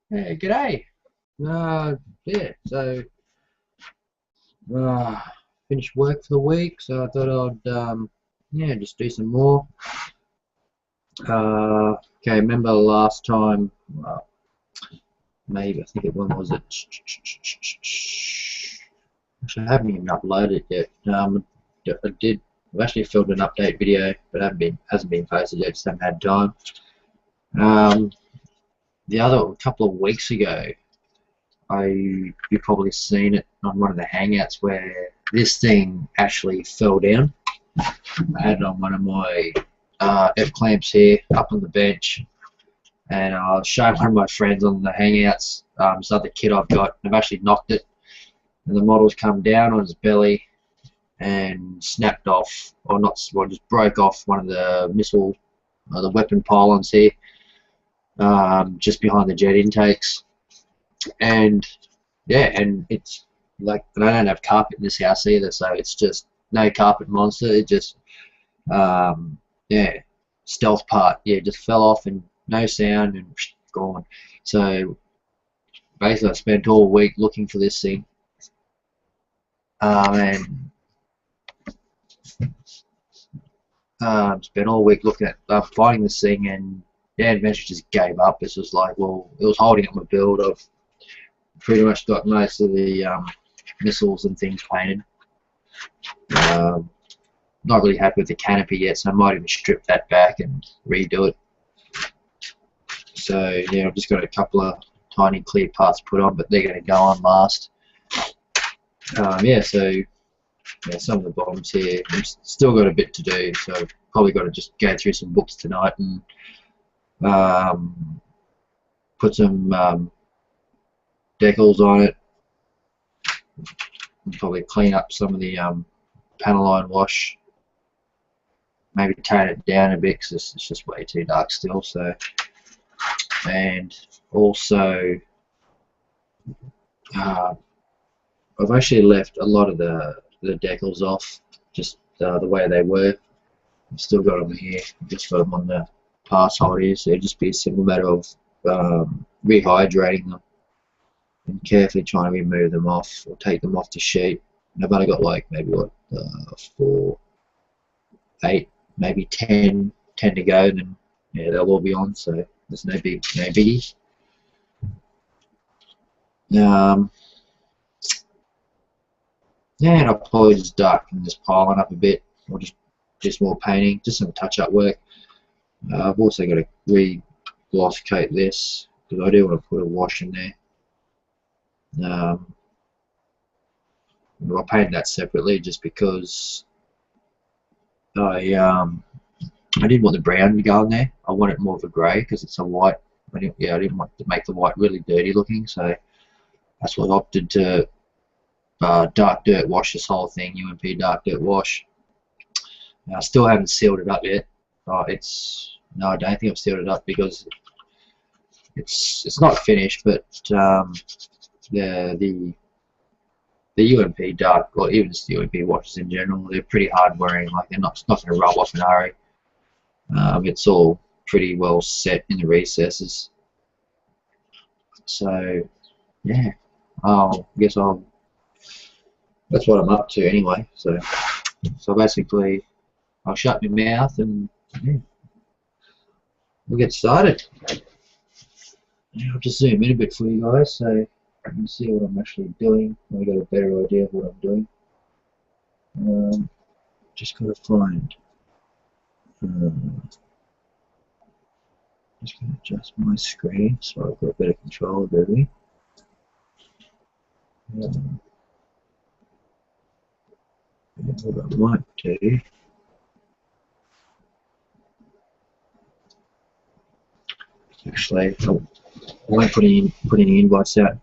Yeah, g'day. Yeah, so uh, finished work for the week, so I thought I'd yeah, just do some more. Okay, remember last time? Maybe I think when was it? Actually, I haven't even uploaded it yet. I did. I've actually filmed an update video, but hasn't been posted yet. Just haven't had time. The other couple of weeks ago, you've probably seen it on one of the hangouts where this thing actually fell down. I had it on one of my F clamps here up on the bench, and I was showing one of my friends on the hangouts this other kit I've got. I've actually knocked it, and the model's come down on its belly and snapped off, or not, well, just broke off one of the missile, the weapon pylons here, just behind the jet intakes. And yeah, and it's like, and I don't have carpet in this house either, so it's just no carpet monster. It just yeah, stealth part, yeah, just fell off and no sound and gone. So basically I spent all week looking for this thing, and spent all week looking at finding this thing, and yeah, eventually just gave up. It's just like, well, it was holding up my build. I've pretty much got most of the missiles and things painted. Not really happy with the canopy yet, so I might even strip that back and redo it. So yeah, I've just got a couple of tiny clear parts put on, but they're going to go on last. Yeah, so yeah, some of the bottoms here, I've still got a bit to do, so I've probably got to just go through some books tonight and put some decals on it, and probably clean up some of the panel line wash, maybe tone it down a bit because it's just way too dark still. So, and also I've actually left a lot of the decals off, just the way they were. I've still got them here, just got them on the pass holders. So it'd just be a simple matter of rehydrating them and carefully trying to remove them off or take them off the sheet. And I've only got like maybe what 4, 8, maybe 10 to go, and then yeah, they'll all be on. So there's no biggie. Yeah, and I'll probably just darken this pylon up a bit, or just more painting, just some touch-up work. I've also got to re-gloss coat this because I do want to put a wash in there. I'll paint that separately just because I didn't want the brown to go in there. I wanted more of a grey because it's a white. I didn't want to make the white really dirty looking, so that's why I opted to dark dirt wash this whole thing, UMP dark dirt wash. I still haven't sealed it up yet. No, I don't think I've sealed it up because it's not finished, but the UMP dark, or even just the UMP washes in general, they're pretty hard wearing. Like they're not going to rub off in a hurry. It's all pretty well set in the recesses. So yeah, that's what I'm up to anyway. So basically, I'll shut my mouth and yeah, we'll get started. I'll just zoom in a bit for you guys so you can see what I'm actually doing. I got a better idea of what I'm doing. Just got to find. Just going to adjust my screen so I've got better control of everything. What I might do. Actually, I won't put any invites out.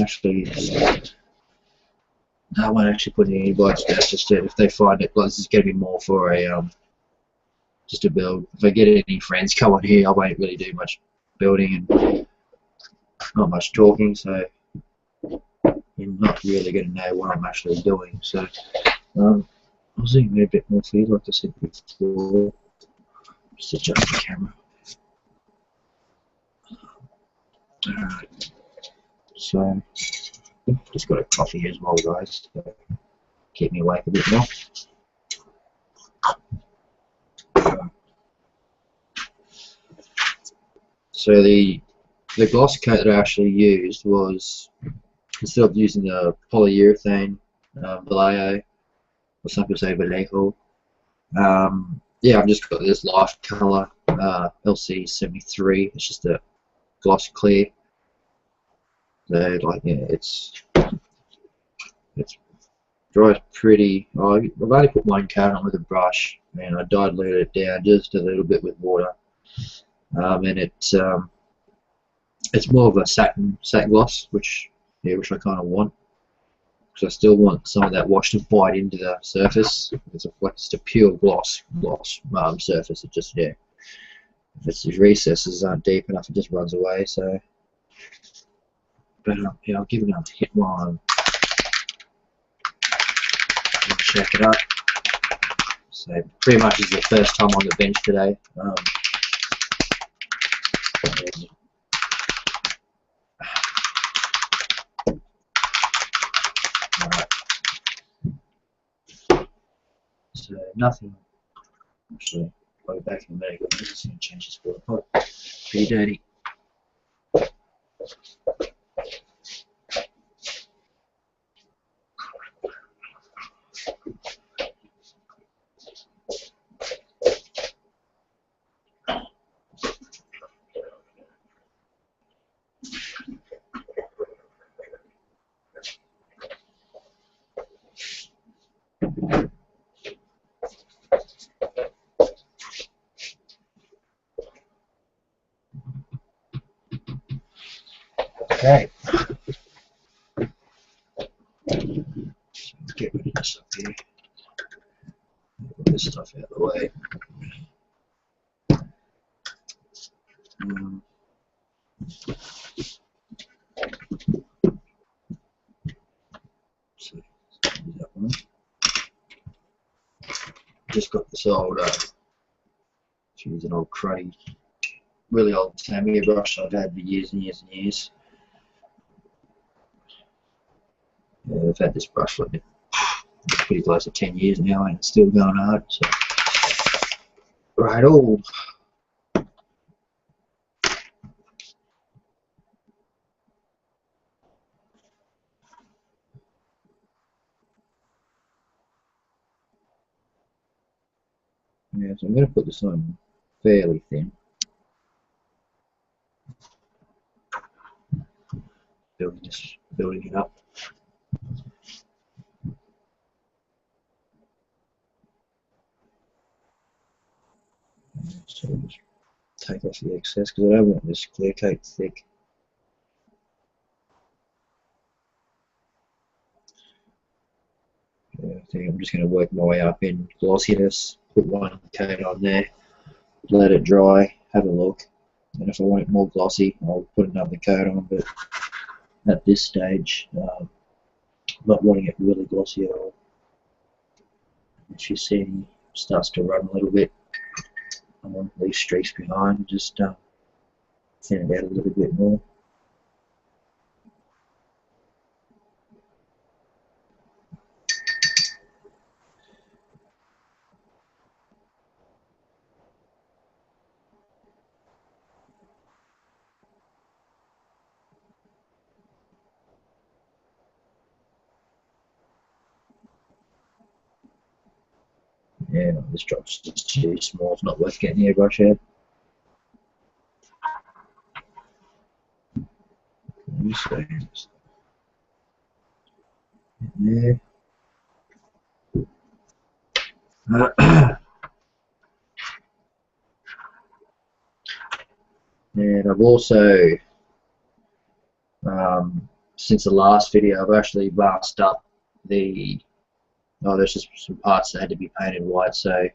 Actually, I won't actually put any invites out. Just if they find it, like, this is going to be more for a just a build. If I get any friends come on here, I won't really do much building and not much talking. So you're not really going to know what I'm actually doing. So I'll I'll zoom in a bit more for you, like I said before. Just adjust the camera. Alright, so just got a coffee as well, guys, so keep me awake a bit more. So the gloss coat that I actually used was, instead of using the polyurethane Vallejo, or some people say Vallejo, yeah, I've just got this light color LC73. It's just a gloss clear. So like, yeah, it's dries pretty. I've only put one coat on with a brush, and I diluted it down just a little bit with water, and it's more of a satin gloss, which I kind of want, because I still want some of that wash to bite into the surface. It's just a pure gloss surface. It just, yeah, if its recesses aren't deep enough, it just runs away. So, but yeah, I'll give it another hit while I'm check it up. So pretty much is the first time on the bench today. So nothing. Actually, I'll go back in a minute. I'm just going to change this water pot. Pretty dirty. Okay. Let's get rid of this up here. Put this stuff out of the way. So, that one. Just got this old, she's an old cruddy, really old Tamiya brush I've had for years and years and years. Yeah, I've had this brush for pretty close to 10 years now, and it's still going hard. So, right, all. Yeah, so I'm going to put this on fairly thin. Building it up. So just take off the excess, because I don't want this clear coat thick. Yeah, I think I'm just going to work my way up in glossiness, put one coat on there, let it dry, have a look, and if I want it more glossy, I'll put another coat on, but at this stage, not wanting it really glossy at all. If you see it starts to run a little bit, I want these streaks behind, just thin it out a little bit more. Yeah, this drop's just too small, it's not worth getting the airbrush out. There. And I've also, since the last video, I've actually masked up the, there's just some parts that had to be painted white, so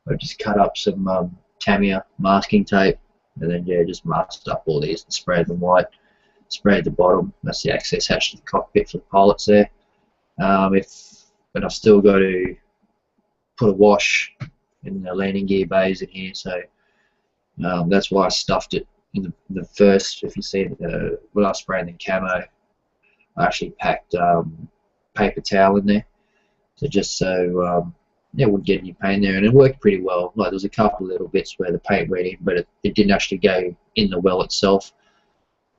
I just cut up some Tamiya masking tape, and then yeah, just masked up all these and sprayed them white. Sprayed the bottom, that's the access hatch to the cockpit for the pilots there. And I've still got to put a wash in the landing gear bays in here, so that's why I stuffed it in the first. If you see when I sprayed the camo, I actually packed paper towel in there, so just so yeah, it wouldn't get any paint there, and it worked pretty well. Like, there was a couple of little bits where the paint went in, but it didn't actually go in the well itself.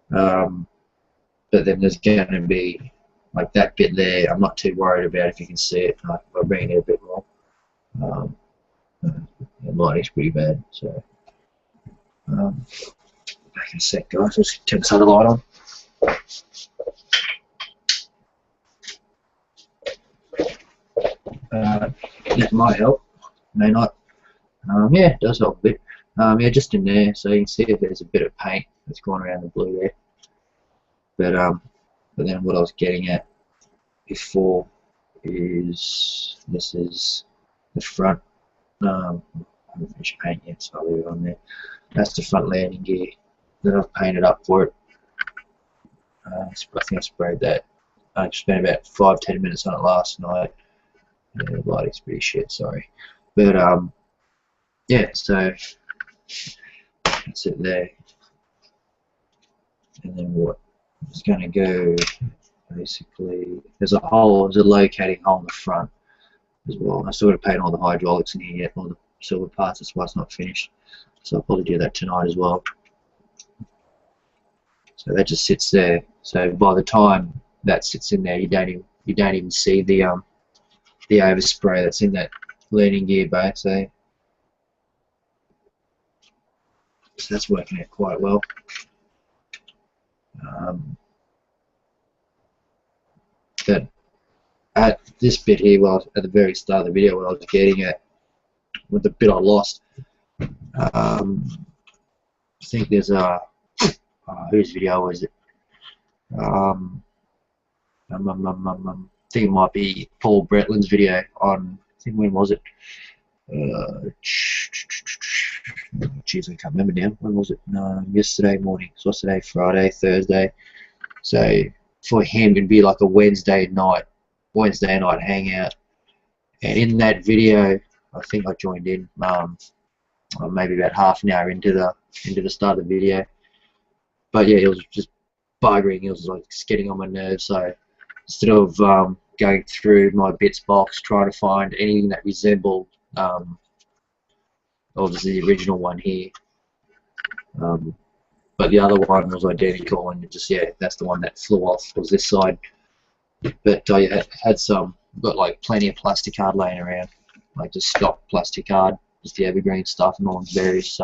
But then there's going to be like that bit there. I'm not too worried about if you can see it. Like, if I bring it a bit more, the lighting's pretty bad. So back in a sec, guys. Let's turn this other light on. That might help, may not. Yeah, it does help a bit. Yeah, just in there, so you can see if there's a bit of paint that's gone around the blue there. But then what I was getting at before is this is the front. I haven't finished painting yet, so I'll leave it on there. That's the front landing gear that I've painted up for it. I think I sprayed that. I spent about 5-10 minutes on it last night. Yeah, the lighting's pretty shit, sorry. But yeah, so that's it there. And then what? It's going to go basically. There's a locating hole in the front as well. I still got to paint all the hydraulics in here yet, all the silver parts. That's why it's not finished. So I'll probably do that tonight as well. So that just sits there. So by the time that sits in there, you don't even see the overspray that's in that landing gear bay. So that's working out quite well. But at this bit here, well, at the very start of the video, what I was getting at with the bit I lost, I think there's a whose video was it? I think it might be Paul Bretland's video on. I think, when was it? Jeez, I can't remember now. When was it? Yesterday morning. So what's today? Friday, Thursday. So for him, it'd be like a Wednesday night hangout. And in that video, I think I joined in maybe about half an hour into the start of the video. But yeah, it was just buggering. It was like getting on my nerves. So instead of going through my bits box trying to find anything that resembled obviously the original one here, but the other one was identical, and just, yeah, that's the one that flew off, was this side. But I had got like plenty of plastic card laying around, like just stock plastic card, just the evergreen stuff, and all various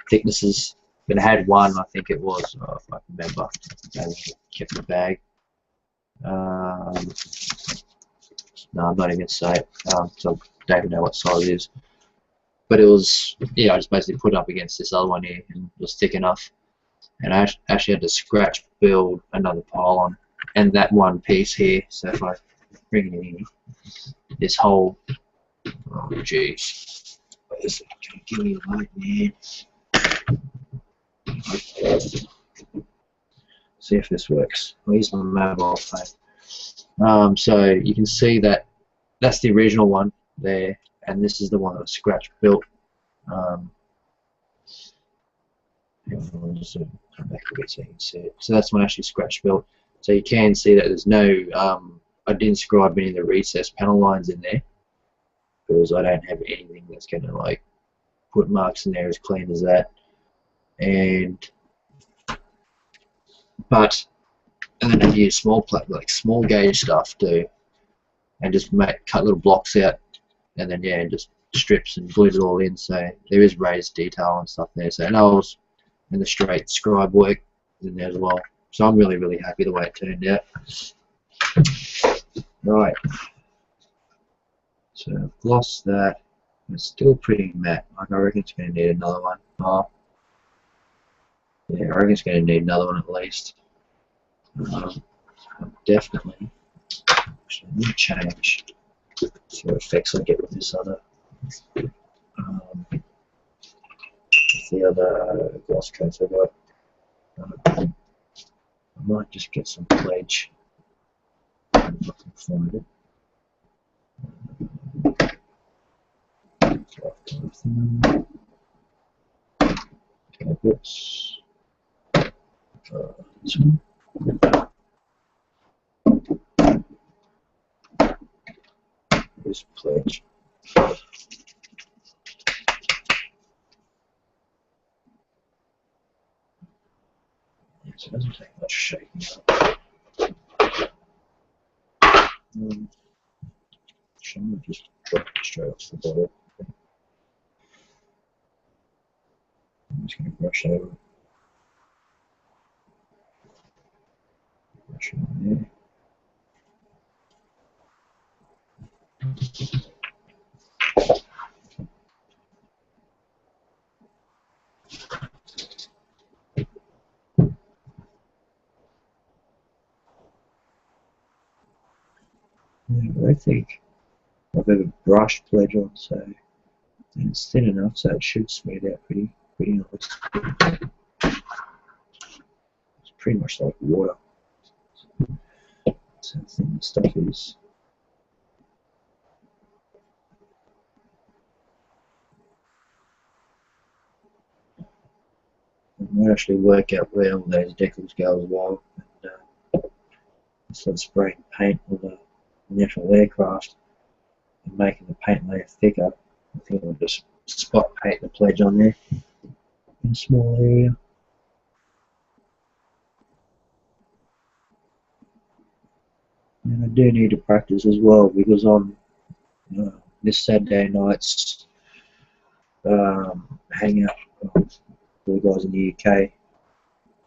thicknesses. But I had one, I think it was, if I can remember, I kept in the bag. No, I'm not even going to say it, so I don't even know what size it is. But it was, yeah, I just basically put it up against this other one here, and it was thick enough. And I actually had to scratch build another pylon, and that one piece here. So if I bring it in, this whole, oh jeez, where is it? Can you give me a light, man? See if this works. I'll use my mobile phone. So you can see that that's the original one there, and this is the one that was scratch built. I'll just come back a bit so you can see it. So that's one actually scratch built. So you can see that there's no, I didn't scribe any of the recessed panel lines in there, because I don't have anything that's going to like put marks in there as clean as that. And then I use small gauge stuff too, and just cut little blocks out, and then yeah, just strips and glued it all in. So there is raised detail and stuff there. So, and I was in the straight scribe work in there as well. So I'm really, really happy the way it turned out. Right. So I've glossed that. It's still pretty matte. Like, I reckon it's going to need another one. Yeah, I reckon it's going to need another one at least. Definitely. Actually, let me change. See what effects I get with this other. The other gloss coats I got. I might just get some pledge. I'm not going to find it. Tablets. This one. This pledge. Yes, it doesn't take much shaking up. Should just drop it straight off the bottle. I'm just going to brush over it. Brush it on there. Yeah, but I think I've ever brushed pledge on, so and it's thin enough, so it should smooth out pretty nice. It's pretty much like water. So thin the stuff is. It might actually work out where all those decals go as well. And instead of spraying paint on the actual aircraft and making the paint layer thicker, I think I'll just spot paint the pledge on there in a small area. And I do need to practice as well, because on this Saturday night's hangout for the guys in the UK, it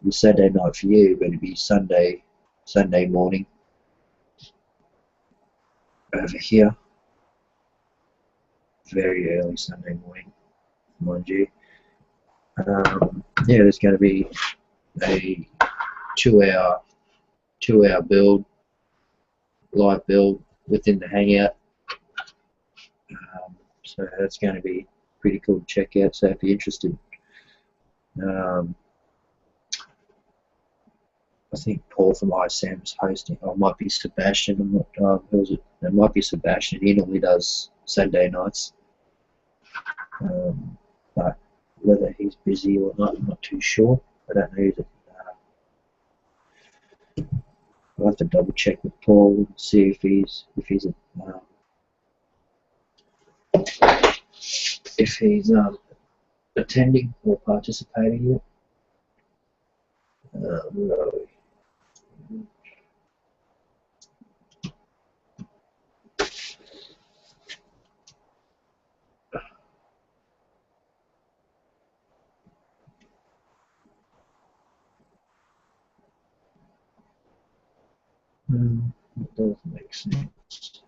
was Saturday night for you, but it'd be Sunday morning over here. Very early Sunday morning, mind you. Yeah, there's going to be a two-hour build, live build within the hangout. So that's going to be pretty cool to check out. So if you're interested, I think Paul from ISAM's hosting. Or it might be Sebastian. I'm not. Who was it? It might be Sebastian. He normally does Saturday nights. But whether he's busy or not, I'm not too sure. I don't know either. I'll have to double check with Paul and see if he's attending or participating yet. No. It doesn't make sense.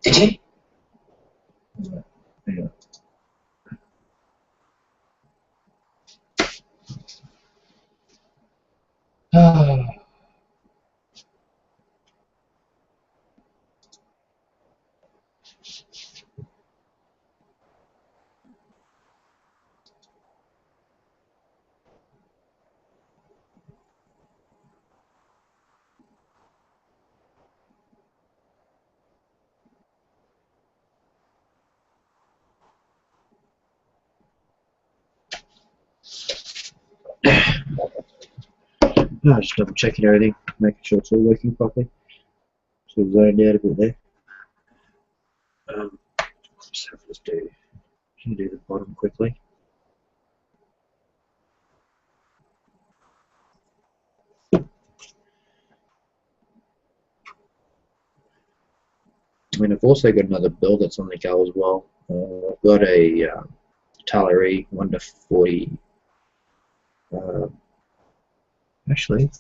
Did you? Yeah. No, just double checking everything, making sure it's all working properly. So zoned out a bit there. Let's do the bottom quickly. I mean, I've also got another build that's on the go as well. I've got a Tamiya 1-40. Actually,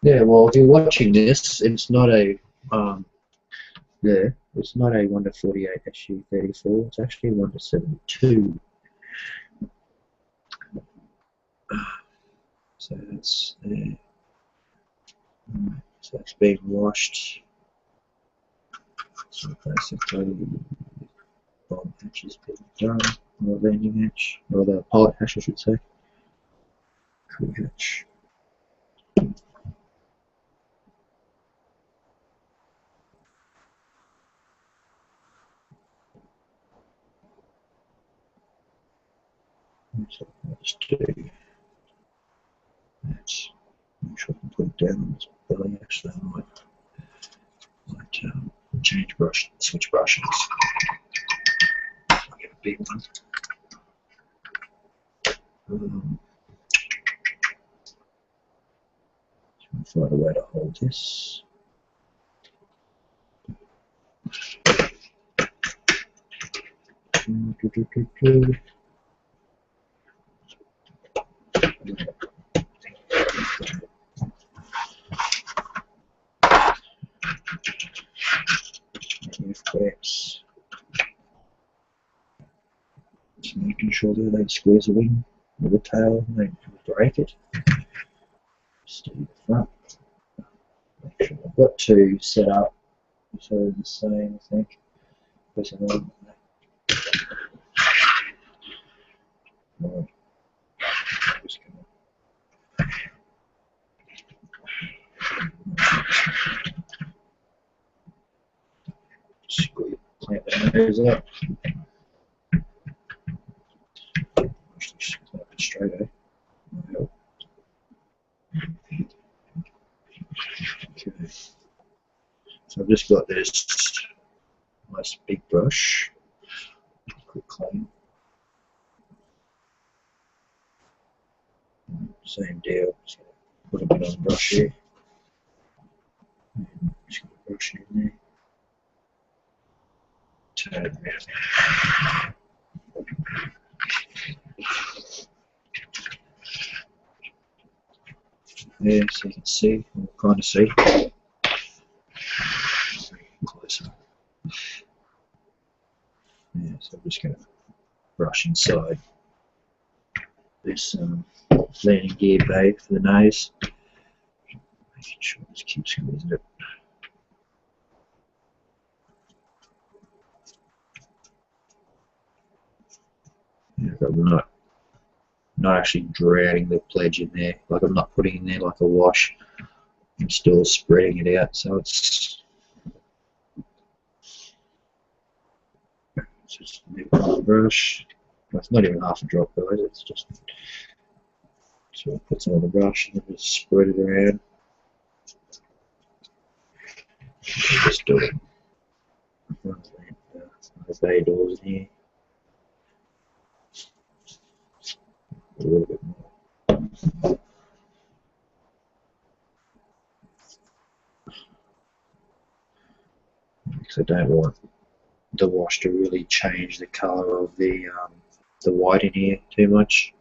yeah. Well, if you're watching this, it's not a it's not a 1-48 sh&t. It's actually a 1-72. So that's there. So it's being washed. So basically, bomb hatch has been done, or landing hatch, or the pilot hatch I should say, crew hatch. So I'll just do that. Make sure I can put it down on this belly. Actually, I might change brush, switch brushes. I'll get a big one. Find a way to hold this. Just making sure that they squeeze the wing with the tail and they break it. Steady the front. Make sure I've got two set up so they're the same, I think. Right. Just gonna squeeze, clamp that nose up. Actually, just clamp it straight, eh? Help. Okay. So I've just got this nice big brush. Quick clean. Same deal. Just put a bit on the brush here. And just gonna brush it in there. Turn it around. There, so you can see, or kind of see. Closer. Yeah, so I'm just going to brush inside this landing gear bay for the nose. Making sure this keeps squeezing it. Yeah, I'm not actually drowning the pledge in there. Like I'm not putting in there like a wash. I'm still spreading it out, so it's just a bit on the brush. It's not even half a drop, guys. It's just so I'll put some on the brush and then just spread it around. Just do it. The bay doors in here. A little bit more. Because I don't want the wash to really change the colour of the white in here too much.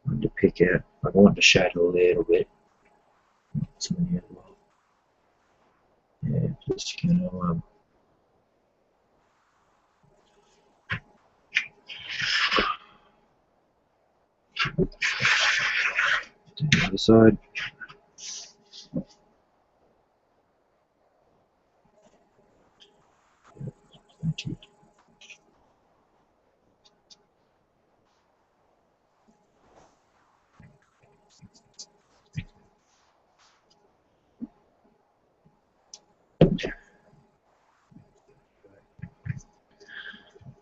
I want to pick out, I want to shade it a little bit. Some in here as well. Yeah, just gonna do the other side.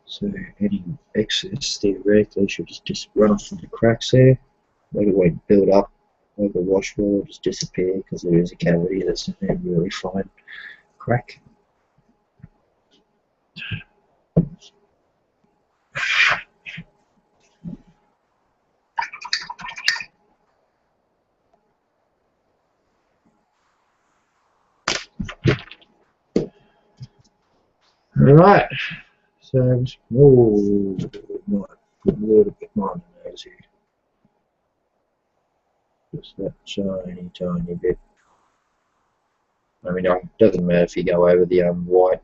So any excess theoretically should just run off from the cracks there. Like it won't build up like a wash will, just disappear because there is a cavity that's in there, really fine crack. Alright, so just, might put a little bit more on the nose here. Just that tiny bit. I mean, it doesn't matter if you go over the white,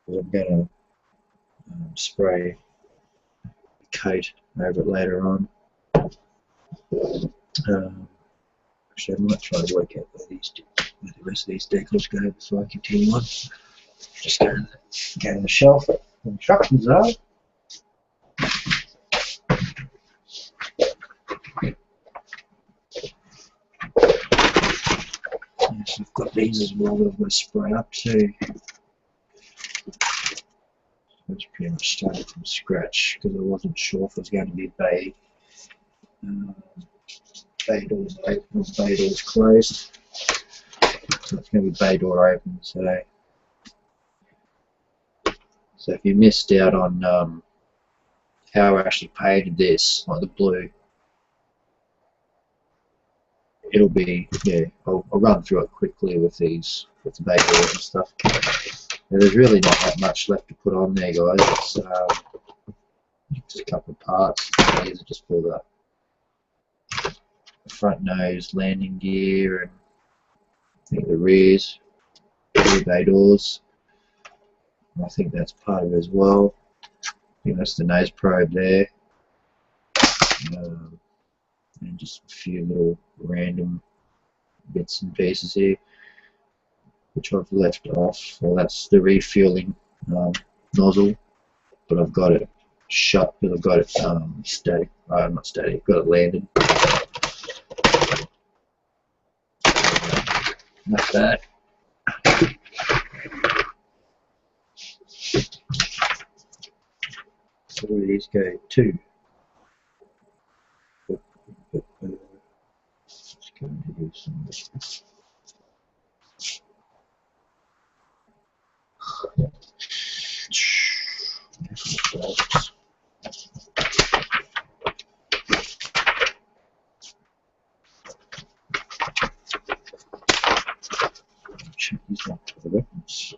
because I'm going to spray a coat over it later on. Actually, I might try to work out where the rest of these decals go before I continue on. Just go to the shelf. The instructions are. Yes, I've got these as well that I'm going to spray up too. It's pretty much started from scratch because I wasn't sure if it was going to be bay doors open or bay doors closed. So it's going to be bay door open. So if you missed out on how I actually painted this, like the blue, it'll be, yeah, I'll run through it quickly with these, with the bay doors and stuff. Now, there's really not that much left to put on there, guys. It's just a couple of parts. These are just for the front nose landing gear and I think the rears, rear bay doors. I think that's part of it as well. I think that's the nose probe there. And just a few little random bits and pieces here, which I've left off. Well, that's the refueling nozzle, but I've got it shut because I've got it static. Not static, got it landed. Like that. So where do these go to? Just going to do some. Check these out for the weapons.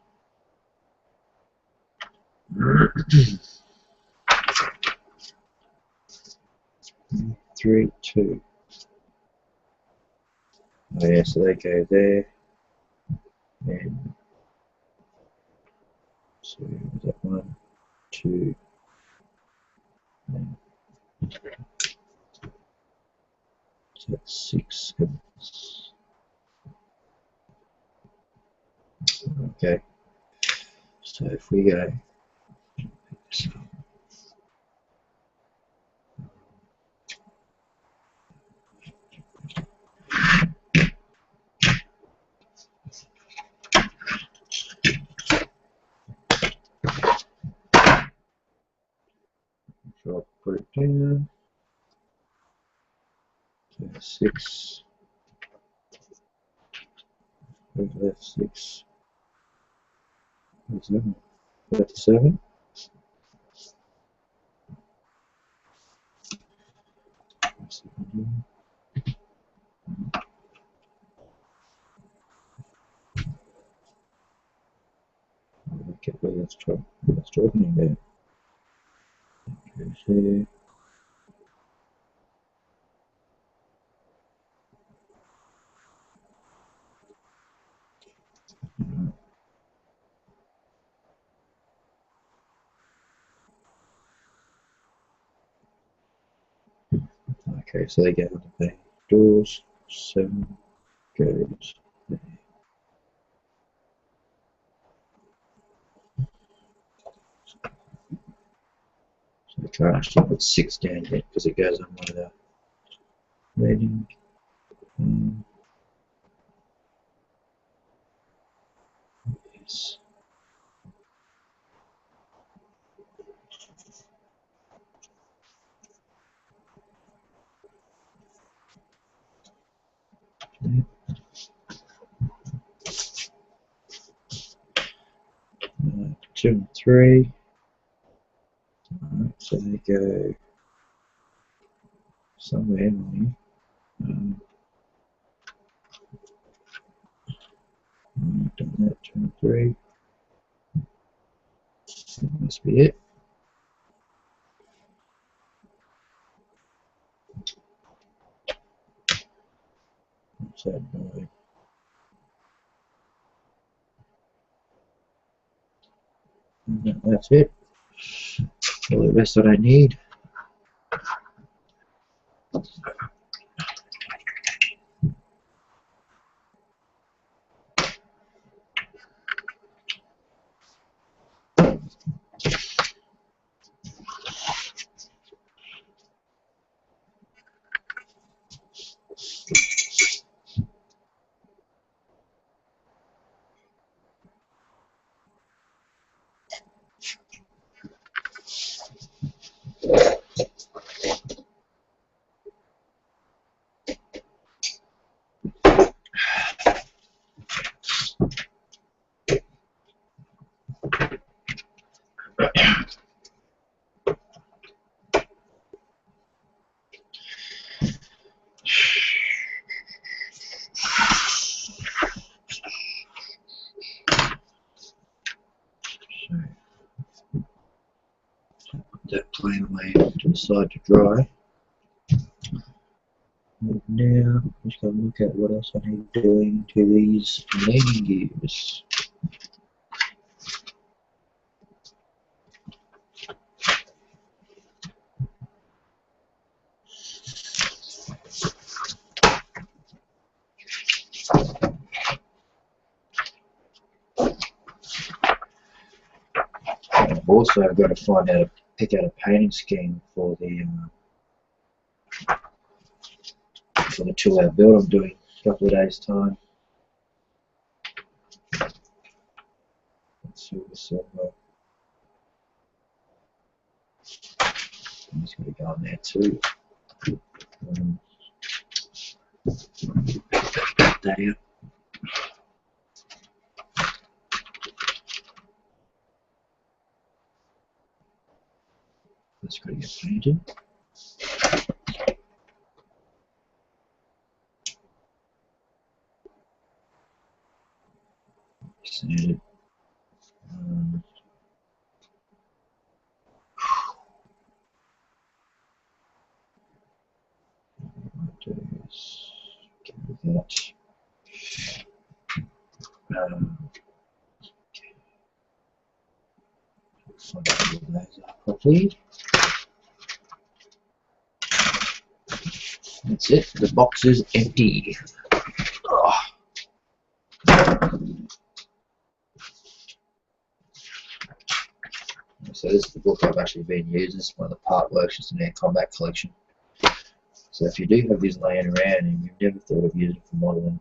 3, 2. Oh yeah, so they go there. And so is that 1, 2. And so that's 6. Okay. So if we go. So I'll put it down. So 6. Left 6. What's that? Left 7. Okay, well, let's try opening there. Goes here. Okay, so they go on the bay doors. 7 goes there. So I can't actually put 6 down yet because it goes on one of the landing. 2 and 3. Alright, so they go somewhere in here. Done that, 2 and 3. That must be it. What's that noise? That's it. All the rest that I need. clean away to the side to dry. And now I'm just going to look at what else I need doing to these landing gears. I've also got to find out, pick out a painting scheme for the 2-hour build I'm doing in a couple of days' time. Let's see what's I'm just going to go on there too. That out. That's got to get painted. Sanded. Do is get rid of that. Find out what those are properly. That's it. The box is empty. Oh. So this is the book I've actually been using. This is one of the part works, just an air combat collection. So if you do have these laying around and you've never thought of using it for modelling,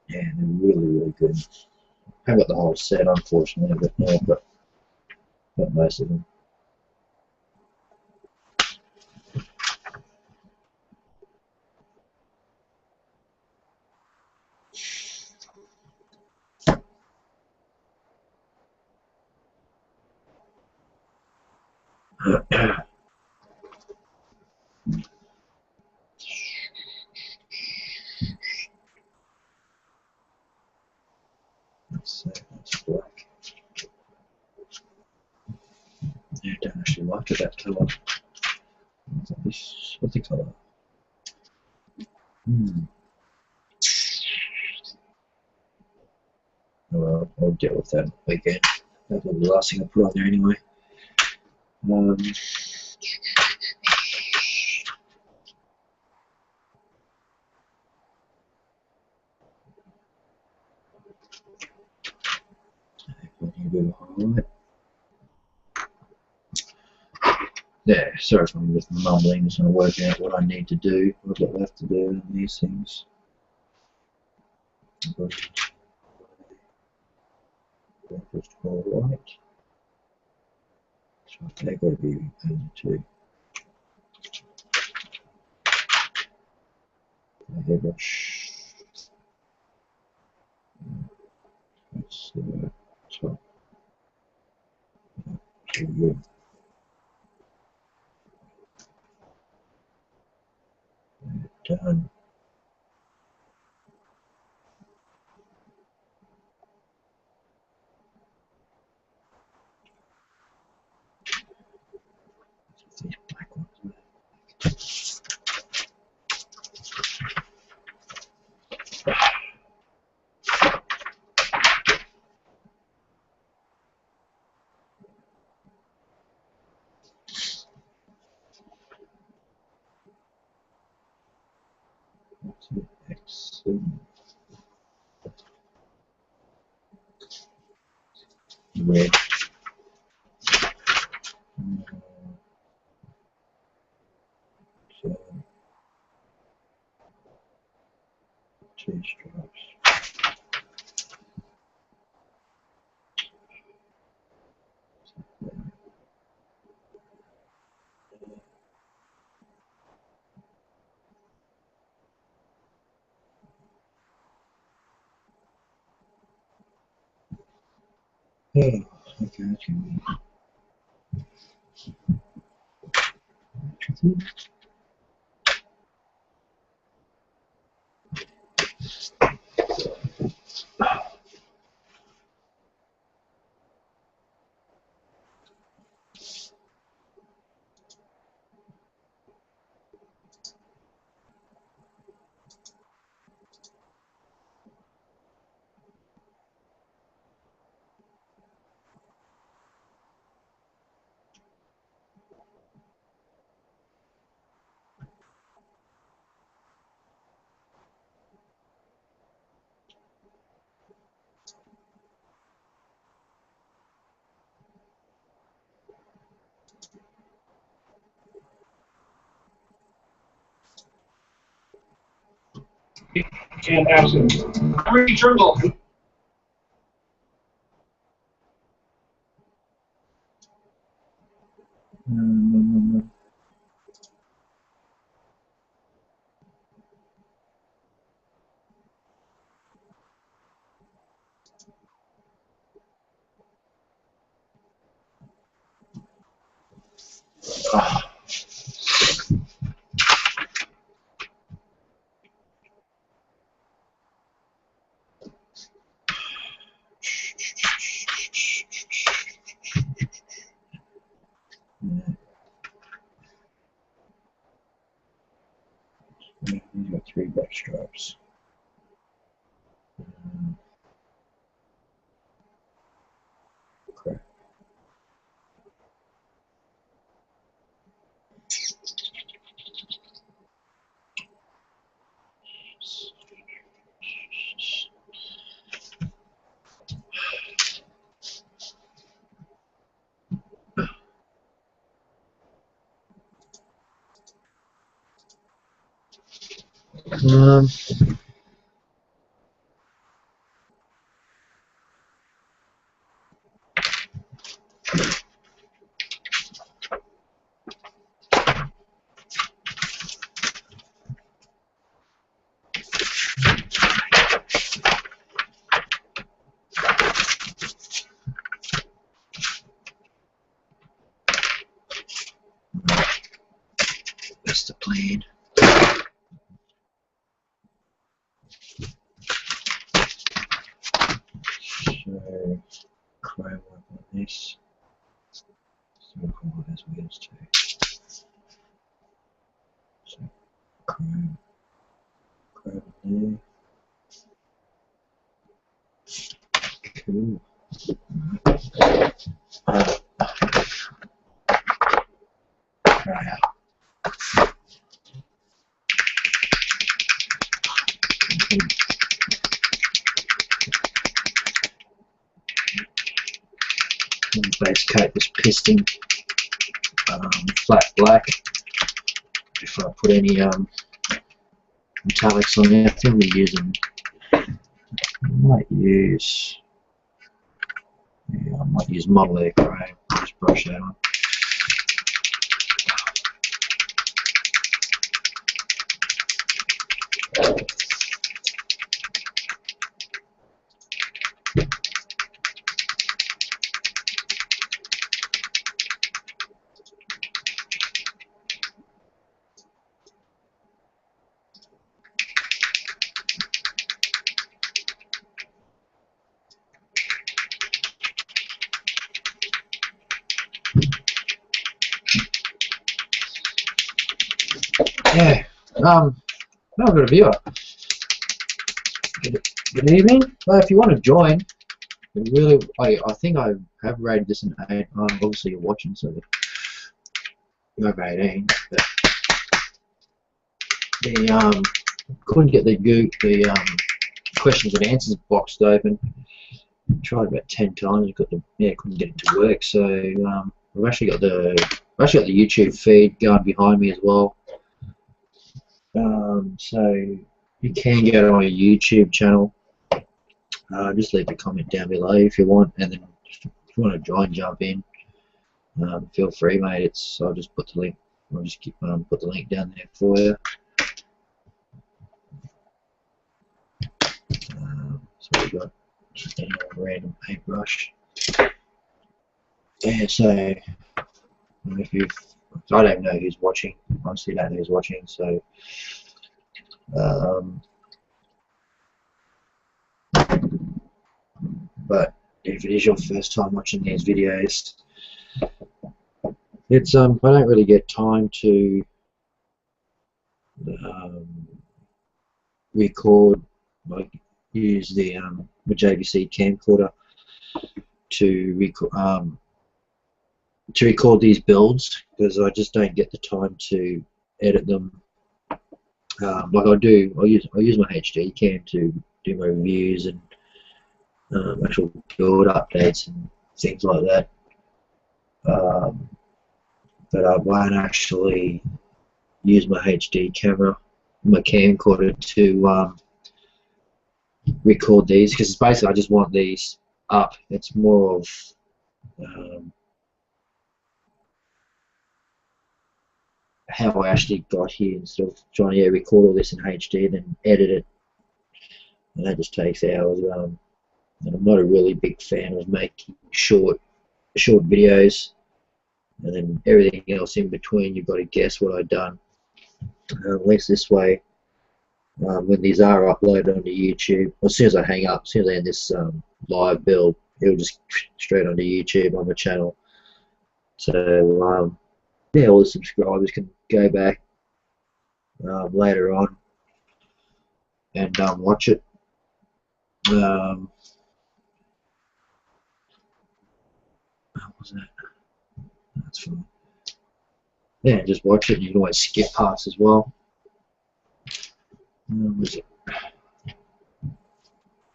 yeah, they're really, really good. I haven't got the whole set, unfortunately, but yeah, I've got most of them. Let's see, that's black. Yeah, I don't actually like it, that colour. What's the colour? Well, I'll deal with that weekend. That'll be the last thing I put on there anyway. Yeah, sorry if I'm just mumbling, just going to work out what I need to do, what I've got left to do on these things. First of all, right. So they've got to be painted too. Hairbrush. That's the top. Too good. Done. These black ones. Excellent. Red. So, 2 stripes. Oh, okay, that's going to be. and have some returnal. These are 3 back stripes. Okay. That's the plan. So, chrome work on this. So, chrome has wheels too. So, chrome there. Cool. Right. Base coat this piston flat black before I put any metallics on there. I think we're using, I might use Model Air Chrome. Just brush that on. Yeah, now I've got a viewer. Good evening. Well, if you want to join, really, I think I have rated this an 8. Obviously you're watching, so you're over 18. But the couldn't get the questions and answers box open. Tried about 10 times. Couldn't get it to work. So I've actually got the YouTube feed going behind me as well. So you can go on my YouTube channel. Just leave a comment down below if you want, and then if you want to join, jump in. Feel free, mate. I'll just put the link. I'll just put the link down there for you. So we got just a random paintbrush. Yeah. So I don't know who's watching. Honestly, don't know who's watching. So. But if it is your first time watching these videos, it's I don't really get time to record, like use the JVC camcorder to record these builds, because I just don't get the time to edit them. Like I use my HD cam to do my reviews and actual build updates and things like that. But I won't actually use my HD camera, my camcorder, to record these, because basically I just want these up. It's more of how I actually got here, instead of trying to record all this in HD then edit it, and that just takes hours. And I'm not a really big fan of making short videos, and then everything else in between you've got to guess what I've done. At least this way, when these are uploaded onto YouTube, as soon as I hang up, as soon as I end this live build, it'll just straight onto YouTube on my channel. So yeah, all the subscribers can go back later on and watch it. What was that? That's fine. Yeah, just watch it. You can always skip parts as well. What was it?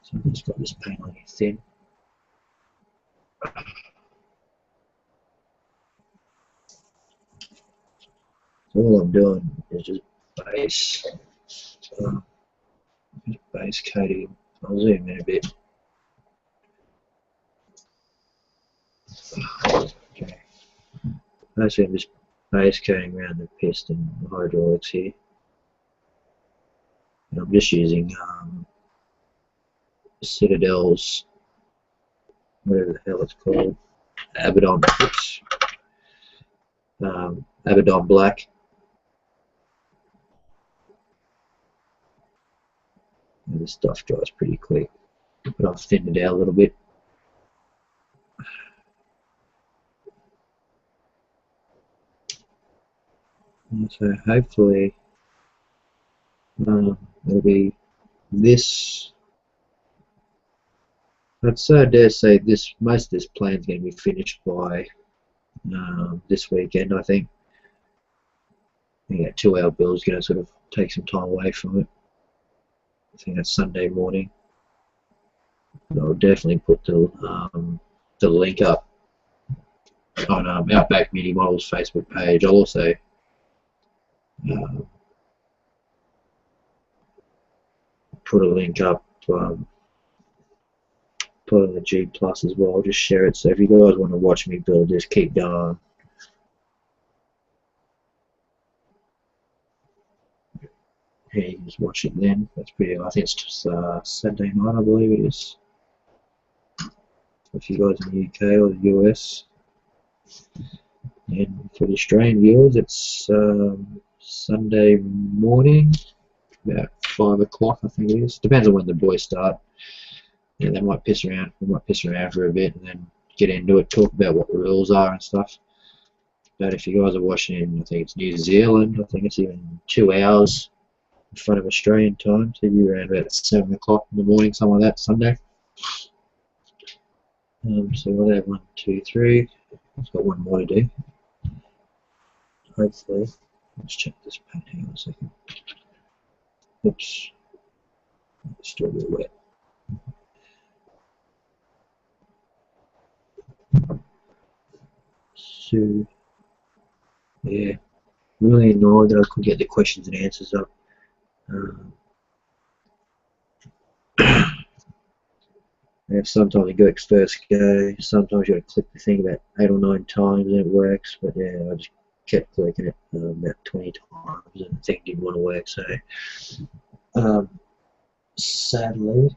So I've just got this paneling thin. So all I'm doing is just base coating. I'll zoom in a bit. Okay. Basically, I'm just base coating around the piston, the hydraulics here. And I'm just using Citadel's, whatever the hell it's called, Abaddon. Oops. Abaddon Black. And this stuff dries pretty quick, but I've thinned it out a little bit. And so hopefully it'll be this. I dare say this. Most of this plan's going to be finished by this weekend. I think. Yeah, 2-hour build is going to sort of take some time away from it. I think that's Sunday morning. But I'll definitely put the link up on Outback Mini Models Facebook page. I'll also put a link up, put on the G Plus as well. I'll just share it. So if you guys want to watch me build this, keep going. Yeah, you can just watch it then. That's pretty. I think it's just Saturday night, I believe it is. If you guys in the UK or the US, and for the Australian viewers, it's Sunday morning, about 5 o'clock, I think it is. Depends on when the boys start. Yeah, they might piss around. We might piss around for a bit and then get into it, talk about what the rules are and stuff. But if you guys are watching in, I think it's New Zealand, I think it's even 2 hours in front of Australian time, so you're around about 7 o'clock in the morning, something like that, Sunday. So we'll have 1, 2, 3. I've got one more to do. Hopefully, let's check this paint. Hang on a second. Oops, it's still a bit wet. So, yeah, really annoyed that I couldn't get the questions and answers up. Yeah, sometimes it works first go, sometimes you got to click the thing about 8 or 9 times and it works, but yeah, I just kept clicking it about 20 times and the thing didn't want to work, so sadly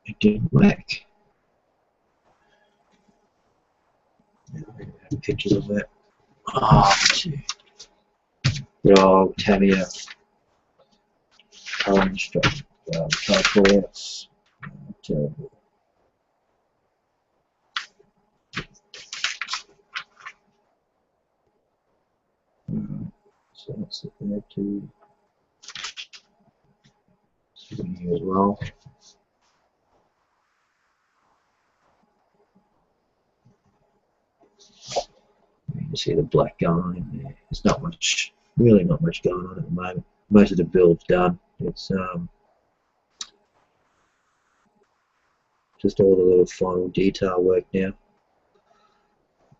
it didn't work. Yeah, I have pictures of that. Good old Tamiya orange tri-4X. Terrible. So that's it there too. Here as well. You can see the black going on in there. There's not much, really not much going on at the moment. Most of the build's done. It's just all the little final detail work now.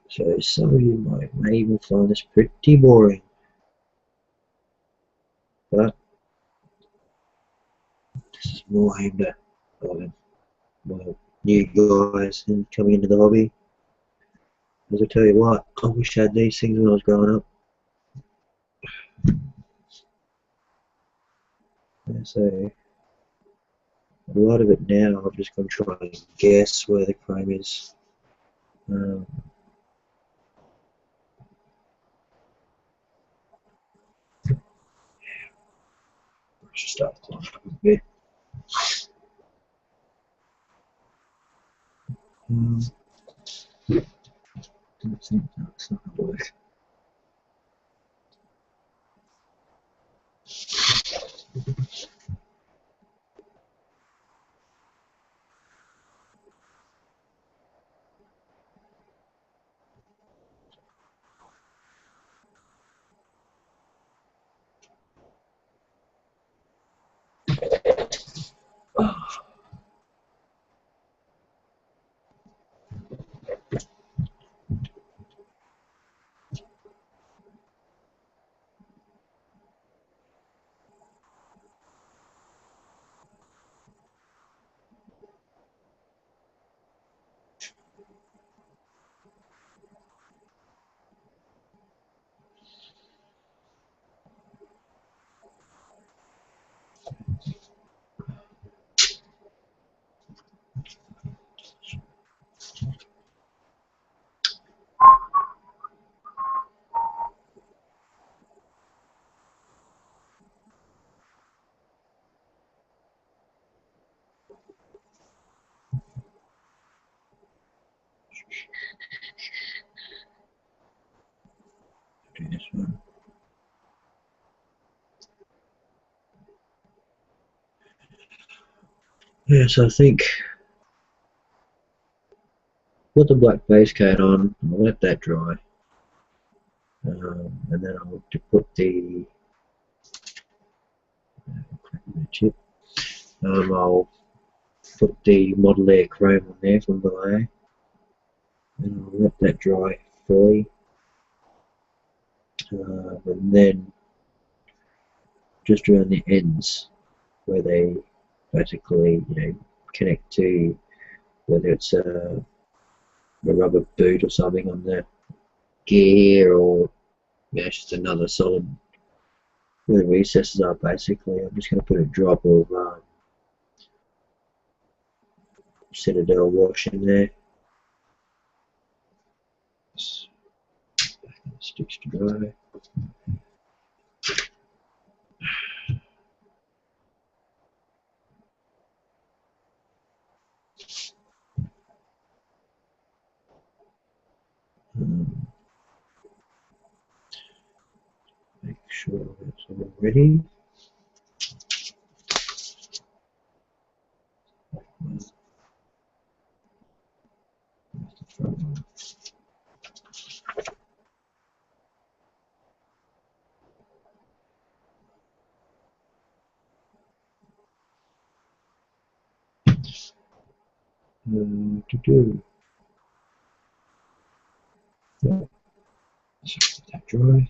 So some of you may even find this pretty boring. But this is more aimed at my new guys and coming into the hobby. As I tell you what, I wish I had these things when I was growing up. Yeah, so a lot of it now, I'm just going to try and guess where the chrome is. Just start climbing up a bit. Don't think that's not going to work. Do this one. Yes, I think put the black base coat on, I'll let that dry, and then I'll put the chip. I'll put the model air chrome on there from below, and I'll let that dry fully, and then just around the ends where they basically, connect to, whether it's a rubber boot or something on the gear, or just another solid where the recesses are. Basically, I'm just going to put a drop of Citadel wash in there. Sticks to dry. Make sure it's all ready. To do. Yeah. Just let that dry.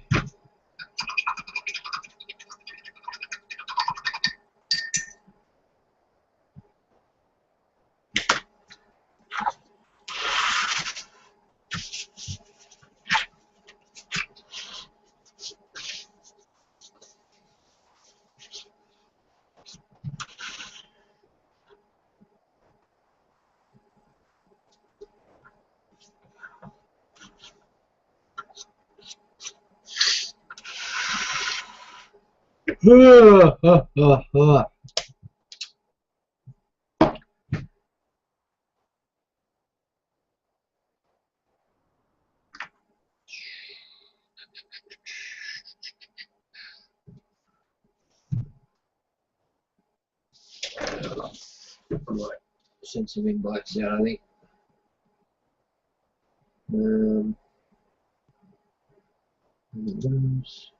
I might send some invites out, I think. Those.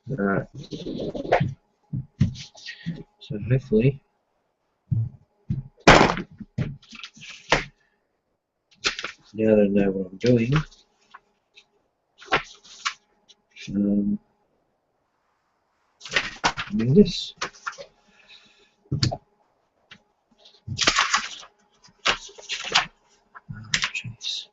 Alright. So hopefully now that I know what I'm doing, do this. Oh, jeez.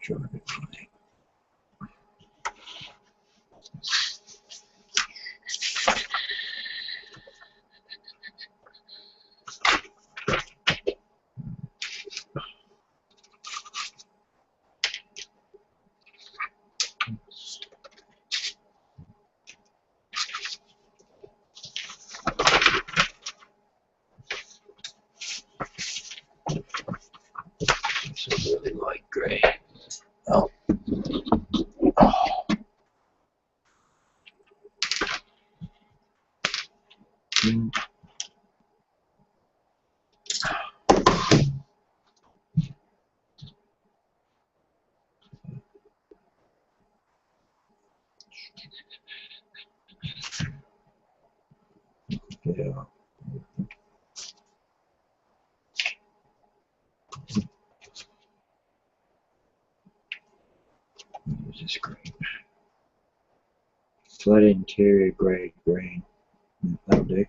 Try a bit funny. It's a really light grey. Oh. Mm. Yeah. Use this green. Flat interior grey green. That'll do.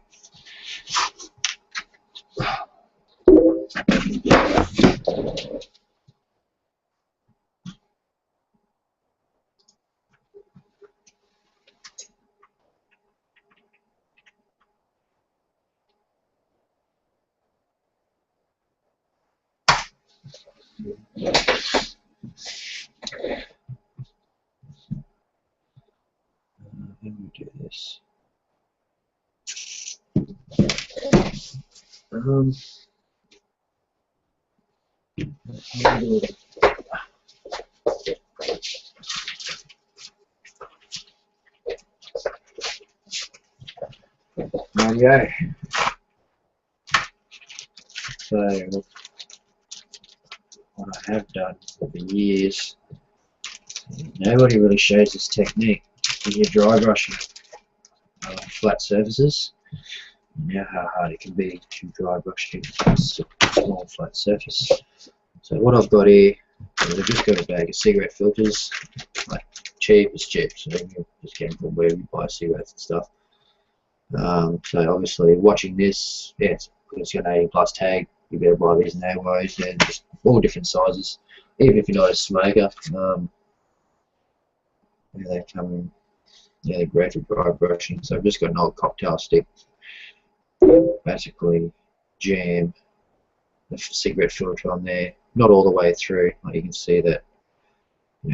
How do we do this? Yeah. So what I have done over years, nobody really shows this technique when you're dry brushing flat surfaces. You know how hard it can be to dry brush a small flat surface. So what I've got here is I've just got a bag of cigarette filters, like cheap as chips. So you just get them from where you buy cigarettes and stuff. So obviously watching this, yeah, it's got an 80+ tag. You better buy these nowadays. They're just all different sizes. Even if you're not a smoker, yeah, they come in. Yeah, they're great for dry brushing. So I've just got an old cocktail stick. Basically, jam the cigarette filter on there, not all the way through. Like you can see that,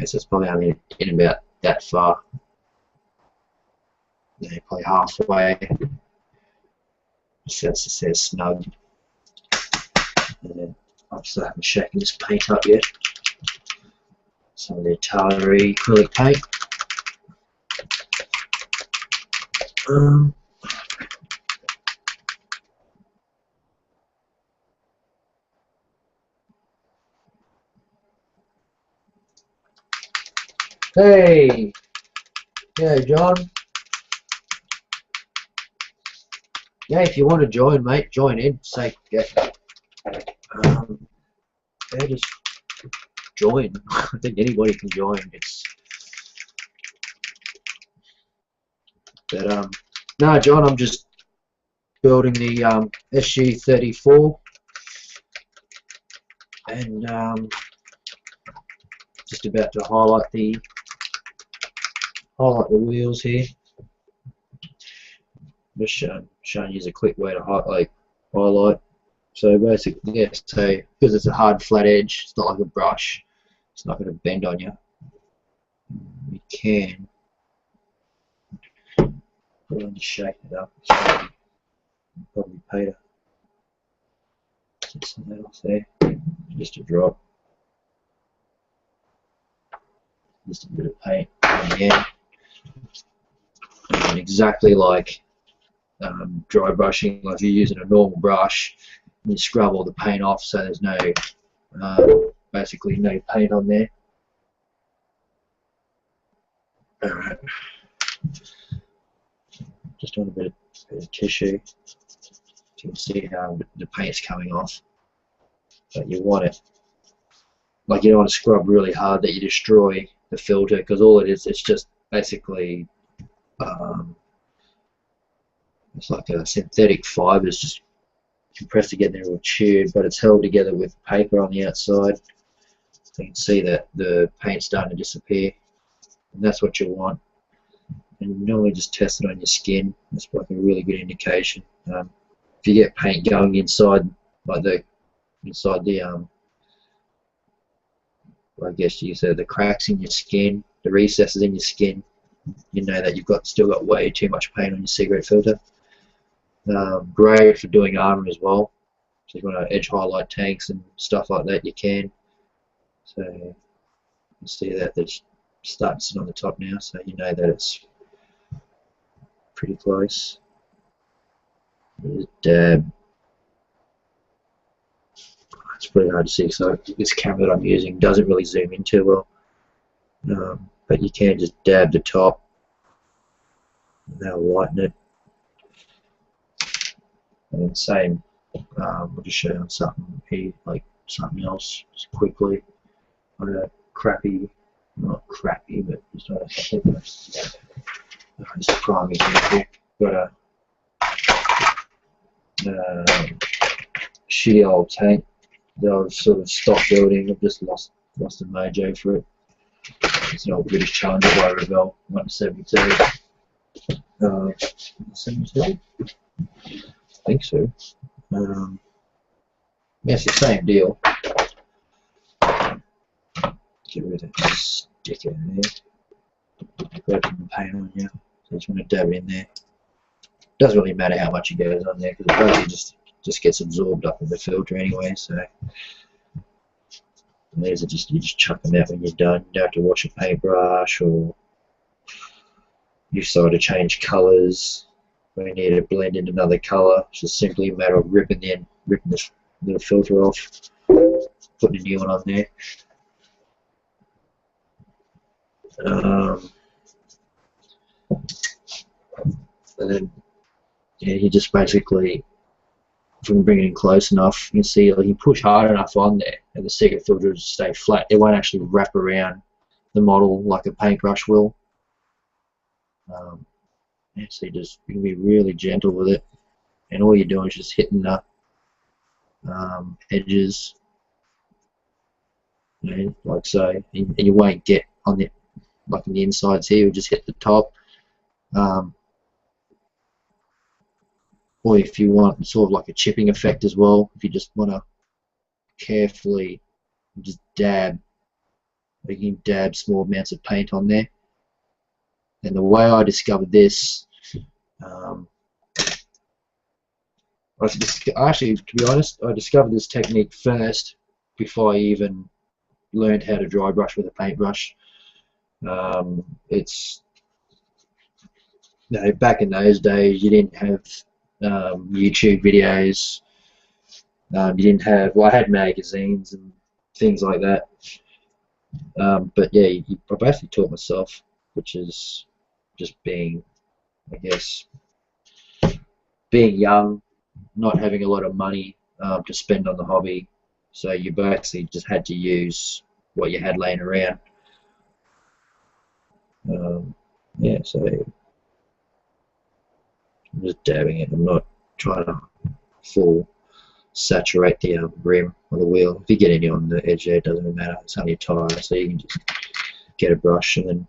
so it's probably only in about that far. Yeah, probably halfway. So that's just there snug. And then obviously I haven't shaken this paint up yet. Some of the Italian acrylic paint. Hey, yeah, John. Yeah, if you want to join, mate, join in. Say, yeah, just join. I think anybody can join. But no, John, I'm just building the sh&t and just about to highlight the wheels here. Just showing you a quick way to highlight. So basically, yeah, so because it's a hard flat edge, it's not like a brush. It's not going to bend on you. You can really just shake it up. Probably pay to get something else there. Just a drop. Just a bit of paint on the end. And exactly like dry brushing, like if you're using a normal brush, you scrub all the paint off so there's no, basically no paint on there. Alright, just doing a bit of tissue. You can see how the paint's coming off, but you want it, like you don't want to scrub really hard that you destroy the filter, because all it is, it's just basically it's like a synthetic fibre. It's just compressed together into a tube, but it's held together with paper on the outside. So you can see that the paint's starting to disappear, and that's what you want. And you normally just test it on your skin. That's like a really good indication. If you get paint going inside, like the I guess you said the cracks in your skin, the recesses in your skin, you know that you've still got way too much paint on your cigarette filter. Great for doing armor as well. So if you want to edge highlight tanks and stuff like that, you can. So you can see that it's starting to sit on the top now, so you know that it's pretty close. Just dab. It's pretty hard to see, so this camera that I'm using doesn't really zoom in too well. But you can just dab the top, and that'll lighten it. And then same, we'll just show you on something here, like something else, just quickly. On a crappy, not crappy, but just on a just prime example. Got a shitty old tank that I've sort of stopped building. I've just lost the mojo for it. It's an old British Challenger by Revell, 172. 72? I think so. Yeah, it's the same deal. Get rid of that sticker there. Grab some paint on you. So just want to dab it in there. Doesn't really matter how much it goes on there, because it basically just gets absorbed up in the filter anyway. So these are you just chuck them out when you're done. You don't have to wash a paintbrush, or you decide to change colours when you need to blend in another colour. It's just simply a matter of ripping the little filter off, putting a new one on there. And then yeah, you just basically, if we can bring it in close enough, you can see like you push hard enough on there and the cigarette filter will stay flat. It won't actually wrap around the model like a paintbrush will. Yeah, so you can be really gentle with it, and all you're doing is just hitting the edges, you know, like so, and you won't get on the, like on the insides here, you just hit the top. Or if you want sort of like a chipping effect as well, if you just want to carefully just dab, you can dab small amounts of paint on there. And the way I discovered this, actually, to be honest, I discovered this technique first before I even learned how to dry brush with a paintbrush. It's, you know, back in those days, you didn't have YouTube videos. You didn't have, well, I had magazines and things like that. But yeah, I basically taught myself, which is just being, I guess, being young, not having a lot of money to spend on the hobby. So you basically just had to use what you had laying around. Yeah, so I'm just dabbing it. I'm not trying to full saturate the rim or the wheel. If you get any on the edge there, it doesn't really matter. It's only a tire, so you can just get a brush and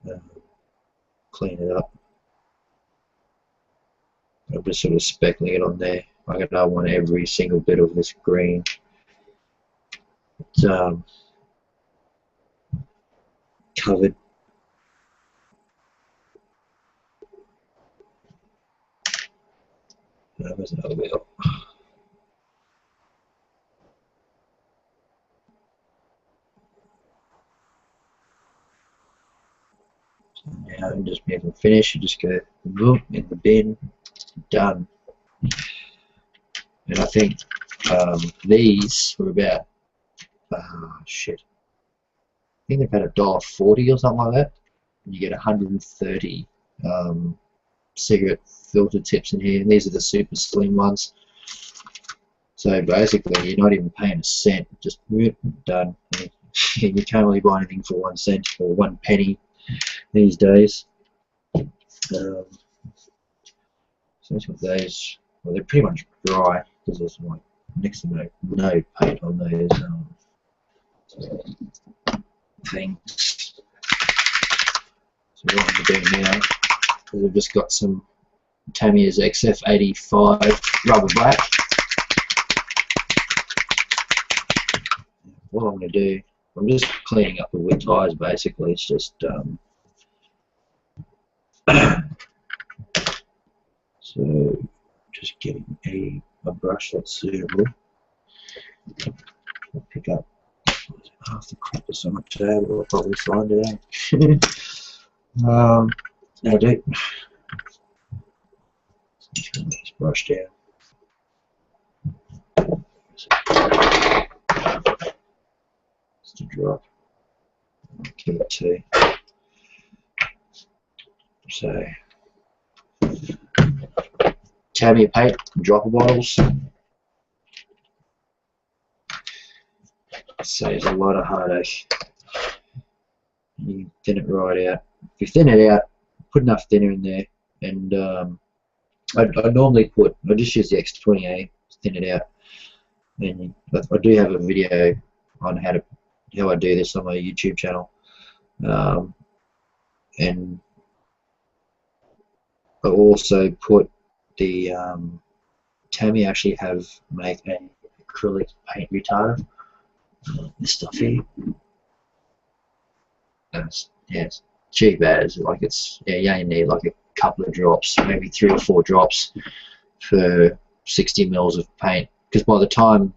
then clean it up. I'm just sort of speckling it on there. I want every single bit of this green. It's covered. Where's another wheel? Now you just make them finish, you just go boom, in the bin, done. And I think these were about, shit, I think they've had $1.40 or something like that, and you get 130 cigarette filter tips in here, and these are the super slim ones. So basically you're not even paying a cent, just done. And you can't really buy anything for 1 cent or 1 penny these days. So it's got those, well, they're pretty much dry because there's like next to no paint on those things. So what I'm going to do now is I've just got some Tamiya's XF85 rubber black. What I'm going to do, I'm just cleaning up the wood ties basically. It's just so just getting a brush that's suitable. I'll pick up half the crap that's on my table. I'll probably find it out. That'll do. Turn this brush down. Just a drop. Keep it too. So, Tamiya paint, dropper bottles. Saves a lot of heartache. You thin it right out. If you thin it out, put enough thinner in there, and I normally I just use the X20A to thin it out. And I do have a video on how I do this on my YouTube channel, and I also put the Tamiya actually make an acrylic paint retarder. This stuff here. It's cheap as, like, you only need like a couple of drops, maybe 3 or 4 drops for 60 mils of paint. Because by the time,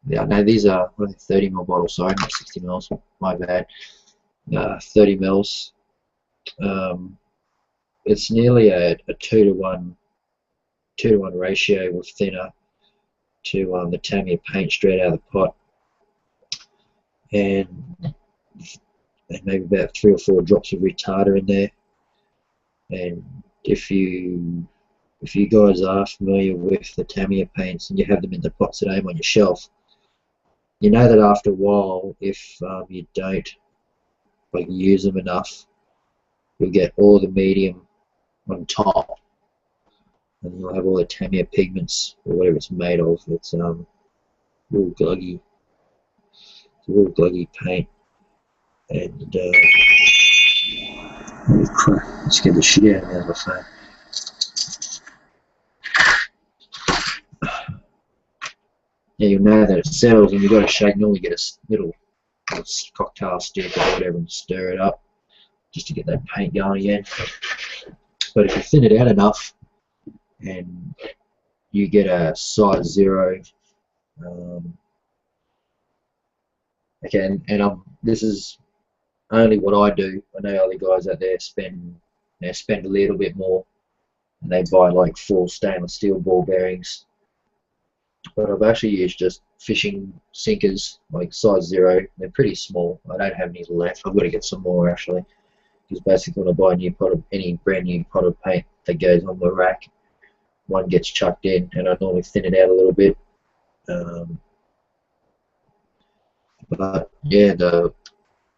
no, these are 30 ml bottles, sorry, not 60 mils, my bad. 30 mils. It's nearly a 2-to-1 ratio with thinner to the Tamiya paint straight out of the pot. And maybe about 3 or 4 drops of retarder in there. And if you guys are familiar with the Tamiya paints and you have them in the pots at home on your shelf, you know that after a while, if you don't use them enough, you'll get all the medium on top, and you'll have all the Tamiya pigments or whatever it's made of. It's real gluggy. It's a real gluggy paint, and crap, let's get the shit out of me on my phone. Yeah, you'll know that it settles, and you've got to shake. Normally get a little cocktail stick or whatever and stir it up just to get that paint going again. But if you thin it out enough and you get a size 0, okay, and this is only what I do. I know other guys out there spend a little bit more, and they buy like 4 stainless steel ball bearings. But I've actually used just fishing sinkers, like size 0. They're pretty small. I don't have any left. I've got to get some more actually. Because basically when I buy any brand new pot of paint that goes on my rack, one gets chucked in, and I normally thin it out a little bit. But yeah,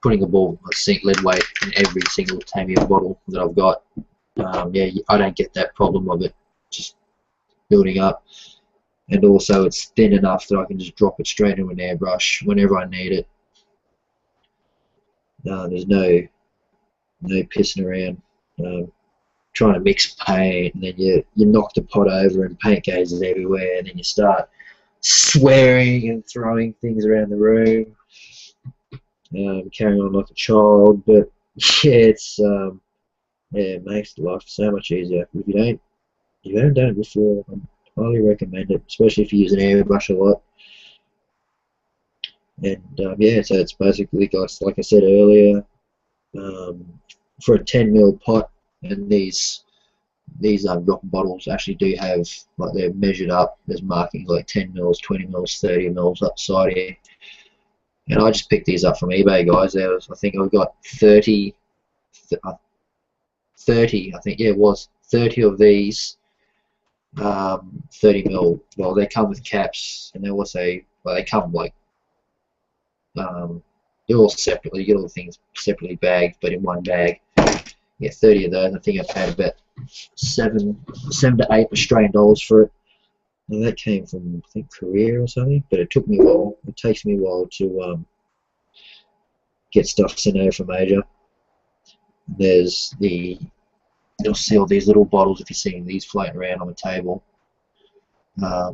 putting a sink lead weight in every single Tamiya bottle that I've got, yeah, I don't get that problem of it just building up. And also it's thin enough that I can just drop it straight into an airbrush whenever I need it. There's no pissing around trying to mix paint, and then you knock the pot over and paint goes everywhere, and then you start swearing and throwing things around the room, carrying on like a child. But yeah, it makes life so much easier. If you haven't done it before, I highly recommend it, especially if you use an airbrush a lot. And yeah, so it's basically, guys, like I said earlier, for a 10 ml pot, and these rock bottles actually do have, like, they're measured up. There's markings like 10 mils, 20 mils, 30 mils upside here. And I just picked these up from eBay, guys. There was, I think I got 30, I think, yeah, it was 30 of these 30 mil. Well, they come with caps, and they also, well, they come like they're all separately. You get all the things separately bagged, but in one bag. Yeah, 30 of those. I think I paid about seven to eight Australian dollars for it. And that came from, I think, Korea or something. But it took me a while. It takes me a while to get stuff sent over from Asia. There's the, you'll see all these little bottles if you're seeing these floating around on the table. I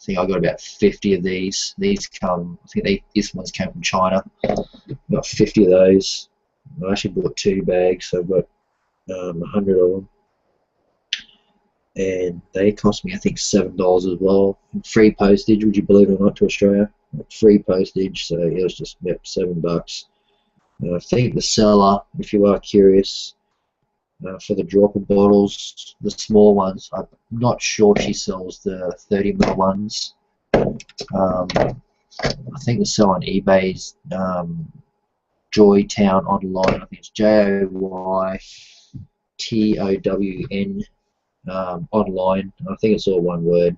think I got about 50 of these. These come, I think this one's came from China. Got 50 of those. I actually bought 2 bags, so I've got 100 of them. And they cost me, I think, $7 as well. And free postage, would you believe it or not, to Australia? Free postage, so it was just about $7. And I think the seller, if you are curious, for the dropper bottles, the small ones, I'm not sure she sells the 30 ml ones. I think the sell on eBay's Joytown online. I think it's JOYTOWN online. I think it's all one word.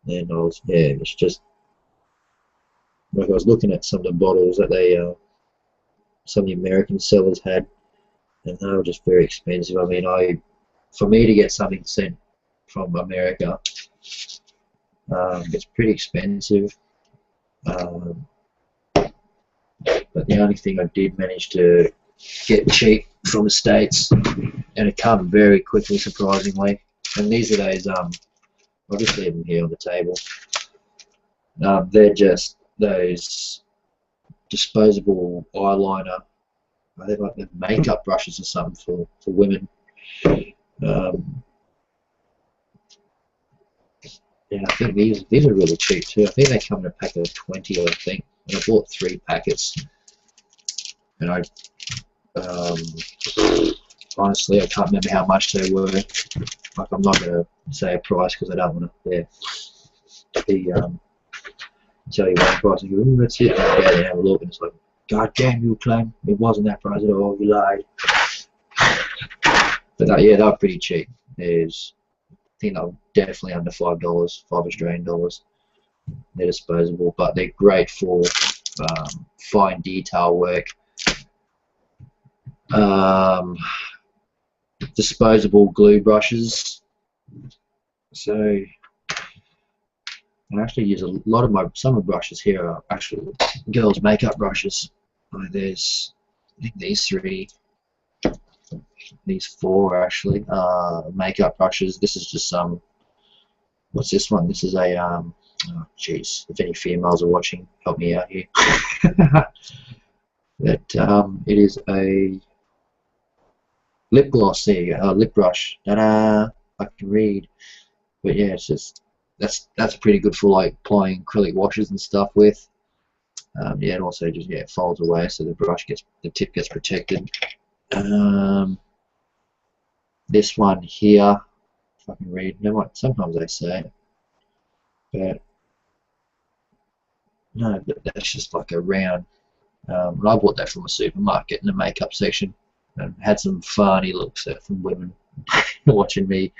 And I was, yeah, it's just like I was looking at some of the bottles that they, some of the American sellers had, and they were just very expensive. I mean, for me to get something sent from America, it's pretty expensive. But the only thing I did manage to get cheap from the States, and it came very quickly, surprisingly. And these are those, I'll just leave them here on the table. They're just those disposable eyeliner. They're like the makeup brushes or something for women. Yeah, I think these are really cheap too. I think they come in a pack of 20, I think. And I bought 3 packets. And honestly, I can't remember how much they were. Like, I'm not going to say a price because I don't want to tell you one price and go, ooh, that's it. And I go there and have a look, and it's like, God damn, you claim it wasn't that price at all. You lied. But yeah, they were pretty cheap. I think they were definitely under $5, $5 Australian dollars. They're disposable, but they're great for fine detail work. Disposable glue brushes. So I actually use a lot of some of the brushes here are actually girls' makeup brushes. There's, I think, these 4 actually makeup brushes. This is just some. What's this one? This is a oh jeez, if any females are watching, help me out here. It is a lip gloss. There you go, lip brush. Ta-da! I can read. But yeah, it's just that's pretty good for like applying acrylic washes and stuff with. Yeah, and also just, yeah, it folds away so the tip gets protected. This one here, if I can read, sometimes they say it, but no, that's just like a round. And I bought that from a supermarket in the makeup section, and had some funny looks at from women watching me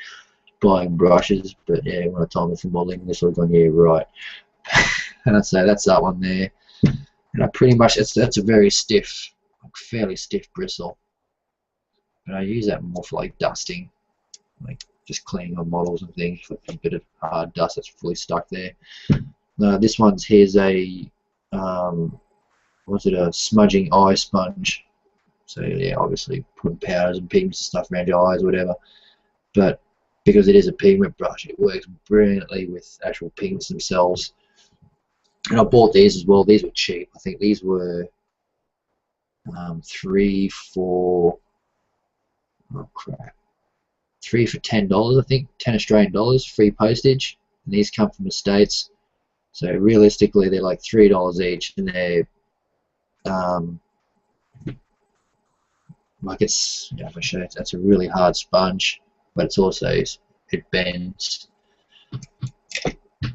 buying brushes. But yeah, when I told them for modelling, they sort of gone, yeah, right. And I'd say that's that one there. And I pretty much, that's a very stiff, like fairly stiff bristle. And I use that more for like dusting, like just cleaning on models and things, for a bit of hard dust that's fully stuck there. This one's, here's a, what's it, a smudging eye sponge. So yeah, obviously putting powders and pigments and stuff around your eyes or whatever. But because it is a pigment brush, it works brilliantly with actual pigments themselves. And I bought these as well. These were cheap. I think these were 3 for, oh crap, 3 for $10. I think 10 Australian dollars, free postage. And these come from the States. So realistically, they're like $3 each, and they're like it's, you know, if I show it, that's a really hard sponge, but it's also, it bends.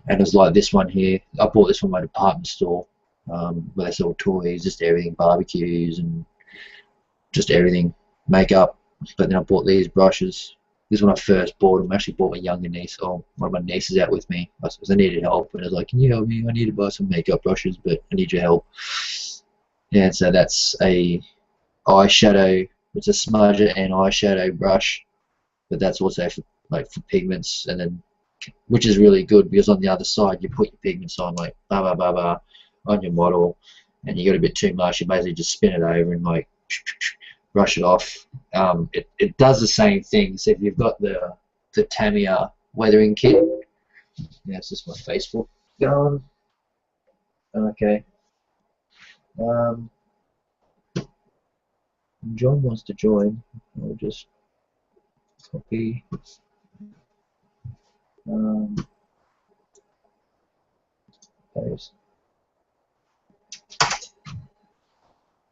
And it's like this one here. I bought this from my department store, where they sell toys, just everything, barbecues and just everything, makeup. But then I bought these brushes. This is when I first bought them. I actually bought my younger niece, or one of my nieces, out with me because I needed help. And I was like, "Can you help me? I need to buy some makeup brushes, but I need your help." Yeah, so that's a eyeshadow. It's a smudger and eyeshadow brush, but that's also for, like, for pigments, and then, which is really good because on the other side you put your pigments on, like blah blah blah blah, on your model, and you got a bit too much, you basically just spin it over and like brush it off. It does the same thing. So if you've got the Tamiya weathering kit, yeah, it's just my Facebook going. Okay. John wants to join. I'll just copy. Paste.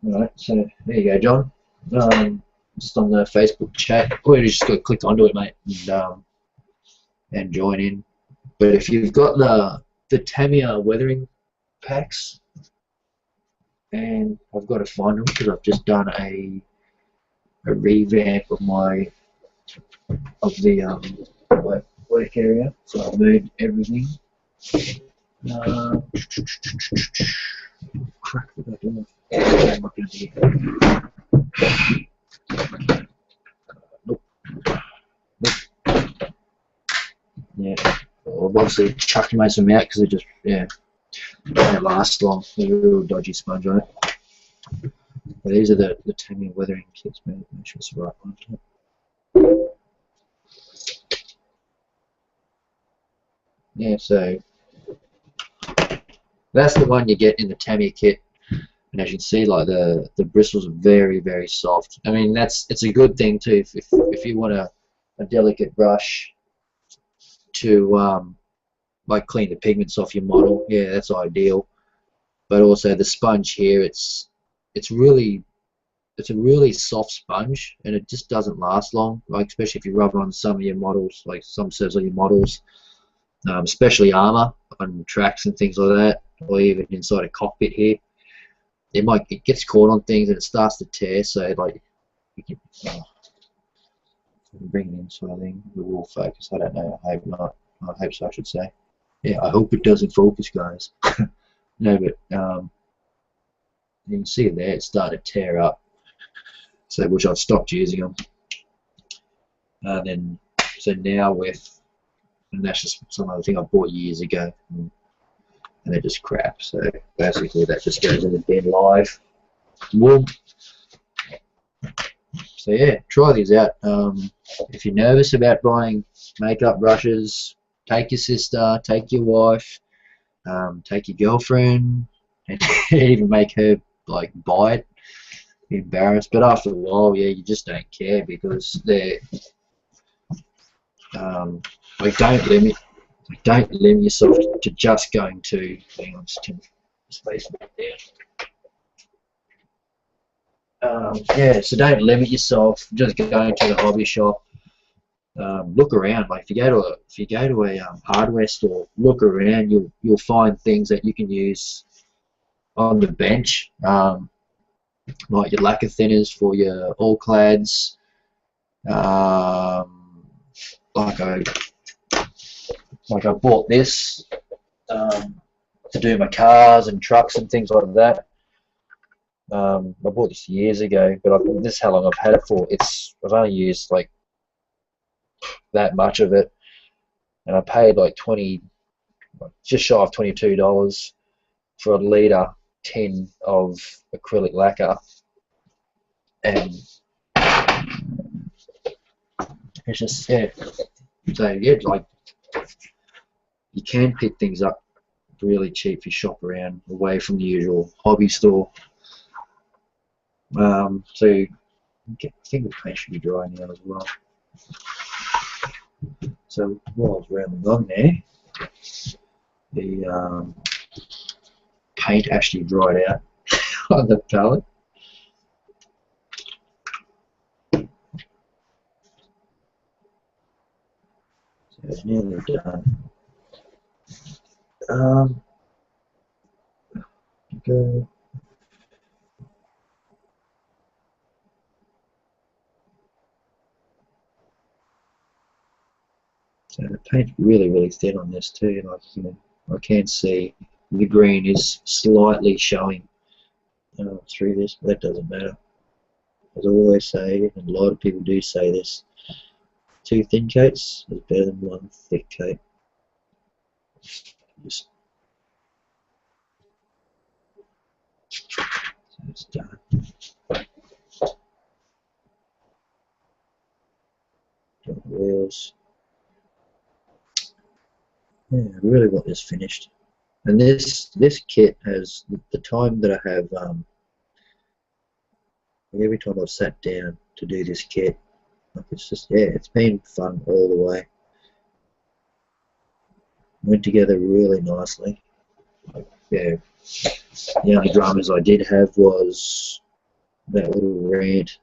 Alright, so there you go, John. Just on the Facebook chat, or you just got clicked onto it, mate, and join in. But if you've got the Tamiya weathering packs, and I've got to find them because I've just done a revamp of my work area, so I've moved everything. Crap, what did I do? I'm not going to be Nope. Yeah, well, I've obviously chucked most of them out because they just, yeah, don't last long. There's a real dodgy sponge on it. But these are the Tamiya weathering kits, man. Make sure it's the right one. Yeah, so that's the one you get in the Tamiya kit. And as you can see, like the bristles are very, very soft. I mean, it's a good thing too if you want a delicate brush to like clean the pigments off your model. Yeah, that's ideal. But also the sponge here, it's a really soft sponge, and it just doesn't last long. Like especially if you rub it on some of your models, like some sets of your models, especially armor on tracks and things like that, or even inside a cockpit here. It gets caught on things and it starts to tear. So like, you can bring it in, so I think it will focus. I don't know. I hope not. I hope so, I should say. Yeah, I hope it doesn't focus, guys. No, but you can see it there. It's starting to tear up. So which I've stopped using them. And then so now and that's just some other thing I bought years ago. And they're just crap, so basically that just goes in the bin live. Whoop. So yeah, try these out. If you're nervous about buying makeup brushes, take your sister, take your wife, take your girlfriend, and even make her like buy it. Be embarrassed, but after a while, yeah, you just don't care because they're like don't limit yourself to just going to, hang on, just turn the space back down. Yeah, so don't limit yourself just going to the hobby shop. Look around. Like if you go to a hardware store, look around. You'll find things that you can use on the bench, like your lacquer thinners for your all clads. Like I bought this to do my cars and trucks and things like that. I bought this years ago, but this is how long I've had it for. I've only used like that much of it, and I paid like just shy of $22 for a litre tin of acrylic lacquer, and it's just, yeah. So yeah, like you can pick things up really cheap if you shop around away from the usual hobby store. So I think the paint should be dry now as well. So while I was rounding along there, the paint actually dried out on the palette. It's nearly done. Go. So the paint's really thin on this too. Like, you know, I can see the green is slightly showing through this, but that doesn't matter. As I always say, and a lot of people do say this, 2 thin coats is better than 1 thick coat. Just so it's done. Got the wheels. Yeah, I really want this finished. And this kit has the time that I have. Every time I've sat down to do this kit, like it's just, yeah, it's been fun all the way. Went together really nicely. Like, yeah, the only dramas I did have was that little rant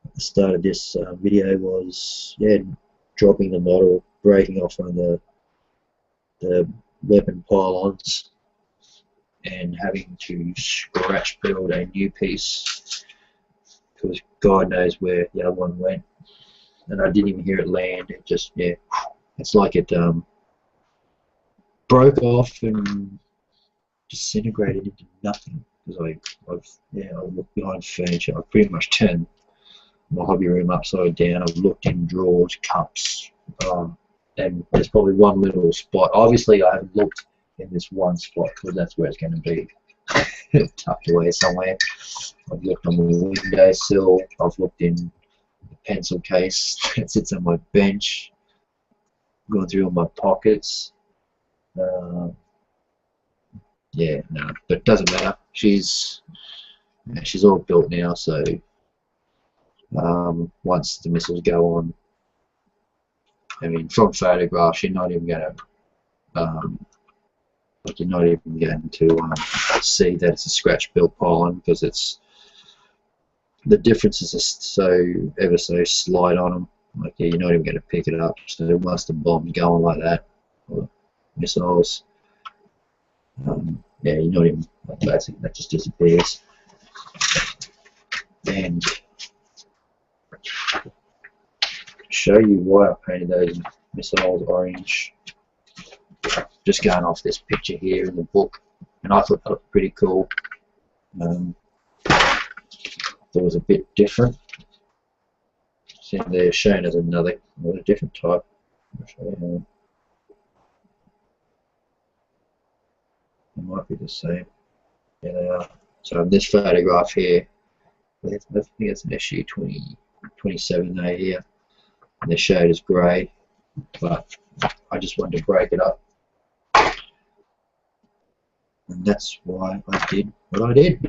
at the start of this video was, yeah, dropping the model, breaking off one of the weapon pylons and having to scratch build a new piece because God knows where the other one went, and I didn't even hear it land. It just, yeah, it's like it broke off and disintegrated into nothing because I looked behind furniture. I pretty much turned my hobby room upside down. I've looked in drawers, cups, and there's probably one little spot. Obviously, I haven't looked in this one spot because that's where it's going to be tucked away somewhere. I've looked on the windowsill. I've looked in the pencil case that sits on my bench. Gone through all my pockets. Yeah, no, but it doesn't matter. She's all built now, so once the missiles go on, I mean, from photographs, you're not even going to see that it's a scratch-built pylon because it's the differences are so ever so slight on them. Like, yeah, you're not even going to pick it up. So once the bomb's going like that, or missiles, yeah, you're not even, like, basically that just disappears. And to show you why I painted those missiles orange, just going off this picture here in the book, and I thought that looked pretty cool. Thought it was a bit different. See, they're shown as a different type. They might be the same. Yeah, they are. So in this photograph here, I think it's an sh&t here, and they're showed as grey, but I just wanted to break it up, and that's why I did what I did.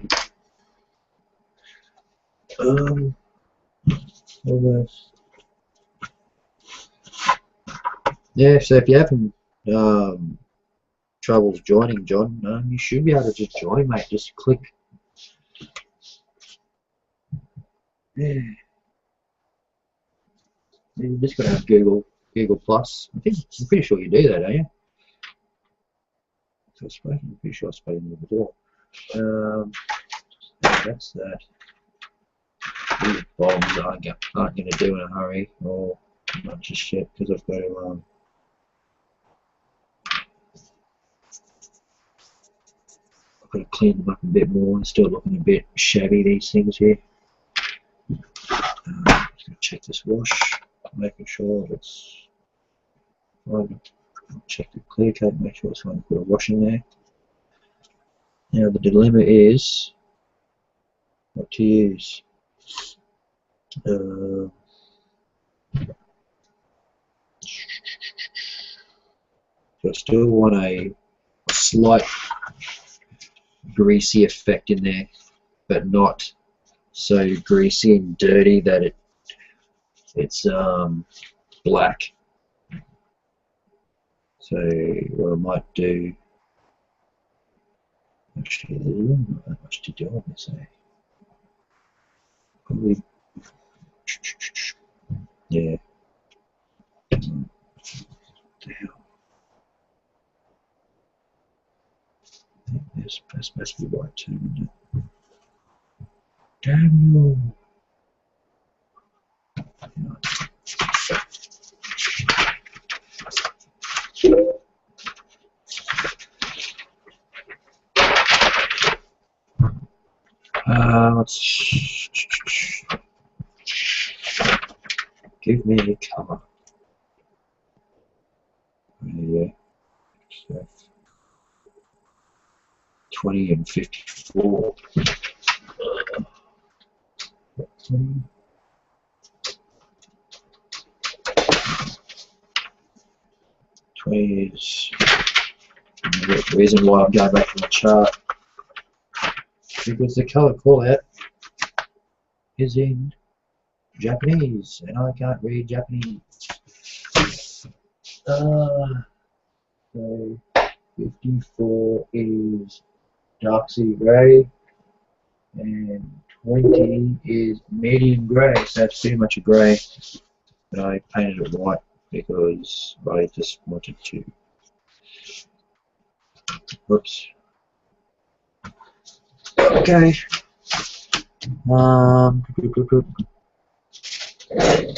Yeah, so if you're having troubles joining, John, you should be able to just join, mate. Just click. Yeah. You just got to have Google Plus. I'm pretty sure you do that, don't you? I'm pretty sure I've spoken to you before. That's that. These bombs aren't going to do in a hurry, or not just yet, because I've got to clean them up a bit more. They're still looking a bit shabby, these things here. Just going to check this wash, making sure it's fine. Check the clear coat, make sure it's fine to put a wash in there. Now the dilemma is what to use. So I still want a slight greasy effect in there, but not so greasy and dirty that it's black. So what I might do, actually there's not that much to do on this, probably, yeah. the hell? I think that's supposed to be white too, isn't it? Damn you! Let's give me a colour. Yeah. So 20 and 54. 20 is the reason why I'm going back to my chart, because the colour call out is in Japanese and I can't read Japanese. So 54 is dark sea grey and 20 is medium grey, so that's pretty much a grey, but I painted it white because I just wanted to. Oops. Okay. I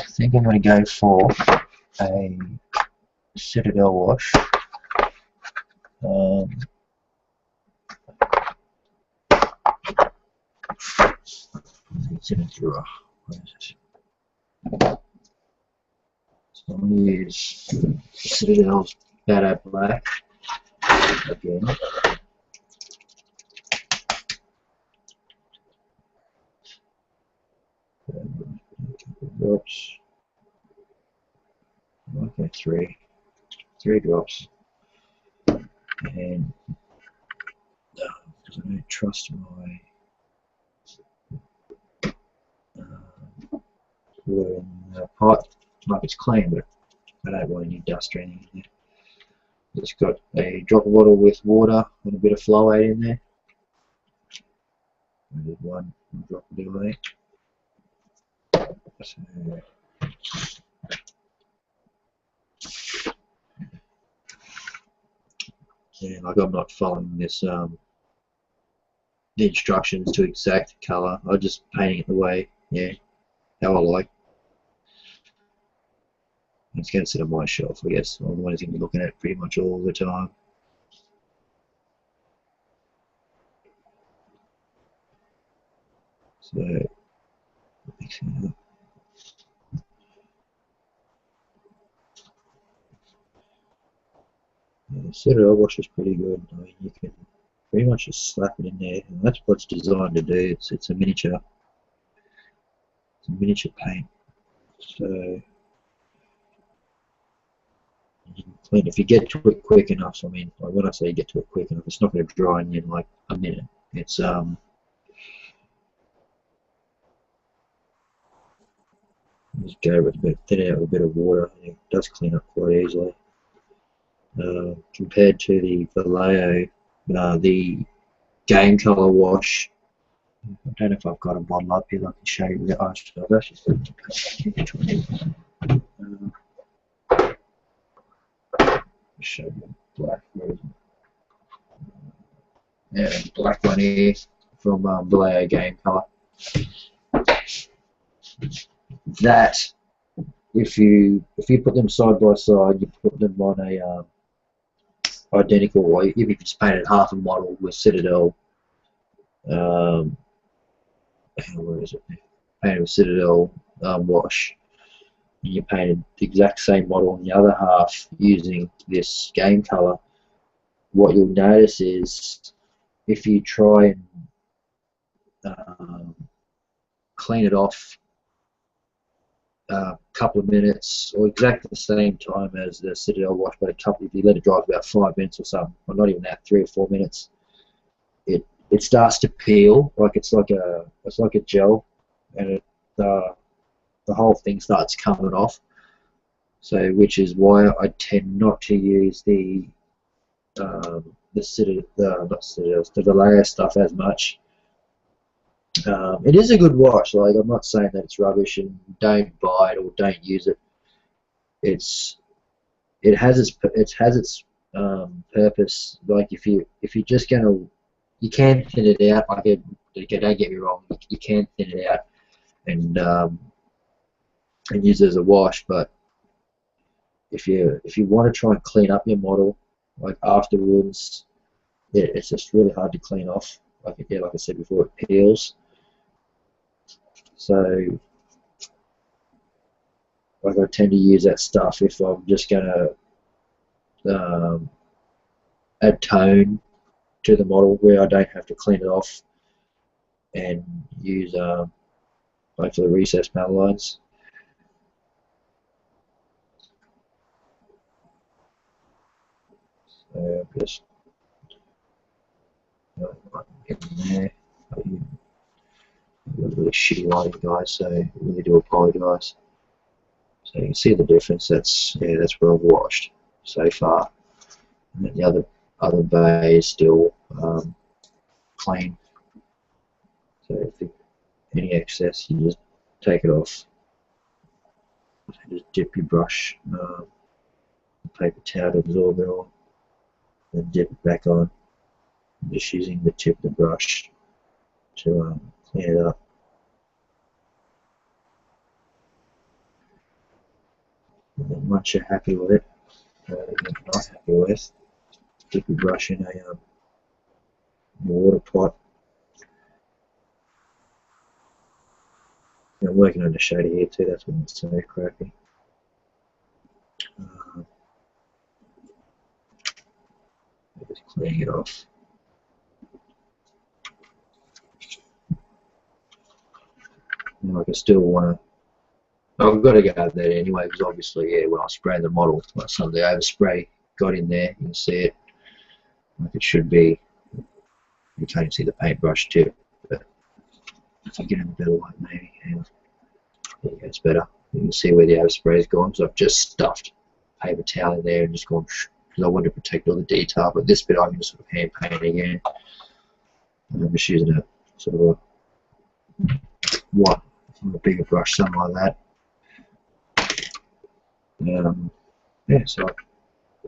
think I'm going to go for a Citadel wash. It's in a drawer. Where is it? So I'm going to use Citadel's Bad Black again. Drops. Okay, three drops. And because I don't trust my water in the pot. Like it's clean, but I don't want any dust or anything in there. Just got a drop of bottle with water and a bit of Flow-Aid in there. I did one drop of Flow-Aid. So, yeah, like I'm not following this the instructions to exact colour. I'm just painting it the way, how I like. It's going to sit on my shelf, I guess. I'm the one who's going to be looking at it pretty much all the time. So, mixing it up. The Citadel wash is pretty good. I mean, you can pretty much just slap it in there, and that's what it's designed to do. It's a miniature. It's a miniature paint. So you can clean if you get to it quick enough. I mean, like when I say get to it quick enough, it's not going to dry in like a minute. It's just go with a bit, thin it out with a bit of water. And it does clean up quite easily. Compared to the Vallejo, the game colour wash. I don't know if I've got a bottle up here that I can show you. I've actually show you the black version. Yeah, the black one here from Vallejo game colour. That, if you put them side by side, you put them on a identical, or if you just painted half a model with Citadel, where is it? Painted with Citadel wash, and you painted the exact same model on the other half using this game colour. What you'll notice is if you try and clean it off a couple of minutes, or exactly the same time as the Citadel wash, but if you let it dry for about 5 minutes or something, or not even that, 3 or 4 minutes, it starts to peel, like it's like a gel, and the whole thing starts coming off. So, which is why I tend not to use the Vallejo stuff as much. It is a good wash. Like, I'm not saying that it's rubbish and don't buy it or don't use it. It's it has its purpose. Like if you're just gonna, you can thin it out. Like don't get me wrong, you can thin it out and use it as a wash. But if you want to try and clean up your model, like afterwards, it's just really hard to clean off. Like I said before, it peels. So like I tend to use that stuff if I'm just gonna add tone to the model where I don't have to clean it off and use like for the recessed panel lines. So just get in there. Got a really shitty lighting, guys, so I really do apologise. So you can see the difference. That's where I've washed so far. And then the other bay is still clean. So if any excess, you just take it off. Just dip your brush, paper towel to absorb it all, then dip it back on. I'm just using the tip of the brush to clean it up. And then once you're happy with it, if you're not happy with, dip your brush in a water pot. I'm working on the shader here too, that's when it's so crappy. Just cleaning it off. And like I still want to, I've got to go over that anyway, because obviously, yeah, when I sprayed the model, like some of the overspray got in there, you can see it, like it should be. You can't even see the paintbrush tip, but if I get in a better light, maybe, hang on. There you go, it's better. You can see where the overspray's gone, so I've just stuffed paper towel in there and just gone, because I wanted to protect all the detail, but this bit I can just sort of hand paint again. And I'm just using a sort of a bigger brush, something like that. Yeah, so I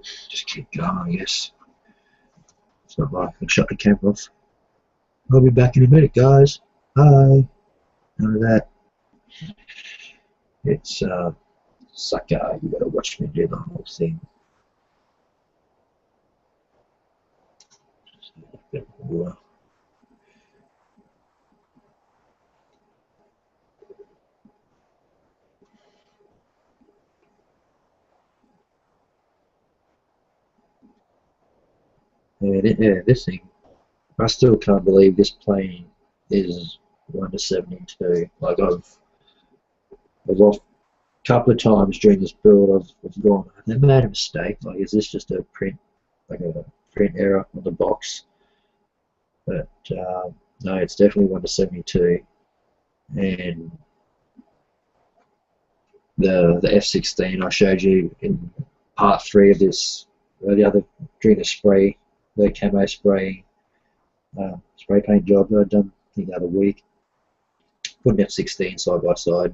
just keep going, I guess. It's not like I can shut the camera off. I'll be back in a minute, guys. Bye. None of that. It's sucker. You gotta watch me do the whole thing. Just a bit of water. Yeah, this thing. I still can't believe this plane is 1:72. Like I've lost a couple of times during this build. I've gone, have they made a mistake? Like, is this just a print, like a print error on the box? But no, it's definitely 1:72. And the F-16 I showed you in part 3 of this, the other during the camo spray paint job that I'd done, I think the other week. Put an F-16 side by side,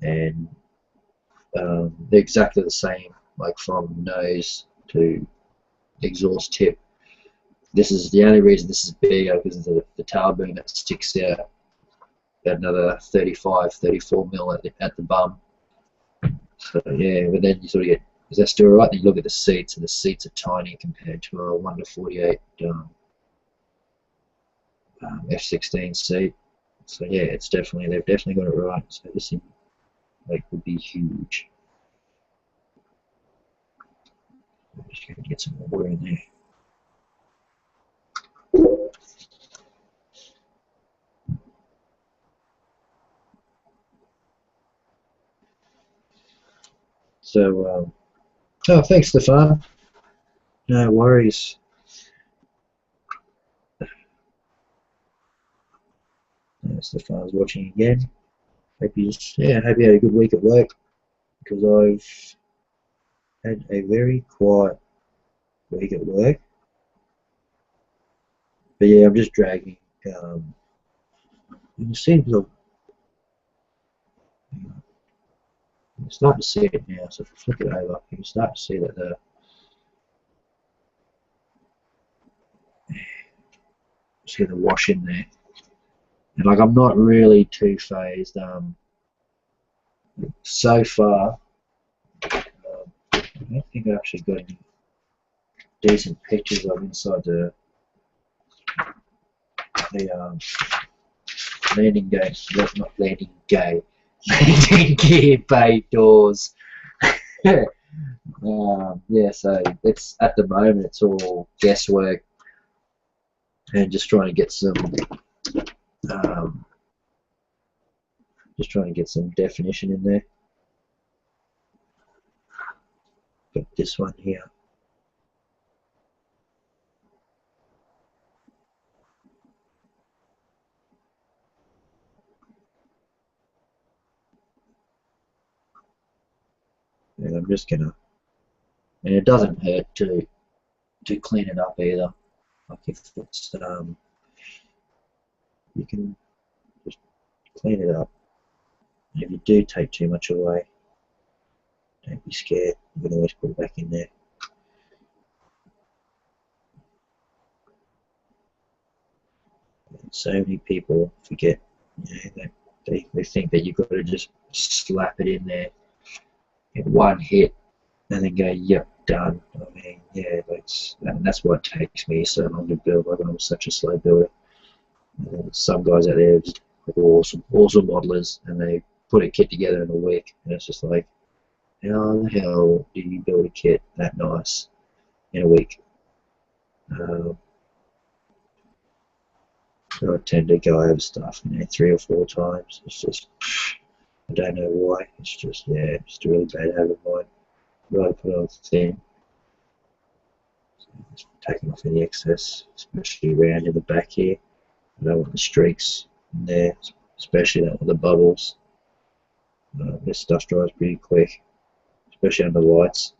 and they're exactly the same, like from nose to exhaust tip. This is the only reason this is bigger because of the tail boom that sticks out at another 35, 34 mil at the bum. So yeah, but then you sort of get, is that still right? Then you look at the seats, and the seats are tiny compared to a 1:48 F-16 seat. So yeah, they've definitely got it right. So this thing like would be huge. I'm just going to get some water in there. So, oh, thanks, Stefan. No worries. Stefan's watching again. Hope you had a good week at work, because I've had a very quiet week at work. But yeah, I'm just dragging. You can see You can start to see it now. So if we flick it over, you can start to see that the wash in there. And like, I'm not really too phased. So far, I don't think I've actually got any decent pictures of inside the landing gate, not landing gate, landing gear bay doors. Yeah, so it's at the moment it's all guesswork and just trying to get some definition in there. Got this one here. And I'm just gonna, and it doesn't hurt to clean it up either. Like if it's you can just clean it up. And if you do take too much away, don't be scared. You can always put it back in there. And so many people forget, you know, they think that you've got to just slap it in there in one hit and then go, yep, done. I mean, yeah, and that's what takes me so long to build. Like, I'm such a slow builder. Some guys out there are just awesome modelers, and they put a kit together in a week, and it's just like, how the hell do you build a kit that nice in a week? So I tend to go over stuff, 3 or 4 times. It's just, I don't know why. It's just, yeah, it's just a really bad habit of mine. I'd rather put it on thin. So just taking off any excess, especially around in the back here. I don't want the streaks in there, especially don't want the bubbles. This stuff dries pretty quick, especially under lights.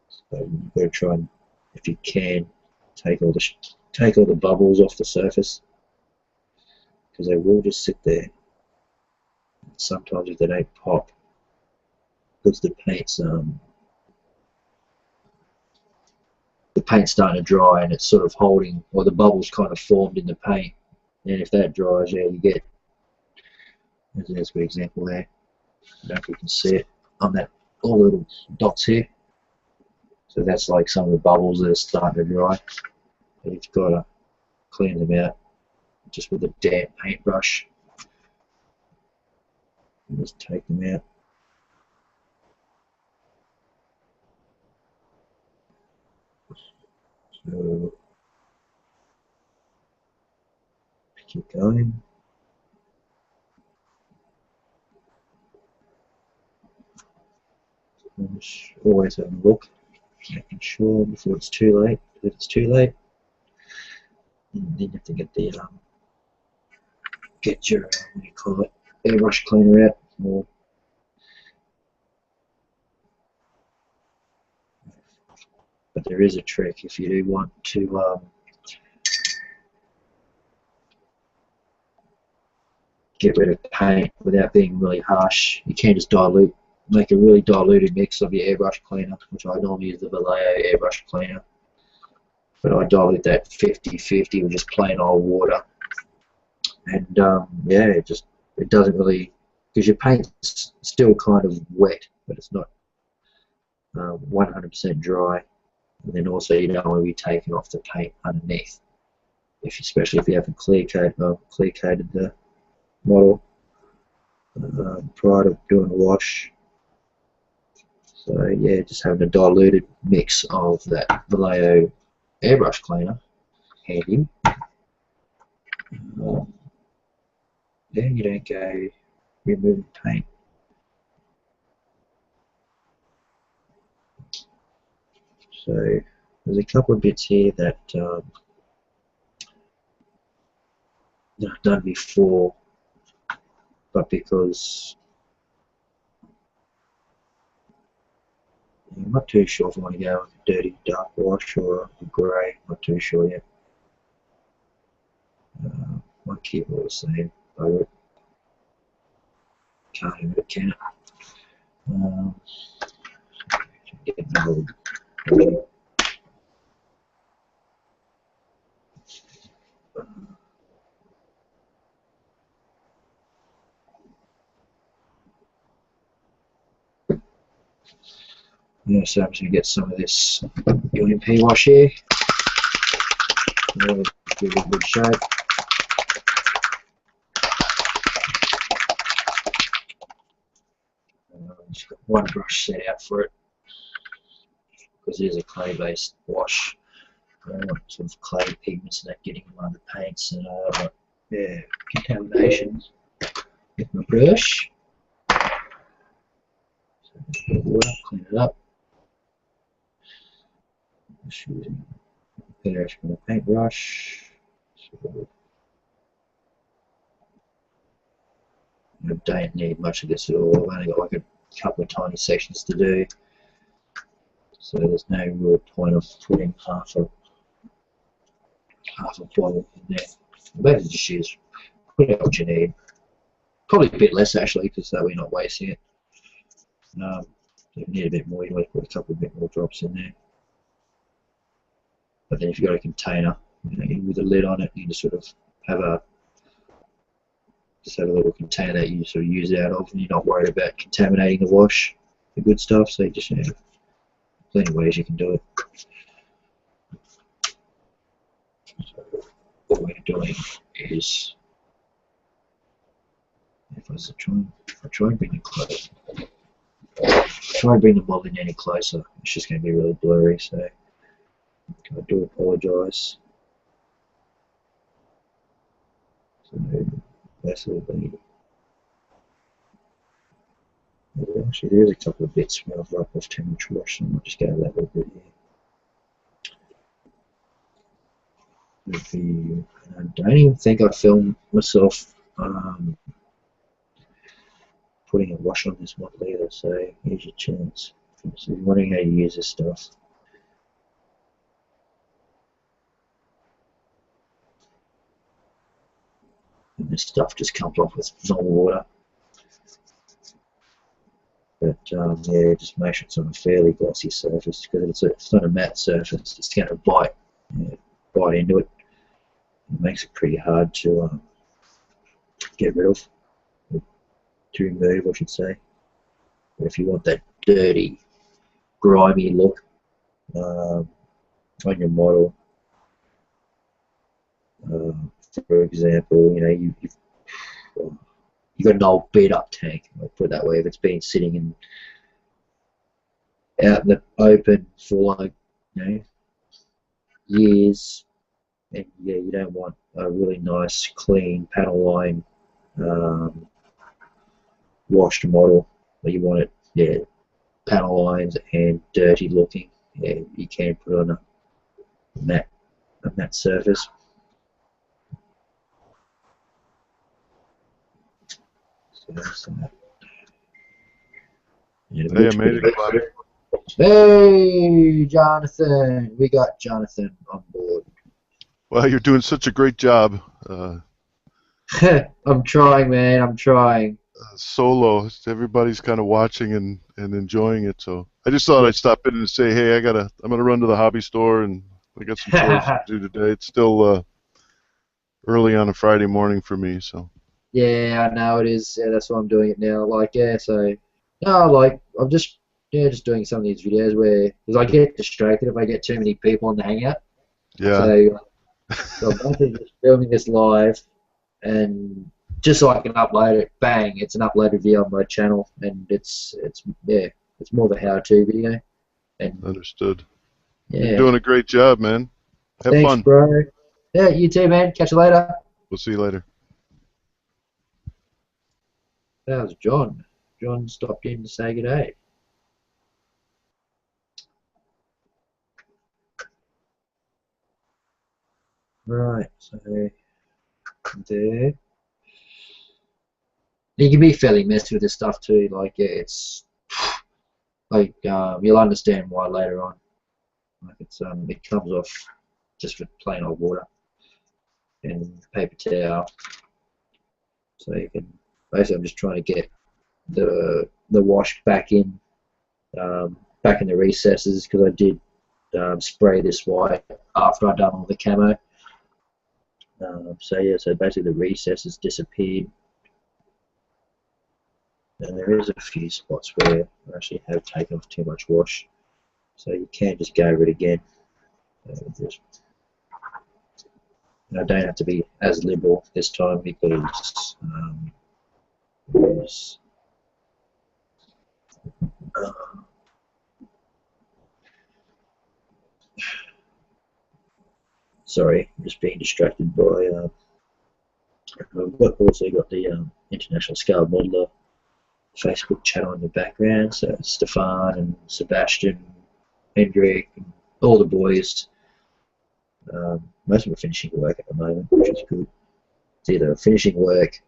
So you've got to try and, if you can, take all the bubbles off the surface, because they will just sit there. Sometimes if they don't pop, because the paint's starting to dry and it's sort of holding, or the bubbles kind of formed in the paint. And if that dries, yeah, you get, there's a good example there. I don't know if you can see it on that, all the little dots here. So that's like some of the bubbles that are starting to dry. And you've got to clean them out just with a damp paintbrush. And just take them out. So keep going. Always have a look, making sure before it's too late. If it's too late, then you have to get your what do you call it, airbrush cleaner out. But there is a trick if you do want to get rid of paint without being really harsh. You can just make a really diluted mix of your airbrush cleaner, which I normally use the Vallejo airbrush cleaner. But I dilute that 50-50 with just plain old water. And yeah, it doesn't really, because your paint's still kind of wet, but it's not 100% dry. And then also you don't want to be taking off the paint underneath, especially if you haven't clear coated the model prior to doing a wash. So yeah, just having a diluted mix of that Vallejo airbrush cleaner handy. Then you don't go removing paint. So there's a couple of bits here that I've done before, but because I'm not too sure if I want to go with a dirty dark wash or a grey. I'm not too sure yet. Might keep all the same. I can't even count. Um, get another, yeah, so I'm just going to get some of this UMP wash here. Give it a good shake. Just got one brush set out for it because it is a clay-based wash. I don't want sort of clay pigments and that getting on the paints and yeah, contamination with my brush. So water, clean it up. Better from the paintbrush. So I don't need much of this at all. I've only got like a couple of tiny sections to do, so there's no real point of putting half a bottle in there. Better just use put out what you need. Probably a bit less actually, because that way you're not wasting it. If you need a bit more, you might put a couple of bit more drops in there. But then if you've got a container, you know, with a lid on it, you just sort of have a little container that you sort of use out of, and you're not worried about contaminating the wash, the good stuff. So you just, you know, plenty of ways you can do it. So what we're doing is, if I try and bring it close, try and bring the bottle in any closer, it's just going to be really blurry. So I do apologise. So basically, actually there's a couple of bits where I've rubbed off too much wash, and I'll just go that little bit here. I don't even think I filmed myself putting a wash on this model either, so here's your chance. So if you're wondering how you use this stuff, and this stuff just comes off with normal water. But yeah, just make sure it's on a fairly glossy surface, because if it's not a matte surface, it's going to bite into it. It makes it pretty hard to get rid of, to remove, I should say. But if you want that dirty, grimy look on your model, for example, you know, you've got an old beat-up tank, I'll put it that way. If it's been sitting out in the open for like, you know, years, and yeah, you don't want a really nice, clean panel line washed model. But you want it, yeah, panel lines and dirty looking. Yeah, you can put it on a matte surface. Yeah, Hey, I made it, buddy. Hey, Jonathan! We got Jonathan on board. Well, you're doing such a great job. I'm trying, man. I'm trying. Solo, everybody's kind of watching and enjoying it. So I just thought I'd stop in and say, hey, I'm gonna run to the hobby store and I got some chores to do today. It's still early on a Friday morning for me, so. Yeah, I know it is. Yeah, that's why I'm doing it now. Like, yeah, so no, like I'm just doing some of these videos where, because I get distracted if I get too many people on the hangout. Yeah. So I'm basically just filming this live, and just so I can upload it. Bang! It's an uploaded video on my channel, and it's more of a how-to video. And Understood. yeah, You're doing a great job, man. Have thanks, fun. bro. Yeah, you too, man. Catch you later. We'll see you later. That was John. John stopped in to say good day. Right, so there. You can be fairly messy with this stuff too. Like, yeah, it's like you'll understand why later on. Like, it comes off just with plain old water and paper towel. So you can basically, I'm just trying to get the the wash back in the recesses, because I did spray this white after I'd done all the camo. So yeah, so basically the recesses disappeared, and there is a few spots where I actually have taken off too much wash, so you can just go over it again. I don't have to be as liberal this time, because sorry, I'm just being distracted by I've also got the International Scale Modeler Facebook channel in the background, so it's Stefan and Sebastian, Hendrik, and all the boys. Most of them are finishing work at the moment, which is good. It's either finishing work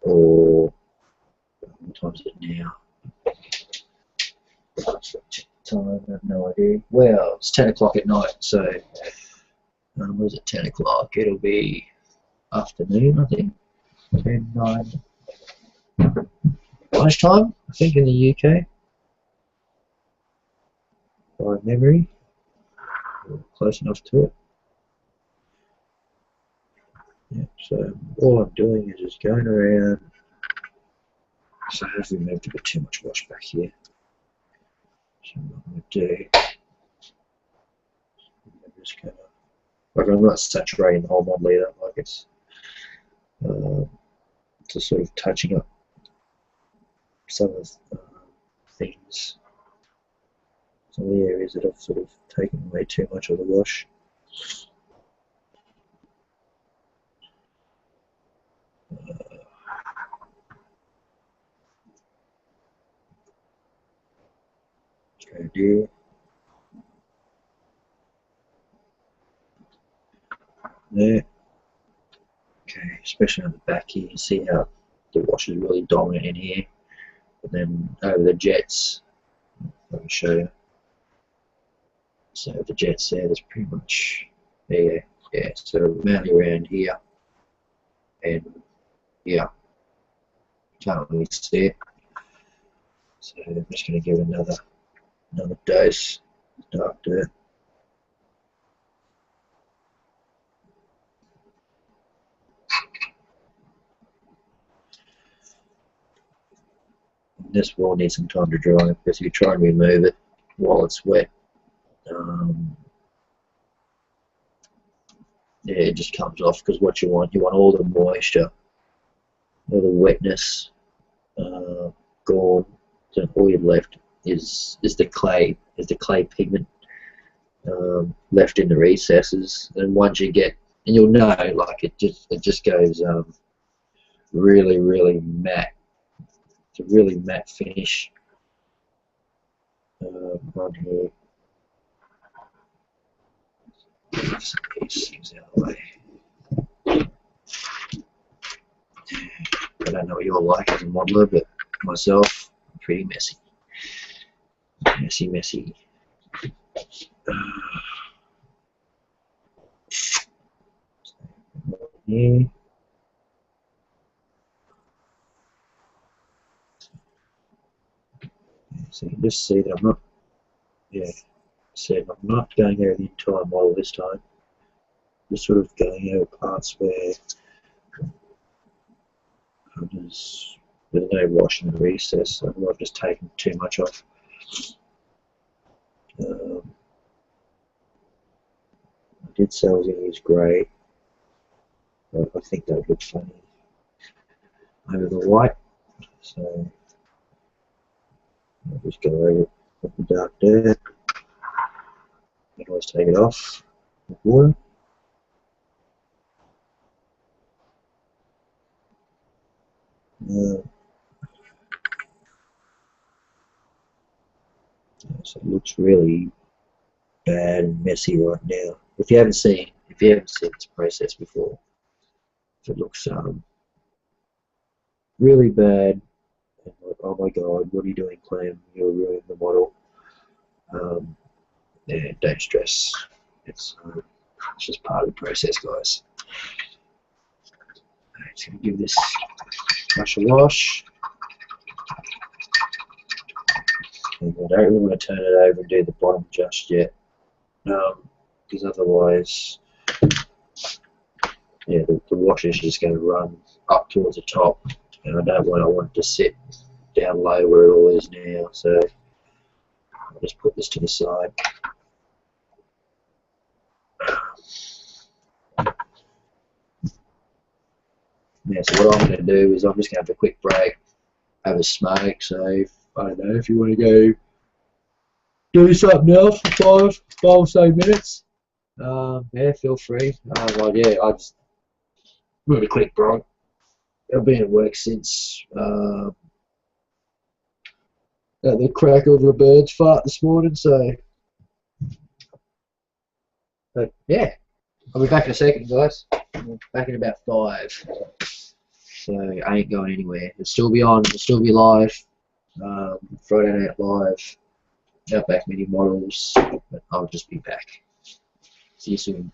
or what time is it now? Time, I have no idea. Well, it's 10 o'clock at night, so what is it, 10 o'clock? It'll be afternoon, I think. 10, 9. Lunchtime, I think, in the UK. By memory. Close enough to it. Yeah, so all I'm doing is just going around. So I have removed a bit too much wash back here. So what I'm going to do, I'm just going to, like, I'm not saturating the whole model either, like it's just sort of touching up some of the things, some of the areas that I've sort of taken away too much of the wash. There. There. Okay, especially on the back here, you can see how the wash is really dominant in here. But then over the jets, let me show you. So the jets there, there's pretty much, yeah, so mainly around here. And yeah, can't really see it. So I'm just going to give it another dose of dark dirt. This will need some time to dry, because if you try and remove it while it's wet, yeah, it just comes off, because what you want all the moisture, all the wetness gone, so all you're left is the clay pigment left in the recesses. And once you get, and you'll know, like it just goes really, really matte. It's a really matte finish on here. Some things out of the way. I don't know what you're like as a modeler, but myself, I'm pretty messy. Messy. Here. So you can just see that I'm not, I'm not going over the entire model this time. Just sort of going over parts where there's no wash in the recess, and I've just taken too much off. I did say I was going to use grey, but I think that would look funny over the white, so I'll just go over it with the dark dirt. You can always take it off with water. So it looks really bad and messy right now. If you haven't seen this process before, it looks really bad. And like, oh my God, what are you doing, Clem? You're ruining the model. Yeah, don't stress. It's just part of the process, guys. I'm just going to give this brush a wash. And I don't really want to turn it over and do the bottom just yet, because otherwise, yeah, the wash is just going to run up towards the top, and I want it to sit down low where it all is now. So I'll just put this to the side. Yeah, so what I'm going to do is I'm just going to have a quick break, have a smoke. So I don't know if you want to go do something else for five or so minutes. Yeah, feel free. Well, yeah, I just really quick break. I've been at work since at the crack of a bird's fart this morning. So, but yeah, I'll be back in a second, guys. Back in about 5. So I ain't going anywhere. It'll still be on. It'll still be live. Friday Night Live. Outback Mini Models. But I'll just be back. See you soon.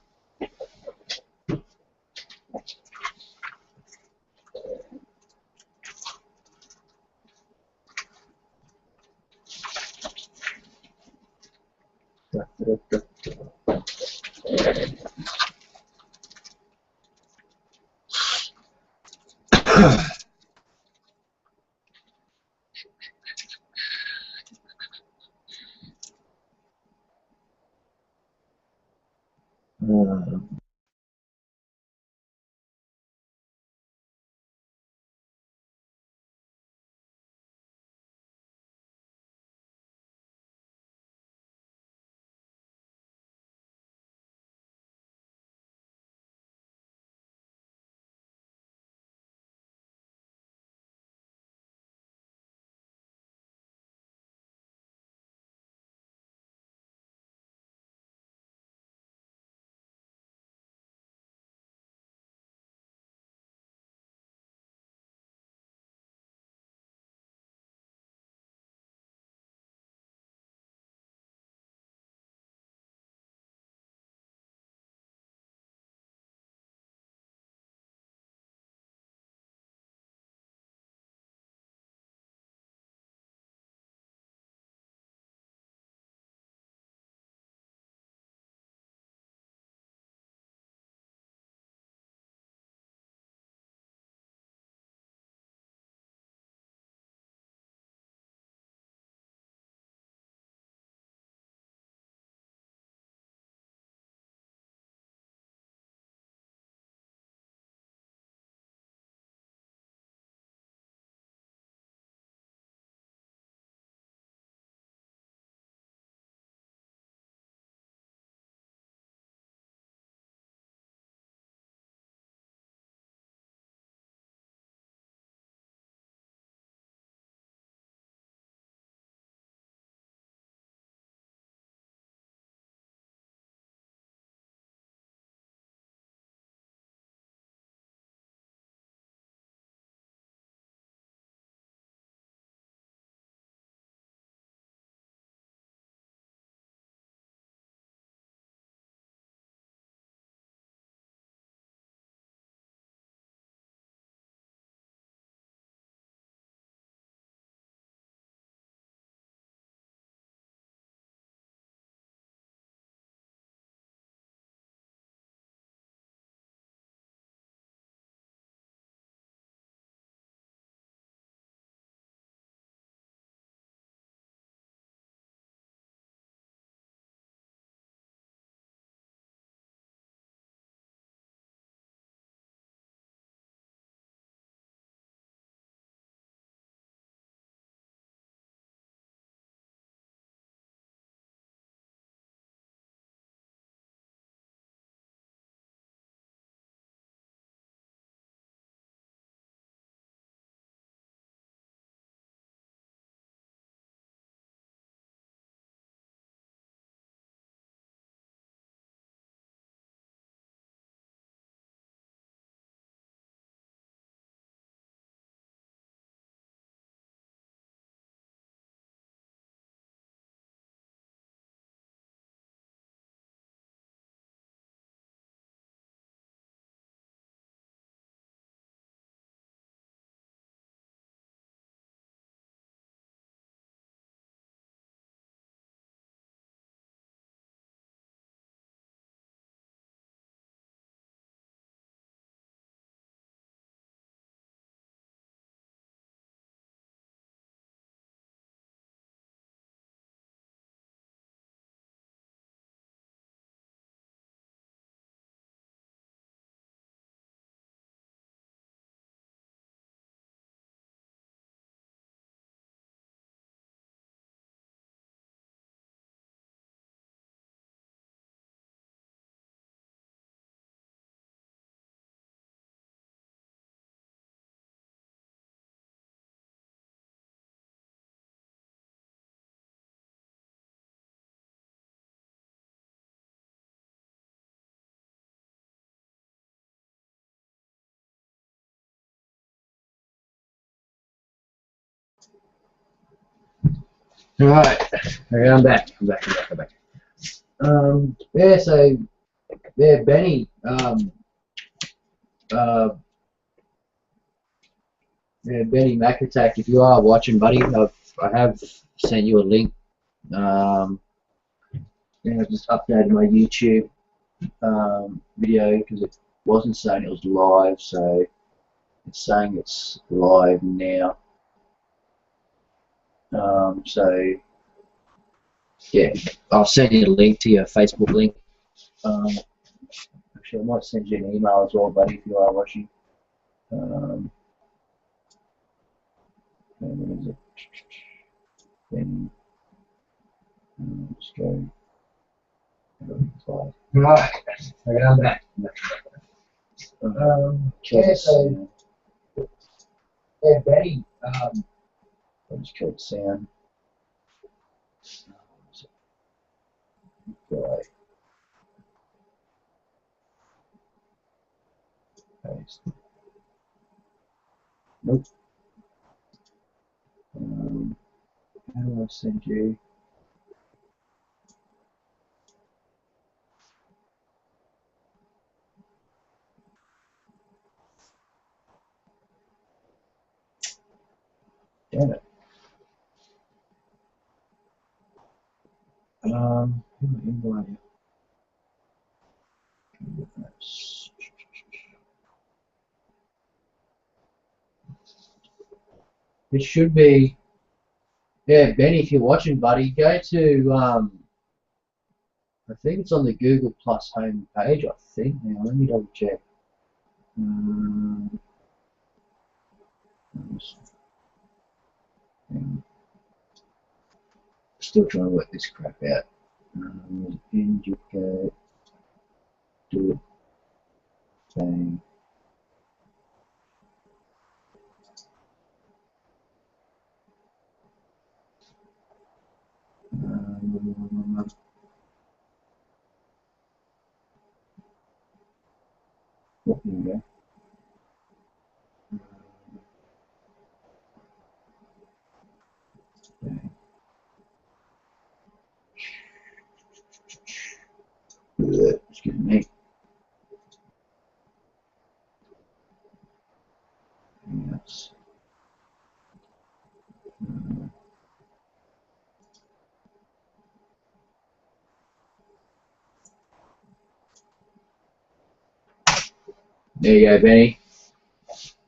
Right, okay, I'm back. Yeah, so yeah, Benny, uh, yeah, Bennymacattack, if you are watching, buddy, I have sent you a link. Yeah, I just updated my YouTube video because it wasn't saying it was live, so it's saying it's live now. So yeah, I'll send you a link to your Facebook link. Actually, I might send you an email as well, buddy, if you are watching. Where is it? Then let's go. Right, okay, I'm back. Yeah, so yeah, Benny. I'll just kill the sound. Right. Paste. Nope. How do I send you? Damn it. Who am I inviting? It should be. Yeah, Benny, if you're watching, buddy, go to I think it's on the Google Plus home page. I think. Now let me double check. Still trying to work this crap out. And you go do it. Bang. Here we go. Excuse me. Yes. There you go, Benny.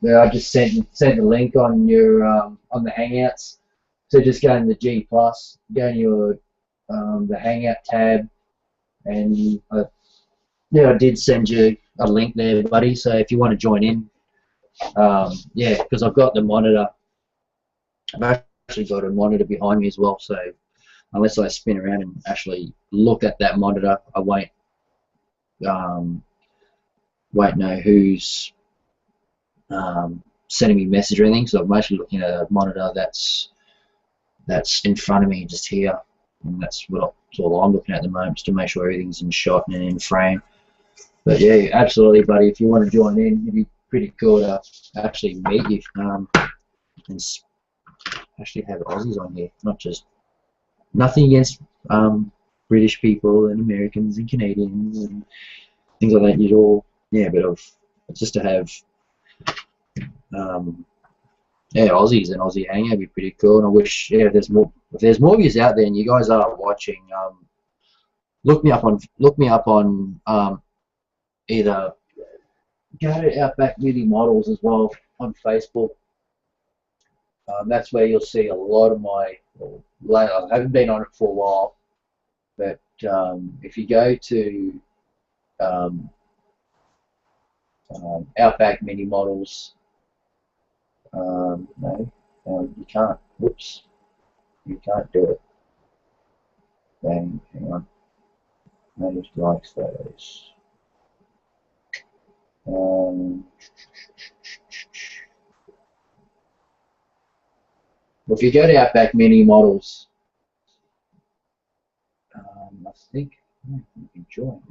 There, I just sent the link on your on the Hangouts. So just go in the G Plus, go in your the Hangout tab, and yeah, I did send you a link there, buddy. So if you want to join in, yeah, because I've got the monitor. I've actually got a monitor behind me as well. So unless I spin around and actually look at that monitor, I um, won't know who's sending me a message or anything. So I'm actually looking at a monitor that's in front of me, just here, and that's all I'm looking at the moment, just to make sure everything's in shot and in frame. But yeah, absolutely, buddy. If you want to join in, it'd be pretty cool to actually meet you and actually have Aussies on here, not just nothing against British people and Americans and Canadians and things like that. You'd all, yeah, but just to have yeah, Aussies and Aussie hangout would be pretty cool. And I wish, yeah, if there's more of you out there and you guys are watching, look me up on either go to Outback Mini Models as well on Facebook. That's where you'll see a lot of my. I haven't been on it for a while, but if you go to Outback Mini Models, no, you can't. Whoops, you can't do it. Hang on. Manage likes photos. If you go to Outback Mini Models, I think you can join.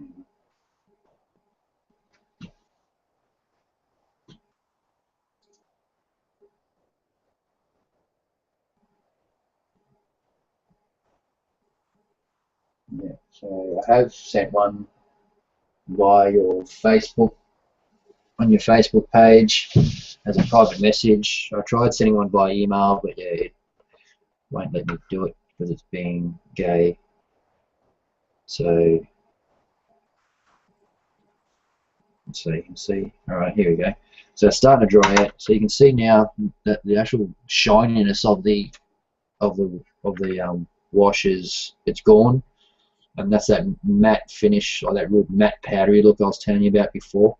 So I have sent one via your Facebook, on your Facebook page as a private message. I tried sending one by email, but yeah, it won't let me do it because it's being gay. So let's see, you can see. All right, here we go. So it's starting to dry out. So you can see now that the actual shininess of the wash it's gone, and that's that matte finish, or that real matte powdery look I was telling you about before.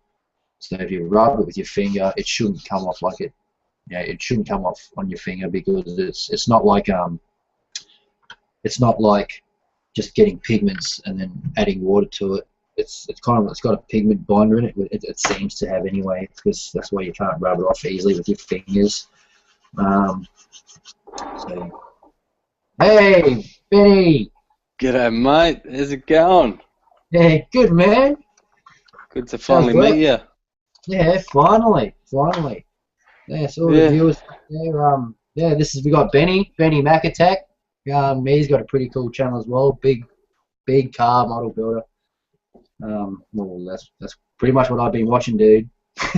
So if you rub it with your finger, it shouldn't come off like it. Yeah, it shouldn't come off on your finger because it's not like just getting pigments and then adding water to it. It's got a pigment binder in it. It seems to have anyway, because that's why you can't rub it off easily with your fingers. So, hey, Benny. G'day, mate. How's it going? Yeah, good, man. Good to finally meet you. Yeah, finally. Yeah, so the viewers there, we got Bennymacattack. He's got a pretty cool channel as well. Big car model builder. Well, that's pretty much what I've been watching, dude.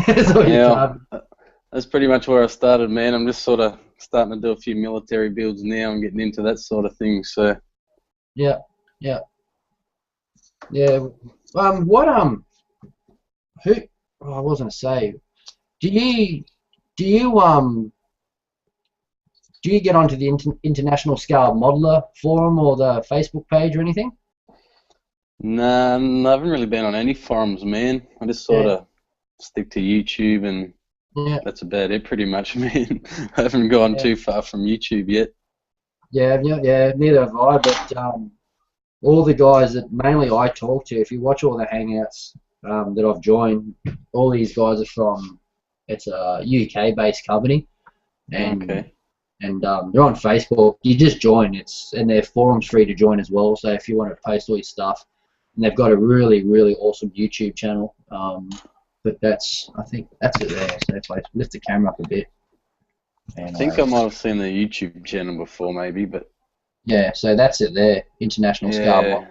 That's pretty much where I started, man. I'm just sort of starting to do a few military builds now and getting into that sort of thing. So. Yeah. I was gonna say, do you get onto the International Scale Modeler forum or the Facebook page or anything? Nah, I haven't really been on any forums, man. I just sort of stick to YouTube, and that's about it, pretty much, man. I haven't gone too far from YouTube yet. Yeah, neither have I, but all the guys that mainly I talk to, if you watch all the hangouts that I've joined, all these guys are from, it's a UK-based company, and they're on Facebook. You just join, and their forum's free to join as well, so if you want to post all your stuff, and they've got a really, really awesome YouTube channel, but I think that's it there. So if I lift the camera up a bit. I think I might have seen the YouTube channel before, maybe, but... Yeah, so that's it there, International Scale Modeler.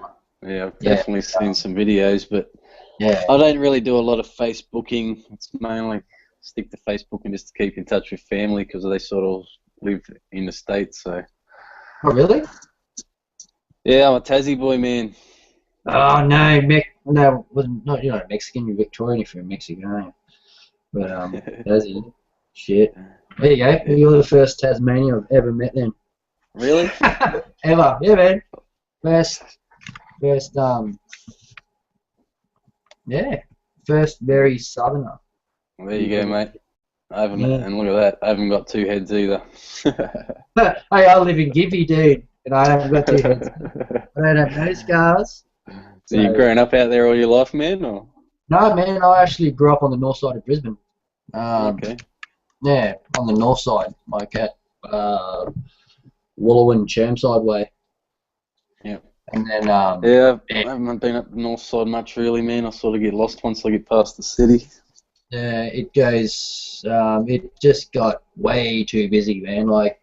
Yeah, I've definitely seen some videos, but I don't really do a lot of Facebooking. It's mainly stick to Facebook and just to keep in touch with family because they sort of live in the States. So. Oh, really? Yeah, I'm a Tassie boy, man. Oh, no, not, you're not Mexican, you're Victorian if you're Mexican. But, Tassie, shit. There you go, you're the first Tasmanian I've ever met then. Really? Ever, yeah, man. First very southerner. There you go, mate. I haven't, and look at that, I haven't got two heads either. Hey, I live in Gympie, dude, and I haven't got two heads. I don't have no scars. So you've grown up out there all your life, man, or? No, man, I actually grew up on the north side of Brisbane. Okay. Yeah, on the north side, like at Wooloowin, Chermside way. Yeah. And then I haven't been up the north side much, really, man. I sort of get lost once I get past the city. Yeah, it goes. It just got way too busy, man. Like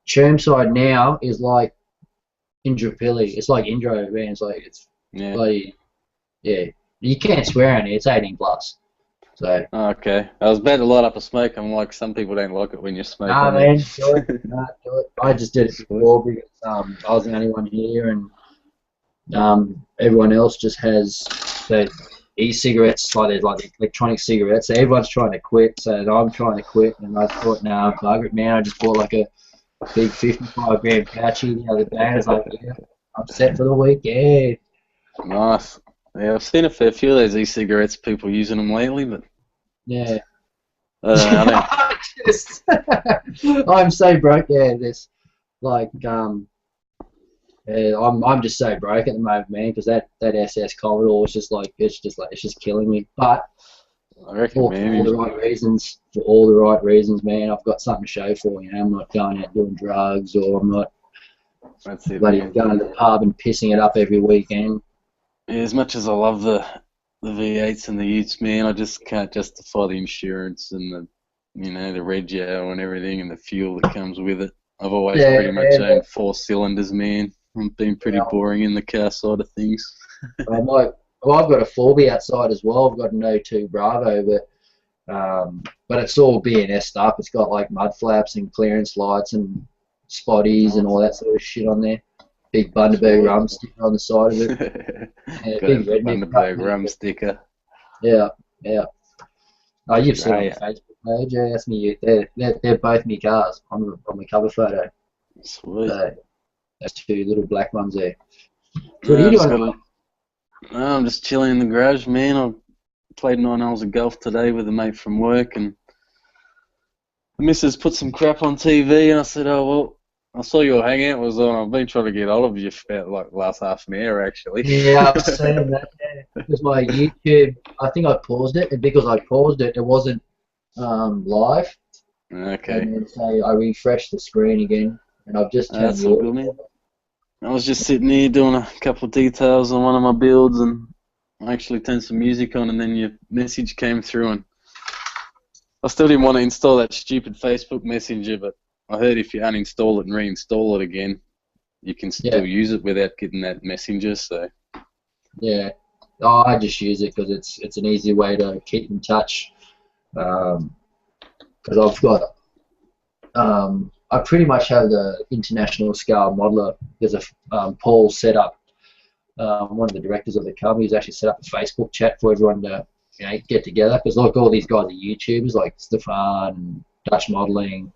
Chermside now is like Indooroopilly. It's like Indro, man. It's like bloody. Yeah, you can't swear on it. It's 18 plus. So. Okay, I was about to light up a smoke. I'm like, some people don't like it when you smoke. Nah, man, do it. Do it. I just did it before because I was the only one here, and everyone else just has the e-cigarettes, like there's like the electronic cigarettes. So everyone's trying to quit. So I'm trying to quit, and I thought, nah, bugger it, man. I just bought like a big 55-gram pouchy the other day. And I was like, yeah, I'm set for the week. Yeah. Nice. Yeah, I've seen a fair few of those e-cigarettes, people using them lately, but... Yeah. I don't... I'm so broke, there's like, I'm just so broke at the moment, man, because that SS corridor is just like, it's just killing me, but I reckon, for all the right reasons, man, I've got something to show for, you know, I'm not going out doing drugs, or I'm not bloody going to the pub and pissing it up every weekend. Yeah, as much as I love the V8s and the Utes, man, I just can't justify the insurance and the rego and everything and the fuel that comes with it. I've always pretty much owned 4 cylinders, man. I'm being pretty boring in the car side of things. I've got a 4B outside as well. I've got an O2 Bravo, but it's all BNS'd up. It's got like mud flaps and clearance lights and spotties and all that sort of shit on there. Big Bundaberg rum sticker on the side of it. Yeah, big Bundaberg rum sticker. Yeah. Oh, you've seen it on the Facebook page. Yeah, that's me. They're both me cars on the cover photo. Sweet. So, those two little black ones there. So what are you doing? I'm just chilling in the garage, man. I played 9 holes of golf today with a mate from work, and the missus put some crap on TV, and I said, oh, well, I saw your hangout was on. I've been trying to get hold of you for about like the last half an hour, actually. Yeah, I've seen that. Because my YouTube, I think I paused it, and because I paused it, it wasn't live. Okay. And then so I refreshed the screen again, and I've just turned all good, man. I was just sitting here doing a couple of details on one of my builds, and I actually turned some music on, and then your message came through, and I still didn't want to install that stupid Facebook Messenger, but I heard if you uninstall it and reinstall it again, you can still use it without getting that messenger. So yeah, I just use it because it's an easy way to keep in touch. Because I've got I pretty much have the international scale modeler. There's a Paul set up. One of the directors of the company has actually set up a Facebook chat for everyone to get together, because like all these guys are YouTubers like Stefan and Dutch Modeling.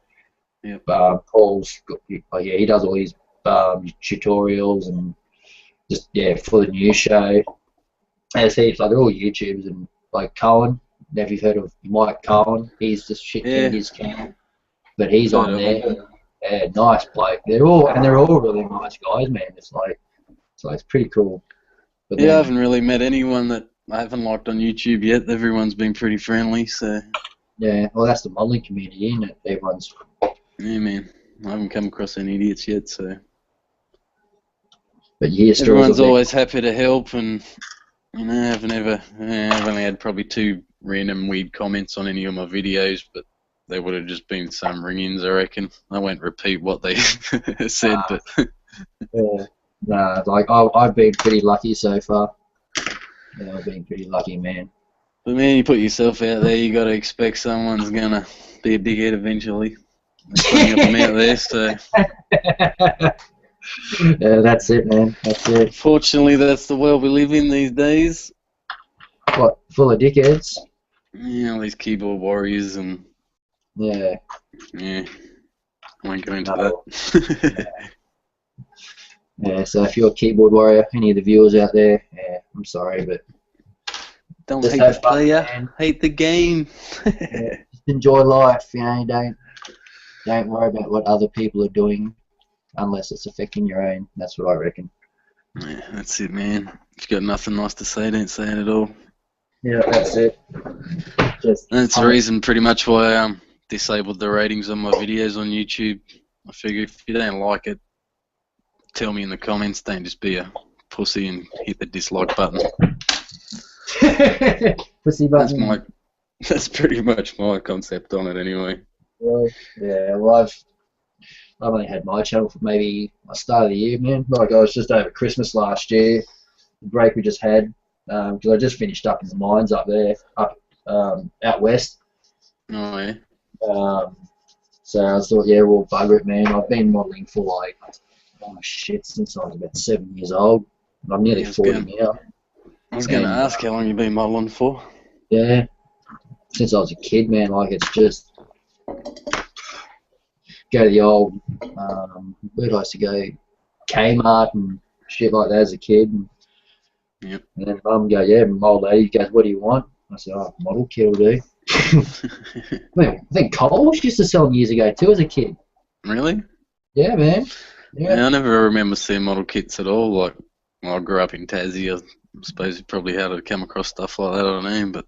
Yep. Paul's he does all these tutorials and just for the news show. As heaps, like they're all YouTubers, and like Cohen. Have you heard of Mike Cohen? He's just shit his channel, but he's on there. Yeah, nice bloke. They're all really nice guys, man. It's pretty cool. But I haven't really met anyone that I haven't liked on YouTube yet. Everyone's been pretty friendly, so. Yeah, well, that's the modelling community, isn't it? Everyone's. Yeah, man. I haven't come across any idiots yet, so. But yeah, everyone's always happy to help, and I've only had probably 2 random weird comments on any of my videos, but they would have just been some ring-ins, I reckon. I won't repeat what they said, but. Like I've been pretty lucky so far. Yeah, I've been pretty lucky, man. But man, you put yourself out there, you got to expect someone's gonna be a dickhead eventually. There's plenty of them out there, so. Yeah, that's it, man. That's it. Fortunately, that's the world we live in these days. What, full of dickheads? Yeah, all these keyboard warriors and. Yeah. Yeah. I won't go into that. Yeah, so if you're a keyboard warrior, any of the viewers out there, I'm sorry, but don't hate the player, hate the game. Just enjoy life, don't worry about what other people are doing unless it's affecting your own. That's what I reckon. Yeah, that's it, man. If you got nothing nice to say, don't say it at all. Yeah, that's it. That's the reason pretty much why I disabled the ratings on my videos on YouTube. I figure if you don't like it, tell me in the comments. Don't just be a pussy and hit the dislike button. Pussy button. That's pretty much my concept on it anyway. Well, yeah, well, I've only had my channel for maybe the start of the year, man. Like I was just over Christmas last year, the break we just had, because I just finished up in the mines up there, out west. Oh yeah. So I thought, yeah, well, bugger it, man. I've been modelling for like, since I was about 7 years old. I'm nearly 40 now. I was going to ask how long you've been modelling for. Yeah, since I was a kid, man. Like it's just go to the old, where did I used to go? Kmart and shit like that as a kid. And then Mum go, yeah, my old lady goes, what do you want? I said, oh, model kit will do. Man, I think Coles used to sell them years ago too as a kid. Really? Yeah, man. Yeah, I never remember seeing model kits at all. Like, I grew up in Tassie. I suppose you probably had to come across stuff like that, I don't know, but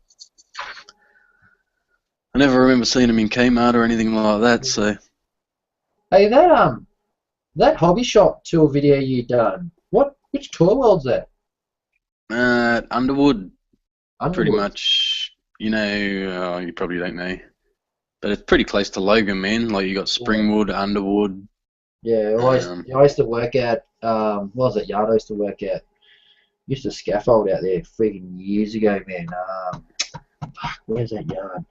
I never remember seeing them in Kmart or anything like that, so. Hey, that hobby shop tour video you done, which tour world's that? Underwood. Pretty much, you probably don't know, but it's pretty close to Logan, man. Like, you got Springwood, Underwood, Yeah, I used to work at, what was it, yard I used to work at? Used to scaffold out there freaking years ago, man. Where's that yard?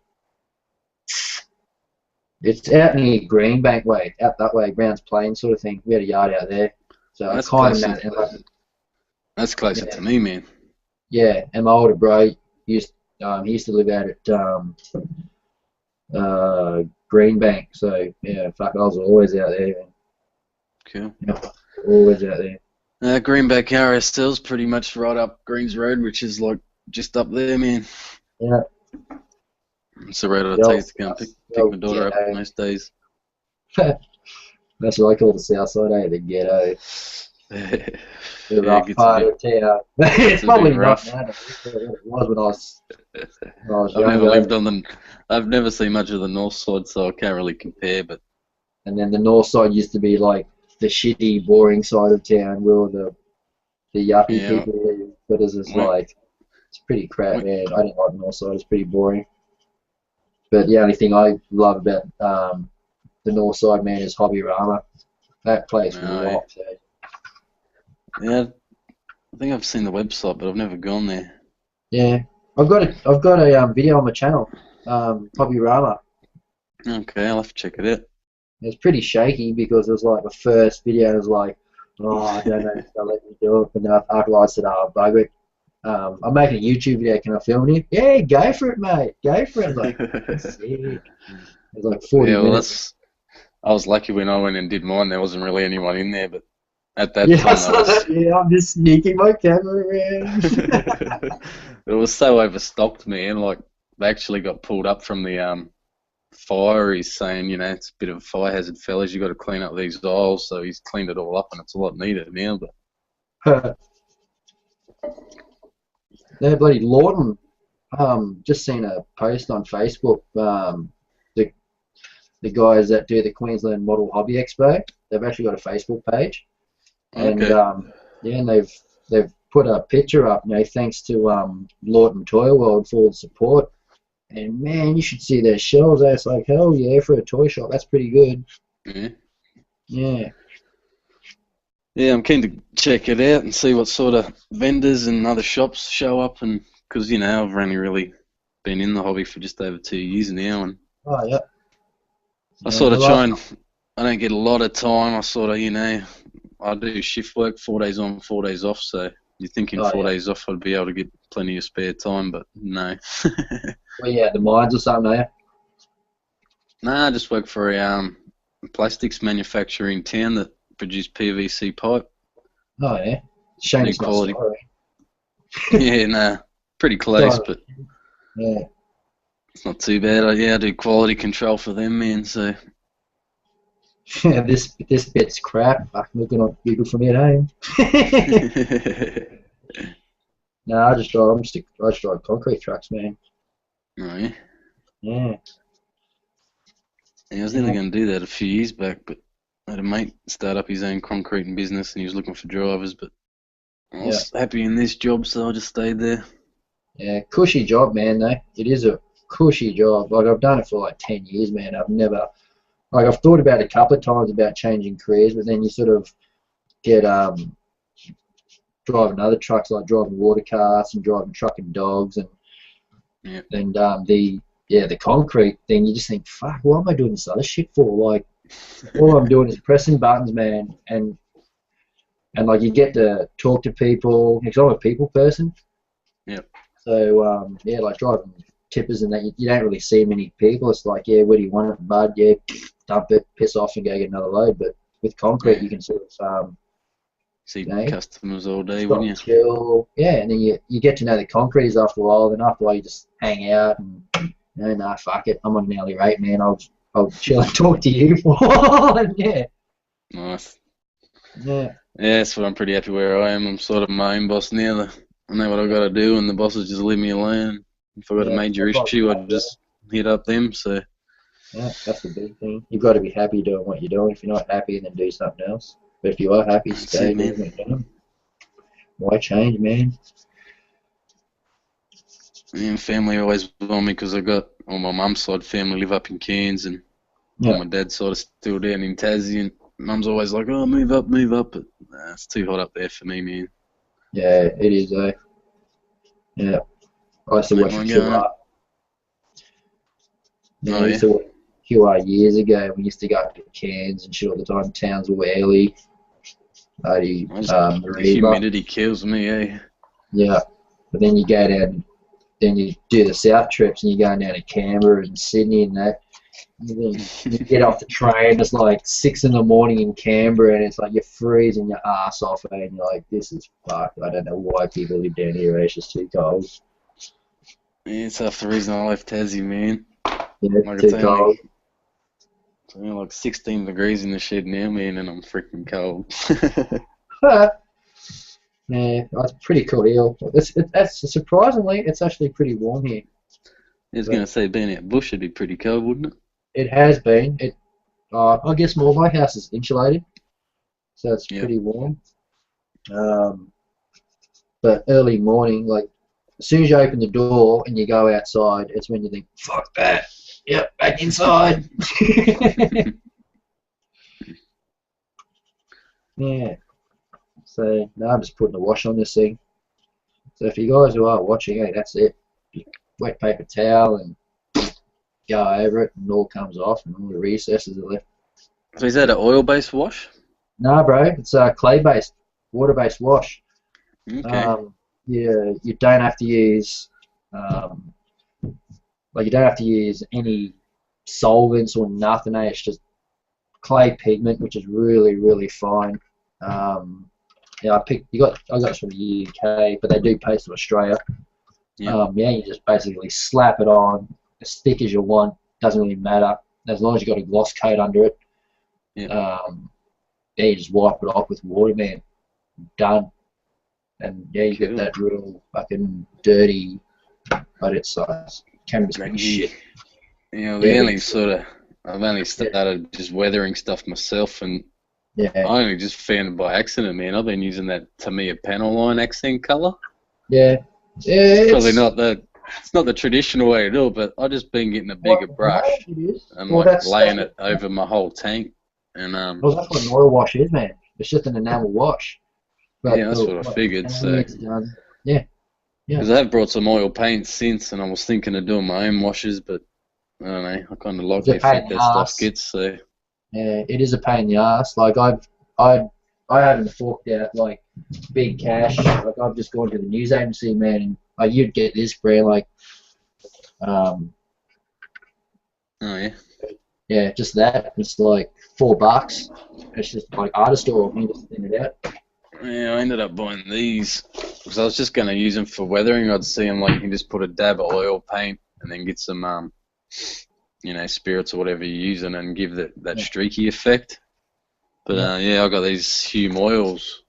It's out near Greenbank way, out that way, Browns Plain sort of thing. We had a yard out there. So I That's kind of closer. know. Like, That's closer yeah, to me, man. yeah, and my older bro he used to live out at Greenbank. So yeah, fuck, I was always out there. Man. Cool. Yeah, always out there. Greenback RSL's pretty much right up Greens Road, which is like just up there, man. Yeah. It's the road I take to go and pick my daughter up most days. That's what I call the south side, the ghetto. The rough gets part of town. It's probably rough. not now, but it was when I was younger. I've never seen much of the north side, so I can't really compare. But and then the north side used to be like the shitty, boring side of town where all the yuppie people live. But it's pretty crap, man. I didn't like the north side. It's pretty boring. But the only thing I love about the north side, man, is Hobbyrama. That place rocks. Yeah, I think I've seen the website, but I've never gone there. Yeah, I've got a video on my channel, Hobbyrama. Okay, I'll have to check it out. It's pretty shaky because it was like the first video. It was like, oh, I don't know if they'll let me do it. But then after I said, oh, bugger it. I'm making a YouTube video. Can I film you? Yeah, go for it, mate. Go for it. Like, sick. It was like 40 minutes. I was lucky when I went and did mine. There wasn't really anyone in there, but at that time, I'm just sneaking my camera around. It was so overstocked, man. Like they actually got pulled up from the fire. He's saying, it's a bit of a fire hazard, fellas. You got to clean up these aisles. So he's cleaned it all up, and it's a lot neater now. But yeah, bloody Lawton. Just seen a post on Facebook. The guys that do the Queensland Model Hobby Expo, they've actually got a Facebook page, and and they've put a picture up. Thanks to Lawton Toy World for all the support. And man, you should see their shelves. It's like, hell yeah, for a toy shop, that's pretty good. Yeah. Yeah, I'm keen to check it out and see what sort of vendors and other shops show up, and because I've only really been in the hobby for just over 2 years now, and oh yeah. I sort of try and I don't get a lot of time. I sort of I do shift work, 4 days on, 4 days off. So you're thinking 4 days off, I'd be able to get plenty of spare time, but no. Well, yeah, the mines or something, are you? Nah, I just work for a plastics manufacturer in town that produce PVC pipe. Oh yeah, shame it's quality. Yeah, nah, pretty close, but yeah, it's not too bad. I do quality control for them, man. So yeah, this bit's crap. I'm looking on Google for me at home. No, I just drive concrete trucks, man. Oh yeah. Yeah. Yeah, I was nearly going to do that a few years back, but I had a mate start up his own concreting business, and he was looking for drivers, but I was happy in this job, so I just stayed there. Yeah, cushy job, man, though. It is a cushy job. Like, I've done it for like 10 years, man. I've thought about it a couple of times about changing careers, but then you sort of get driving other trucks, like driving water carts and driving truck and dogs, and the concrete thing, you just think, fuck, what am I doing this other shit for? Like, all I'm doing is pressing buttons, man, and like you get to talk to people, because I'm a people person. Yep. So, like driving tippers and that, you don't really see many people. It's like, yeah, what do you want it, bud? Yeah, dump it, piss off and go get another load. But with concrete, you can sort of... see customers all day, wouldn't you? Chill. Yeah, and then you get to know the concreters after a while. Then after a while, you just hang out and nah, fuck it. I'm on an hourly rate, man. I'll chill and talk to you for a while. And yeah. Nice. Yeah. Yeah, that's what I'm pretty happy where I am. I'm sort of my own boss now. I know what I got to do, and the bosses just leave me alone. If I got a major issue, I just hit up them. So. Yeah, that's the big thing. You've got to be happy doing what you're doing. If you're not happy, then do something else. But if you are happy, stay doing what you're doing. Why change, man? And family always on me because I got all my mum's side family live up in Cairns, and all my dad's side is still down in Tassie, and Mum's always like, oh, move up, but nah, it's too hot up there for me, man. Yeah, it is, eh? Yeah. I used to Make watch mine QR. going up. Yeah, Oh, I used to watch QR years ago. We used to go up to Cairns and shit all the time. Townsville, Airlie, bloody The Mareeba. humidity kills me, eh? Yeah. But then you go down, then you do the south trips and you're going down to Canberra and Sydney and that. And then you get off the train, it's like 6 in the morning in Canberra and it's like you're freezing your ass off and you're like, this is fucked. I don't know why people live down here, it's just too cold. Yeah, it's half the reason I left Tassie, man. Yeah, Like too cold. It's only like 16 degrees in the shed now, man, and I'm freaking cold. Yeah, that's pretty cool hill. That's surprisingly, it's actually pretty warm here. I was going to say, being out bush would be pretty cold, wouldn't it? It has been. I guess more of my house is insulated, so it's pretty warm. But early morning, like as soon as you open the door and you go outside, it's when you think, "Fuck that! Yep, back inside." Yeah. So now I'm just putting the wash on this thing. So if you guys who are watching, hey, that's it. Wet paper towel and go over it, and it all comes off, and all the recesses are left. So is that an oil-based wash? No, bro, it's a clay-based, water-based wash. Okay. You don't have to use, you don't have to use any solvents or nothing. It's just clay pigment, which is really, really fine. Yeah, I got this from the UK, but they do paste to Australia. Yeah. You just basically slap it on as thick as you want. Doesn't really matter as long as you got a gloss coat under it. Yeah. You just wipe it off with water, man. Done. And yeah, you Cool. get that real fucking dirty, but it's camera's pretty shit. Yeah, I've only started just weathering stuff myself, and Yeah. I only just found it by accident, man. I've been using that Tamiya panel line accent colour. Yeah. It's probably it's not the traditional way to do it, but I've just been getting a bigger brush and laying it over my whole tank. And well, that's what an oil wash is, man. It's just an enamel wash. But yeah, that's what I figured. So, yeah. Because I have brought some oil paint since, and I was thinking of doing my own washes, but I don't know. I kind of like the effect that stuff gets. So yeah, it is a pain in the ass. Like I haven't forked out like big cash. Like I've just gone to the news agency, man, and like you'd get this brand like, oh yeah. Yeah, just that. It's like $4. It's just like artist oil. You just thin it out. Yeah, I ended up buying these because I was just going to use them for weathering. I'd see them like you can just put a dab of oil paint and then get some, spirits or whatever you're using and give that streaky effect. But I got these Hume oils.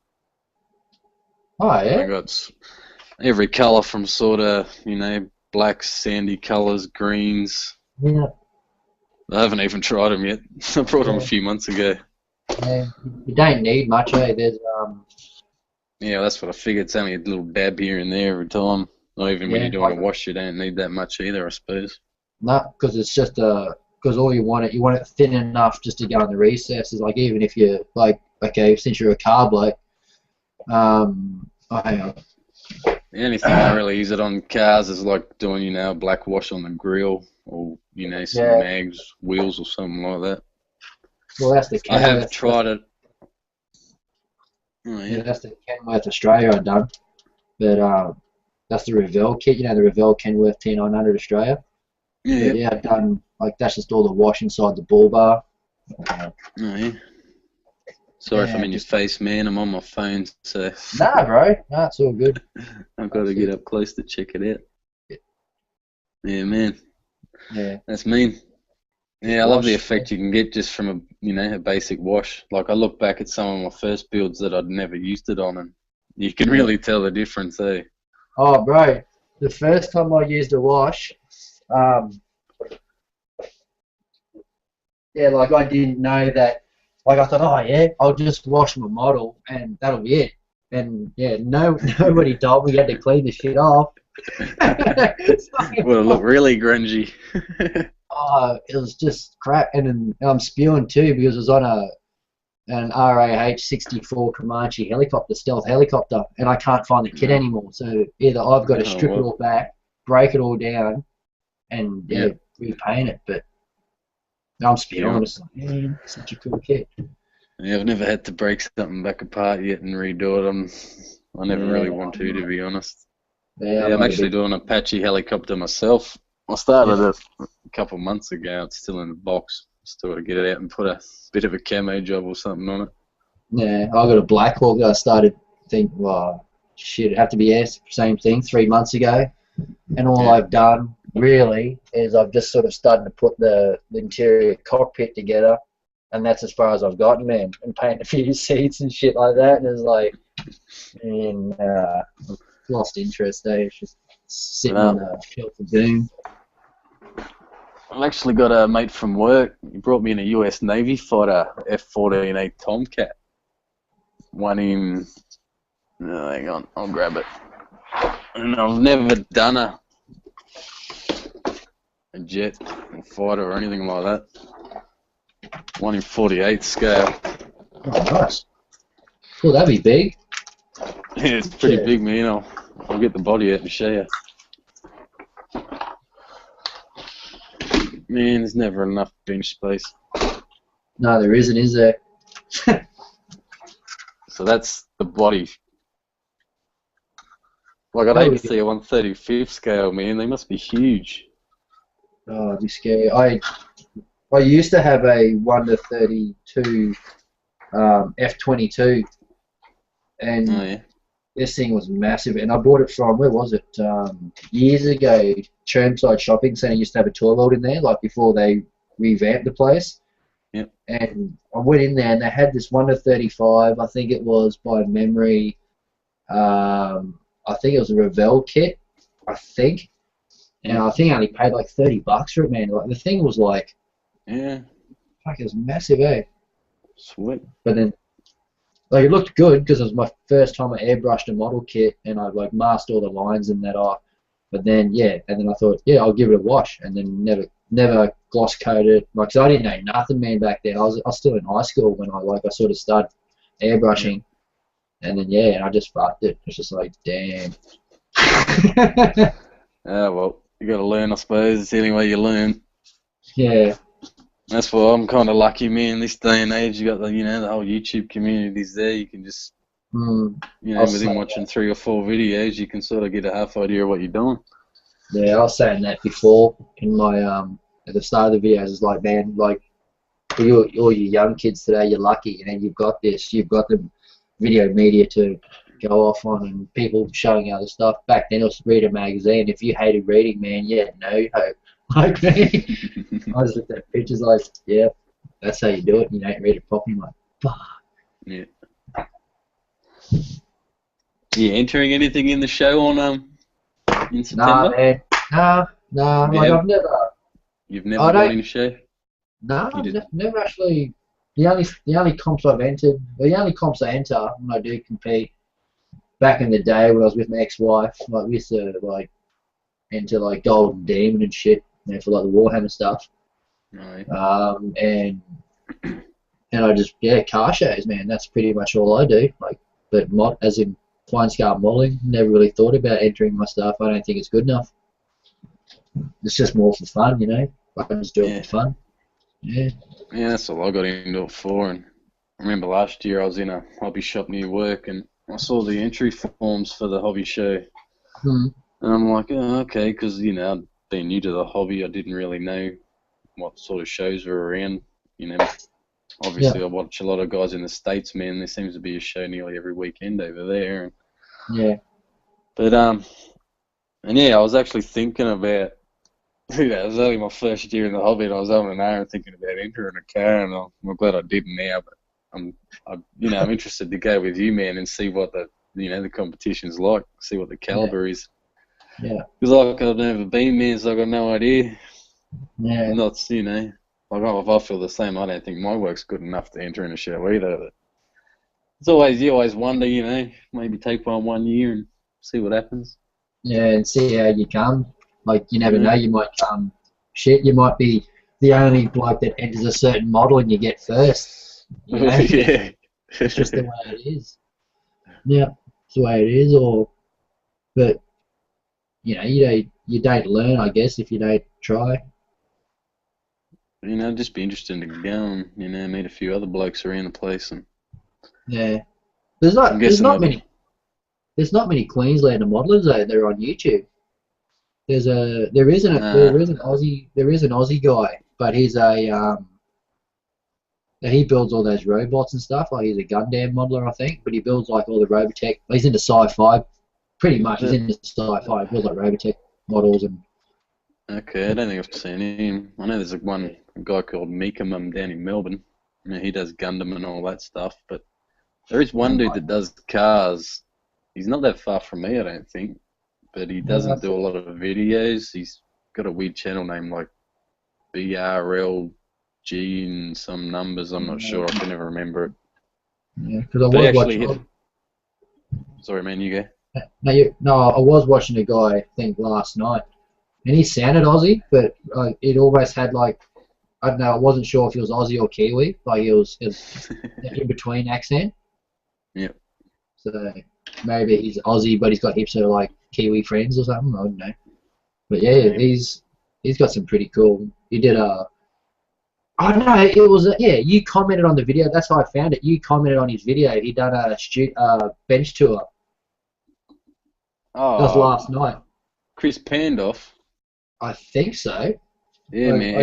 Oh yeah. I got every colour from sort of blacks, sandy colours, greens. Yeah. I haven't even tried them yet. I brought them a few months ago. Yeah, you don't need much, eh? There's Yeah, that's what I figured. It's only a little dab here and there every time. Not even when you're doing a wash, you don't need that much either, I suppose. No, because it's just because all you want it thin enough just to go in the recesses. Like even if you're like, okay, since you're a car bloke, hang on. The only thing I really use it on cars is like doing, a black wash on the grill or, some mags, wheels or something like that. Well, that's the I have tried it. Oh, yeah, that's the Kenworth Australia I've done. But that's the Revell kit, the Revell Kenworth T900 Australia. Yeah. But, yeah, I've done, like, that's just all the wash inside the bull bar. Oh, yeah. Sorry if I'm in your face, man. I'm on my phone, so... Nah, bro. Nah, it's all good. I've got to get up close to check it out. Yeah, man. Yeah. That's mean. Yeah, I love the effect you can get just from a basic wash. Like I look back at some of my first builds that I'd never used it on, and you can really tell the difference, eh? Oh, bro, the first time I used a wash, like I didn't know that. Like I thought, oh yeah, I'll just wash my model and that'll be it. And yeah, nobody told me you had to clean the shit off. Well, it looked really grungy. It was just crap, and then I'm spewing too because it was on an RAH-64 Comanche helicopter, stealth helicopter, and I can't find the kit anymore. So either I've got to strip it all back, break it all down, and repaint it. But I'm spit on. It's like, man, such a cool kit. Yeah, I've never had to break something back apart yet and redo it. I never really want to be honest. Yeah, I'm actually doing an Apache helicopter myself. I started it a couple months ago. It's still in the box. Still got to get it out and put a bit of a camo job or something on it. Yeah, I got a Black Hawk that I started thinking, well, shit, it'd have to be same thing 3 months ago. And all I've done, really, is I've just sort of started to put the interior cockpit together. And that's as far as I've gotten, man. And paint a few seats and shit like that. And it's like, and I've lost interest, eh? It's just sitting on a shelf of doom. I've actually got a mate from work. He brought me in a US Navy fighter, F-14A Tomcat. One in... hang on, I'll grab it. And I've never done a jet or fighter or anything like that. One in 48 scale. Oh, nice. Well, that'd be big. Yeah, it's pretty big, man. I'll get the body out and show you. Man, there's never enough bench space. No, there isn't, is there? So that's the body. Like, I'd hate to see a 1/35 scale, man. They must be huge. Oh, it'd be scary. I used to have a 1/32 F-22, and this thing was massive. And I bought it from, where was it? Years ago, Chermside Shopping Centre used to have a tour world in there, like before they revamped the place. Yep. And I went in there, and they had this 1/35. I think it was by memory. I think it was a Revell kit. I think. And I think I only paid like $30 for it, man. Like the thing was like, fuck, it was massive, eh? Sweet. But then, like, it looked good because it was my first time I airbrushed a model kit, and I like masked all the lines and that off. But then, and then I thought, I'll give it a wash, and then never gloss coated. Like, 'cause I didn't know nothing, man, back then. I was still in high school when I sort of started airbrushing, and then and I just fucked it. It's just like, damn. Well, you got to learn, I suppose. It's the only way you learn. Yeah. That's why I'm kind of lucky, man. This day and age, you got the whole YouTube community's there. You can just within watching 3 or 4 videos, you can sort of get a half idea of what you're doing. Yeah, I was saying that before in my at the start of the videos. It's like, man, like all you young kids today, you're lucky, you've got this, you've got the video media to go off on, and people showing you other stuff. Back then, it was read a magazine. If you hated reading, man, you had no hope. Like me, I just looked at pictures like, that's how you do it. You don't read it properly. I'm like, fuck. Yeah. Are you entering anything in the show on in September? Nah, man. Nah. Like, I've never. You've never gone in a show? No, I've never actually. The only comps I've entered, the only comps I enter when I do compete, back in the day when I was with my ex-wife, like we used to like enter like Golden Demon and shit, for like the Warhammer stuff. Right. And I just car shows, man. That's pretty much all I do. Like, but as in fine scale modeling, never really thought about entering my stuff. I don't think it's good enough. It's just more for fun, I can just do it for fun. Yeah. Yeah, that's all I got into it for. And I remember last year I was in a hobby shop near work, and I saw the entry forms for the hobby show. And I'm like, okay, because I'd been new to the hobby. I didn't really know what sort of shows were around. Obviously I watch a lot of guys in the States, man. There seems to be a show nearly every weekend over there. But I was actually thinking about. It was only my first year in the hobby, and I was over an hour thinking about entering a car, and I'm glad I didn't now. But I'm interested to go with you, man, and see what the competition's like, see what the caliber is. Yeah. Because like I've never been there, so I've got no idea. Yeah. I'm not, like if I feel the same, I don't think my work's good enough to enter in a show either. But you always wonder, maybe take one year and see what happens. Yeah, and see how you come. Like, you never know, you might come you might be the only bloke that enters a certain model and you get first. You know? Yeah. It's just the way it is. Yeah, it's the way it is. But you don't learn, I guess, if you don't try. Just be interesting to go and meet a few other blokes around the place, and Yeah, I'm guessing they'll be. there's not many Queenslander modelers though. They're on YouTube. There is an Aussie guy, but he builds all those robots and stuff. Like he's a Gundam modeler, I think, but he builds like all the Robotech. He's into sci-fi, pretty much. He's into sci-fi. He builds like Robotech models and. Okay, I don't think I've seen him. I know there's one guy called Meekamum down in Melbourne. He does Gundam and all that stuff, but there is one dude that does cars. He's not that far from me, I don't think, but he doesn't do a lot of videos. He's got a weird channel name like BRLG and some numbers. I'm not sure. I can never remember it. Yeah, because I was watching. Sorry, man, you go. No, I was watching a guy, I think, last night. And he sounded Aussie, but it almost had like, I don't know, I wasn't sure if he was Aussie or Kiwi. Like it was in between accent. Yeah. So maybe he's Aussie, but he's got heaps of like Kiwi friends or something. I don't know. But yeah, he's got some pretty cool. He did a. I don't know. It was you commented on the video. That's how I found it. You commented on his video. He done a bench tour. Oh. That was last night. Chris Pandoff. I think so. Yeah, man.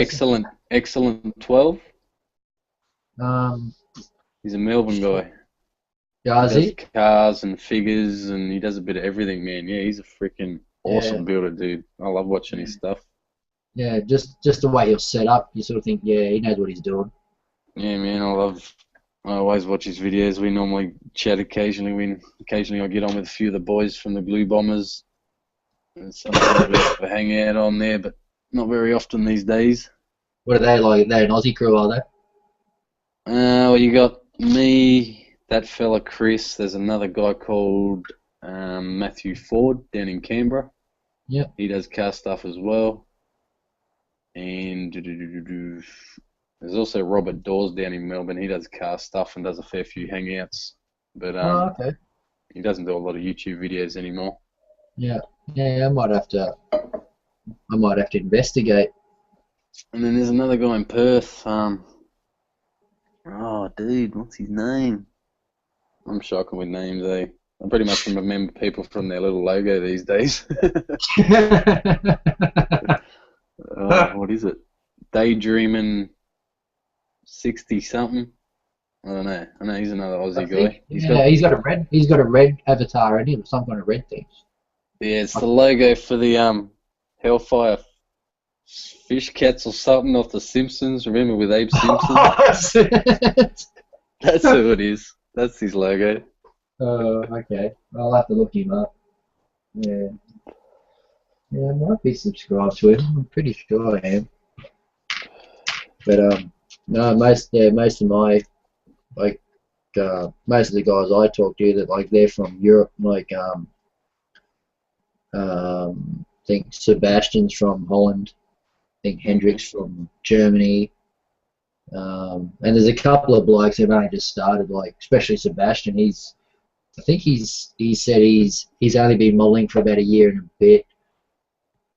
Excellent 12. He's a Melbourne guy. Yeah, he does cars and figures, and he does a bit of everything, man. Yeah, he's a freaking awesome builder, dude. I love watching his stuff. Yeah, just the way he'll set up, you sort of think, yeah, he knows what he's doing. Yeah, man. I always watch his videos. We normally chat occasionally. Occasionally I get on with a few of the boys from the Blue Bombers. And sometimes we have a hangout on there, but not very often these days. What are they like? They're an Aussie crew, are they? Well, you got me, that fella Chris. There's another guy called Matthew Ford down in Canberra. Yeah. He does car stuff as well. And there's also Robert Dawes down in Melbourne. He does car stuff and does a fair few hangouts. But okay. He doesn't do a lot of YouTube videos anymore. Yeah. Yeah, I might have to investigate. And then there's another guy in Perth. Dude, what's his name? I'm shocking with names, eh? I pretty much remember people from their little logo these days. What is it? Daydreaming 60-something. I don't know. I know he's another Aussie guy. He's got a red avatar in him, some kind of red thing. Yeah, it's the logo for the Hellfire Fish Cats or something off The Simpsons. Remember with Abe Simpson? That's who it is. That's his logo. Oh, okay. I'll have to look him up. Yeah. Yeah, I might be subscribed to him. I'm pretty sure I am. But no, most of my most of the guys I talk to that they're from Europe, I think Sebastian's from Holland. I think Hendrik's from Germany. And there's a couple of blokes who've only just started, especially Sebastian. I think he said he's only been modelling for about a year and a bit.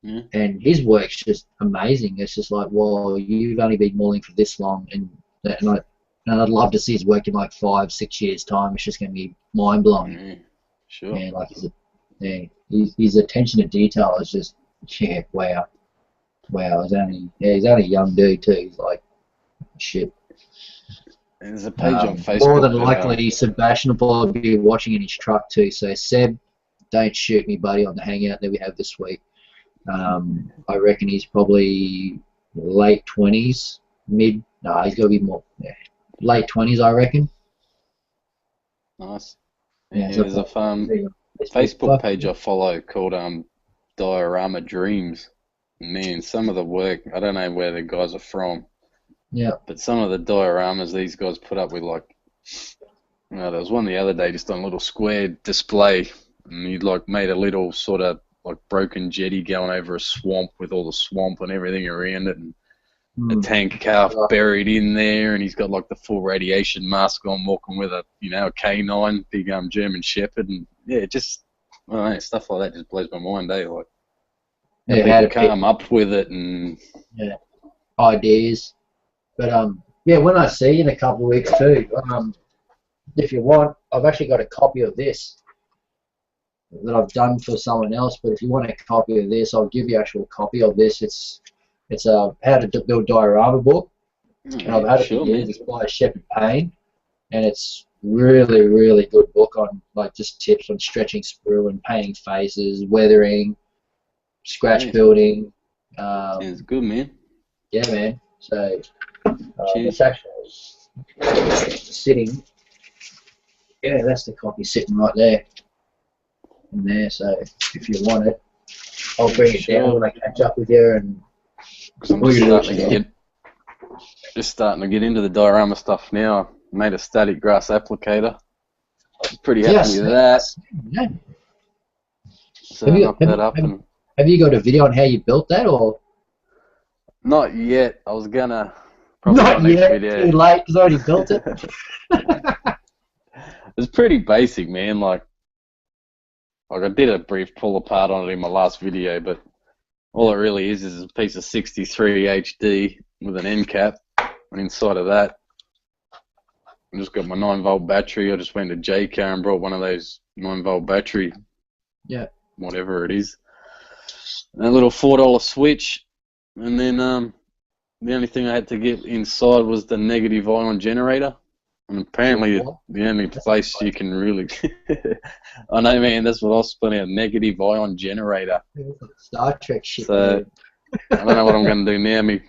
Yeah. And his work's just amazing. It's just like, well, you've only been modelling for this long, and I'd love to see his work in 5-6 years' time. It's just going to be mind blowing. Yeah, sure. And his attention to detail is just wow. He's only a young dude too. He's like shit. There's a page on Facebook. More than likely, Sebastian will probably be watching in his truck too. So Seb, don't shoot me, buddy, on the hangout that we have this week. I reckon he's probably late 20s, he's got to be more late 20s, I reckon. Nice. Yeah, there's a fun Facebook page I follow called Diorama Dreams. Man, some of the work, I don't know where the guys are from. Yeah. But some of the dioramas these guys put up with, there was one the other day just on a little square display, and he'd made a little sort of broken jetty going over a swamp with all the swamp and everything around it, and a tank calf buried in there, and he's got like the full radiation mask on, walking with a a canine, big German Shepherd, and yeah, just I don't know, stuff like that just blows my mind, eh? Like how people come up with it and ideas. But yeah, when I see you in a couple of weeks too, if you want, I've actually got a copy of this that I've done for someone else. But if you want a copy of this, I'll give you an actual copy of this. It's a how to build diorama book, and I've had it for years. It's by Shepherd Payne, and it's really, really good book on like just tips on stretching sprue and painting faces, weathering, scratch building. Sounds good, man. Yeah, man. So it's actually sitting. Yeah, that's the copy sitting right there. In there. So if you want it, I'll bring it down when I catch up with you. And just starting to get into the diorama stuff now. I made a static grass applicator. I'm pretty happy with that. Yeah. So have you got a video on how you built that, or? Not yet. I was gonna. Probably not yet. Video. Too late because I already built it. It's pretty basic, man. Like I did a brief pull apart on it in my last video, but all it really is a piece of 63 HD with an end cap, and inside of that, I just got my 9-volt battery. I just went to J-Car and brought one of those 9-volt battery. Yeah. Whatever it is. And a little $4 switch, and then the only thing I had to get inside was the negative ion generator. And apparently the only place you can really... I know, man, that's what I was spelling, a negative ion generator. Star Trek shit. So, I don't know what I'm going to do now. My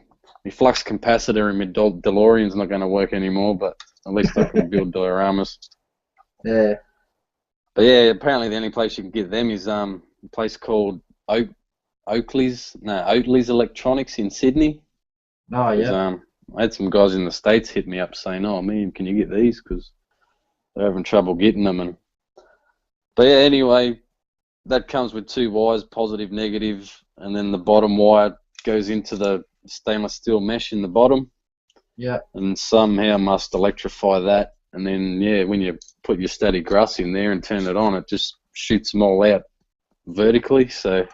flux capacitor in my DeLorean's not going to work anymore, but at least I can build dioramas. Yeah. But yeah, apparently the only place you can get them is a place called Oakley's Electronics in Sydney. Oh, yeah. I had some guys in the States hit me up saying, "Oh, man, can you get these?" Because they're having trouble getting them. But yeah, anyway, that comes with 2 wires, positive, negative, and then the bottom wire goes into the stainless steel mesh in the bottom. Yeah. And somehow must electrify that, and then yeah, when you put your static grass in there and turn it on, it just shoots them all out vertically. So.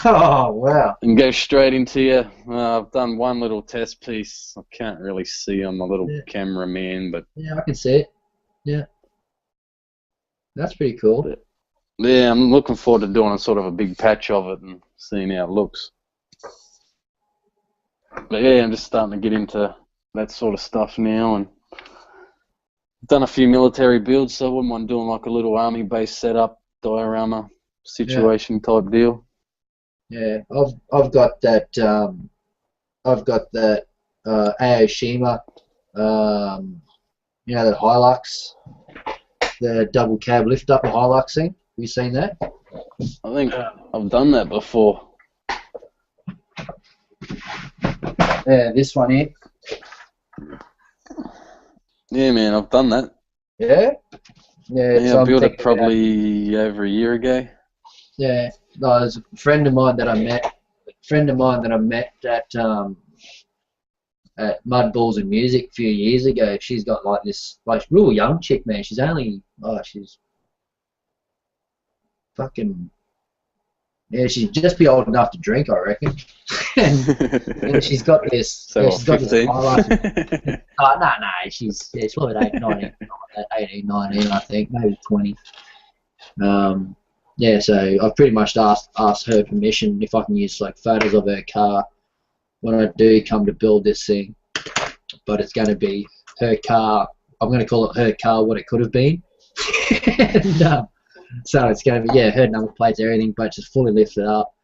Oh, wow. And go straight into you. I've done one little test piece. I can't really see on the little camera, man, but... Yeah, I can see it. Yeah. That's pretty cool. But, yeah, I'm looking forward to doing a sort of a big patch of it and seeing how it looks. But yeah, I'm just starting to get into that sort of stuff now, and I've done a few military builds, so I wouldn't mind doing like a little army-based setup, diorama situation type deal. Yeah, I've got that Aoshima, that Hilux, the double cab lift up, the Hilux thing. Have you seen that? I think I've done that before. Yeah, this one here. Yeah, man, I've done that. Yeah? Yeah, I built it probably over a year ago. Yeah, no, there's a friend of mine that I met at Mud Balls and Music a few years ago. She's got like this, like real young chick, man. She's only, she's fucking, yeah, she'd just be old enough to drink, I reckon. and she's got this. So yeah, she's got 15? This no, she's probably 18, 19, I think, maybe 20. Yeah, so I've pretty much asked her permission if I can use like photos of her car when I do come to build this thing. But it's going to be her car. I'm going to call it her car what it could have been. And, so it's going to be, her number plates, everything, but just fully lifted up.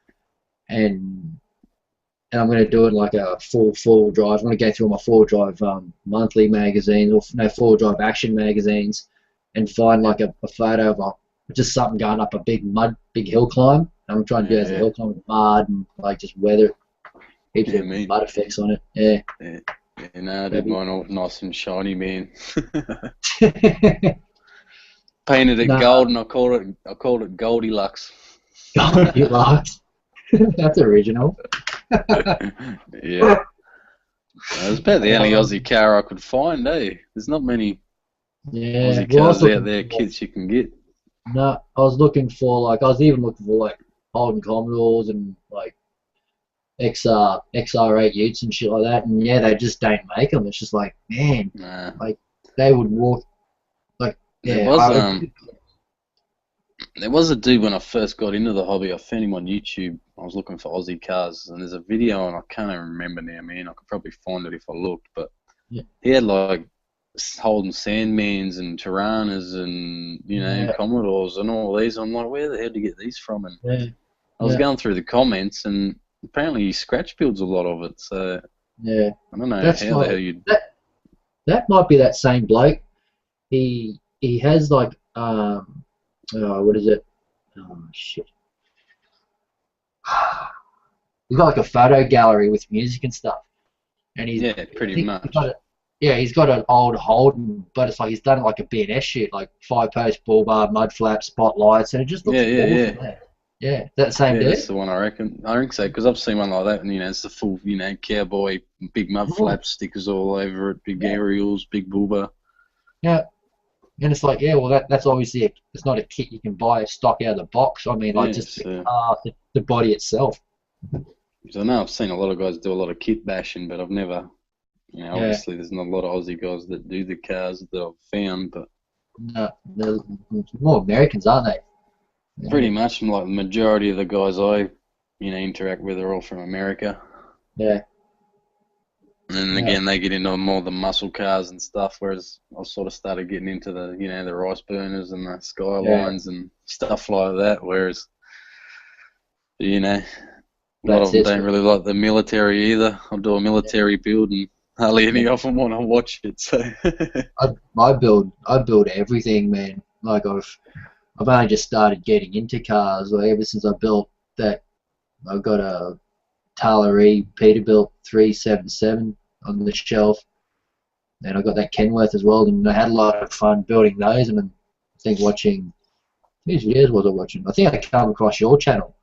And I'm going to do it like a full drive. I'm going to go through all my 4-drive monthly magazines, or no, 4-drive action magazines, and find like a photo of just something going up a big hill climb. I'm trying to do it as a hill climb with mud and like just weather, heaps of mud effects on it. Yeah. Yeah, no, I did mine all nice and shiny, man. Painted it gold, and I called it Goldilocks. Goldilocks. That's original. Yeah. It was about the only Aussie car I could find, eh? There's not many Yeah, Aussie well, I was cars out looking there, for, kits you can get. no, I was looking for like I was even looking for like Holden Commodores and like XR8 Utes and shit like that, and yeah, they just don't make them. It's just like, man, Nah. like they would walk like There yeah, was there was a dude when I first got into the hobby. I found him on YouTube. I was looking for Aussie cars, and there's a video, and I can't even remember now, man. I could probably find it if I looked, but yeah, he had like Holden Sandmans and Tiranas and yeah, Commodores and all these. I'm like, where the hell did you get these from? And yeah, I was yeah, going through the comments, and apparently he scratch builds a lot of it. So yeah. I don't know That's how the hell like you. that might be that same bloke. He has like what is it? Oh shit. He's got like a photo gallery with music and stuff, and Yeah, I pretty think he's much. got it. Yeah, he's got an old Holden, but it's like he's done like a B&S shit, like 5-post bull bar, mud flap, spotlights, and it just looks awesome. Yeah, that same Yeah, dude. that's the one I reckon. I think so, because I've seen one like that, and it's the full, cowboy, big mud flap stickers all over it, big aerials, big bull bar. Yeah, and it's like, yeah, well, that's obviously it's not a kit you can buy stock out of the box. I mean, like just the car, the body itself. Because I know I've seen a lot of guys do a lot of kit bashing, but I've never, obviously there's not a lot of Aussie guys that do the cars that I've found, but No, they're more Americans, aren't they? pretty much, like the majority of the guys I, interact with are all from America. Yeah. And then again, they get into more the muscle cars and stuff, whereas I sort of started getting into the, the rice burners and the Skylines and stuff like that, whereas, a lot of them don't really like the military either. I'll do a military build and hardly any of them want to watch it, so. I build everything, man. Like I've only just started getting into cars. Like ever since I built that, I've got a Taylor Peterbilt 377 on the shelf, and I got that Kenworth as well. And I had a lot of fun building those. And I think watching, whose videos was I watching? I think I came across your channel,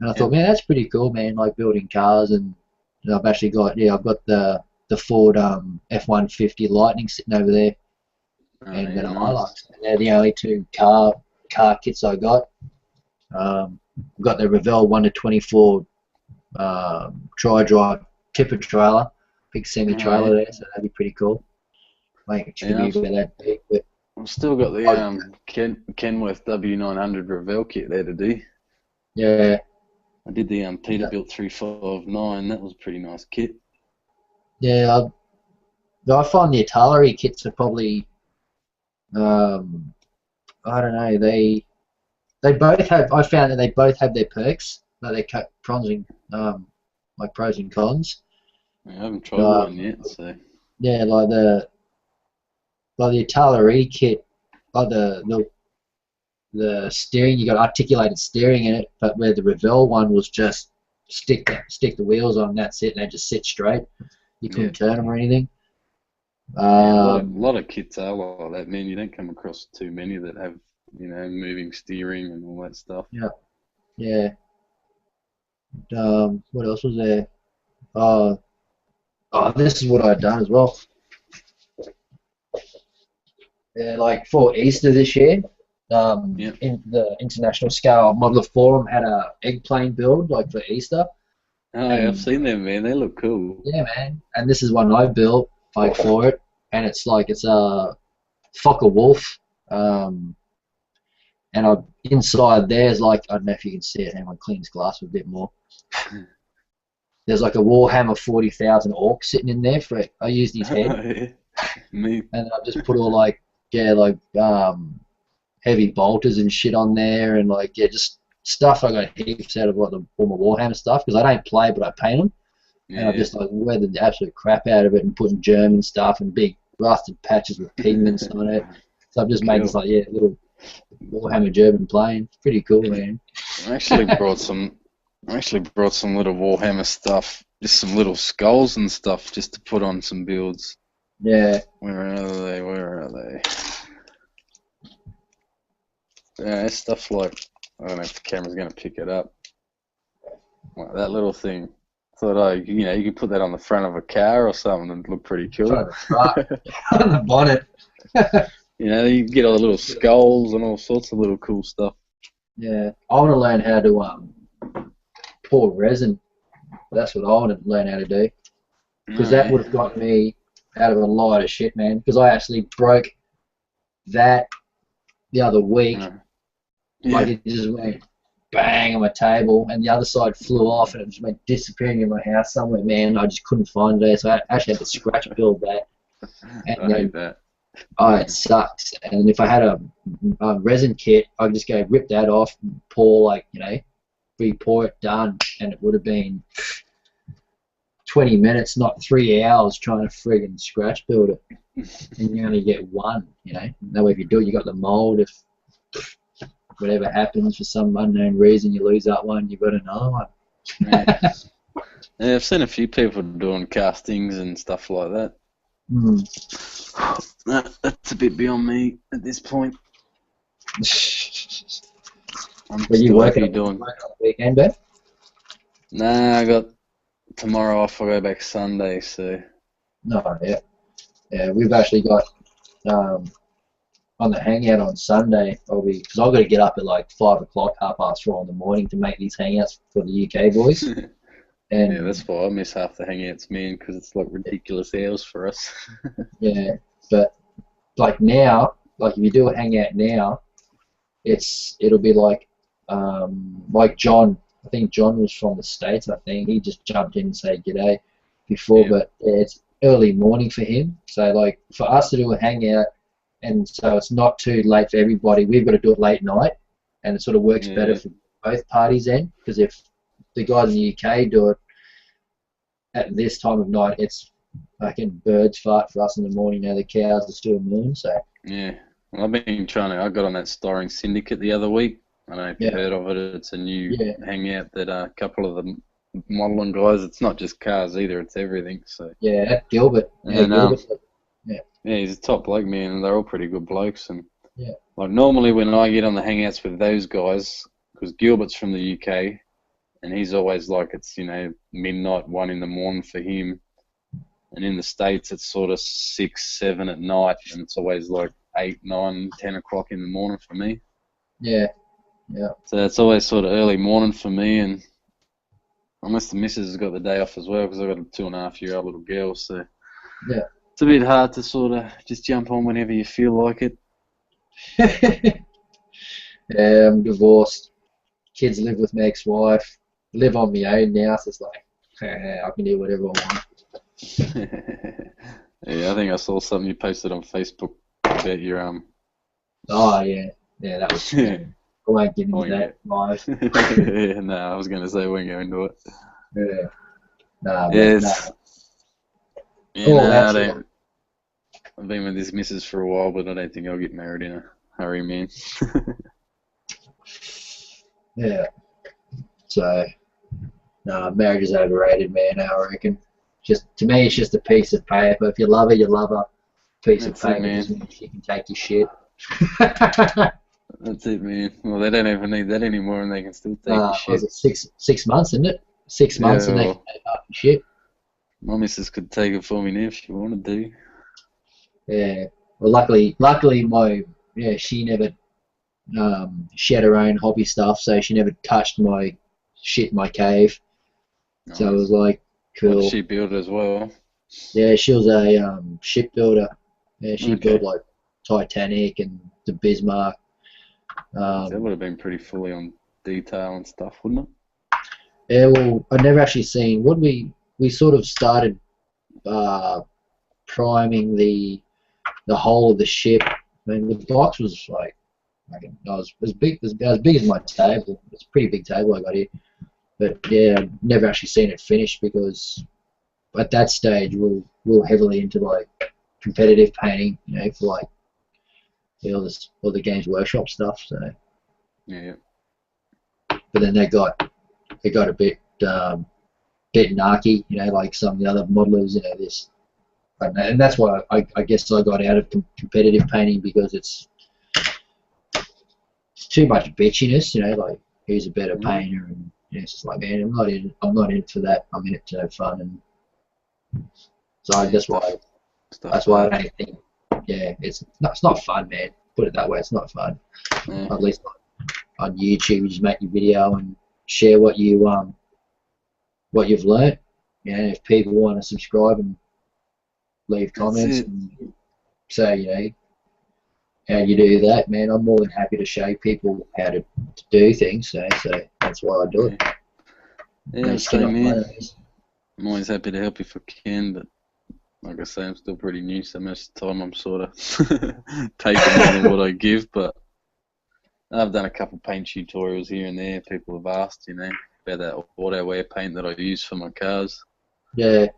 and I thought, man, that's pretty cool, man. Like building cars, and I've actually got I've got the Ford F-150 Lightning sitting over there, and then Hilux. They're the only two car kits I got. I've got the Revell 1-24 tri-drive tipper trailer, big semi-trailer there, so that'd be pretty cool. Like it should be about that big, but I've still got the Kenworth W900 Revell kit there to do. Yeah. I did the Peterbilt 359. That was a pretty nice kit. Yeah, I find the artillery kits are probably, I don't know, they both have. I found that they both have their perks, like their pros and pros and cons. I haven't tried one yet, so. Yeah, like the artillery kit, like the steering, you got articulated steering in it, but where the Revell one was just stick the wheels on, that's it, and they just sit straight. You couldn't turn them or anything. A lot of kits are like that, man. You don't come across too many that have, moving steering and all that stuff. Yeah. Yeah. What else was there? Oh, this is what I'd done as well. Yeah, like for Easter this year, in the International Scale Modeler Forum had a egg plane build like for Easter. Oh, yeah, I've seen them, man. They look cool. Yeah, man. And this is one I built like for it, and it's a Fokker Wolf, and inside there's like, I don't know if you can see it. Hang on, clean this glass a bit more. There's like a Warhammer 40,000 orc sitting in there for it. I used his head, and I just put all heavy bolters and shit on there, and just stuff. I got heaps out of all my Warhammer stuff because I don't play, but I paint them. And I just weathered the absolute crap out of it and putting German stuff and big rusted patches with pigments on it. So I've just made this little Warhammer German plane. It's pretty cool, man. I actually brought some little Warhammer stuff, just some little skulls and stuff, just to put on some builds. Yeah. Where are they? Yeah, it's stuff like, I don't know if the camera's going to pick it up. Like that little thing. Thought, oh, you know, you could put that on the front of a car or something and look pretty cool. Front of the truck, on the bonnet. You know, you get all the little skulls and all sorts of little cool stuff. Yeah, I want to learn how to pour resin. That's what I want to learn how to do, because that would have got me out of a lot of shit, man. Because I actually broke that the other week. Like it just went bang on my table, and the other side flew off, and it just went disappearing in my house somewhere, man. I just couldn't find it, so I actually had to scratch build that. And I hate that. Oh, it sucks. And if I had a resin kit, I'd just go rip that off, pour, like, you know, re-pour it, done, and it would have been 20 minutes, not 3 hours, trying to friggin' scratch build it. And you only get one, you know. That way, if you do it, you got the mold. If whatever happens for some unknown reason, you lose that one, you've got another one. Yeah, I've seen a few people doing castings and stuff like that. That's a bit beyond me at this point. Are you working on the weekend, Ben? Nah, I got tomorrow off. I go back Sunday, so. No, yeah. We've actually got on the hangout on Sunday, probably, because I've got to get up at like 5 o'clock, 4:30 in the morning to make these hangouts for the UK boys. And yeah, that's why I miss half the hangouts, man, because it's like ridiculous hours for us. Yeah, but like now, like if you do a hangout now, it'll be like John. I think John was from the States. I think he just jumped in and said g'day before, but yeah, it's early morning for him. So like for us to do a hangout, and so it's not too late for everybody. We've got to do it late night, and it sort of works better for both parties then. Because if the guys in the UK do it at this time of night, it's fucking birds fart for us in the morning. Now the cows are still mooing. So yeah, well, I've been trying to. I got on that Storing Syndicate the other week. I don't know if you've heard of it. It's a new hangout that a couple of the modelling guys. It's not just cars either. It's everything. So yeah, Gilbert. And yeah, he's a top bloke, man, and they're all pretty good blokes. And like normally when I get on the hangouts with those guys, because Gilbert's from the UK, and he's always like it's midnight, 1 in the morning for him, and in the States it's sort of 6, 7 at night, and it's always like 8, 9, 10 o'clock in the morning for me. Yeah. So it's always sort of early morning for me, and unless the missus has got the day off as well, because I've got a 2.5-year-old little girl, so it's a bit hard to sort of just jump on whenever you feel like it. Yeah, I'm divorced. Kids live with my ex-wife. Live on my own now, so it's like I can do whatever I want. Yeah, I think I saw something you posted on Facebook about your Oh yeah, that was. I won't get into that live. Yeah, no, I was going to say we won't go into it. Yeah. Nah, I don't. I've been with this missus for a while, but I don't think I'll get married in a hurry, man. Yeah. So, marriage is overrated, man, I reckon. To me, it's just a piece of paper. If you love her, you love her. Piece of paper doesn't mean she can take your shit. That's it, man. Well, they don't even need that anymore, and they can still take your shit. Was it 6 months, isn't it? 6 months, and they can take up your shit. My missus could take it for me now if she wanted to. Yeah. Well, luckily, she never. She had her own hobby stuff, so she never touched my shit in my cave. Nice. So it was like cool. What, she built as well? Yeah, she was a shipbuilder. Yeah, she built like Titanic and the Bismarck. That would have been pretty fully on detail and stuff, wouldn't it? Yeah, well, I'd never actually seen. What we sort of started priming the whole of the ship. I mean, the box was like, it was as big as my table. It's a pretty big table I got here. But yeah, I've never actually seen it finished because at that stage we were heavily into like competitive painting, for like all the Games Workshop stuff. So yeah. But then they got a bit narky, like some of the other modelers, this. And that's why I guess I got out of competitive painting, because it's too much bitchiness, like he's a better painter, and And it's just like, man, I'm not in for that. I'm in it to have fun, and so that's why I don't think, yeah, it's not fun, man. Put it that way, it's not fun. Yeah. At least on YouTube, you just make your video and share what you've learnt. You know, if people want to subscribe and leave comments and say, you know, how you do that, man, I'm more than happy to show people how to do things. So that's why I do it. Yeah, same, man. I'm always happy to help if I can, but like I say, I'm still pretty new, so most of the time I'm sort of taking more than what I give. But I've done a couple paint tutorials here and there. People have asked, you know, about that auto wear paint that I use for my cars. Yeah.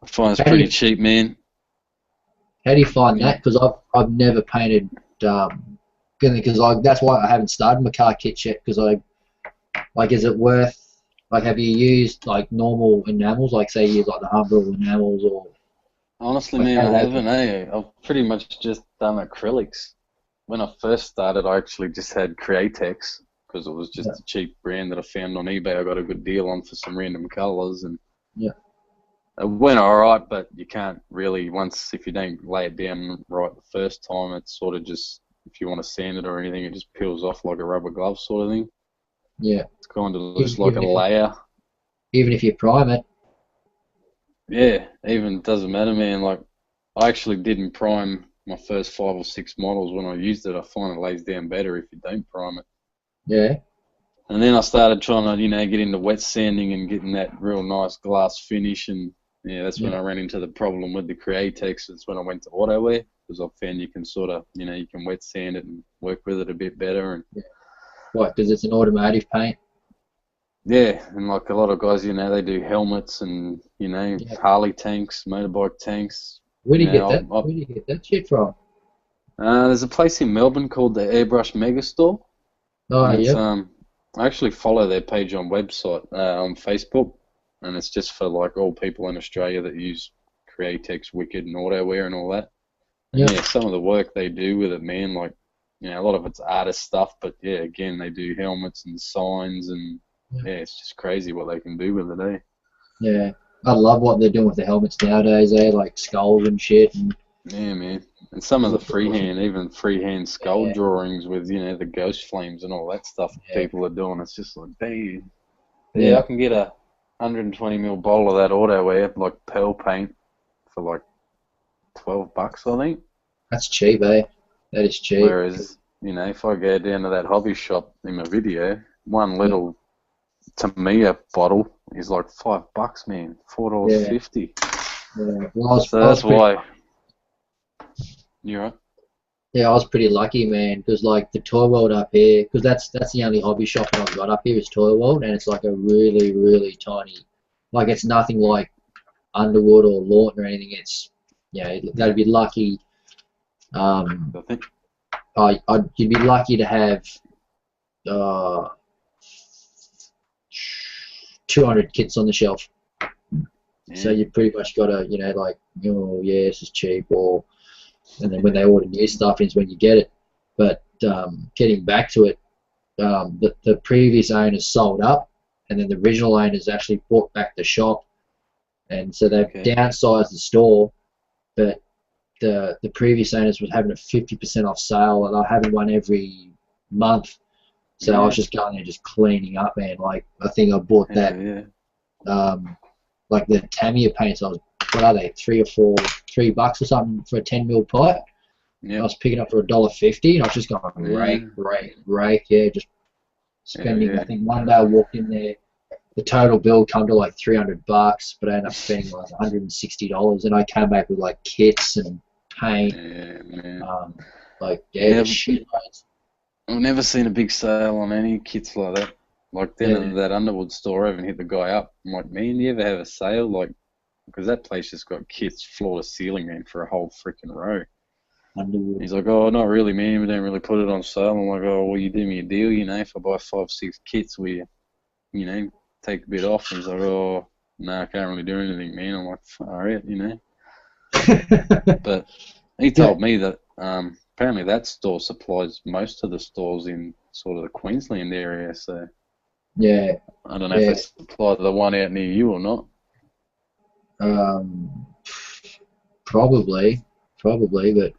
I find it's pretty cheap, man. How do you find that? Because I've never painted, because that's why I haven't started my car kit yet. Because is it worth? Like, have you used like normal enamels? Like, say you use like the Humbrol enamels, or? Honestly, man, I haven't. I've pretty much just done acrylics. When I first started, I actually just had Createx because it was just a cheap brand that I found on eBay. I got a good deal on for some random colours, and it went alright. But you can't really, if you don't lay it down right the first time, it's sort of just, if you want to sand it or anything, it just peels off like a rubber glove sort of thing. Yeah. It's kind of looks like a layer. Even if you prime it. Yeah, even it doesn't matter, man. Like, I actually didn't prime my first 5 or 6 models. When I used it, I find it lays down better if you don't prime it. Yeah. And then I started trying to, you know, get into wet sanding and getting that real nice glass finish, and that's when I ran into the problem with the Createx. It's when I went to auto wear, because I found you can sort of, you know, you can wet sand it and work with it a bit better. And what? Because it's an automotive paint. Yeah, and like a lot of guys, you know, they do helmets and, you know, Harley tanks, motorbike tanks. Where do you get that? Where do you get that shit from? There's a place in Melbourne called the Airbrush Megastore. Oh, yeah. I actually follow their page on website on Facebook, and it's just for like all people in Australia that use Createx, Wicked, and AutoWear and all that. And some of the work they do with it, man, like, you know, a lot of it's artist stuff, but again, they do helmets and signs and. Yeah, it's just crazy what they can do with it, eh? Yeah, I love what they're doing with the helmets nowadays, eh? Like skulls and shit. And yeah, man. And some of the freehand skull drawings with, you know, the ghost flames and all that stuff people are doing. It's just like, damn. Yeah, I can get a 120ml bottle of that auto wear, like pearl paint, for like $12, I think. That's cheap, eh? That is cheap. Whereas, you know, if I go down to that hobby shop in my video, one little Tamiya bottle is like $5, man. $4.50. Yeah. Well, so that's why. You're right. Yeah, I was pretty lucky, man, because like the Toy World up here, because that's the only hobby shop that I've got up here is Toy World, and it's like a really, really tiny, like it's nothing like Underwood or Lawton or anything. It's, that'd be lucky. You'd be lucky to have 200 kits on the shelf. So you pretty much got to, this is cheap, and then when they order new stuff is when you get it. But getting back to it, the previous owners sold up, and then the original owners actually bought back the shop, and so they've downsized the store, but the previous owners was having a 50% off sale, and they're having one every month. So I was just going there, just cleaning up, man. Like, I think I bought that, like the Tamiya paints. What are they? $3 or $4 or something for a 10mm pipe. I was picking up for $1.50, and I was just going rake. Just spending. I think one day I walked in there, the total bill come to like $300, but I ended up spending like $160, and I came back with like kits and paint. Shit. I've never seen a big sale on any kits like that. Like then in that Underwood store, I haven't hit the guy up. I'm like, man, do you ever have a sale? Like, because that place just got kits floor to ceiling, man, for a whole freaking row. Underwood. He's like, oh, not really, man. We don't really put it on sale. I'm like, oh, well, you do me a deal, you know, if I buy 5, 6 kits, will you know, take a bit off? And he's like, oh, no, I can't really do anything, man. I'm like, all right, you know. But he told me that apparently that store supplies most of the stores in sort of the Queensland area, so Yeah. I don't know if they supply the one out near you or not. Probably, but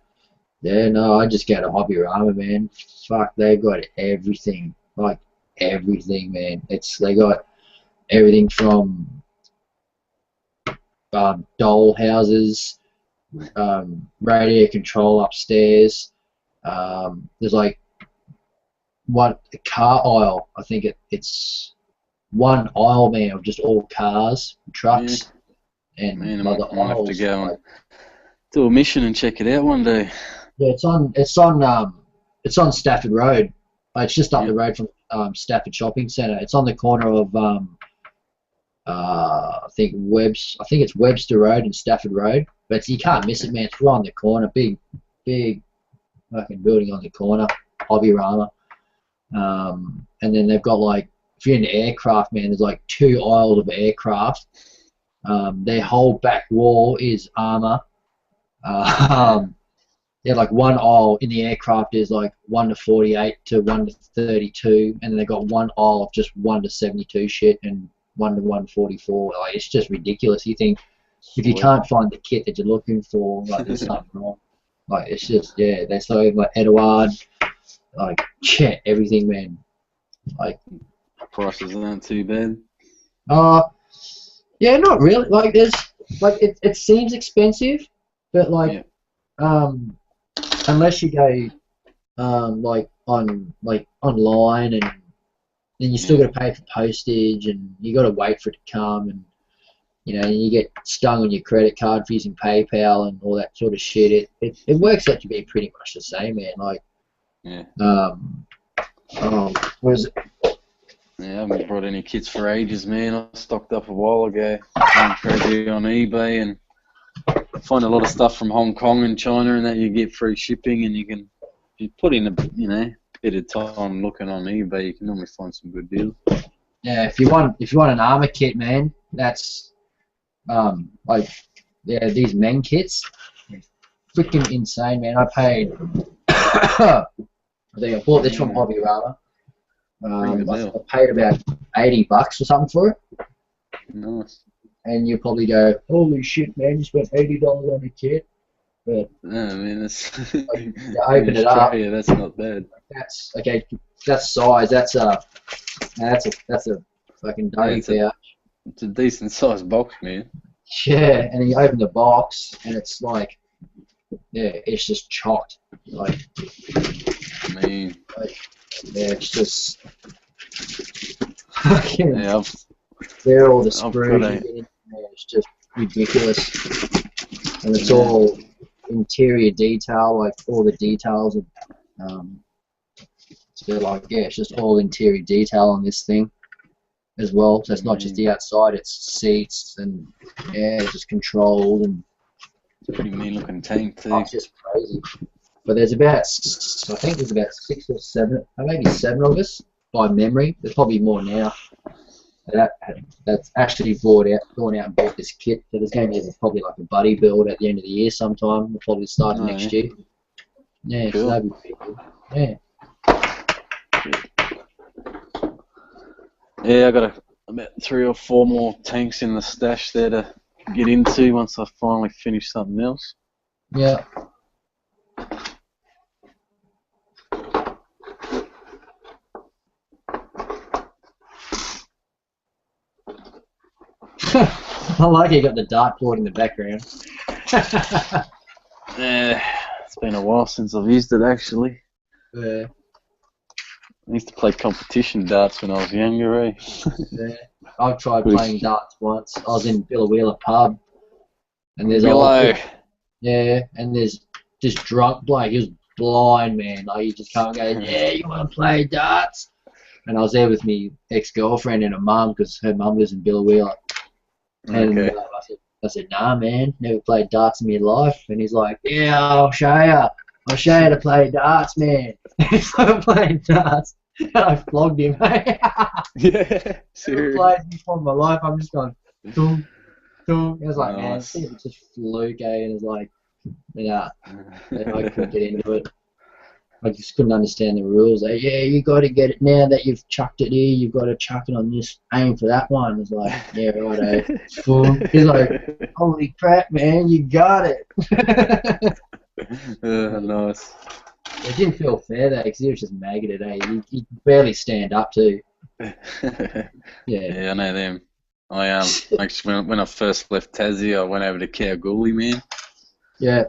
yeah, no, I just go to Hobby Rama, man. Fuck, they've got everything, like everything, man. They got everything from doll houses, radio control upstairs. There's like a car aisle. I think it's one aisle, man, of just all cars, trucks, and Man, I like the might have to aisles. go and do a mission and check it out one day. Yeah, it's on Stafford Road. It's just up the road from Stafford Shopping Centre. It's on the corner of I think it's Webster Road and Stafford Road. But you can't miss it, man. It's right on the corner. Big fucking building on the corner. Hobby Rama. And then they've got like, if you're into aircraft, man, there's like 2 aisles of aircraft. Their whole back wall is armour. Yeah, like one aisle in the aircraft is like 1 to 48 to 1 to 32, and then they've got one aisle of just 1 to 72 shit and 1 to 144. Like, it's just ridiculous. You think if you can't find the kit that you're looking for, like, there's something wrong. Like, it's just, yeah, they're so like Edouard, like, shit, everything, man. Like, Prices aren't too bad. yeah, not really. Like, it seems expensive, but like, unless you go like online, and then you still got to pay for postage, and you got to wait for it to come, and you get stung on your credit card for using PayPal and all that sort of shit. It works out to be pretty much the same, man. Like, what is it? Yeah, I haven't brought any kits for ages, man. I stocked up a while ago. I'm crazy on eBay and find a lot of stuff from Hong Kong and China, and that you get free shipping, and if you put in a bit of time looking on eBay, you can normally find some good deals. Yeah, if you want an armor kit, man, that's these men kits, freaking insane, man. I paid I think I bought this from Hobby Rama. I paid about $80 or something for it. Nice. And you probably go, holy shit, man, you spent $80 on a kit. But no, I mean, that's like, you open it up. Yeah, that's not bad. That's okay. That's size. That's a fucking dirty pouch. It's a decent sized box, man. Yeah, and then you open the box, and it's like, yeah, it's just chocked. Like, I mean, yeah, it's just. Yeah, They're all the screws. It's just ridiculous, and it's all interior detail, like all the details of. So like, yeah, it's just all interior detail on this thing as well. So it's not just the outside; it's seats and it's just controlled, and it's a pretty mean looking tank too. It's just crazy. But there's about, I think there's about 6 or 7, maybe 7 of us by memory. There's probably more now. That's actually gone out and bought this kit. So there's going to be probably like a buddy build at the end of the year sometime. We'll probably start next year. Yeah, cool. So that'd be pretty good. Yeah. Yeah, I got about 3 or 4 more tanks in the stash there to get into once I finally finish something else. Yeah. I like you got the dartboard in the background. Yeah, it's been a while since I've used it actually. Yeah. I used to play competition darts when I was younger, eh? Yeah. I've tried playing darts once. I was in Billawheeler pub, and there's and there's this drunk bloke. He was blind, man. Like, he just can't go. Yeah, you want to play darts? And I was there with me ex-girlfriend and her mum, because her mum lives in Billawheeler. And I said, nah, man, never played darts in my life. And he's like, yeah, I'll show you. I'll show you to play darts, man. He started playing darts, and I flogged him. Yeah, seriously. Never played before in my life. I'm just going, boom, boom. It was like, man, it's just fluke, eh? And it's like, yeah, I couldn't get into it. I just couldn't understand the rules. Like, yeah, you got to get it now that you've chucked it here. You've got to chuck it on this. Aim for that one. It's like, yeah, righto. He's like, holy crap, man, you got it. Nice. It didn't feel fair though, because he was just maggoted. He could barely stand up too. Yeah, I know them. I actually when I first left Tassie, I went over to Kalgoorlie, man. Yeah.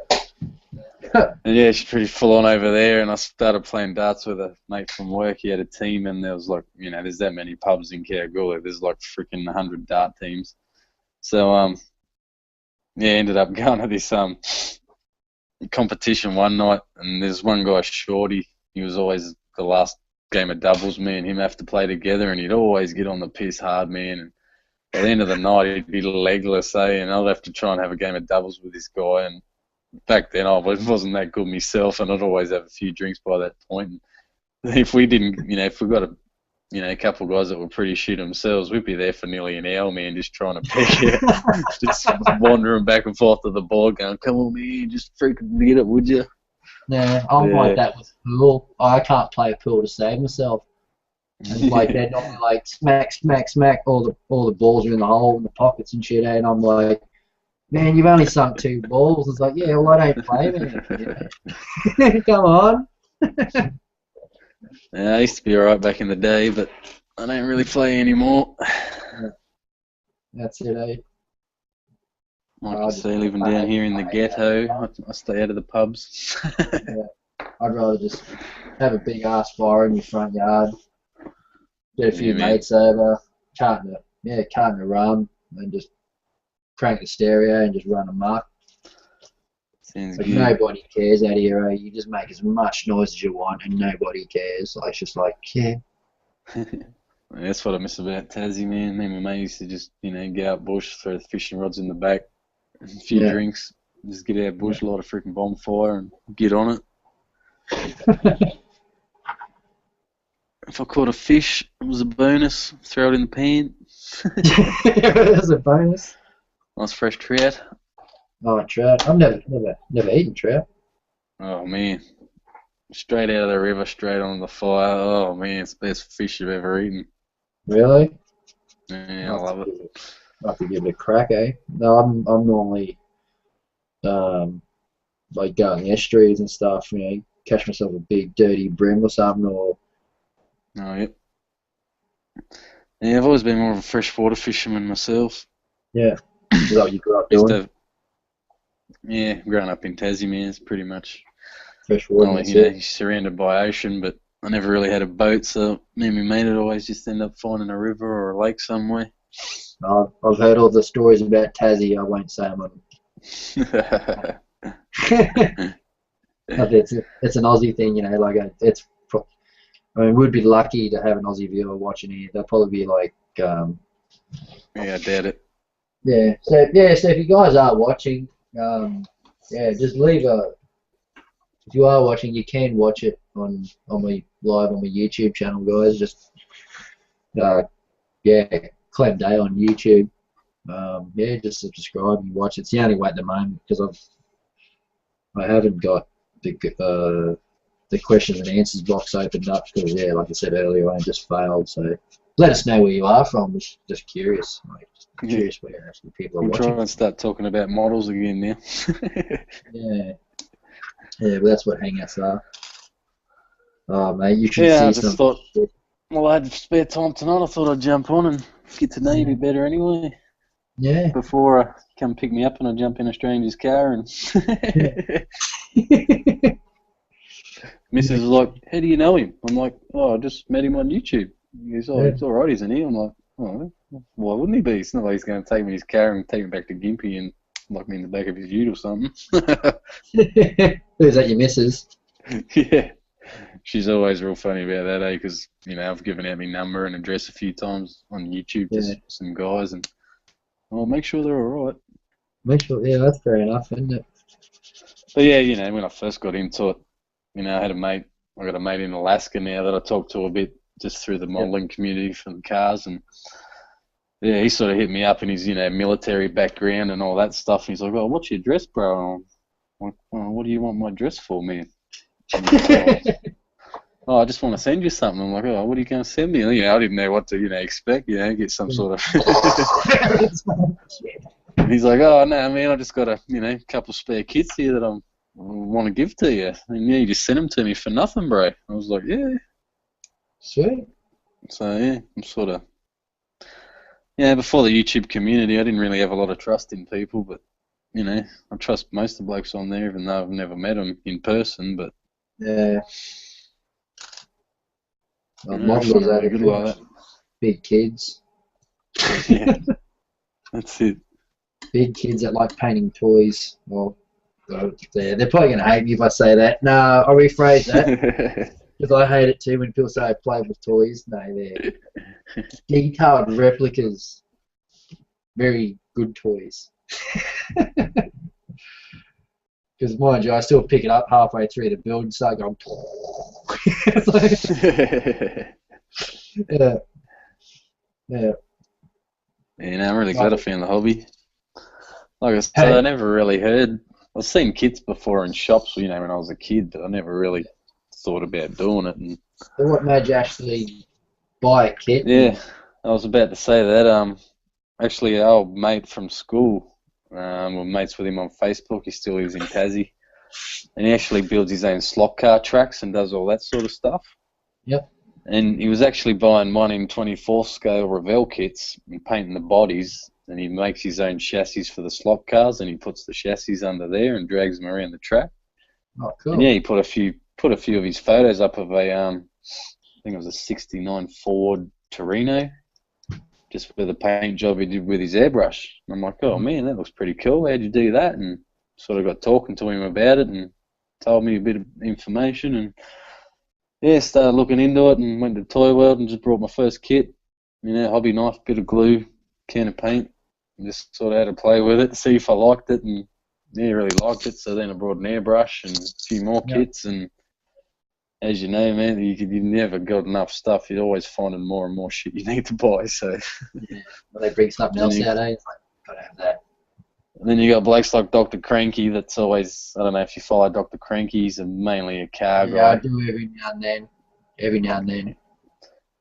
And yeah, she's pretty full on over there, and I started playing darts with a mate from work. He had a team, and there was like, there's that many pubs in Kalgoorlie. There's like freaking 100 dart teams. So yeah, ended up going to this competition one night, and there's one guy, Shorty. He was always the last game of doubles. Me and him have to play together, and he'd always get on the piss hard, man. And by the end of the night, he'd be legless, and I'd have to try and have a game of doubles with this guy. And back then, I wasn't that good myself, and I'd always have a few drinks by that point. And if we didn't, if we got a couple of guys that were pretty shit themselves, we'd be there for nearly an hour, man, just trying to pick it, just wandering back and forth to the board, going, "Come on, man, just freaking get it, would you?" Yeah, I'm like that with pool. I can't play pool to save myself. And like they're normally like smack, smack, smack. All the balls are in the hole in the pockets and shit, and I'm like, man, you've only sunk 2 balls. It's like, yeah, well, I don't play, man. Come on. Yeah, I used to be alright back in the day, but I don't really play anymore. That's it, eh? Like I say, living down here in the ghetto, I stay out of the pubs. Yeah. I'd rather just have a big ass fire in your front yard, get a few mates over, carton of rum, and just crank the stereo and just run amok. Sounds like good. Nobody cares out here, eh? You just make as much noise as you want and nobody cares. Like, it's just like, yeah. That's what I miss about Tassie, man. Me and my mate used to just, go out bush, throw the fishing rods in the back, a few drinks, just get out bush, light a freaking bonfire and get on it. If I caught a fish, it was a bonus. Throw it in the pan. It was a bonus. Nice fresh trout. Oh, trout. I've never eaten trout. Oh, man. Straight out of the river, straight on the fire. Oh, man, it's the best fish you've ever eaten. Really? Yeah, I love it. I have to give it a crack, eh? No, I'm normally like go in the estuaries and stuff, catch myself a big dirty brim or something, or... Oh, yep. Yeah, I've always been more of a freshwater fisherman myself. Yeah. Is that what you grew up doing? Yeah, growing up in Tassie, man, it's pretty much freshwater. You're surrounded by ocean, but I never really had a boat, so me and my mate would always just end up finding a river or a lake somewhere. I've heard all the stories about Tassie. I won't say them. It's an Aussie thing, we'd be lucky to have an Aussie viewer watching here. They'll probably be like, yeah, I doubt it. Yeah. So if you guys are watching, just leave a. If you are watching, you can watch it on my live on my YouTube channel, guys. Just Clem Day on YouTube. Just subscribe and watch. It's the only way at the moment because I haven't got the questions and answers box opened up because like I said earlier, I just failed. So let us know where you are from. Just curious. Curious where actually people are watching. I'm trying to start talking about models again now. Yeah, but that's what hangouts are. Oh, mate, you should see I some. just thought, well, I had spare time tonight. I thought I'd jump on and get to know you a bit better anyway. Yeah. Before I come pick me up and I jump in a stranger's car and. Mrs. was like, "How do you know him?" I'm like, "Oh, I just met him on YouTube." He goes, "Oh, it's alright, isn't he?" I'm like, "Oh, why wouldn't he be? It's not like he's going to take me in his car and take me back to Gympie and lock me in the back of his ute or something." Who's that, your missus? Yeah. She's always real funny about that, because, I've given out my number and address a few times on YouTube to some guys, and I'll make sure they're alright. Make sure, that's fair enough, isn't it? But yeah, when I first got into it, I got a mate in Alaska now that I talk to a bit just through the modelling community for the cars, and yeah, he sort of hit me up in his, military background and all that stuff. And he's like, "Oh, what's your address, bro?" And I'm like, "Well, what do you want my address for, man?" Oh, I just want to send you something. I'm like, oh, what are you going to send me? And, I didn't know what to, expect. Get some sort of. And he's like, oh no, man, I just got a, couple spare kits here that I want to give to you. And you just sent them to me for nothing, bro. I was like, yeah. Sweet. So yeah, I'm sort of. Yeah, before the YouTube community, I didn't really have a lot of trust in people, but I trust most of the blokes on there, even though I've never met them in person. But yeah. Well, I find it really good like that. Big kids. Yeah, that's it. Big kids that like painting toys. Well, they're probably going to hate me if I say that. No, I'll rephrase that. Because I hate it too when people say I play with toys. No, they're detailed replicas. Very good toys. Because mind you, I still pick it up halfway through the build and start going. Yeah. Yeah. Yeah, I'm really glad I found the hobby. Like I said, I never really heard. I've seen kits before in shops, when I was a kid, but I never really thought about doing it. And so what made you actually buy a kit? Yeah, I was about to say that. Actually, our old mate from school, we're mates with him on Facebook. He still lives in Tassie, and he actually builds his own slot car tracks and does all that sort of stuff. Yep. And he was actually buying 1 in 24 scale Revell kits and painting the bodies, and he makes his own chassis for the slot cars, and he puts the chassis under there and drags them around the track. Oh, cool. And yeah, he put a few of his photos up of a I think it was a '69 Ford Torino, just with a paint job he did with his airbrush. And I'm like, oh man, that looks pretty cool. How'd you do that? And sort of got talking to him about it and told me a bit of information, and yeah, started looking into it and went to Toy World and just brought my first kit. Hobby knife, bit of glue, can of paint, and just sort of had to play with it, see if I liked it, and yeah, really liked it. So then I brought an airbrush and a few more kits, and as you know, man, you never got enough stuff. You're always finding more and more shit you need to buy. So yeah. Well, they bring something else out, eh? It's like, gotta have that. And then you got blokes like Dr. Cranky. That's always, I don't know if you follow Dr. Cranky. He's mainly a car guy. Yeah, I do every now and then.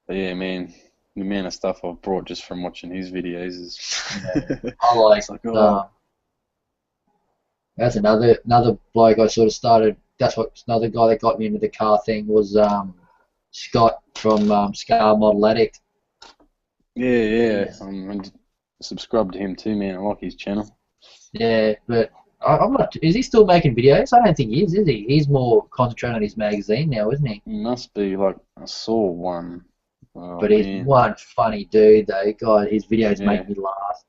But yeah, man, the amount of stuff I've brought just from watching his videos is. Yeah. I like. That's another bloke I sort of started. That's what another guy that got me into the car thing was Scott from Scar Model Addict. Yeah. I'm subscribed to him too, man. I like his channel. Yeah, but I'm not. Is he still making videos? I don't think he is he? He's more concentrating on his magazine now, isn't he? He must be. Like, I saw one. Oh, but he's one funny dude, though. God, his videos make me laugh.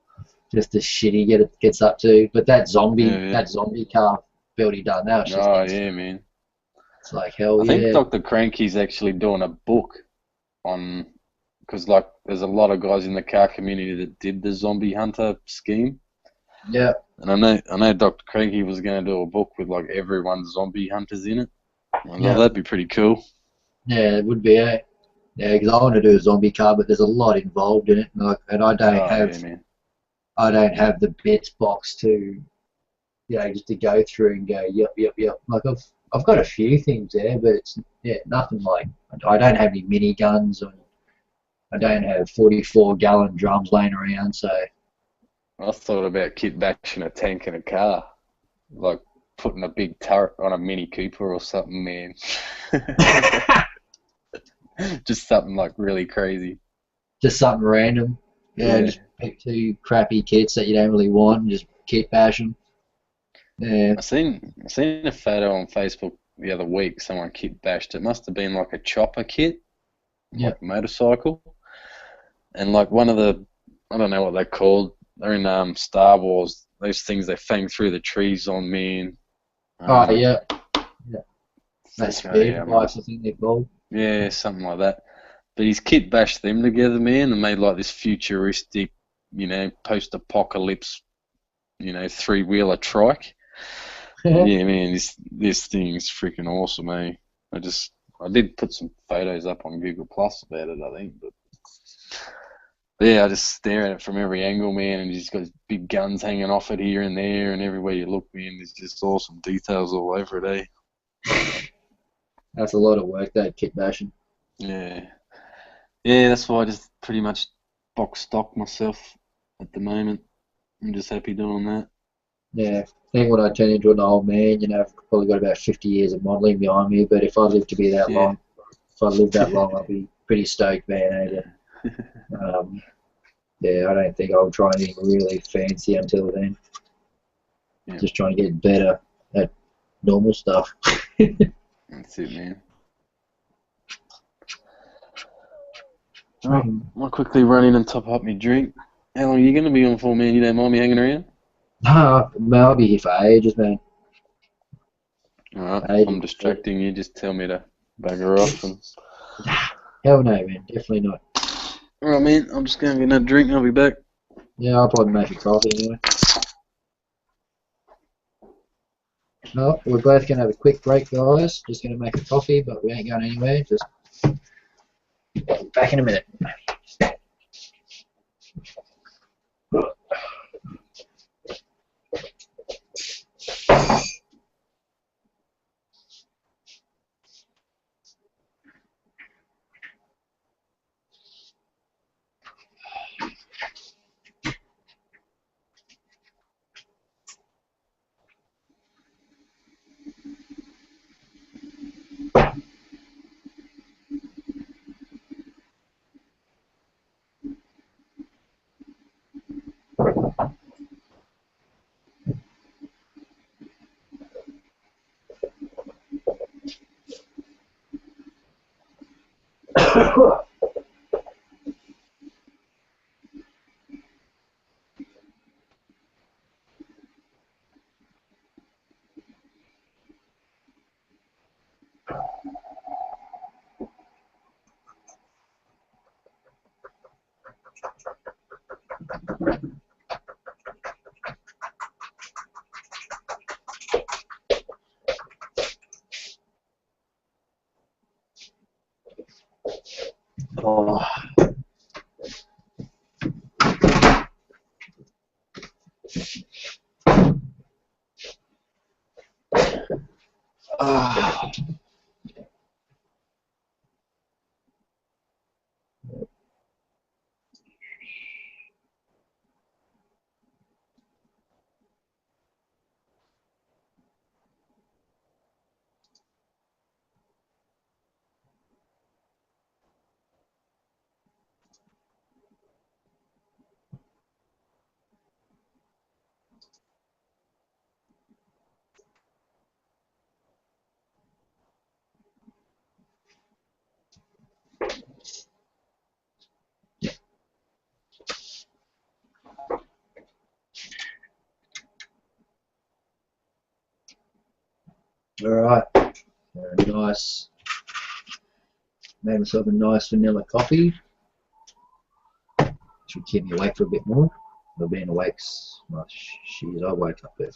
Just the shit he gets up to. But that zombie car build he done, that was just yeah, man. It's like, hell I think Dr. Cranky's actually doing a book on, because like there's a lot of guys in the car community that did the zombie hunter scheme. Yeah. And I know Dr. Cranky was going to do a book with like everyone's zombie hunters in it. That'd be pretty cool. Yeah, it would be. Yeah, because I want to do a zombie car, but there's a lot involved in it, and I don't have the bits box to, just to go through and go, yep. Like I've got a few things there, but it's nothing like. I don't have any mini guns, and I don't have 44-gallon drums laying around, so. I thought about kit bashing a tank in a car, like putting a big turret on a Mini Cooper or something, man. Just something like really crazy. Just something random. Yeah, just pick 2 crappy kits that you don't really want and just kit bash them. Yeah. I seen a photo on Facebook the other week. Someone kit bashed. It must have been like a chopper kit, like a motorcycle, and like one of the, I don't know what they're called. They're in Star Wars. Those things they fang through the trees on me. And, yeah. That's speed bikes, I think they're called. Yeah, something like that. But his kit bashed them together, man, and made like this futuristic, post-apocalypse, 3-wheeler trike. Yeah, man, this thing is freaking awesome, eh? I did put some photos up on Google Plus about it, I think, but yeah, I just stare at it from every angle, man, and he's got his big guns hanging off it here and there, and everywhere you look, man, there's just awesome details all over it, eh? That's a lot of work, that kit bashing. Yeah. Yeah, that's why I just pretty much box stock myself at the moment. I'm just happy doing that. Yeah, I think when I turn into an old man, you know, I've probably got about 50 years of modelling behind me, but if I live to be that Yeah. long, if I live that long, I'll be pretty stoked, man. Yeah, I don't think I'll try anything really fancy until then. Yeah. Just trying to get better at normal stuff. That's it, man. Right, I'll quickly run in and top up my drink. How long are you going to be on for, man? You don't mind me hanging around? Man, I'll be here for ages, man. Alright, if I'm distracting you, just tell me to bugger off. And... Hell no, man. Definitely not. Alright, man. I'm just going to get another drink and I'll be back. Yeah, I'll probably make a coffee anyway. No, we're both going to have a quick break, guys. Just going to make a coffee, but we ain't going anywhere. Just back in a minute. Oh. Alright, nice. Made myself a nice vanilla coffee. Should keep me awake for a bit more. I've been awake, well, I woke up at,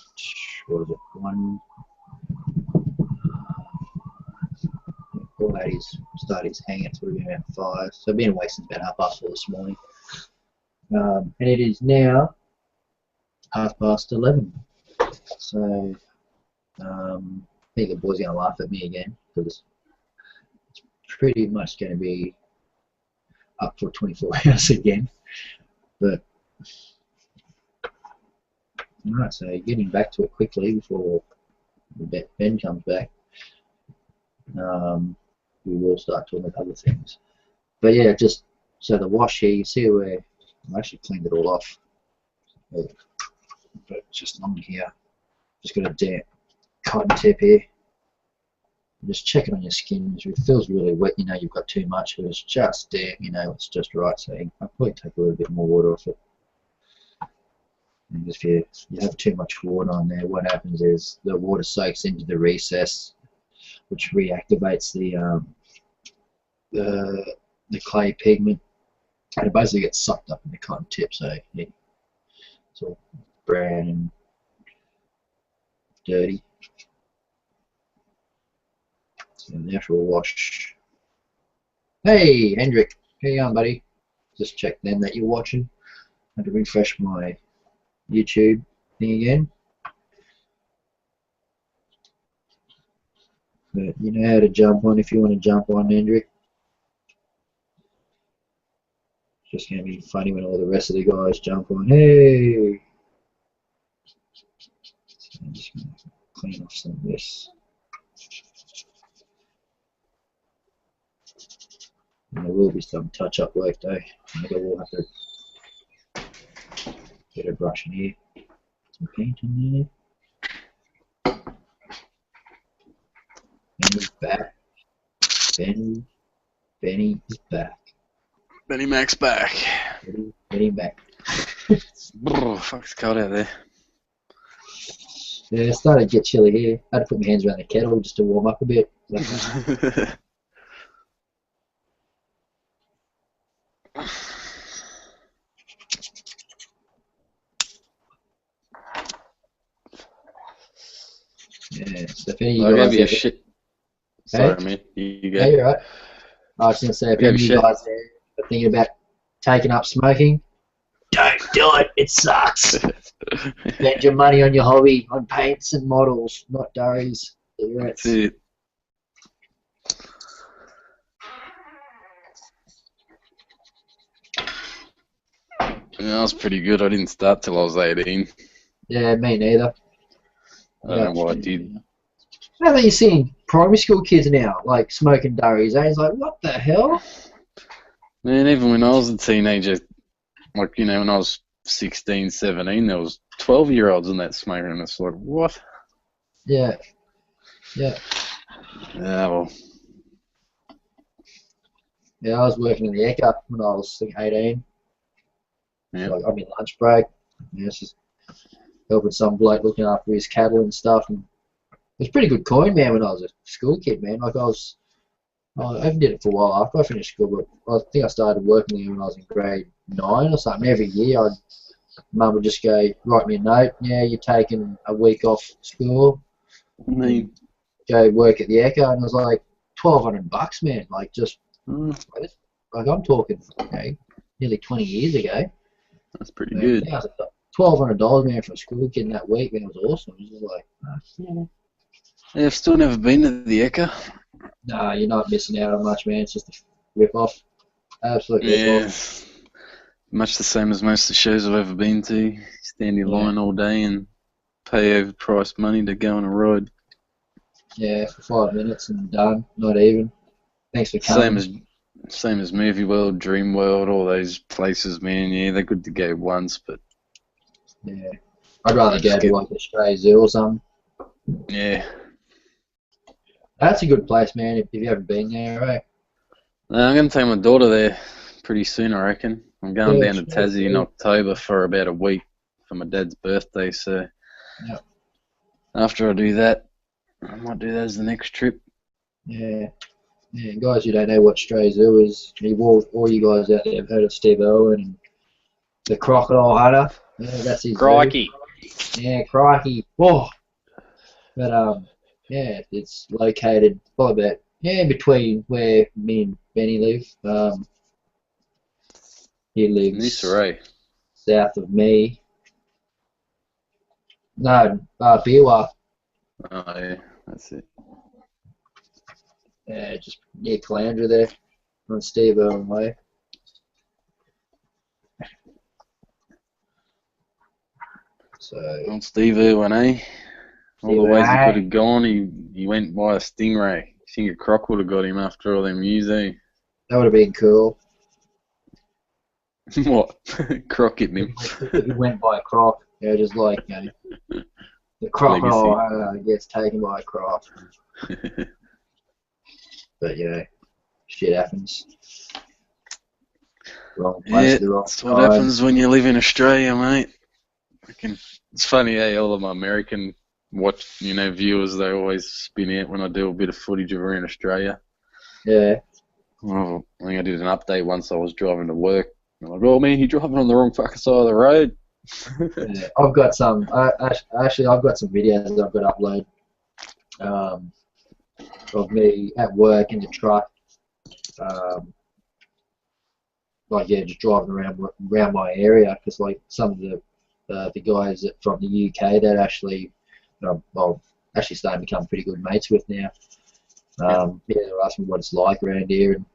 what was it, 1? Paul had started his hangouts, would have been about 5. So I've been awake since about 4:30 this morning. And it is now 11:30. So I think the boys are going to laugh at me again because it's pretty much going to be up for 24 hours again. But alright, so getting back to it quickly before Ben comes back, we will start talking about other things. But yeah, just so the wash here, you see where I actually cleaned it all off, but just on here, just got a damp cotton tip here. Just check it on your skin. If it feels really wet, you know you've got too much. If it's just damp, you know it's just right. So I'll probably take a little bit more water off it. And if you have too much water on there, what happens is the water soaks into the recess, which reactivates the clay pigment, and it basically gets sucked up in the cotton tip. So it's all brown and dirty. So the actual wash. Hey, Hendrik, how you going, buddy? Just check then that you're watching. I had to refresh my YouTube thing again. But you know how to jump on if you want to jump on, Hendrick. It's just going to be funny when all the rest of the guys jump on. Hey! So I'm just going to clean off some of this. And there will be some touch-up work though. Maybe we'll have to get a brush in here. Some paint in there. Benny's back. Benny is back. Benny Mac's back. Benny back. Fuck, it's cold out there. Yeah, it started to get chilly here. I had to put my hands around the kettle just to warm up a bit. Yeah, so if any of you I guys gave you a shit. Sorry, Hey? man. You go. Yeah, you're right. I was going to say, if Yeah, any of you shit. guys are thinking about taking up smoking, don't do it. It sucks. Spend your money on your hobby, on paints and models, not durries. That's it. Yeah, that was pretty good. I didn't start till I was 18. Yeah, me neither. I don't know what I did. How are you seeing primary school kids now, like smoking durries? Eh? It's like, what the hell? Man, even when I was a teenager, like, you know, when I was 16, 17, there was 12-year-olds in that smoking, and it's like, what? Yeah. Yeah. Yeah, well, Yeah, I was working in the Eka when I was like 18. yeah. So I'm in lunch break. Yeah, it's just helping some bloke looking after his cattle and stuff. And it was pretty good coin, man, when I was a school kid, man. Like I haven't did it for a while after I finished school, but I think I started working there when I was in grade 9 or something. Every year, Mum would just go, write me a note. Yeah, you're taking a week off school. I mean, Go work at the Echo, and it was like $1,200, man. Like just like I'm talking, nearly 20 years ago. that's pretty good. Yeah, $1,200, man, for a school kid in that week, man. It was awesome. It was just like, Yeah, I've still never been to the Eka. nah, you're not missing out on much, man. It's just a rip off. Absolute rip Yeah, off. much the same as most of the shows I've ever been to. Stand in Yeah. line all day and pay overpriced money to go on a ride. Yeah, for 5 minutes and done. Not even. Thanks for coming. Same as Movie World, Dream World, all those places, man. Yeah, they're good to go once, but Yeah. I'd rather Just go to get- like Australia Zoo or something. yeah. That's a good place, man, if you haven't been there, right? I'm going to take my daughter there pretty soon, I reckon. I'm going Yeah, down to sure, Tassie in sure. October for about a week for my dad's birthday, so Yep. after I do that, I might do that as the next trip. Yeah. Yeah, guys, you don't know what Stray Zoo is. All you guys out there have heard of Steve Irwin and the Crocodile Hunter. Yeah, that's his Crikey. zoo. Yeah, crikey. Whoa. But yeah, it's located probably about between where me and Benny live. He lives Noosa, south of me. No, Biwa. Oh, yeah, that's it. Yeah, just near Calandra there on Steve Irwin Way. So Old Steve Irwin, eh? All the Steve ways he Irwin. could have gone, he went by a stingray. You think a croc would have got him after all them years, eh? that would have been cool. What? Croc hitting him. If he went by a croc, just like the crocodile hunter gets taken by a croc. But shit happens. Wrong place Yeah, at the wrong that's what time. happens when you live in Australia, mate. It's funny, all of my American viewers, they always spin out when I do a bit of footage of around Australia. Yeah. Well, I think I did an update once I was driving to work. I'm like, oh man, you're driving on the wrong fucking side of the road. Yeah. I've got some. Actually, I've got some videos that I've got to upload of me at work in the truck. Just driving around my area, because like some of the guys from the UK that actually, I'm actually starting to become pretty good mates with now. Yeah, they were asking me what it's like around here, and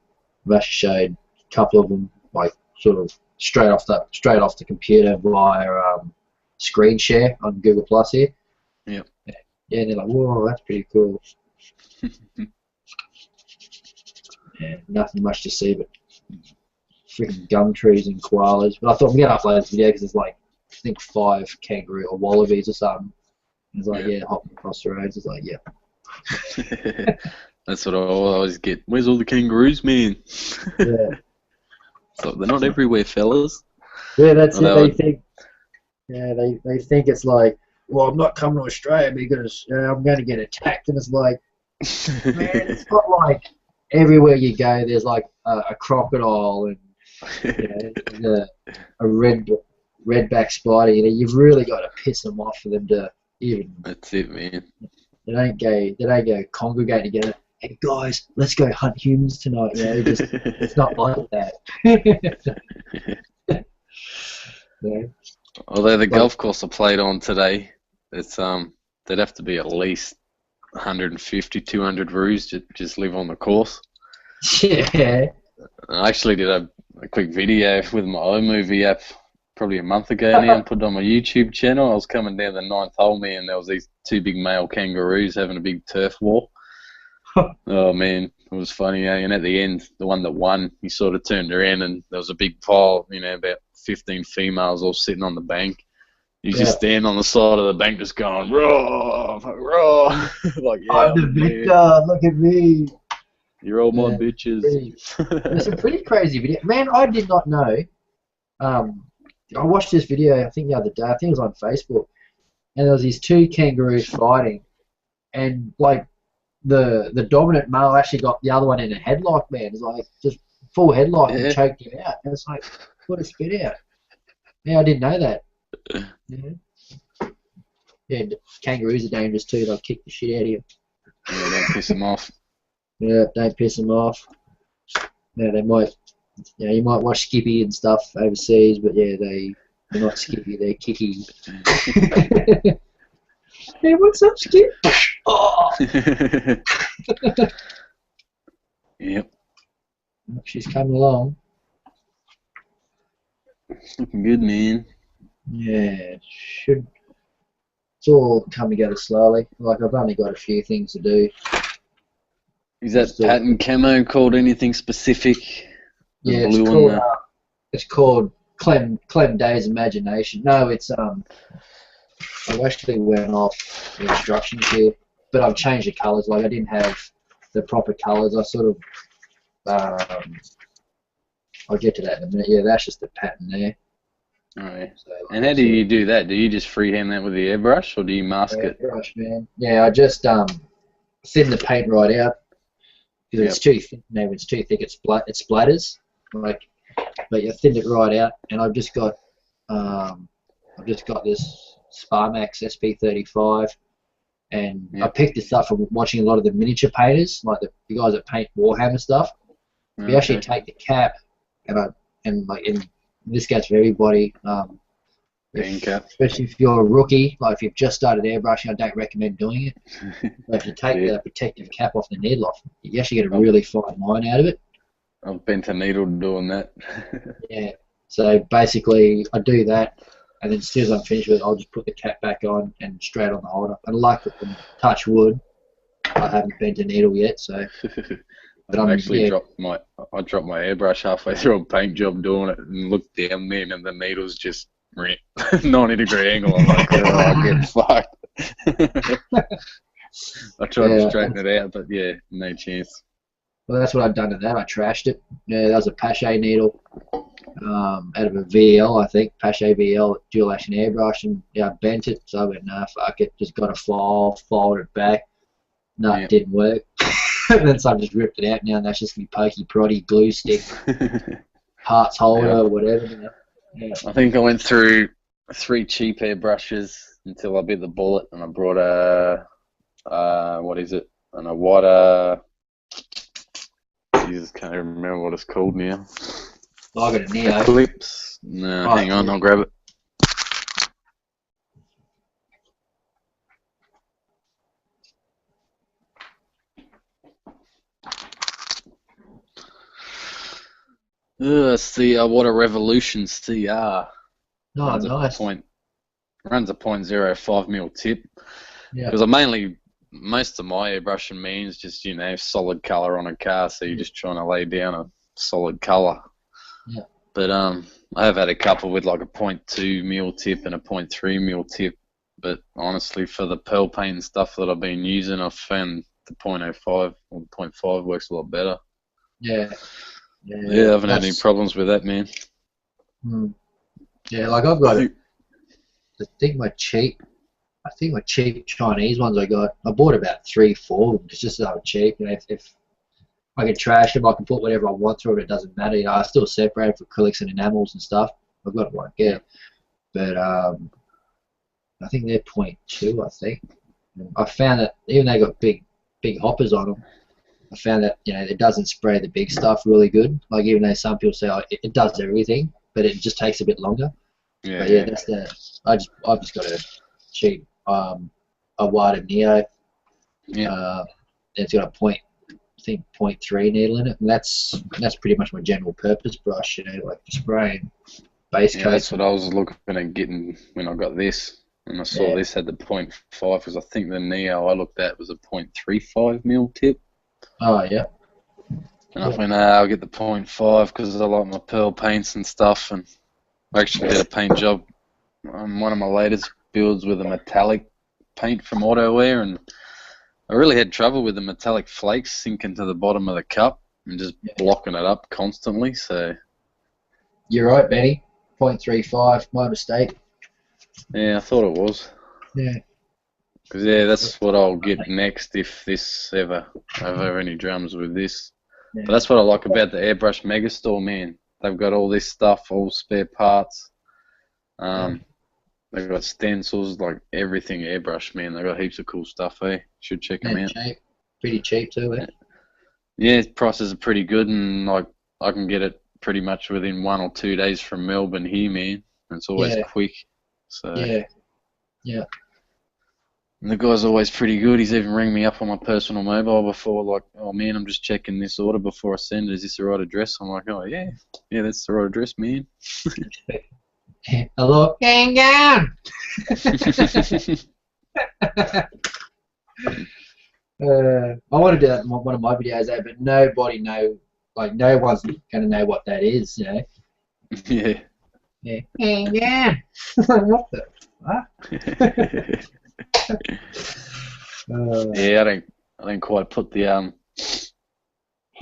I've actually showed a couple of them, like sort of straight off the computer via screen share on Google Plus here. Yep. Yeah, and they're like, whoa, that's pretty cool. Yeah, nothing much to see but freaking gum trees and koalas. But I thought I'm gonna upload this video because there's like I think 5 kangaroo or wallabies or something. And it's like, yeah, hopping across the roads. It's like, yeah. That's what I always get. Where's all the kangaroos, man? Yeah. So they're not everywhere, fellas. Yeah, that's it. They think. Yeah, they think it's like, well, I'm not coming to Australia because I'm going to get attacked, and it's like, man, it's not like everywhere you go there's like a crocodile and a redback spider. You know, you've really got to piss them off for them to even. That's it, man. They don't go congregate together. Hey guys, let's go hunt humans tonight. You know, it's not like that. Yeah. Although the golf course I played on today, it's there'd have to be at least 150, 200 roos to just live on the course. Yeah. I actually did a quick video with my iMovie app probably a month ago now and put it on my YouTube channel. I was coming down the 9th hole, man, and there was these 2 big male kangaroos having a big turf war. Oh man, it was funny, eh? And at the end, the one that won, he sort of turned around and there was a big pile, you know, about 15 females all sitting on the bank. He's just standing on the side of the bank just going, raw, raw. Like, yeah, I'm the victor, look at me. You're all my bitches. It's a pretty crazy video. Man, I did not know. I watched this video, I think the other day, I think it was on Facebook, and there was these 2 kangaroos fighting, and like, the dominant male actually got the other one in a headlock, man. It's like just full headlock and choked him out. And it's like, what a spit out. Yeah, I didn't know that. Yeah, kangaroos are dangerous too. They'll kick the shit out of you. Yeah, don't piss them off. Yeah, don't piss them off. Yeah, they might. You know, you might watch Skippy and stuff overseas, but yeah, they're not Skippy. They're Kicky. Hey, what's up, Skip? Oh. Yep. She's coming along. Looking good, man. Yeah, should. It's all come together slowly. Like, I've only got a few things to do. Is that pattern camo called anything specific? Yeah, it's called Clem Day's Imagination. No, it's I've actually went off the instructions here, but I've changed the colours. Like, I didn't have the proper colours. I sort of I'll get to that in a minute. Yeah, that's just the pattern there. Alright. So, and how do you do that? Do you just freehand that with the airbrush, or do you mask it? Airbrush, man. Yeah, I just thin the paint right out because it's too thick. Now, when it's too thick, it splatters. Like, but you thin it right out, and I've just got this Sparmax SP35, and I picked this up from watching a lot of the miniature painters, like the guys that paint Warhammer stuff. You actually take the cap, and this goes for everybody. Especially if you're a rookie, like if you've just started airbrushing, I don't recommend doing it. But if you take the protective cap off the needle off, you actually get a really fine line out of it. I've bent a needle doing that. Yeah. So basically, I do that, and then as soon as I'm finished with it, I'll just put the cap back on and straight on the holder. And luckily, touch wood, I haven't bent a needle yet. So. But I actually dropped my airbrush halfway through a paint job doing it and looked down there and the needle's just 90-degree angle. I'm like, oh, I get fucked. I tried to straighten it out, but yeah, no chance. Well, that's what I've done to that. I trashed it. Yeah, that was a Pache needle out of a VL, I think. Pache VL dual action airbrush, and I bent it. So I went, nah, fuck it. Just got a file, folded it back. No, it didn't work. And then so I just ripped it out now, and that's just going to be pokey, proddy, glue stick, parts holder, whatever. You know? Yeah. I think I went through 3 cheap airbrushes until I bit the bullet, and I brought a, what is it? And a white, Jesus, can't even remember what it's called now. I got a Neo. Eclipse. No, hang on, I'll grab it. It's the What a Revolution CR. Oh, runs nice. Runs a .05 mil tip. Yeah. Because most of my airbrushing means just, solid colour on a car, so you're just trying to lay down a solid colour. Yeah. But I have had a couple with like a .2 mil tip and a .3 mil tip. But honestly, for the pearl paint and stuff that I've been using, I've found the .05 or the .5 works a lot better. Yeah. Yeah, I haven't had any problems with that, man. Yeah, like I've got I think my cheap Chinese ones I bought about 3-4 of them. It's just so cheap. If I can trash them, I can put whatever I want through it. It doesn't matter. I still separate for acrylics and enamels and stuff. I've got one, yeah. But I think they're .2. I think I found that even they got big hoppers on them. I found that it doesn't spray the big stuff really good. Like even though some people say it does everything, but it just takes a bit longer. Yeah. But yeah, I've just got a cheap a wider Neo. Yeah. It's got a .3 needle in it, and that's pretty much my general purpose brush. Like spraying base coat. That's what I was looking at getting when I got this, and I saw this had the .5 because I think the Neo I looked at was a .35 mil tip. Oh yeah. And I went, I'll get the .5 because I like my pearl paints and stuff, and I actually did a paint job on one of my latest builds with a metallic paint from AutoWare, and I really had trouble with the metallic flakes sinking to the bottom of the cup and just blocking it up constantly. So you're right, Benny. .35, my mistake. Yeah, I thought it was. Yeah. Because that's what I'll get next if this ever I have any drums with this. Yeah. But that's what I like about the Airbrush Megastore, man. They've got all this stuff, all spare parts. They've got stencils, like everything airbrush, man. They've got heaps of cool stuff, eh? Should check them out. Cheap. Pretty cheap too, eh? Yeah, prices are pretty good, and like I can get it pretty much within 1 or 2 days from Melbourne here, man. It's always quick. So yeah. And the guy's always pretty good. He's even rang me up on my personal mobile before, like, oh man, I'm just checking this order before I send it. Is this the right address? I'm like, oh yeah, that's the right address, man. Hello, gang down. I want to do that in one of my videos, but no one's gonna know what that is, Yeah. Yeah. Gang down. What the fuck? Yeah, I don't quite put the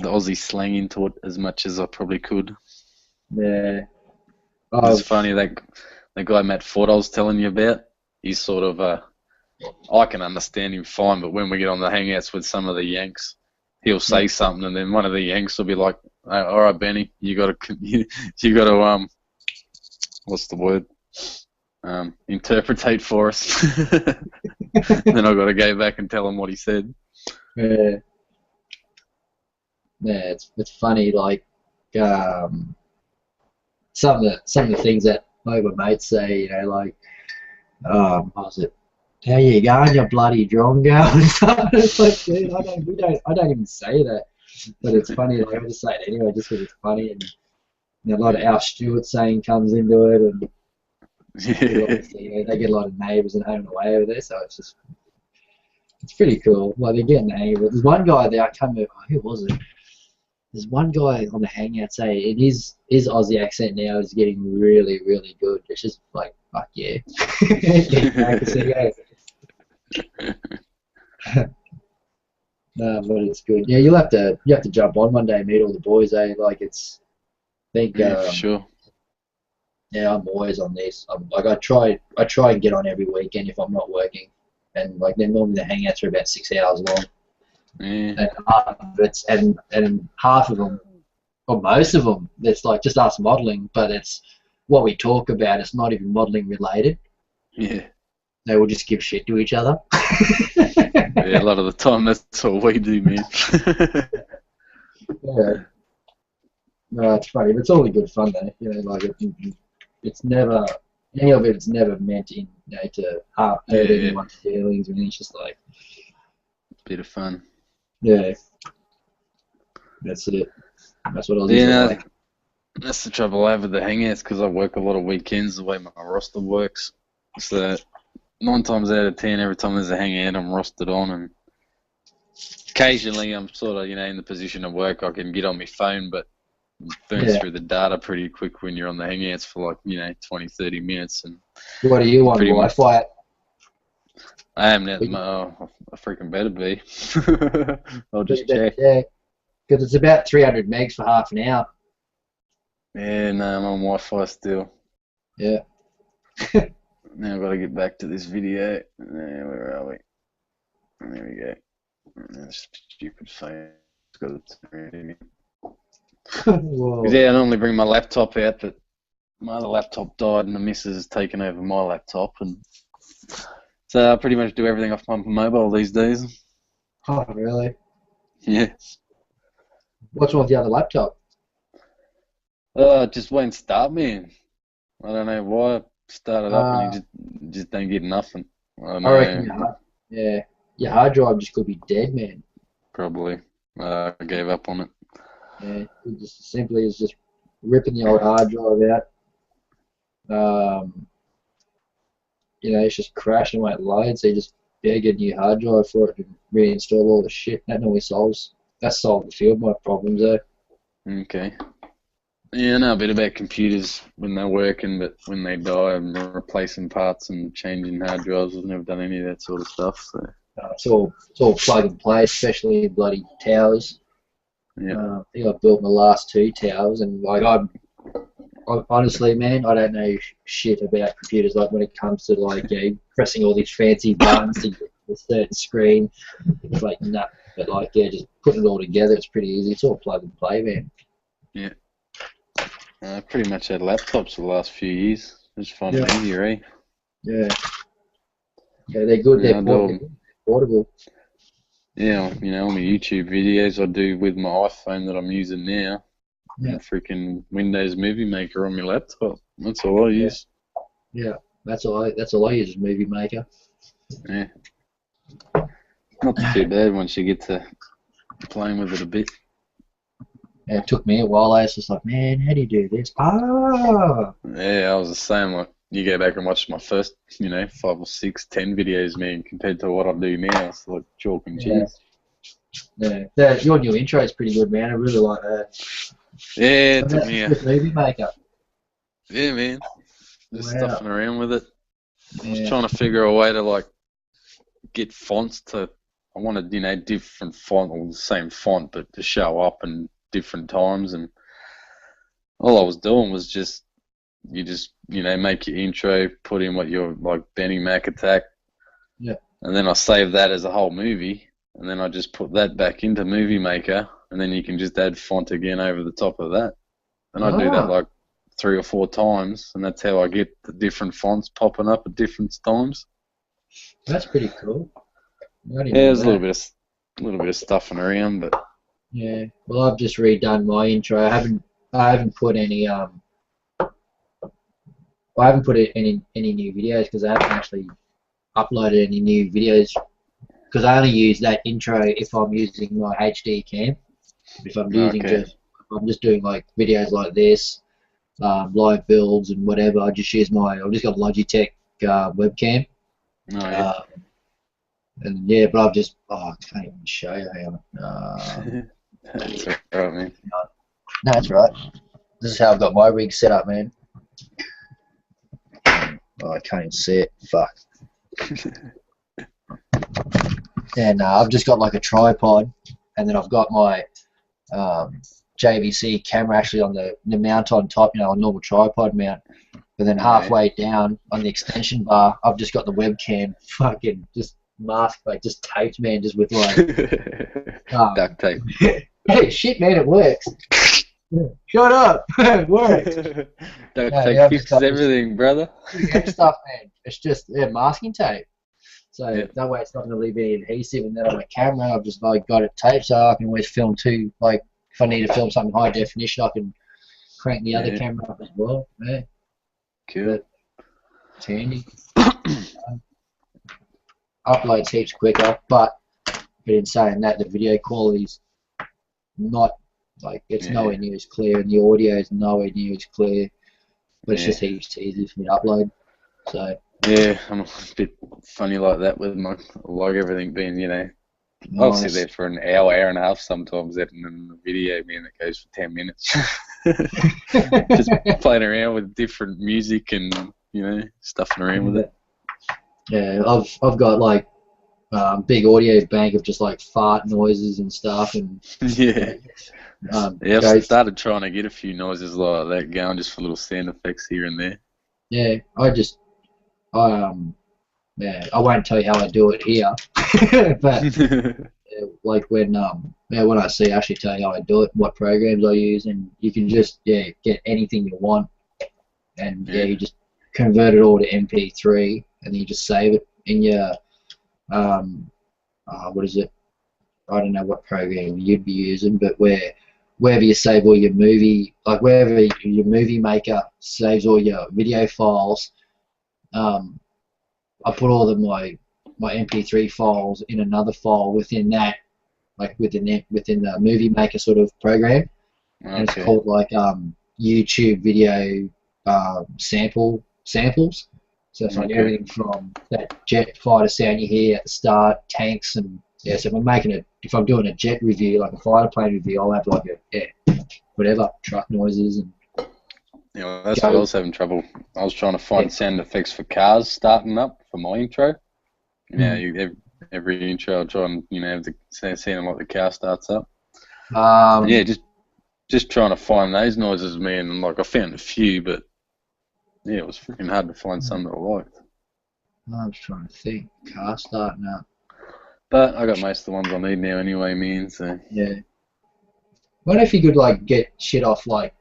Aussie slang into it as much as I probably could. Yeah. It's funny, that guy Matt Ford I was telling you about, he's sort of I can understand him fine, but when we get on the hangouts with some of the Yanks, he'll say something, and then one of the Yanks will be like, all right, Benny, you gotta what's the word? Interpretate for us. Then I've got to go back and tell him what he said. Yeah, it's funny, like some of the things that my mates say, like, what was it? How you going, you bloody drongo? And stuff. It's like, dude, I don't even say that, but it's funny. Like, I just say it anyway, just because it's funny, and a lot of Al Stewart saying comes into it, and they get a lot of neighbours and home and away over there, so it's pretty cool. Like, they're getting the hang of it. There's one guy there, I can't remember, who was it? There's one guy on the hangout saying his Aussie accent now is getting really, really good. It's just like, fuck yeah. No, but it's good. Yeah, you have to jump on one day and meet all the boys, eh? Like, For sure. Yeah, I'm always on this. I try and get on every weekend if I'm not working, and like then normally the hangouts are about 6 hours long. Yeah. And half of them, or most of them, it's like just us modelling, but it's what we talk about. It's not even modelling related. Yeah. They will just give shit to each other. Yeah, a lot of the time that's all we do, man. Yeah. No, it's funny, but it's all good fun though. Like it's never, any of it's never meant to hurt anyone's feelings or anything. It's just like bit of fun. Yeah. That's it. That's what I was like. That's the trouble I have with the hangouts because I work a lot of weekends the way my roster works. So 9 times out of 10, every time there's a hangout, I'm rostered on, and occasionally I'm sort of, in the position of work I can get on my phone, but it burns through the data pretty quick when you're on the hangouts for like, 20, 30 minutes. And what are you on, Wi-Fi? I am now. I freaking better be. I'll just check. Yeah, because it's about 300 megs for half an hour. Yeah, no, I'm on Wi-Fi still. Yeah. Now I've got to get back to this video. Where are we? There we go. This stupid phone. It's got its yeah, I normally bring my laptop out, but my other laptop died and the missus has taken over my laptop, and so I pretty much do everything off my mobile these days. Oh, really? Yeah. What's wrong with the other laptop? It just won't start, man. I don't know why. I started up and you just don't get nothing. I reckon your hard drive just could be dead, man. Probably. I gave up on it. Yeah, it just simply is just ripping the old hard drive out. It's just crashing when it loads, so you just get a new hard drive for it and reinstall all the shit. That solved a few of my problems though. Okay. Yeah, I know a bit about computers when they're working, but when they die and replacing parts and changing hard drives, I've never done any of that sort of stuff. So it's all plug and play, especially in bloody towers. Yeah. I think I've built my last 2 towers, and like I honestly, man, I don't know shit about computers. Like when it comes to like pressing all these fancy buttons to get a certain screen, it's like nah. But like just putting it all together, it's pretty easy. It's all plug and play, man. Yeah. I pretty much had laptops for the last few years. Just find it easier, eh? Yeah. Yeah, they're good. They're portable. Yeah, all my YouTube videos I do with my iPhone that I'm using now. Yeah. And freaking Windows Movie Maker on my laptop. That's all I use. Yeah, that's all I use is Movie Maker. Yeah. Not too bad once you get to playing with it a bit. Yeah, it took me a while. I was just like, man, how do you do this? Yeah, I was the same. Like, you go back and watch my first, 5 or 6, 10 videos, man, compared to what I do now. It's like chalk and cheese. Yeah, your new intro is pretty good, man. I really like that. Yeah, it took me Movie Maker. Yeah, man. Just stuffing around with it. I was trying to figure a way to, like, get fonts to... I wanted, different font, or the same font, but to show up in different times. And all I was doing was just... You just, make your intro, put in what you're, like, Bennymacattack. Yeah. And then I save that as a whole movie. And then I just put that back into Movie Maker. And then you can just add font again over the top of that. And I do that, like, 3 or 4 times. And that's how I get the different fonts popping up at different times. That's pretty cool. Yeah, there's a little bit of stuffing around, but... Yeah. Well, I've just redone my intro. I haven't put any any new videos because I haven't actually uploaded any new videos because I only use that intro if I'm using my HD cam. If I'm using I'm just doing like videos like this, live builds and whatever. I've just got Logitech webcam. Oh, yeah. And yeah, but I can't even show you how. That's alright, man. No, that's right. This is how I've got my rig set up, man. Oh, I can't even see it. Fuck. And I've just got like a tripod, and then I've got my JVC camera actually on the mount on top, a normal tripod mount. But then halfway down on the extension bar, I've just got the webcam fucking just masked, like just taped, man, just with like duct tape. Hey, shit, man, it works. Shut up. It works. Duct tape fixes everything, brother. Stuff, man. It's just masking tape. So that way it's not going to leave any adhesive. And then on my camera, I've just like got it taped so I can always film too. Like if I need to film something high definition, I can crank the other camera up as well. Yeah. Cool. But it's handy. Uploads heaps quicker, but in saying that, the video quality's not Like, it's nowhere near as clear, and the audio is nowhere near as clear, but it's just heaps easy for me to upload. So yeah, I'm a bit funny like that with my like everything being, you know. I'll sit there for an hour, hour and a half sometimes editing a video, man, that goes for 10 minutes. Just playing around with different music and, you know, stuffing around with it. Yeah, I've got like big audio bank of just like fart noises and stuff, and yeah, I've started trying to get a few noises like that going, just for little sound effects here and there. Yeah, I won't tell you how I do it here, but like when I see, I actually tell you how I do it, what programs I use, and you can just get anything you want, and you just convert it all to MP3, and then you just save it in your what is it? I don't know what program you'd be using, but wherever you save all your movie, like wherever your movie maker saves all your video files, I put all of my MP3 files in another file within that, like within the movie maker sort of program, and it's called like YouTube video samples. So it's like everything from that jet fighter sound you hear at the start, tanks, and so if I'm doing a jet review, like a fighter plane review, I'll have like whatever truck noises and. Yeah, well, that's what I was having trouble. I was trying to find sound effects for cars starting up for my intro. You know, every intro I try and, you know, have the sound like the car starts up. Just trying to find those noises, man. And like I found a few, but yeah, it was freaking hard to find some that I liked. I was trying to think, car starting up. But I got most of the ones I need now anyway, man. So yeah. Wonder if you could like get shit off like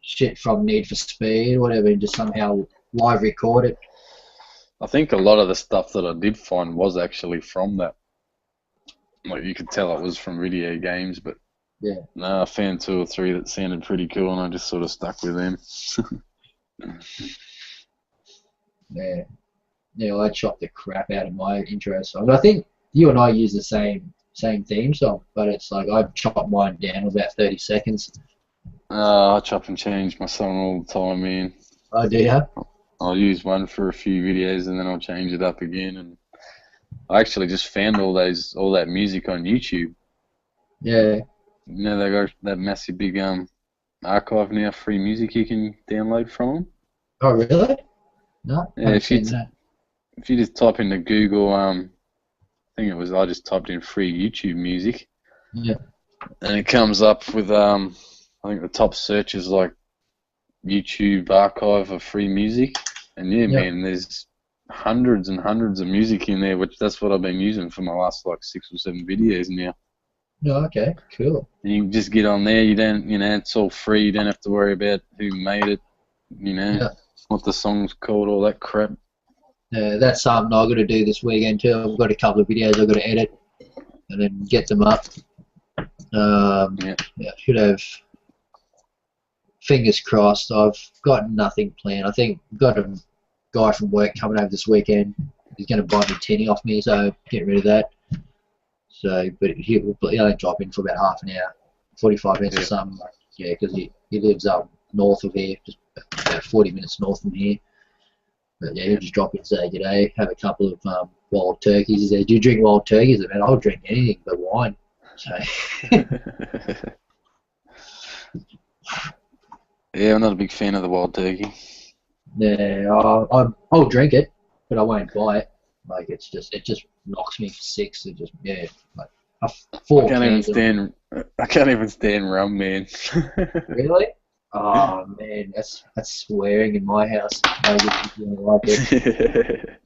shit from Need for Speed or whatever, and just somehow live record it. I think a lot of the stuff that I did find was actually from that. Like, you could tell it was from video games, but no, I found 2 or 3 that sounded pretty cool, and I just sort of stuck with them. Yeah, well, I chopped the crap out of my intro song. I think you and I use the same theme song, but it's like I chopped mine down about 30 seconds. I chop and change my song all the time, man. Oh, do you? I'll use one for a few videos and then I'll change it up again. And I actually just found all that music on YouTube. Yeah. You know, they got that massive big archive now, free music you can download from them. Oh, really? No. Yeah, if you just type into Google, I just typed in free YouTube music. Yeah. And it comes up with I think the top search is like YouTube archive of free music, and man, there's hundreds and hundreds of music in there, which that's what I've been using for my last like 6 or 7 videos now. Oh, okay, cool. And you can just get on there. You don't, it's all free. You don't have to worry about who made it, what the song's called, all that crap. Yeah, that's something I've got to do this weekend too. I've got a couple of videos I've got to edit and then get them up. Should have. Fingers crossed. I've got nothing planned. I think I've got a guy from work coming over this weekend. He's going to buy me tinny off me, so get rid of that. So, but he'll only drop in for about half an hour, 45 minutes or something. Because he lives up north of here, just about 40 minutes north from here. But he'll just drop in, say g'day, have a couple of wild turkeys. He says, "Do you drink wild turkeys?" Man, I'll drink anything but wine. So. Yeah, I'm not a big fan of the wild turkey. Yeah, I'll drink it, but I won't buy it. Like it just knocks me for 6. It just like 4 cans. I can't even stand rum, man. Really? Oh man, that's swearing in my house. I like it.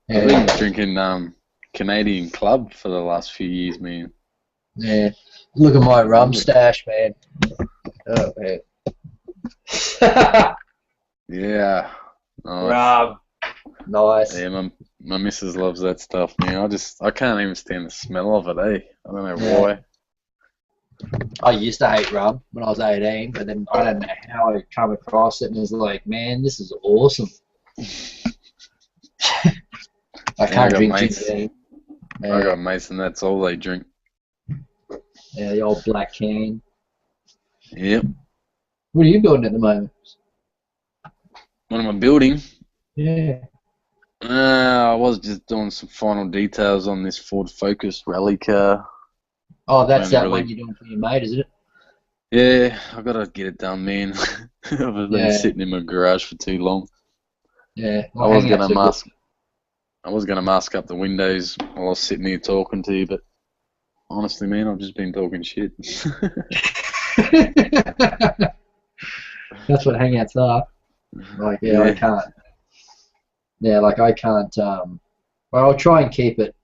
I've been drinking Canadian Club for the last few years, man. Yeah, look at my rum stash, man. Oh man. Yeah. Nice. Rum. Nice. Yeah, my missus loves that stuff, man. I can't even stand the smell of it, eh? I don't know why. I used to hate rum when I was 18, but then I don't know how I come across it and was like, man, this is awesome. I can't drink ginger. I got mates and that's all they drink. Yeah, the old black can. Yep. What are you building at the moment? What am I building? Yeah. I was just doing some final details on this Ford Focus rally car. Oh, that's Only that really- one you're doing for your mate, is it? Yeah, I gotta get it done, man. I've been Yeah. sitting in my garage for too long. Yeah. I was hangouts gonna are good. mask up the windows while I was sitting here talking to you, but honestly, man, I've just been talking shit. That's what hangouts are. Like, yeah, I can't. Yeah, like I can't. Well, I'll try and keep it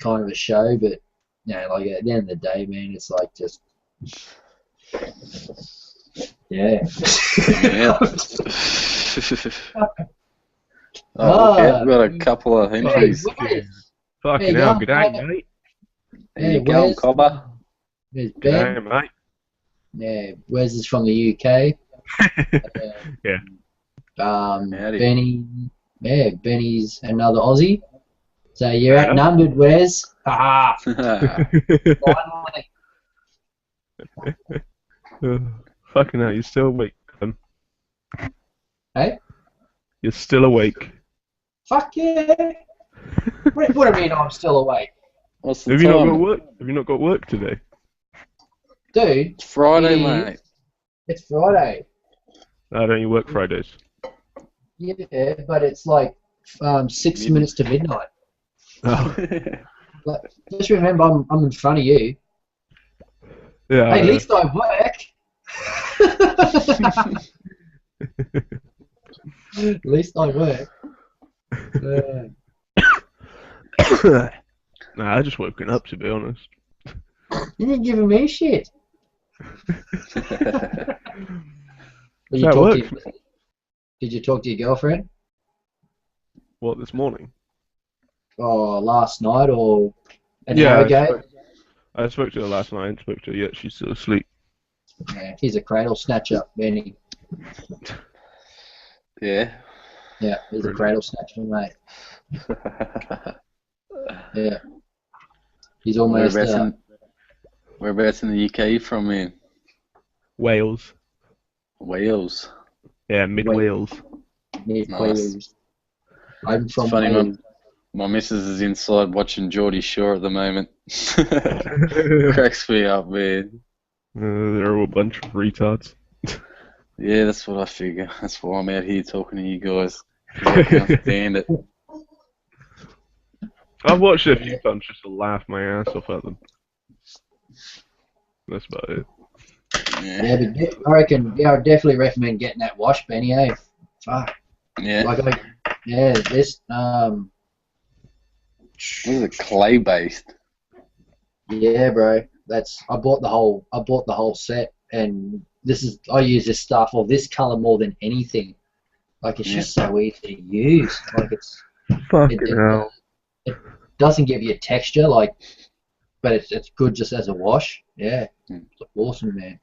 kind of a show, but like at the end of the day, man, it's like just. Yeah. Yeah. Look out, we've got a couple of entries. Fucking hell, good day, mate. There you go, Wes. Cobber. There's Good day, Ben. mate. Yeah, Wes is from the UK. Yeah. Howdy. Benny. Yeah, Benny's another Aussie. So you're Fair enough. outnumbered, Wes. Haha. Finally. Fucking hell, you're still awake, man. Hey? You're still awake. Fuck yeah. What do you mean I'm still awake? What's the Have you not got time? work? Have you not got work today? Dude, It's Friday, Yeah. mate. it's Friday. Don't you work Fridays? Yeah, but it's like 6 minutes to midnight. Oh, Like, just remember, I'm in front of you. yeah. Hey, at least I work. At least I work. Nah, I just woken up, to be honest. You ain't giving me shit. Did you That talk to works, your, did you talk to your girlfriend? What, this morning? Oh, last night or an Yeah, hour ago? I spoke to her last night and spoke to her yet. She's still asleep. Yeah, he's a cradle snatcher, Benny. Yeah. Yeah, he's a cradle snatcher, mate. Yeah. He's almost. Whereabouts in the UK you from, man? Wales. Wales. Yeah, mid Wales. Near Nice. Wales. I'm from It's funny, Wales. my missus is inside watching Geordie Shore at the moment. Cracks me up, man. They're all a bunch of retards. Yeah, that's what I figure. That's why I'm out here talking to you guys. 'Cause I can't stand it. I've watched it a few times just to laugh my ass off at them. That's about it. Yeah, but I reckon, I would definitely recommend getting that wash, Benny, eh? Fuck. Yeah. Like, this, What is it, clay based? yeah, bro. I bought the whole set, and I use this stuff or this color more than anything. Like, it's just so easy to use. Like, Fucking hell. it doesn't give you a texture, like, but it's good just as a wash. Yeah, it's awesome, man.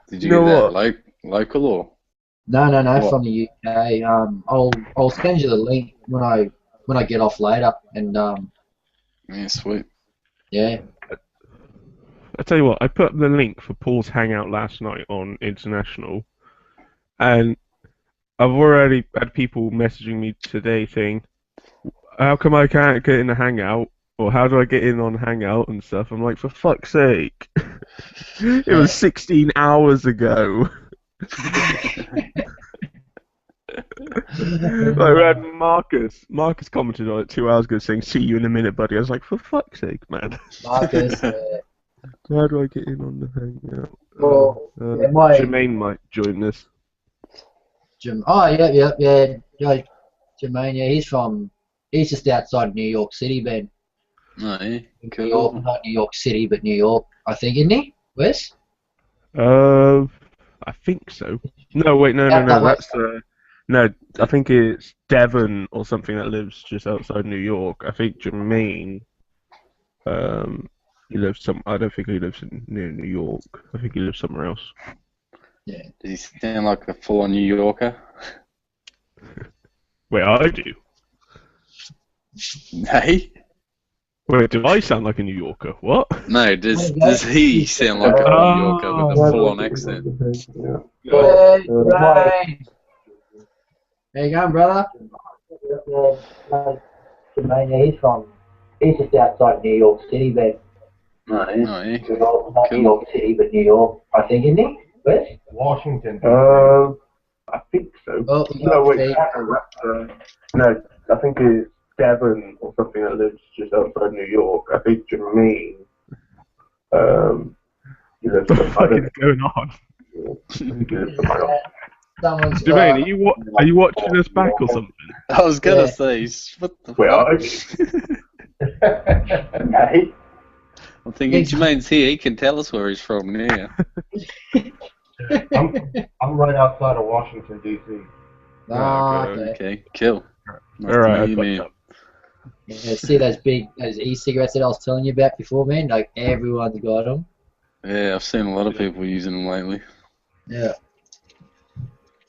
Did you You know get that local or? No, What? from the UK. I'll send you the link when I get off later, and Yeah, sweet. yeah. I tell you what, I put up the link for Paul's hangout last night on International, and I've already had people messaging me today saying, how come I can't get in the hangout? Or how do I get in on hangout and stuff? I'm like, for fuck's sake. It was 16 hours ago. Like, we had Marcus. Marcus commented on it 2 hours ago saying, see you in a minute, buddy. I was like, for fuck's sake, man. Marcus. How do I get in on the hangout? Well, Jermaine might join this. Oh, yeah. Jermaine, yeah, he's just outside of New York City, Ben. Oh, yeah. New York, not New York City, but New York, I think, isn't he? Wes? I think so. No, wait, no. That's no. I think it's Devon or something that lives just outside New York. I think Jermaine. He lives I don't think he lives near New York. I think he lives somewhere else. Yeah. Does he sound like a full-on New Yorker? Wait, I do. Hey? Wait, do I sound like a New Yorker? What? No, does he sound like a New Yorker with a full-on accent? Hey, Ray. How you going, brother? He's just outside New York City, but Oh, yeah. not New Cool. York City, but New York, I think, isn't he? West? Washington. I think so. Oh, No, wait, no, I think it's Devon or something that lives just outside New York. I think Jermaine, he lives What the fuck is going on? Someone's Jermaine, are you watching us back or something? I was gonna say, what the Wait, fuck? I'm thinking Jermaine's here. He can tell us where he's from now. I'm right outside of Washington, D.C. Okay, cool. Nice Alright, to meet you, man. Yeah, see those e-cigarettes that I was telling you about before, man? Like, everyone's got them. Yeah, I've seen a lot of people using them lately. Yeah.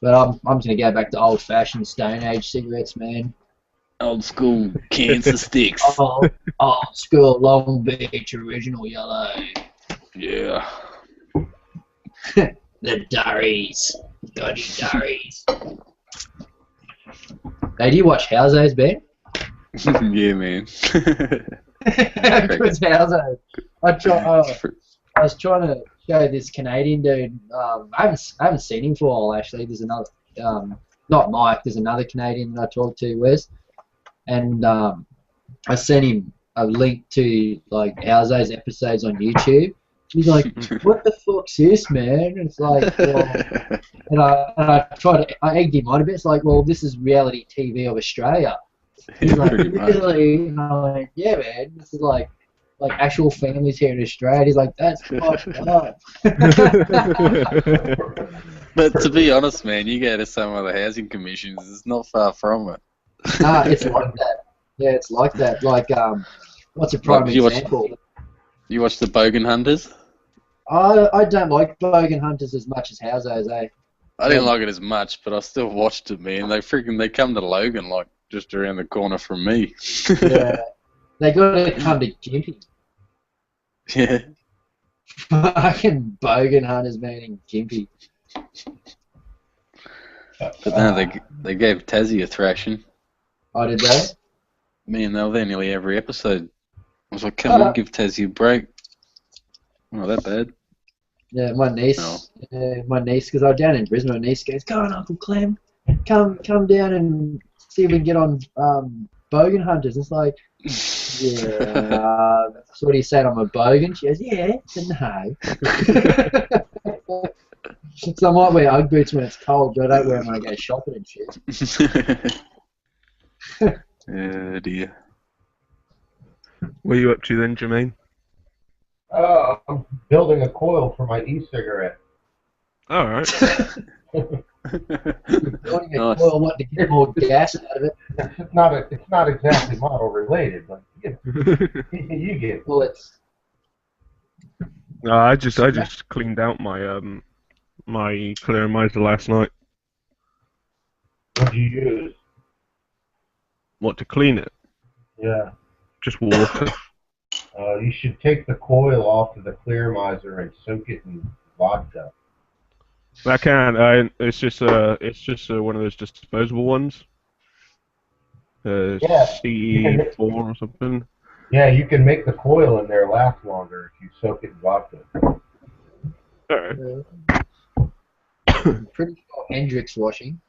But I'm just going to go back to old-fashioned Stone Age cigarettes, man. Old school cancer sticks. Old school Long Beach original yellow. Yeah. The Durries. Dodgy Durries. Hey, do you watch Houseos, Ben? Yeah, man. Good Houseos. I was trying to show this Canadian dude. I haven't seen him for a while, actually. There's another, not Mike. There's another Canadian that I talked to, Wes, and I sent him a link to like Houseos episodes on YouTube. He's like, "What the fuck's this, man?" And it's like, well, and I egged him on a bit. It's like, well, this is reality TV of Australia. He's like, really? And I went, yeah, man. This is like actual families here in Australia. He's like, that's fucked up. But to be honest, man, you go to some of the housing commissions, it's not far from it. It's like that. Yeah, it's like that. Like, what's a prime example? You watch the Bogan Hunters? I don't like Bogan Hunters as much as Houseos, eh? I didn't like it as much, but I still watched it, man. They come to Logan, like, just around the corner from me. Yeah. They got to come to Gympie. Yeah. Fucking Bogan Hunters, man, in Gympie. But no, they gave Tassie a thrashing. Oh, did they? Man, they were there nearly every episode. I was like, come on, give Tassie a break. Not that bad. Yeah, my niece, because I was down in Brisbane, my niece goes, "Come on, Uncle Clem, come down and see if we can get on Bogan Hunters." It's like, yeah, so what do you say? I'm a Bogan? She goes, yeah, I said no. So I might wear Ugg boots when it's cold, but I don't wear them when I go shopping and shit. Oh dear. What are you up to then, Jermaine? I'm building a coil for my e-cigarette. All right. Building a coil, what, to get more gas out of it? It's not exactly model related, but you get. Well, it's. I just cleaned out my my clearomizer last night. What do you use? What, to clean it? Yeah. Just water. You should take the coil off of the clearomizer and soak it in vodka. I can. It's just one of those disposable ones. Yeah. CE4 or something. Yeah, you can make the coil in there last longer if you soak it in vodka. Alright. Pretty sure Hendrix washing.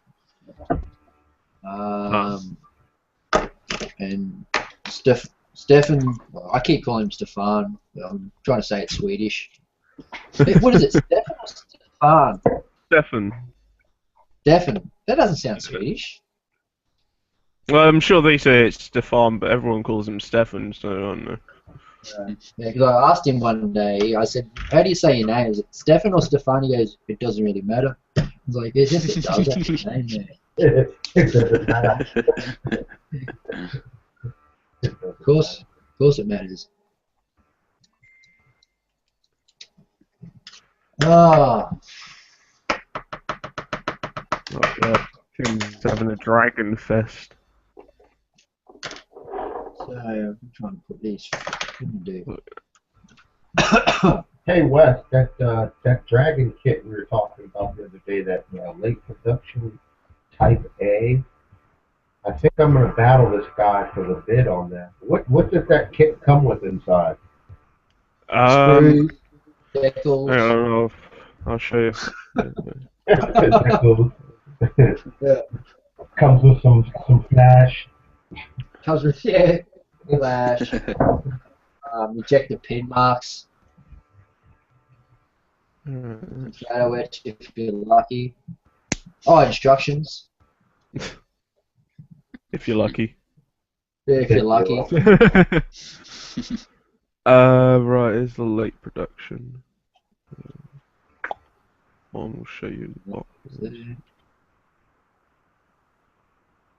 And Stefan, I keep calling him Stefan. I'm trying to say it's Swedish. What is it, Stefan or Stefan? Stefan. Stefan. That doesn't sound Swedish. Well, I'm sure they say it's Stefan, but everyone calls him Stefan, so I don't know. Yeah, because I asked him one day, I said, how do you say your name? Is it Stefan or Stefan? He goes, it doesn't really matter. I was like, yes, it does have a name there. Of course it matters. Ah. Oh, yeah. Tim's having a dragon fest. So I'm trying to put these. Do. Hey Wes, that Dragon kit we were talking about the other day, that late production Type A. I think I'm gonna battle this guy for the bid on that. What does that kit come with inside? Screws, I decals. don't know. I'll show you. Yeah. Comes with some flash. Comes with flash, ejector pin marks, shadow etch if you're lucky. Oh, instructions. If you're lucky. Yeah, if you're lucky. Right, here's the late production. I'll show you the box.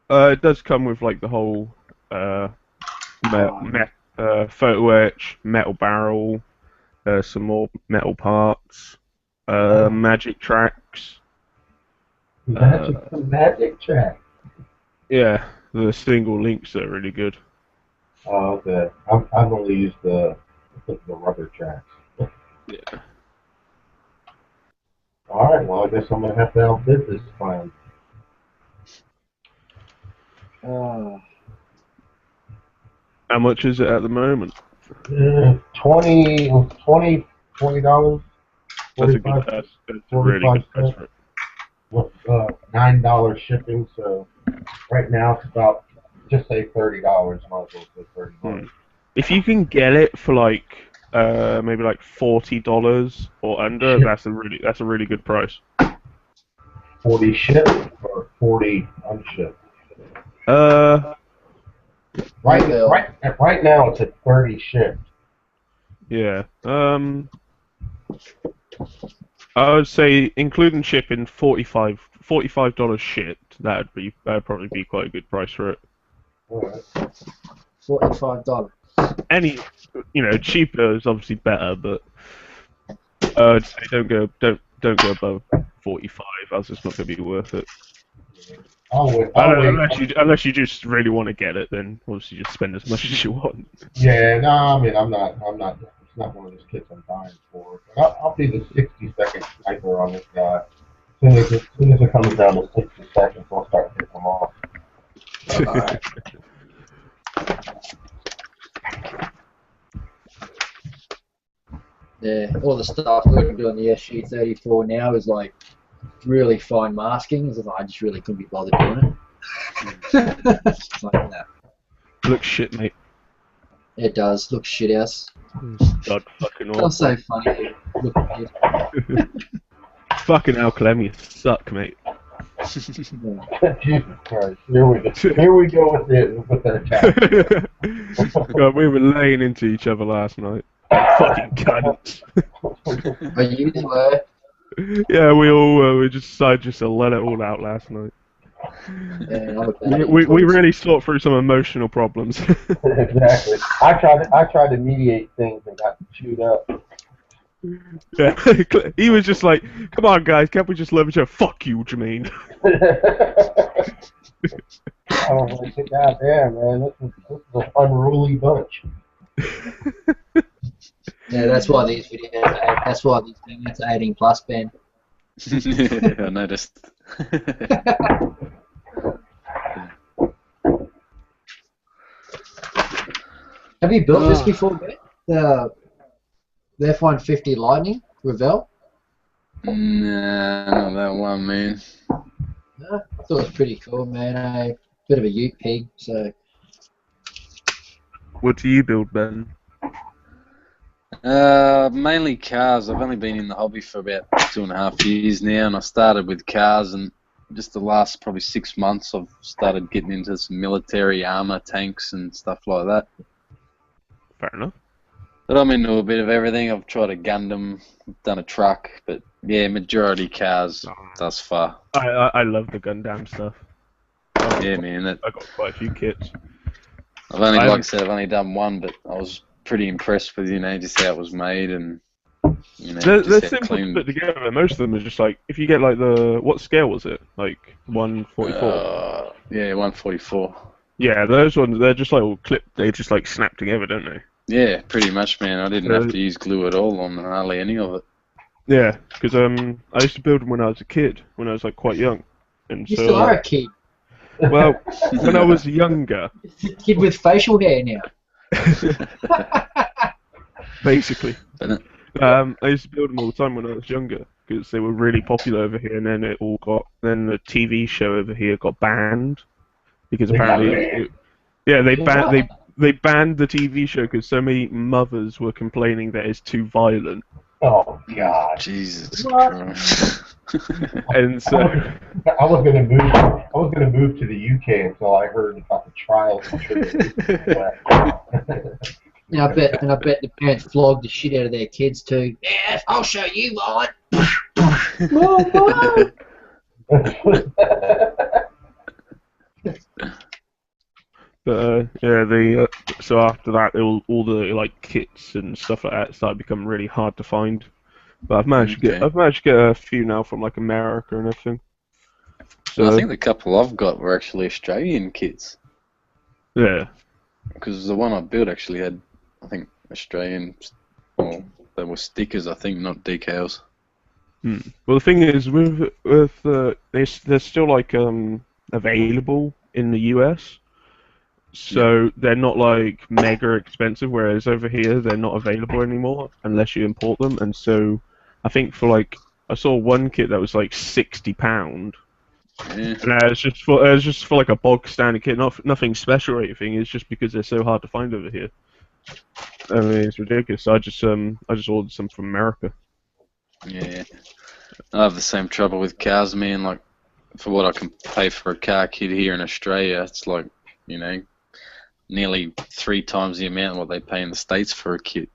It does come with like the whole photo etch, metal barrel, some more metal parts, magic tracks. Magic track. Yeah, the single links are really good. Oh, okay. I've only used the rubber tracks. Yeah. All right. Well, I guess I'm gonna have to outbid this plan. Oh. How much is it at the moment? $20. That's a good price. That's a really good price for it. With $9 shipping, so right now it's about just say $30. Might as well say $30. If you can get it for like maybe like $40 or under, that's a really good price. 40 shipped or 40 unshipped? Right now it's at 30 shipped. Yeah. I would say including shipping, $45 shipped. That'd probably be quite a good price for it. Right. $45. Any, cheaper is obviously better, but I'd say don't go above 45. Else it's not going to be worth it. Unless you just really want to get it, then obviously just spend as much as you want. Yeah, no, I mean I'm not. It's not one of those kits I'm dying for. But I'll be the 60-second sniper on this guy. As soon as it comes down to 60 seconds, I'll start picking them off. Alright. Yeah, all the stuff we're doing the sh&t now is like really fine masking. So I just really couldn't be bothered doing it. Like that. Looks shit, mate. It does. Looks shit ass. God fucking awful. That's so funny. Look at Fucking hell, Clem, you suck, mate. Jesus Christ! Here we go with the attack. God, we were laying into each other last night. Fucking cunts. Are you were? Yeah, we just decided just to let it all out last night. Yeah, we really thought through some emotional problems. Exactly. I tried to mediate things and got chewed up. Yeah, he was just like, "Come on, guys, can't we just love each other?" Fuck you, Jermaine. I was like, God damn, man, this is an unruly bunch. Yeah, that's why these videos. That's why these videos are 18+ Ben. Yeah, I noticed. Have you built this before, Ben? The F-150 Lightning Revell? Nah, not that one, man. No, I thought it was pretty cool, man. A bit of a ute pig, so. What do you build, Ben? Mainly cars. I've only been in the hobby for about 2.5 years now, and I started with cars, and just the last probably 6 months I've started getting into some military armor, tanks, and stuff like that. Fair enough. But I'm into a bit of everything. I've tried a Gundam, done a truck, but yeah, majority cars thus far. I love the Gundam stuff. Yeah, man. I got quite a few kits. Like I said, I've only done one, but I was pretty impressed with, just how it was made and, they're simple to put together. Most of them are just like, if you get like what scale was it? Like 144? Yeah, 144. Yeah, those ones, they're just like all clipped, they just like snap together, don't they? Yeah, pretty much, man. I didn't have to use glue at all on hardly any of it. Yeah, because I used to build them when I was a kid, when I was like quite young. And You so, still are a kid. well, when I was younger, A kid with facial hair now. basically. But, I used to build them all the time when I was younger because they were really popular over here, and then then the TV show over here got banned because apparently, they banned the TV show because so many mothers were complaining that it's too violent, Oh God. Jesus What? Christ. and so I was gonna move. I was gonna move to the UK until I heard about the trials. And I bet the parents flogged the shit out of their kids too. Yes, I'll show you mine. But yeah, so after that, all the like kits and stuff like that started becoming really hard to find. But I've managed to get a few now from like America and everything. So Well, I think the couple I've got were actually Australian kits. yeah, Because the one I built actually had, I think, Australian, well, they were stickers, I think, not decals. Well, the thing is, they're still like available in the US, so they're not like mega expensive. Whereas over here, they're not available anymore unless you import them. And so, I think for like, I saw one kit that was like £60, Yeah. and it was just for like a bog standard kit, nothing special or anything. It's just because they're so hard to find over here. I mean, it's ridiculous. So I just ordered some from America. Yeah. I have the same trouble with cars, man. Like, for what I can pay for a car kit here in Australia, it's like, you know, nearly 3 times the amount of what they pay in the States for a kit.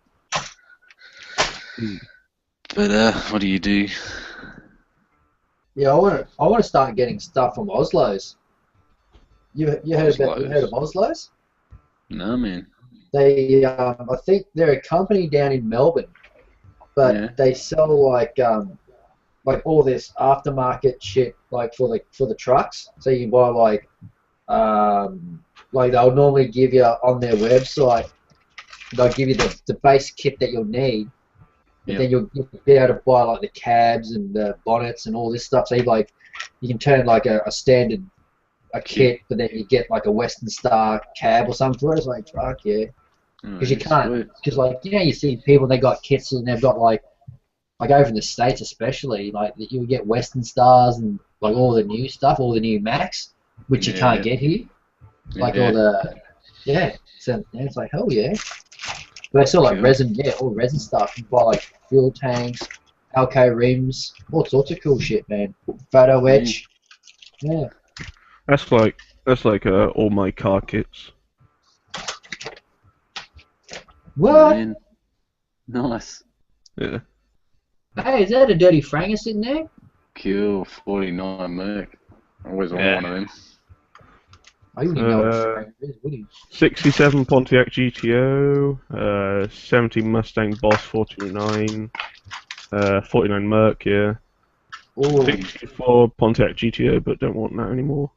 But, what do you do? Yeah, I want to start getting stuff from Oslo's. You heard of Oslo's? No, man. They I think they're a company down in Melbourne, but they sell like all this aftermarket shit like for the trucks. So you buy like they'll normally give you on their website, they'll give you the base kit that you'll need. And then you'll be able to buy like the cabs and the bonnets and all this stuff. So you can turn like a standard kit, but then you get like a Western Star cab or something for it. It's like, fuck yeah. Because you can't, because like, you know, you see people, they got kits and they've got like over in the States especially, like you'll get Western Stars and like all the new stuff, all the new Macs, which you can't get here. Like all the, so it's like, hell yeah. But they sell like resin, all resin stuff. You buy like fuel tanks, Alco rims, all sorts of cool shit, man. Photo etch. Yeah. That's like all my car kits. What? Man. Nice. Yeah. Hey, is that a dirty Franger sitting there? Cool, 49 Merc. I always wanted one of them. I wouldn't know what a Franger is, would you? 67 Pontiac GTO, 70 Mustang Boss 429, 49 Merc, yeah. Ooh. 64 Pontiac GTO, but don't want that anymore.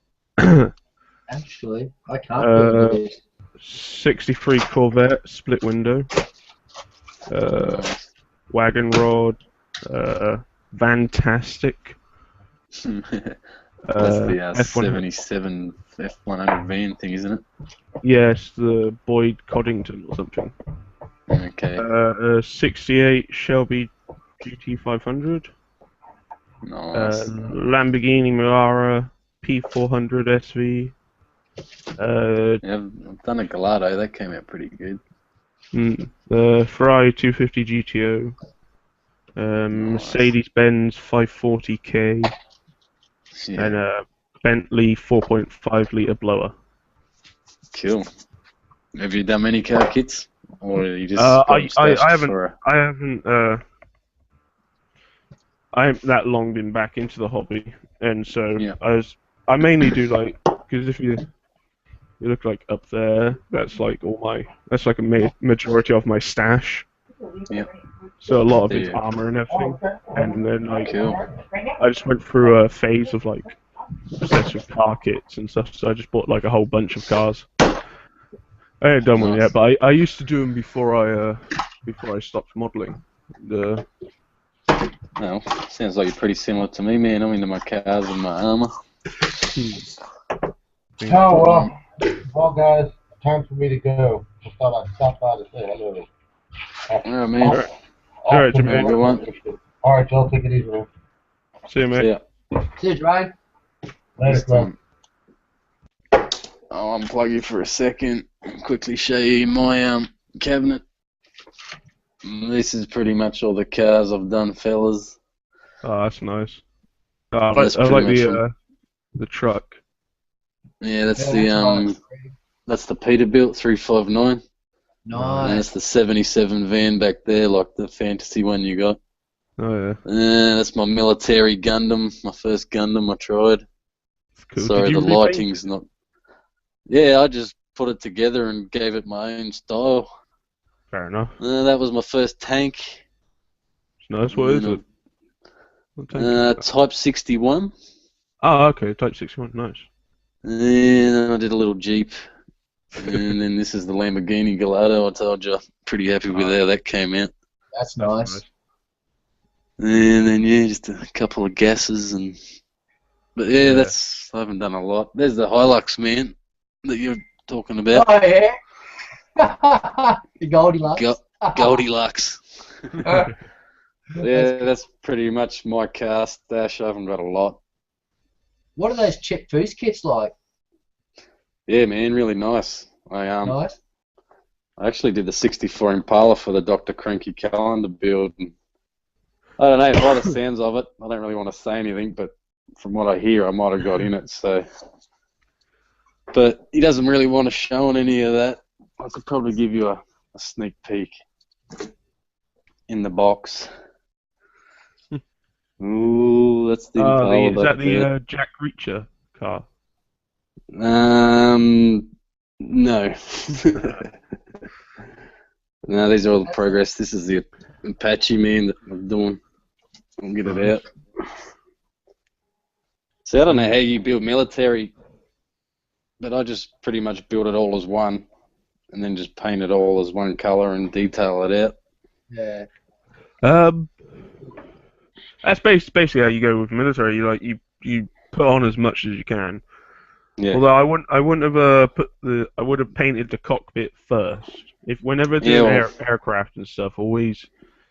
Actually, I can't believe this. 63 Corvette, split window. Wagon rod. Fantastic. That's the 77 F100 van thing, isn't it? Yes, the Boyd Coddington or something. Okay. 68 Shelby GT500. Nice. Lamborghini Miura P400 SV. I've done a Gallardo, that came out pretty good. The Ferrari 250 GTO. Mercedes-Benz 540k. And a Bentley 4.5 litre blower. Cool. Have you done many car kits? Or are you just I haven't that long been back into the hobby, and so I mainly do like, because if you look like up there, that's like that's like a majority of my stash. Yeah. So a lot of it's armor and everything, and then like I just went through a phase of like obsessed with car kits and stuff, so I just bought like a whole bunch of cars. I ain't done one Nice. yet, but I used to do them before I stopped modelling. Well, sounds like you're pretty similar to me, man. I'm into my cars and my armour. Oh, well, guys, time for me to go. Just thought I'd stop by to say hello. Alright, man. Alright, Jimmy. Have a good one. Alright, Joe, take it easy, man. See you, mate. See ya. See you, Ryan. Later, man. I'll unplug you for a second and quickly show you my cabinet. This is pretty much all the cars I've done, fellas. Oh, that's nice. I That's like pretty much the truck. Yeah, that's Yeah, that's the Peterbilt 359. And Nice. that's the 77 van back there, like the fantasy one you got. Oh yeah. That's my military Gundam, my first Gundam I tried. That's cool. Sorry, Did the you repaint lighting's not. Yeah, I just put it together and gave it my own style. Fair enough. That was my first tank. It's nice. What is it? What tank is that? Type 61. Oh, okay. Type 61. Nice. And then I did a little Jeep. And then this is the Lamborghini Gallardo. I told you, pretty happy with how that came out. That's nice. And then yeah, just a couple of gases and. But yeah, that's I haven't done a lot. There's the Hilux, man, that you're talking about. Oh, yeah. The Goldilocks. Goldilocks. Yeah, that's pretty much my car stash. I haven't got a lot. What are those chip boost kits like? Yeah, man, really nice. Nice. I actually did the 64 Impala for the Dr. Cranky calendar build. And I don't know, by the sounds of it, I don't really want to say anything, but from what I hear, I might have got in it. So, but he doesn't really want to show on any of that. I could probably give you a sneak peek in the box. Ooh, that's the Impala. Is that the Jack Reacher car? No. No, these are all the progress. This is the Apache, man, that I'm doing. I'll get it out. So I don't know how you build military, but I just pretty much build it all as one, and then just paint it all as one color and detail it out. Yeah. That's basically how you go with military. You put on as much as you can. Yeah. Although I wouldn't have I would have painted the cockpit first. Whenever doing aircraft and stuff, always,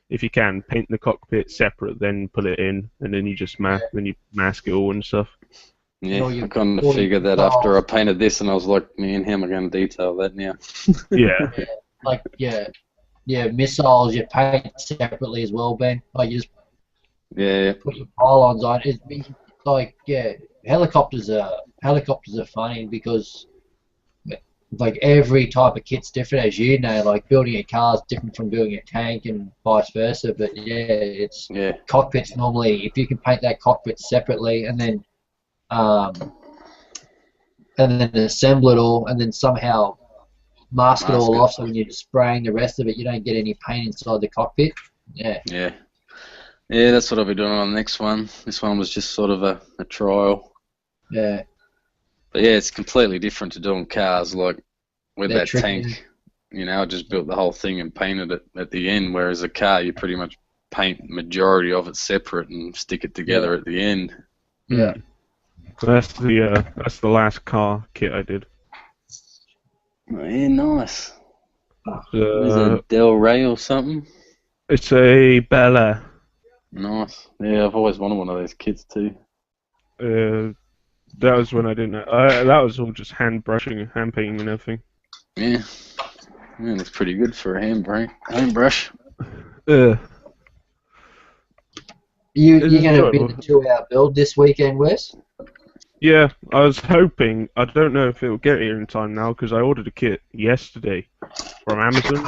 if you can, paint the cockpit separate, then put it in, and then you just mask it all and stuff. Yeah, I kind of figured that after I painted this, and I was like, man, how am I going to detail that now? Yeah. Missiles you paint separately as well, Ben. Like you just put your pylons on. Helicopters are funny because like every type of kit's different, as you know. Like building a car is different from building a tank and vice versa. But cockpits normally, if you can paint that cockpit separately and then assemble it all and then somehow mask it all off, so when you're spraying the rest of it, you don't get any paint inside the cockpit. Yeah. Yeah, that's what I'll be doing on the next one. This one was just sort of a trial. Yeah. But yeah, it's completely different to doing cars. Like with They're that tricky. tank, I just built the whole thing and painted it at the end. Whereas a car, you pretty much paint majority of it separate and stick it together at the end. Yeah. So that's the last car kit I did. Oh, yeah, nice. Is it a Del Rey or something? It's a Bel Air. Nice. Yeah, I've always wanted one of those kits too. That was when I didn't know. That was all just hand brushing, hand painting, and everything. Yeah. Man, that's pretty good for a hand brush. You're going to be the 2-hour build this weekend, Wes? Yeah, I was hoping. I don't know if it'll get here in time now because I ordered a kit yesterday from Amazon.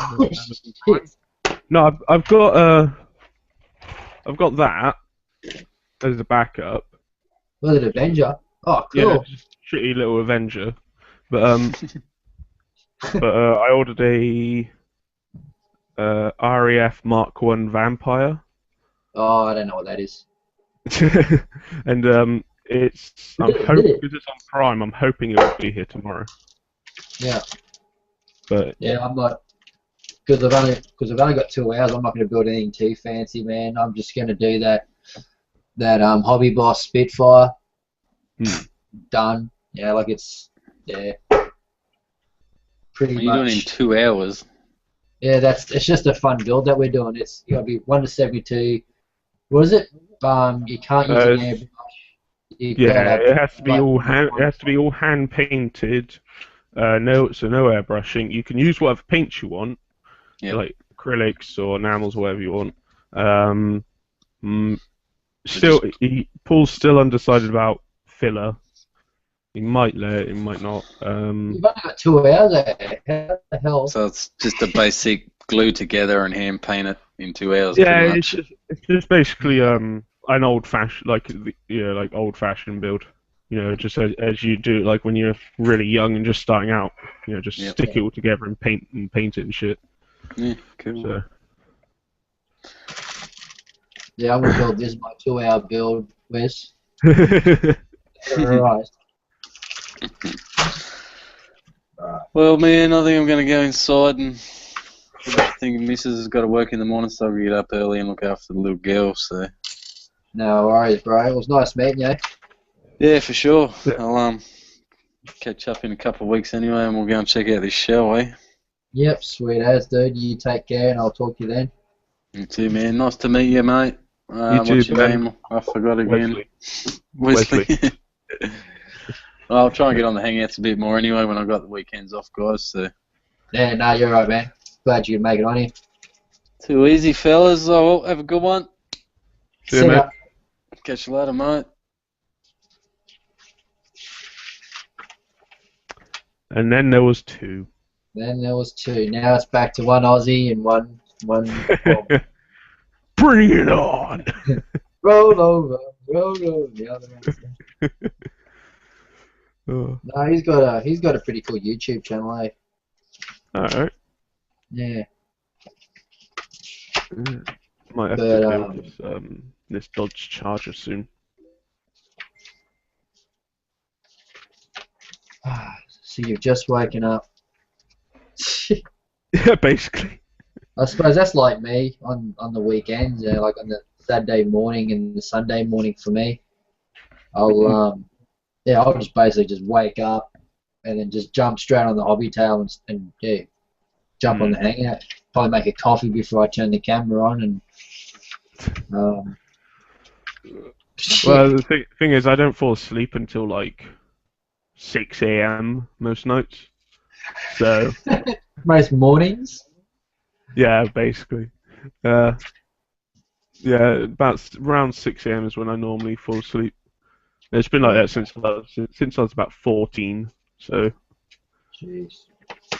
No, I've got that as a backup. Was it Avenger? Oh, cool. Yeah, just a shitty little Avenger. But I ordered a RAF Mark 1 Vampire. Oh, I don't know what that is. And I'm hoping because it's on Prime. I'm hoping it will be here tomorrow. Yeah. But yeah, I'm not because I've only got 2 hours. I'm not going to build anything too fancy, man. I'm just going to do that Hobby Boss Spitfire. Done. Yeah, like it's pretty What are you doing in much. 2 hours? Yeah, it's just a fun build that we're doing. It's got to be 1 to 72. What is it? You can't use an airbrush. Yeah, it has to be all hand. It has to be all hand painted. No airbrushing. You can use whatever paints you want, like acrylics or enamels, whatever you want. Paul's still undecided about filler. He might let it, he might not. You've only got 2 hours there. How the hell? So it's just a basic glue together and hand paint it in 2 hours. Yeah, it's just basically an old-fashioned, like old-fashioned build. You know, just as you do, like when you're really young and just starting out. You know, just stick it all together and paint it and shit. Yeah, cool. So. Yeah, I'm gonna build this my 2-hour build, Wes. Alright. Well, man, I think I'm going to go inside and I think Mrs. has got to work in the morning, so I'll get up early and look after the little girl, so... No worries, bro. It was nice meeting you. Yeah, for sure. I'll catch up in a couple of weeks anyway, and we'll go and check out this show, eh? Yep, sweet as, dude. You take care, and I'll talk to you then. You too, man. Nice to meet you, mate. You too, what's your Ben. name? I forgot again. Wesley. I'll try and get on the Hangouts a bit more anyway when I've got the weekends off, guys. So. Yeah, no, you're right, man. Glad you could make it on here. Too easy, fellas. Oh, well, have a good one. See you, mate. Catch you later, mate. And then there was 2. Then there was 2. Now it's back to 1 Aussie and one. Bring it on! Roll over. The other one. Oh. No, he's got a pretty cool YouTube channel, eh? Alright. Yeah. Might have to build this Dodge Charger soon. So you've just woken up. Yeah, basically. I suppose that's like me on the weekends, like on the Saturday morning and the Sunday morning for me. I'll just basically just wake up and then just jump straight on the hobby tail and jump on the hangout. Probably make a coffee before I turn the camera on and well, the thing is, I don't fall asleep until like 6 a.m. most nights. So most mornings. Yeah, basically. Yeah, about around 6 a.m. is when I normally fall asleep. It's been like that since I was about 14. So jeez.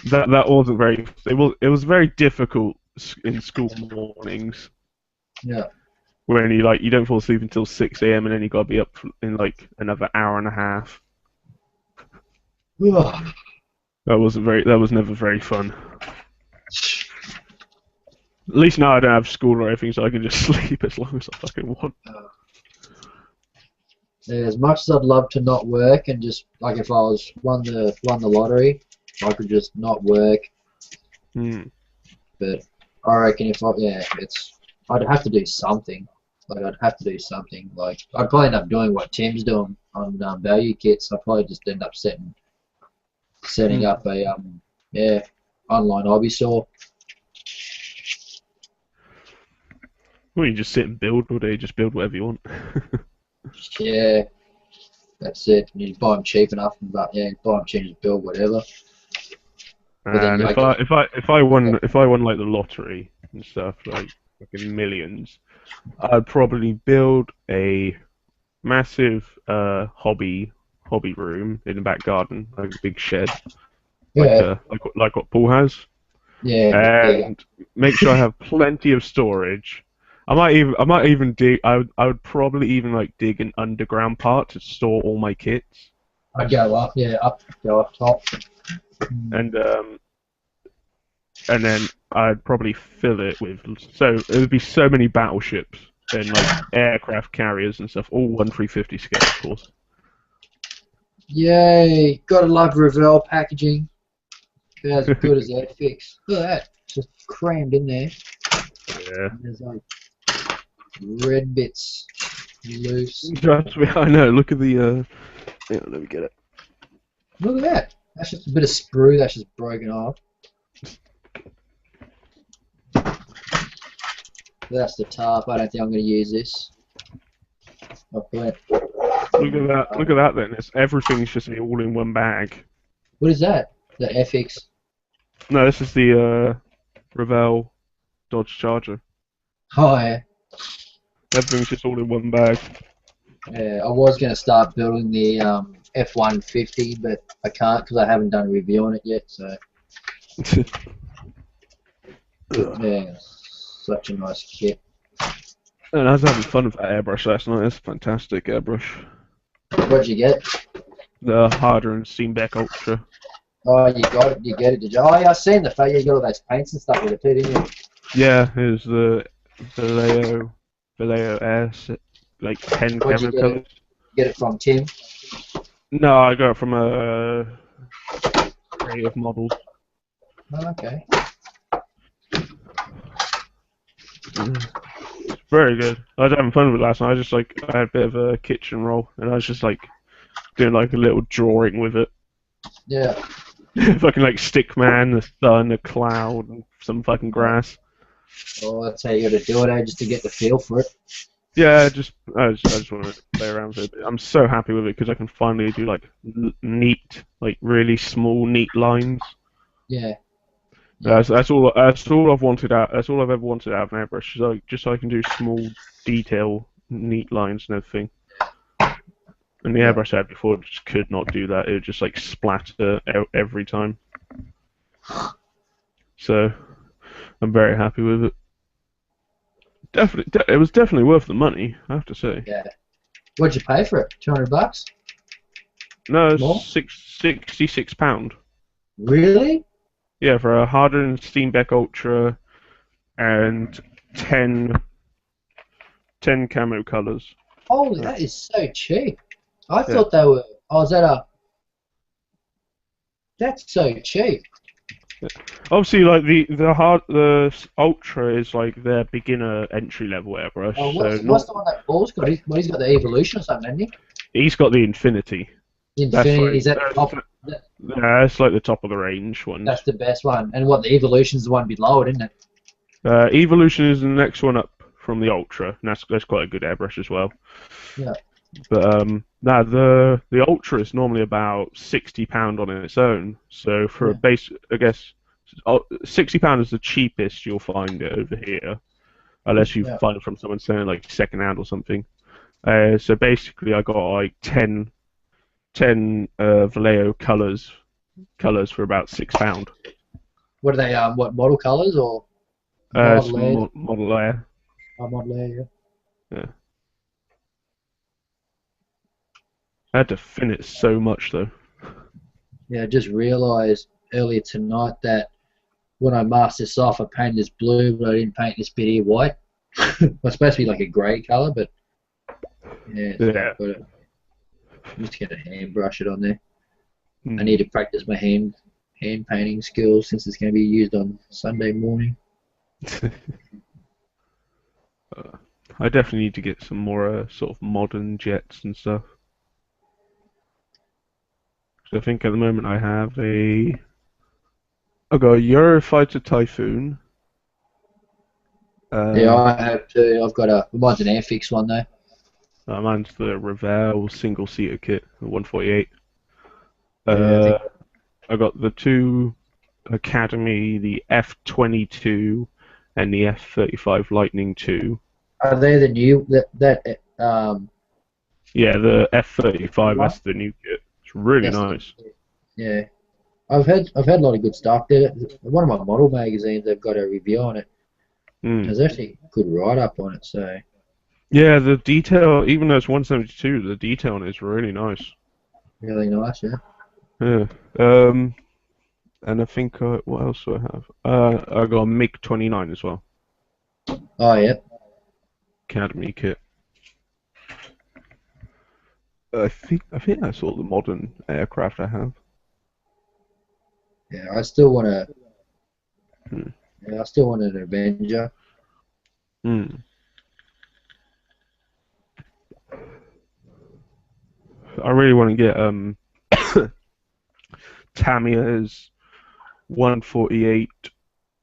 That wasn't very. It was very difficult in school mornings. Yeah. When you don't fall asleep until 6 a.m. and then you got to be up in like another hour and a half. That was never very fun. At least now I don't have school or anything, so I can just sleep as long as I fucking want. Yeah, as much as I'd love to not work and just like if I was won the lottery, I could just not work. But I reckon I'd have to do something. Like I'd have to do something. Like I'd probably end up doing what Tim's doing on value kits. I'd probably just end up setting up a online hobby store. Well, you just sit and build all day. You just build whatever you want. Yeah, that's it. You just buy them cheap enough, buy them cheap, just build whatever. And if I won like the lottery and stuff, like fucking millions, I'd probably build a massive hobby room in the back garden, like a big shed, like what Paul has. Yeah. And make sure I have plenty of storage. I might even dig. I would probably even like dig an underground part to store all my kits. I'd go up top. And then I'd probably fill it with. So it would be so many battleships and like aircraft carriers and stuff, all 1/350 scale, of course. Yay! Gotta love Revell packaging. It's as good as Airfix. Look at that, just crammed in there. Yeah. And there's like red bits loose. Trust me, I know. Look at the. Yeah, let me get it. Look at that. That's just a bit of sprue that's just broken off. That's the tarp. I don't think I'm going to use this. Look at that. Look at that. Then it's everything's just all in one bag. What is that? The FX. No, this is the Revell Dodge Charger. Oh yeah. Everything's just all in one bag. Yeah, I was going to start building the F-150, but I can't because I haven't done a review on it yet. So yeah, such a nice kit. And I was having fun with that airbrush last night. It's a fantastic airbrush. What'd you get? The Harder and Steenbeck Ultra. Oh, you got it. You get it, did you? Oh, yeah, I seen the fact you got all those paints and stuff with it too, didn't you? Yeah, it was the Vallejo S, like 10 Where'd you camera colors. Get it from Tim? No, I got it from a Creative Models. Oh, okay. It's very good. I was having fun with it last night. I had a bit of a kitchen roll, and I was just like doing like a little drawing with it. Yeah. Fucking like Stickman, the sun, a cloud, and some fucking grass. Oh, that's how you got to do it, just to get the feel for it. Yeah, I just want to play around with it. I'm so happy with it because I can finally do like neat, like really small, neat lines. Yeah. That's all I've wanted out. That's all I've ever wanted out of an airbrush. Just so I can do small, detail, neat lines and everything. And the airbrush I had before just could not do that. It would just like splatter every time. So I'm very happy with it. It was definitely worth the money, I have to say. Yeah. What'd you pay for it? $200? No, More? £66. Really? Yeah, for a Harder and Steenbeck Ultra and 10 camo colours. Holy, that is so cheap. I thought they were. Oh, is that a? That's so cheap. Obviously, like the Ultra is like their beginner entry level airbrush. Oh, what's the one that Paul's got? He's got the Evolution or something, hasn't he? He's got the Infinity. Infinity, is that top? Yeah, it's like the top of the range one. That's the best one. And what, the Evolution's the one below it, isn't it? Evolution is the next one up from the Ultra, and that's quite a good airbrush as well. Yeah. But the Ultra is normally about £60 on its own. So for a base, I guess £60 is the cheapest you'll find it over here, unless you find it from someone selling like second hand or something. So basically, I got like 10 Vallejo colours for about £6. What are they? What model colours or? Model Air. Oh, Model Air, Yeah. I had to fin it so much though. Yeah, I just realised earlier tonight that when I masked this off, I painted this blue, but I didn't paint this bit here white. It's supposed to be like a grey colour, but yeah. Just get a hand brush it on there. I need to practice my hand painting skills since it's going to be used on Sunday morning. I definitely need to get some more sort of modern jets and stuff. So I think at the moment I've got a Eurofighter Typhoon. Yeah, I have too. Mine's an Airfix one though. Mine's the Revell single-seater kit, the 148. I got the two Academy, the F-22 and the F-35 Lightning II. Are they the new Yeah, the F-35. That's the new kit. It's really nice. Yeah, I've had a lot of good stuff there. One of my model magazines, they've got a review on it. There's actually a good write-up on it. So. Yeah, the detail, even though it's 172, the detail on it is really nice. Really nice, yeah. Yeah. And I think what else do I have? I got a MiG-29 as well. Oh yeah. Academy kit. I think that's all the modern aircraft I have. Yeah, I still want to. Hmm. Yeah, I still want an Avenger. Hmm. I really want to get Tamiya's 148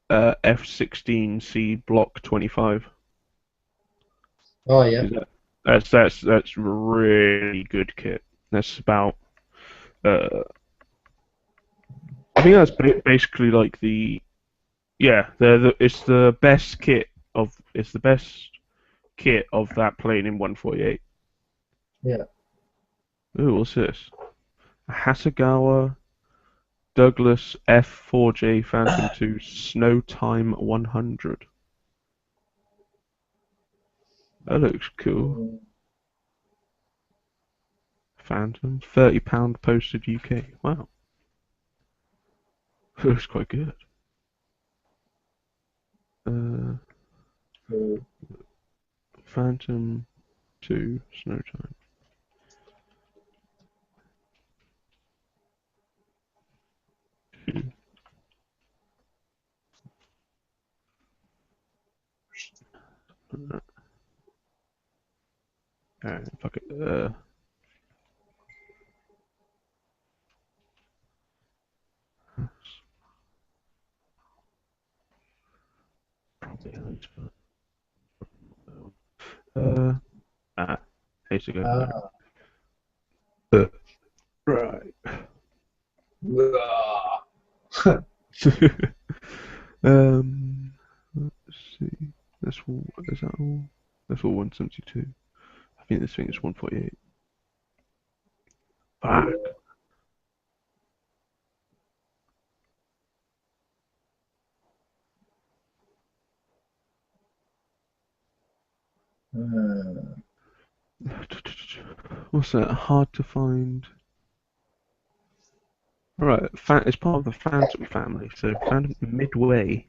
F-16C Block 25. Oh yeah. That's really good kit. That's about I think that's basically like it's the best kit of that plane in 148. Yeah. Ooh, what's this? A Hasegawa Douglas F4J Phantom 2 Snow Time 100. That looks cool. Phantom, £30 posted UK. Wow. Looks quite good. Phantom 2 Snow Time. Fuck it. Ace to go. Right. Let's see. That's all. Is that all? That's all 172. I think this thing is 148. Fuck. What's that? Hard to find. Alright, it's part of the Phantom family. So Phantom Midway,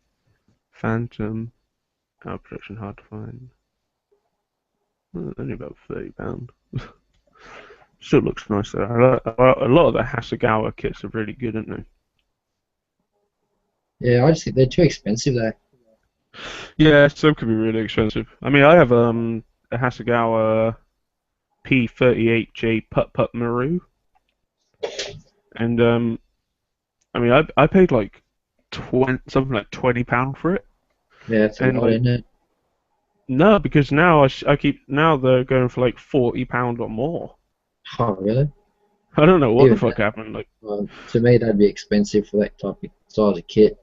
Phantom, production hard to find. Only about £30. Still looks nice though. A lot of the Hasegawa kits are really good, aren't they? Yeah, I just think they're too expensive though. Yeah, some can be really expensive. I mean, I have a Hasegawa P38J Putt Maru, and I mean, I paid like something like £20 for it. Yeah, it's a and lot, isn't it? No, because now now they're going for like £40 or more. Oh, really? I don't know what Even the fuck happened. Like, well, to me, that'd be expensive for that type of size of kit.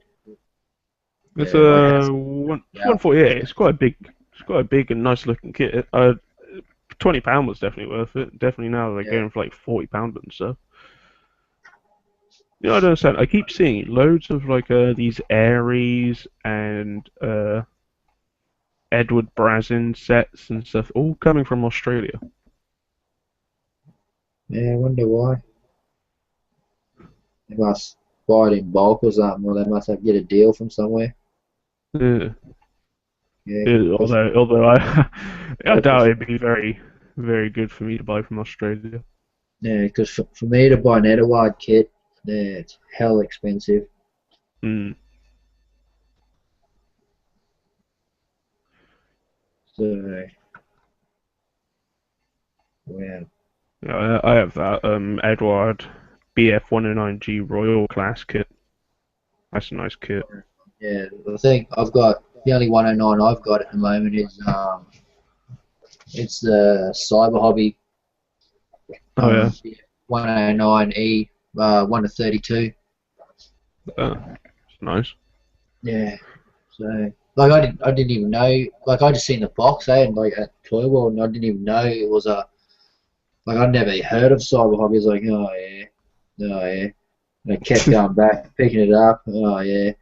it's Yeah, a like 148. It's quite a big and nice looking kit. £20 was definitely worth it. Definitely now they're going for like £40 and stuff. You know, I don't understand. I keep seeing loads of like these Aries and Edward Brazin sets and stuff, all coming from Australia. Yeah, I wonder why. They must buy it in bulk or something, or they must have get a deal from somewhere. Yeah. Yeah. Although I doubt it'd be very, very good for me to buy from Australia. Yeah, because for me to buy an Edward kit, yeah, it's hell expensive. Mm. So, wow. Yeah, I have that Edward BF109G Royal class kit. That's a nice kit. Yeah, I think I've got the only 109 I've got at the moment is it's the Cyber Hobby. Oh yeah. 109E 1 to 32. It's nice. Yeah. So like I didn't even know, like I just seen the box and like at Toy World, and I didn't even know it was a, like I'd never heard of Cyber Hobby. I was like, oh yeah, oh yeah. And I kept going back, picking it up. Oh yeah.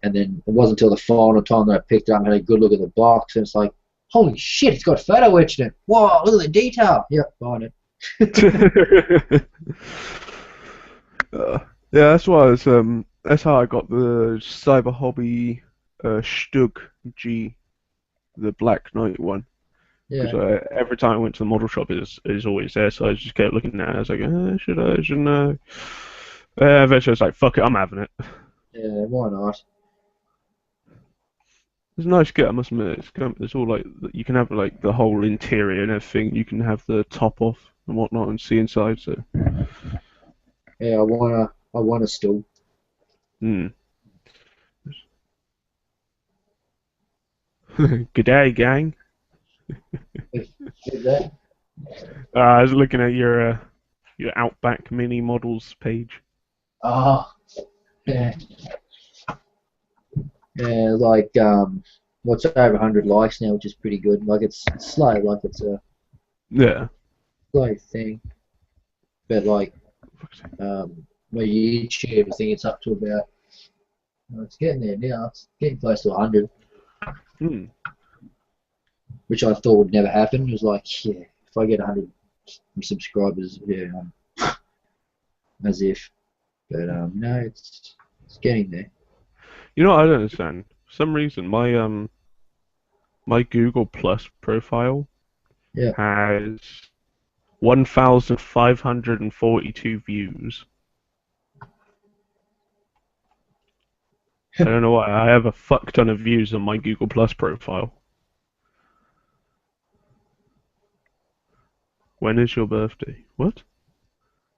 And then it wasn't until the final time that I picked it up and had a good look at the box, and it's like, holy shit, it's got photo etched in it. Whoa, look at the detail. Yep, buying it. Yeah, that's how I got the Cyber Hobby Stug G. the Black Knight one. Yeah. Because every time I went to the model shop, it's always there, so I just kept looking at it. I was like, should I? Shouldn't I? Eventually, I was like, fuck it, I'm having it. Yeah, why not? It's a nice kit, I must admit. It's all like you can have like the whole interior and everything. You can have the top off and whatnot and see inside. So Yeah, I wanna still. Hmm. G'day, gang. Is that? I was looking at your Outback Mini Models page. Oh, yeah. Yeah, like what's over 100 likes now, which is pretty good. Like it's slow, like it's a Yeah. slow thing. But like my YouTube, I think it's up to about. It's getting there now. It's getting close to 100, Hmm. which I thought would never happen. It was like, yeah, if I get 100 subscribers, yeah, as if. But no, it's getting there. You know what I don't understand? For some reason, my Google Plus profile Yeah. has 1,542 views. I don't know why. I have a fuck ton of views on my Google Plus profile. When is your birthday? What?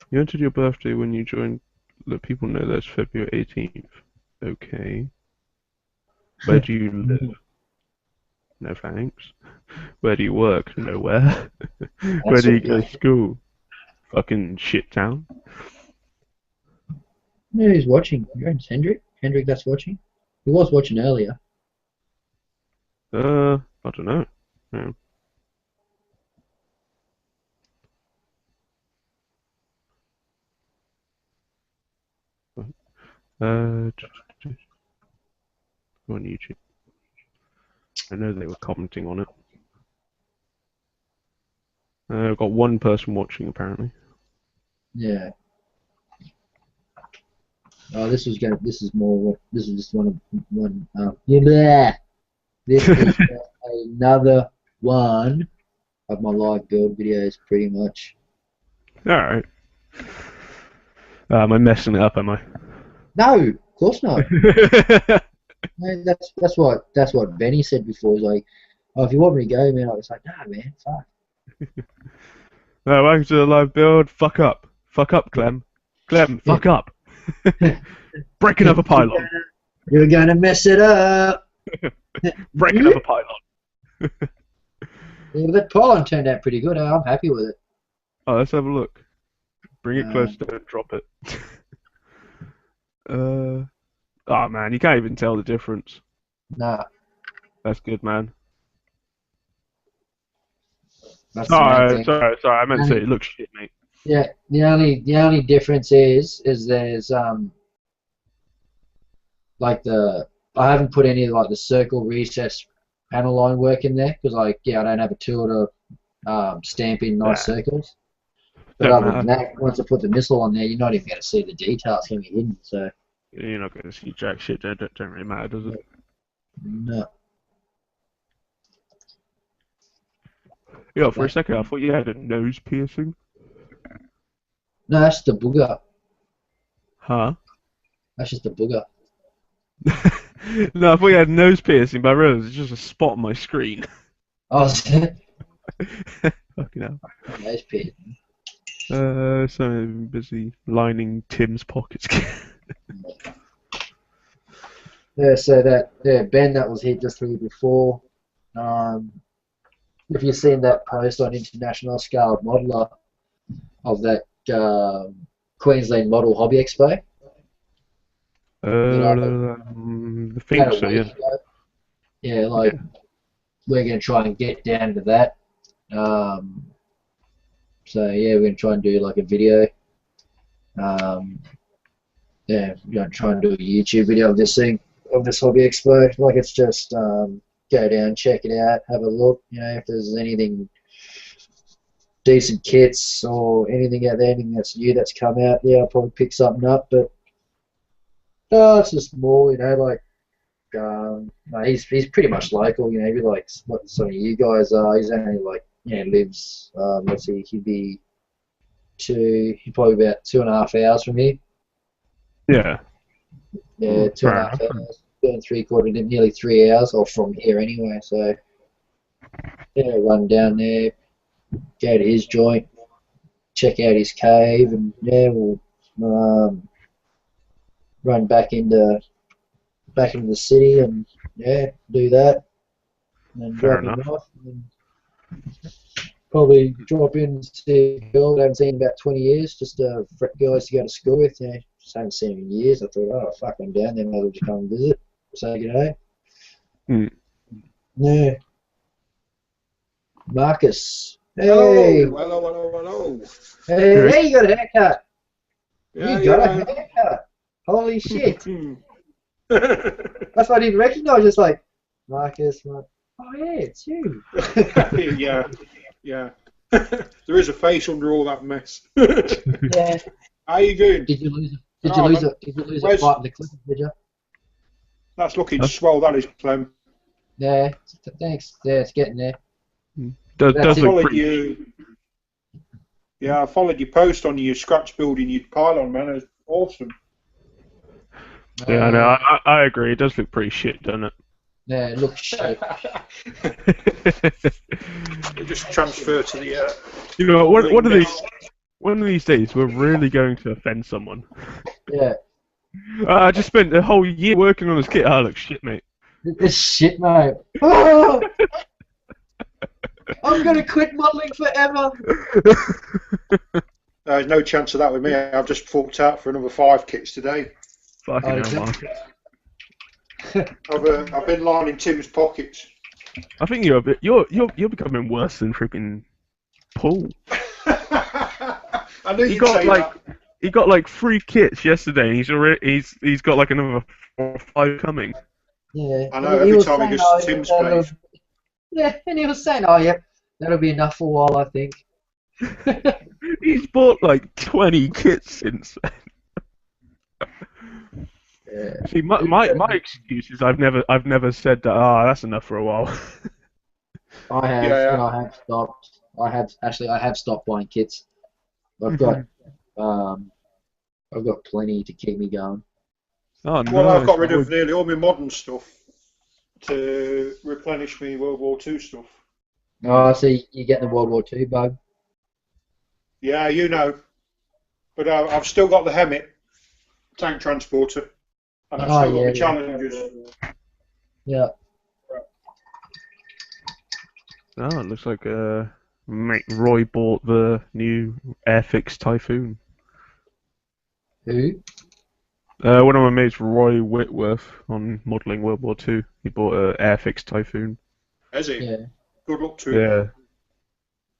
You entered your birthday when you joined. Let people know that's February 18th. Okay. Where do you live? No thanks. Where do you work? Nowhere. Where do you go to school? Fucking shit town. Yeah, who's watching? Your name's Hendrik? Hendrik that's watching? He was watching earlier. I don't know. Yeah. Go on YouTube. I know they were commenting on it. I've got one person watching apparently. Yeah. Oh, this is more. This is just one. Yeah. This is another one of my live build videos, pretty much. All right. Am I messing it up? Am I? No, of course not. No, that's what Benny said before. He's like, oh, if you want me to go, man, I was like, nah, man, fuck. Welcome to the live build. Fuck up, Clem. Clem, fuck up. Break another pylon. You're gonna mess it up. Break another pylon. Yeah, that pylon turned out pretty good. I'm happy with it. Oh, let's have a look. Bring it close, don't drop it. Oh man, you can't even tell the difference. Nah. That's good, man. That's sorry, I meant to say it looks shit, mate. Yeah, the only difference is there's like I haven't put any like the circle recess panel line work in there because I don't have a tool to stamp in nice circles. But other than that, once I put the missile on there, you're not even going to see the details. It's going to be hidden. So you're not going to see jack shit. Don't really matter, does it? No. Yeah, for a second I thought you had a nose piercing. No, that's the booger. Huh? That's just a booger. No, I thought you had a nose piercing, but I realised it's just a spot on my screen. Oh, fucking hell. Nose piercing. So I'm busy lining Tim's pockets. Yeah, so Ben that was here just here before. If you've seen that post on International Scale Modeler of that Queensland Model Hobby Expo. I think so, yeah. Yeah, we're going to try and get down to that. So yeah, we're going to try and do like a video. Yeah, we're going to try and do a YouTube video of this thing, of this Hobby Expo. Like it's just go down, check it out, have a look. You know, if there's anything decent kits or anything out there, anything that's new that's come out, yeah, I'll probably pick something up. But it's just more, you know, like no, he's pretty much local. You know, he'd be like what some of you guys are. He's only like lives. Let's see, he'd probably be about 2.5 hours from here. Yeah. Yeah, two and a half hours. 2 and 3/4, nearly 3 hours, or from here anyway. So yeah, run down there, go to his joint, check out his cave, and yeah, we'll run back into the city and yeah, do that, and then Fair drop him enough. off, and then probably drop in and see a girl that I haven't seen in about 20 years, just guys to go to school with. You know, just haven't seen him in years. I thought, oh fuck, I'm down there, might as well just come and visit, say good day. Yeah. Marcus. Hey. Hello. Hey, you got a haircut. Yeah, You got a haircut. Holy shit. That's why I didn't recognize. Just like, Marcus. Oh, yeah, it's you. yeah. There is a face under all that mess. Yeah. How you doing? Did you lose a fight in the clip, did you? That's looking swell, that is, Clem. Yeah, thanks. Yeah, it's getting there. Does look followed pretty. you. Yeah, I followed your post on your scratch building your pylon, man. It's awesome. Yeah, I know. I agree. It does look pretty shit, doesn't it? Yeah, it looks shit. It just transfer to the. You know, one of these days, we're really going to offend someone. Yeah. I just spent a whole year working on this kit. Oh, look, shit, mate. It's shit, mate. Oh! I'm gonna quit modelling forever. There's no chance of that with me. I've just forked out for another 5 kits today. Fucking hell, Marcus. I've been lining Tim's pockets. I think you're becoming worse than freaking Paul. I knew you'd say that. He got like 3 kits yesterday, and he's got like another 4 or 5 coming. Yeah. I know. Every time he goes to Tim's place. Yeah, and he was saying, "Oh, yeah, that'll be enough for a while, I think." He's bought like 20 kits since then. Yeah. See, my excuse is I've never said that. Ah, that's enough for a while. I have, and I have stopped. I have stopped buying kits. I've got plenty to keep me going. Oh no! Well, I've got rid of nearly all my modern stuff to replenish me World War II stuff. Oh, so you get the World War II bug? Yeah, you know. But I've still got the Hemmet tank transporter. And I've still got the Challengers. Yeah. Oh, it looks like mate Roy bought the new Airfix Typhoon. Who? One of my mates, Roy Whitworth, on modelling World War II. He bought an Airfix Typhoon. Has he? Yeah. Good luck to him. Yeah.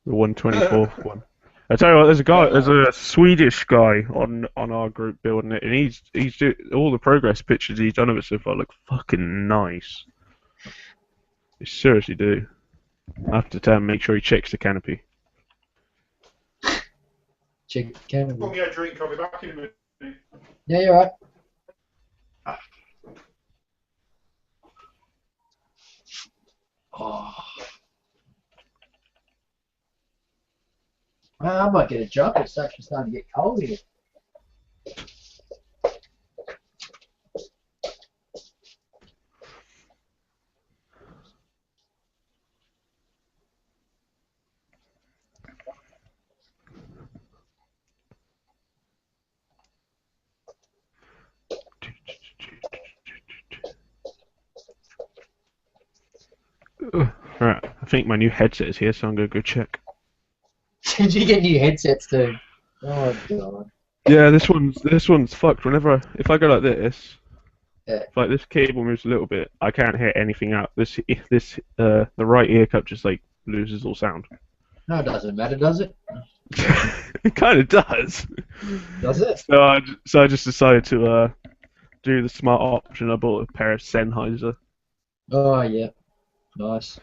The 124th one. I tell you what, there's a Swedish guy on our group building it, and he's doing all the progress pictures he's done of it so far look fucking nice. They seriously do. I have to tell him make sure he checks the canopy. Check the canopy. Put me a drink, I'll be back in a minute. Yeah, you're right. Oh. Well, I might get a jump. It's actually starting to get cold here. Alright, I think my new headset is here, so I'm gonna go check. Did you get new headsets too? Oh god. Yeah, this one's fucked. If I go like this, Yeah. if like this cable moves a little bit, I can't hear anything out. The right ear cup just like loses all sound. No, it doesn't matter, does it? It kind of does. Does it? So I just decided to do the smart option. I bought a pair of Sennheiser. Oh yeah. Nice.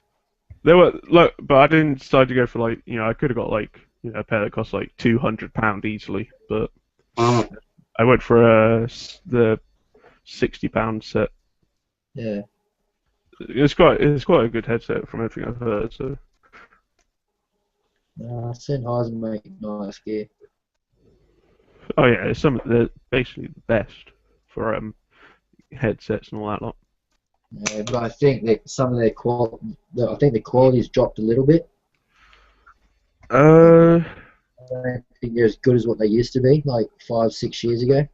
They were but I didn't decide to go for I could have got a pair that cost like £200 easily, but I went for the £60 set. Yeah. It's quite a good headset from everything I've heard. So. Sennheiser make nice gear. Oh yeah, they're basically the best for headsets and all that lot. Yeah, but I think that some of their the quality's dropped a little bit. Uh, I don't think they're as good as what they used to be, like 5-6 years ago.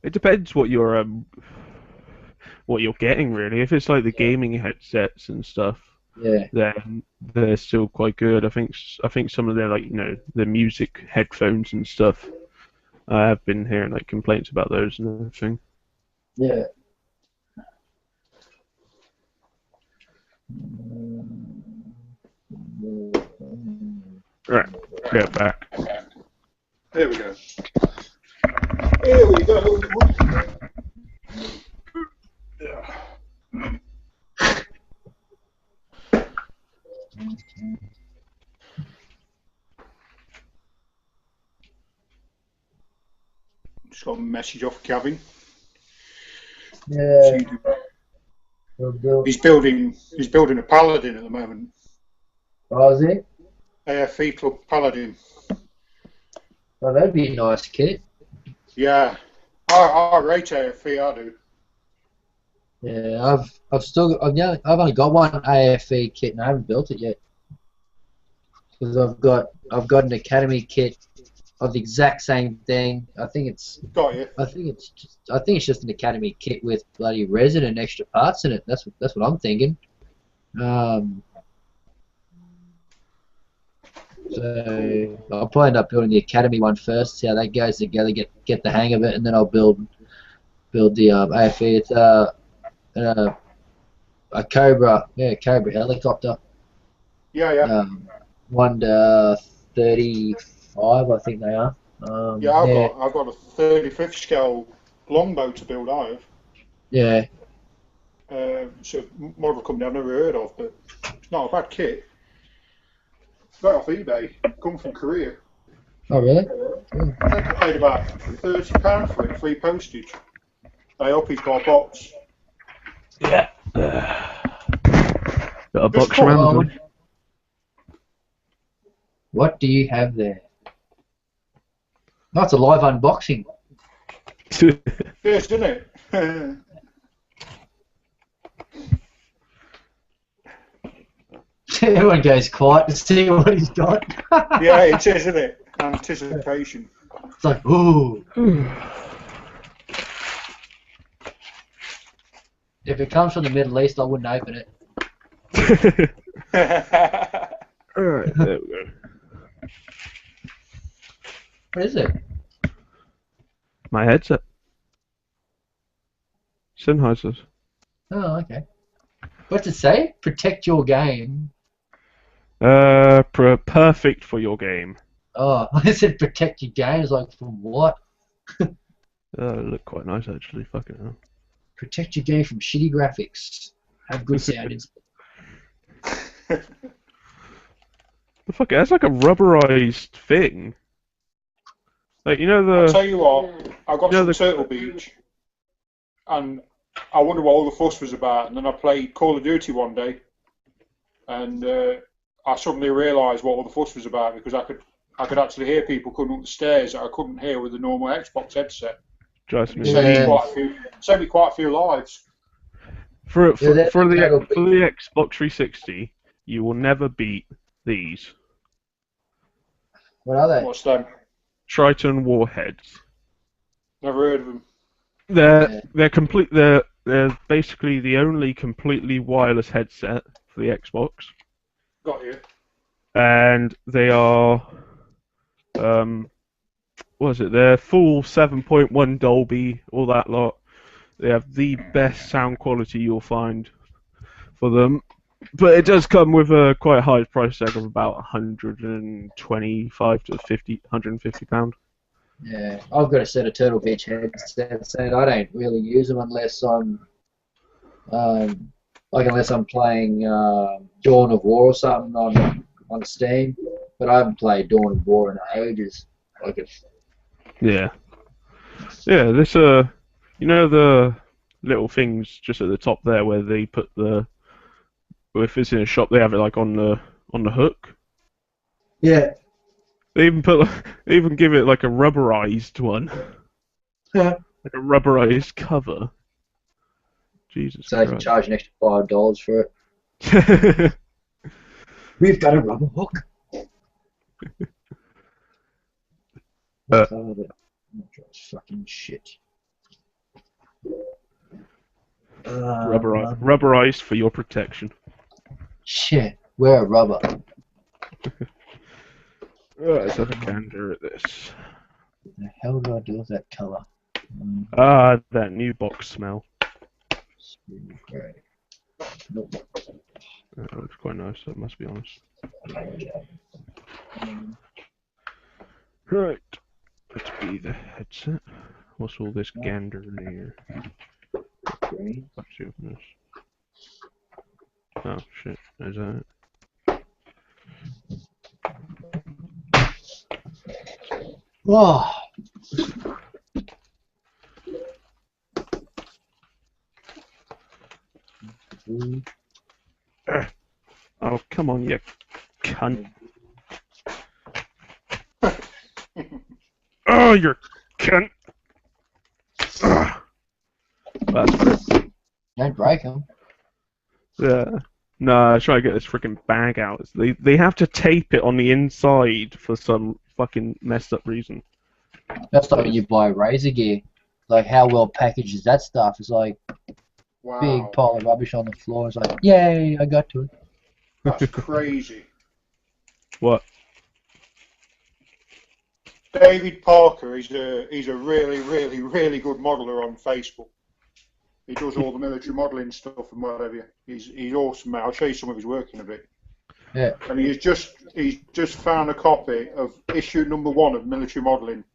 it depends what you're getting really. If it's like the gaming headsets and stuff, Yeah. then they're still quite good. I think some of their like the music headphones and stuff. I have been hearing like complaints about those and everything. Yeah. Right, get back. There we go. Here we go. Just got a message off Gavin. Yeah. He's building a Paladin at the moment. Oh, is it? AFE Club Paladin. Oh, that'd be a nice kit. Yeah, I rate AFE. I do. Yeah, I've only got one AFE kit and I haven't built it yet. Because I've got an Academy kit of the exact same thing. I think it's just an Academy kit with bloody resin and extra parts in it. That's what I'm thinking. So I'll probably end up building the Academy one first, see how that goes together, get the hang of it, and then I'll build the AFE. It's a Cobra, Cobra helicopter. Yeah. 1 to 35, I think they are. I've got a 35th scale longbow to build. I have. Yeah. So more of a company I've never heard of, but it's not a bad kit. Got it off eBay. Come from Korea. Oh really? I think I paid about £30 for it, free postage. I hope he's got a box. Yeah. Got a box from Amazon. What do you have there? That's a live unboxing. Yes, isn't it? Everyone goes quiet to see what he's got. Yeah, it is, isn't it? Anticipation. It's like, ooh. If it comes from the Middle East, I wouldn't open it. Alright, there we go. What is it? My headset. Sennheiser's. Oh, okay. What's it say? Protect your game. Perfect for your game. Oh, I said protect your game. It's like, from what? It looked quite nice actually. Fucking hell. Protect your game from shitty graphics. Have good sound. The fuck, that's like a rubberized thing. Like, I'll tell you what, I got some Turtle Beach, and I wondered what all the fuss was about, and then I played Call of Duty one day, and I suddenly realised what all the fuss was about, because I could actually hear people coming up the stairs that I couldn't hear with the normal Xbox headset. Just me. Saved me quite a few lives. For the Xbox 360, you will never beat these. What are they? What's them? Triton Warheads. Never heard of them. They're basically the only completely wireless headset for the Xbox. Got you. And they are they're full 7.1 Dolby, all that lot. They have the best sound quality you'll find for them. But it does come with a quite high price tag of about 125 to 150 £150. Yeah, I've got a set of Turtle Beach headsets, and I don't really use them unless I'm playing Dawn of War or something on Steam. But I haven't played Dawn of War in ages. Yeah. This little things just at the top there where they put the. If it's in a shop, they have it like on the hook. Yeah. They even give it like a rubberized one. Yeah. Like a rubberized cover. Jesus So they can Christ. charge an extra $5 for it. We've got a rubber hook. Fucking shit. Rubberized for your protection. Shit, wear a rubber. Let's have a gander at this. What the hell do I do with that colour? That new box smell. Grey. Nope. That looks quite nice, I must be honest. Right. Let's be the headset. What's all this gander in here? Green. Let's see what this. Oh shit, is that it? Oh. Oh, come on, you cunt. Oh, you're cunt. That's good. Don't break them. Yeah. No, I try to get this freaking bag out. They have to tape it on the inside for some fucking messed up reason. That's like when you buy razor gear. Like, how well packaged is that stuff? It's like Wow. big pile of rubbish on the floor. It's like, yay, I got to it. That's crazy. What? David Parker, he's a really, really, really good modeler on Facebook. He does all the military modelling stuff and whatever. He's awesome, mate. I'll show you some of his work in a bit. Yeah. And he's just found a copy of issue number 1 of Military Modelling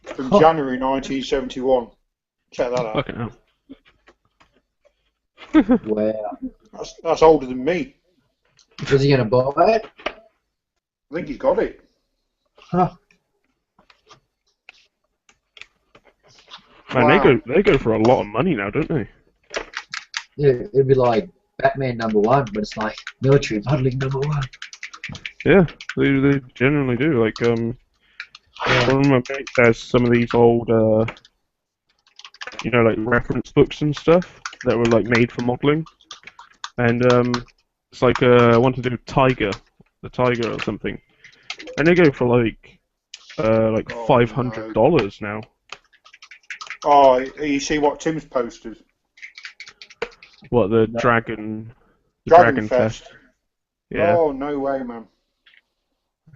from January 1971. Check that out. Fucking hell. Wow. That's older than me. Was he going to buy it? I think he's got it. Huh. Man, Wow. they go for a lot of money now, don't they? Yeah, it'd be like Batman #1, but it's like military modelling #1. Yeah, they generally do. Like, one of my mates has some of these old, you know, like reference books and stuff that were like made for modelling, and it's like I want to do the tiger or something, and they go for like $500 now. Oh, you see what Tim's posted? What, the No. Dragon Fest. Fest? Yeah. Oh, no way, man.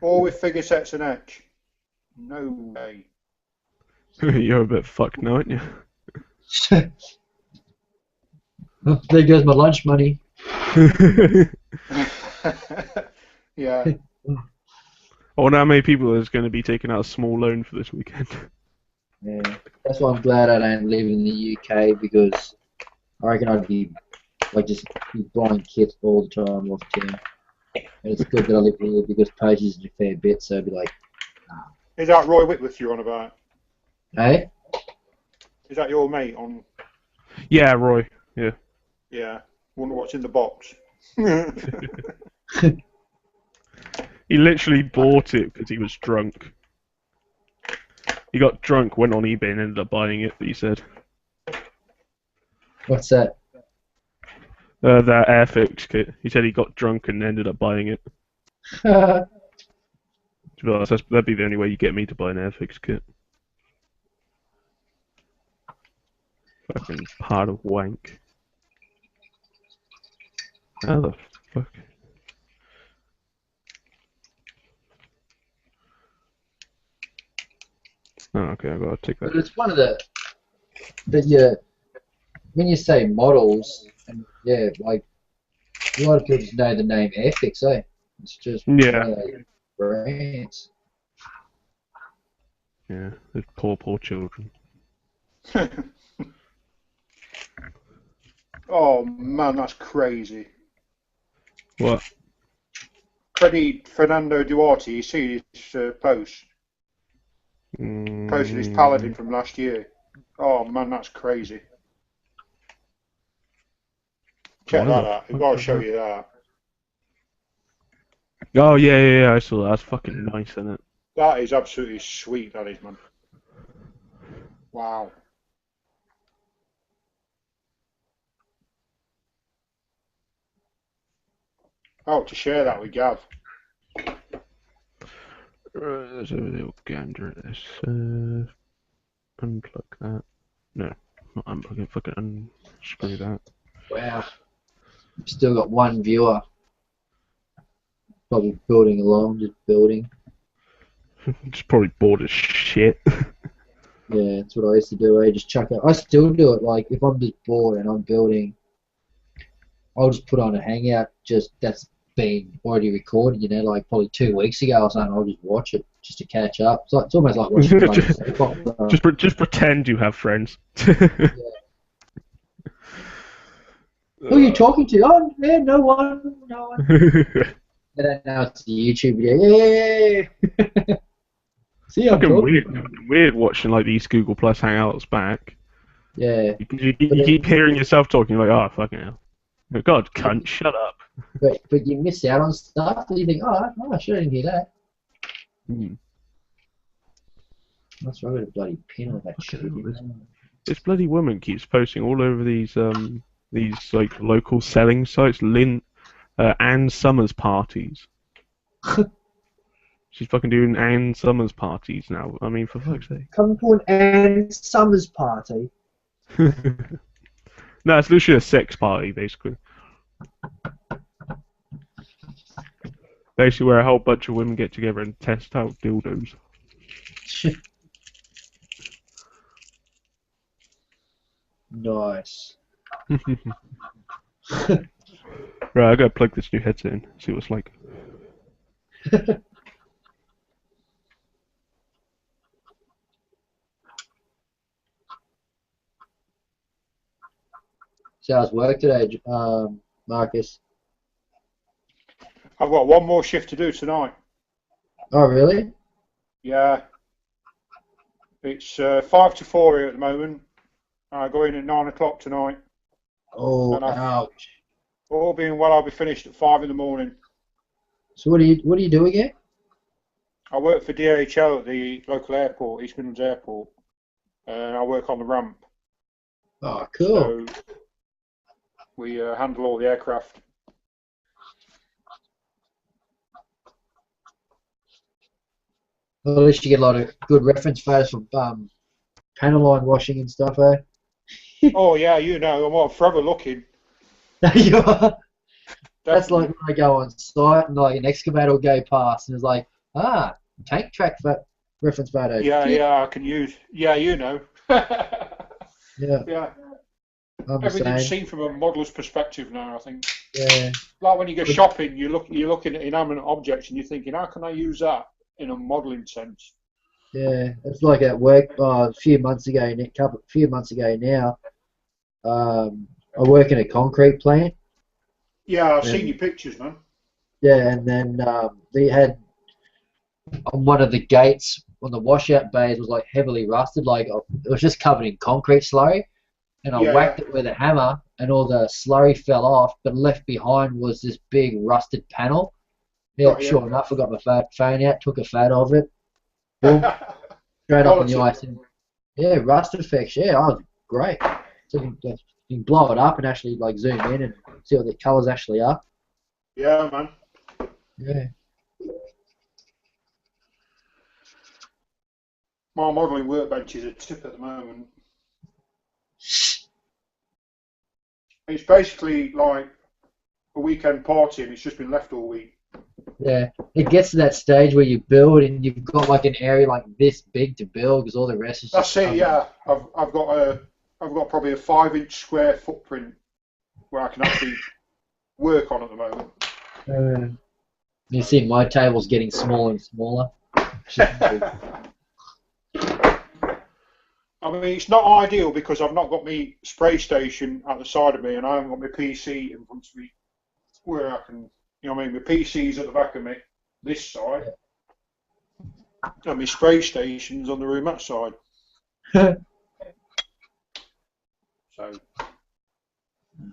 All with figure sets and etch. No way. You're a bit fucked now, aren't you? Oh, there goes my lunch money. Yeah. I wonder how many people is going to be taking out a small loan for this weekend. Yeah. That's why I'm glad I don't live in the UK, because I reckon I'd be like just be buying kits all the time off town. And it's good that I live here because postage is a fair bit, so I'd be like, Is that Roy Whitworth you're on about? hey? Is that your mate on? Yeah, Roy. Yeah. Yeah. Wonder what's in the box. He literally bought it because he was drunk. He got drunk, went on eBay and ended up buying it, he said. What's that? That Airfix kit. He said he got drunk and ended up buying it. To be honest, that'd be the only way you get me to buy an Airfix kit. Fucking part of wank. How the fuck? Oh, okay, I've got to take But that. it's one of the that you when you say models, and yeah, like a lot of people just know the name Airfix, eh? It's just Yeah. one of those brands. Yeah, those poor children. Oh man, that's crazy. What? Fernando Duarte, you see his post? Posted his Paladin from last year. Oh man, that's crazy. Check Why that the out. I've fuck got to is show that? you that. Oh yeah, I saw that. That's fucking nice, isn't it? That is absolutely sweet, that is, man. Wow. Oh, to share that with Gav. Right, let's have a little gander at this. Unplug that. No, not unplug it. Fucking unscrew that. Wow. Still got one viewer. Probably building along, just building. Just probably bored as shit. Yeah, that's what I used to do. I just chuck it. I still do it. Like if I'm just bored and I'm building, I'll just put on a hangout. Just that's been already recorded. You know, like probably 2 weeks ago or something. I'll just watch it just to catch up. So it's almost like watching like a soap opera. just pretend you have friends. Who are you talking to? Oh, man, no one. And then now it's a YouTube video. Yeah. See, I'm fucking weird watching like these Google Plus Hangouts back. Yeah. You keep hearing yourself talking, you're like, oh, fucking hell. God, cunt, shut up. But you miss out on stuff that you think, I didn't hear that. That's right, with a bloody pin on that shit. This bloody woman keeps posting all over these like local selling sites, Ann Summers parties. She's fucking doing Ann Summers parties now. I mean, for fuck's sake. Come to an Ann Summers party. No, it's literally a sex party, basically. Basically, where a whole bunch of women get together and test out dildos. Nice. Right, I gotta plug this new headset in, see what it's like. So how's work today, Marcus? I've got one more shift to do tonight. Oh, really? Yeah. It's 5 to 4 here at the moment. I go in at 9 o'clock tonight. Oh, ouch. All being well, I'll be finished at 5 in the morning. So what do you do again? I work for DHL at the local airport, East Midlands Airport, and I work on the ramp. Oh, cool. So we handle all the aircraft. Well, at least you get a lot of good reference photos from panel line washing and stuff, eh? Oh yeah, you know, I'm forever looking. You are. That's like when I go on site and like an excavator will go past and it's like, tank track reference photo. Yeah, I can use. Yeah, you know. Yeah. Everything's seen from a modeller's perspective now, I think. Yeah. Like when you go shopping, you're looking at inanimate objects and you're thinking, how can I use that in a modelling sense? Yeah, it's like at work. A few months ago now, I work in a concrete plant. Yeah, I've seen your pictures, man. Yeah, and then they had on one of the gates on the washout bays was like heavily rusted, like it was just covered in concrete slurry. And I whacked it with a hammer, and all the slurry fell off, but left behind was this big rusted panel. Yeah, sure enough, I got my phone out, took a photo of it, boom, straight up on the ice. And, yeah, rust effects. Yeah, oh, great. So you can blow it up and actually like zoom in and see what the colours actually are. Yeah, man. Yeah. My modelling workbench is a tip at the moment. It's basically like a weekend party and it's just been left all week. Yeah, it gets to that stage where you build and you've got like an area like this big to build because all the rest is just... That's it, yeah. I've got probably a 5-inch square footprint where I can actually work on at the moment. You see my table's getting smaller and smaller. I mean, it's not ideal because I've not got my spray station at the side of me and I haven't got my PC in front of me where I can, you know what I mean, my PC's at the back of me, this side, and my spray station's on the room that side. So,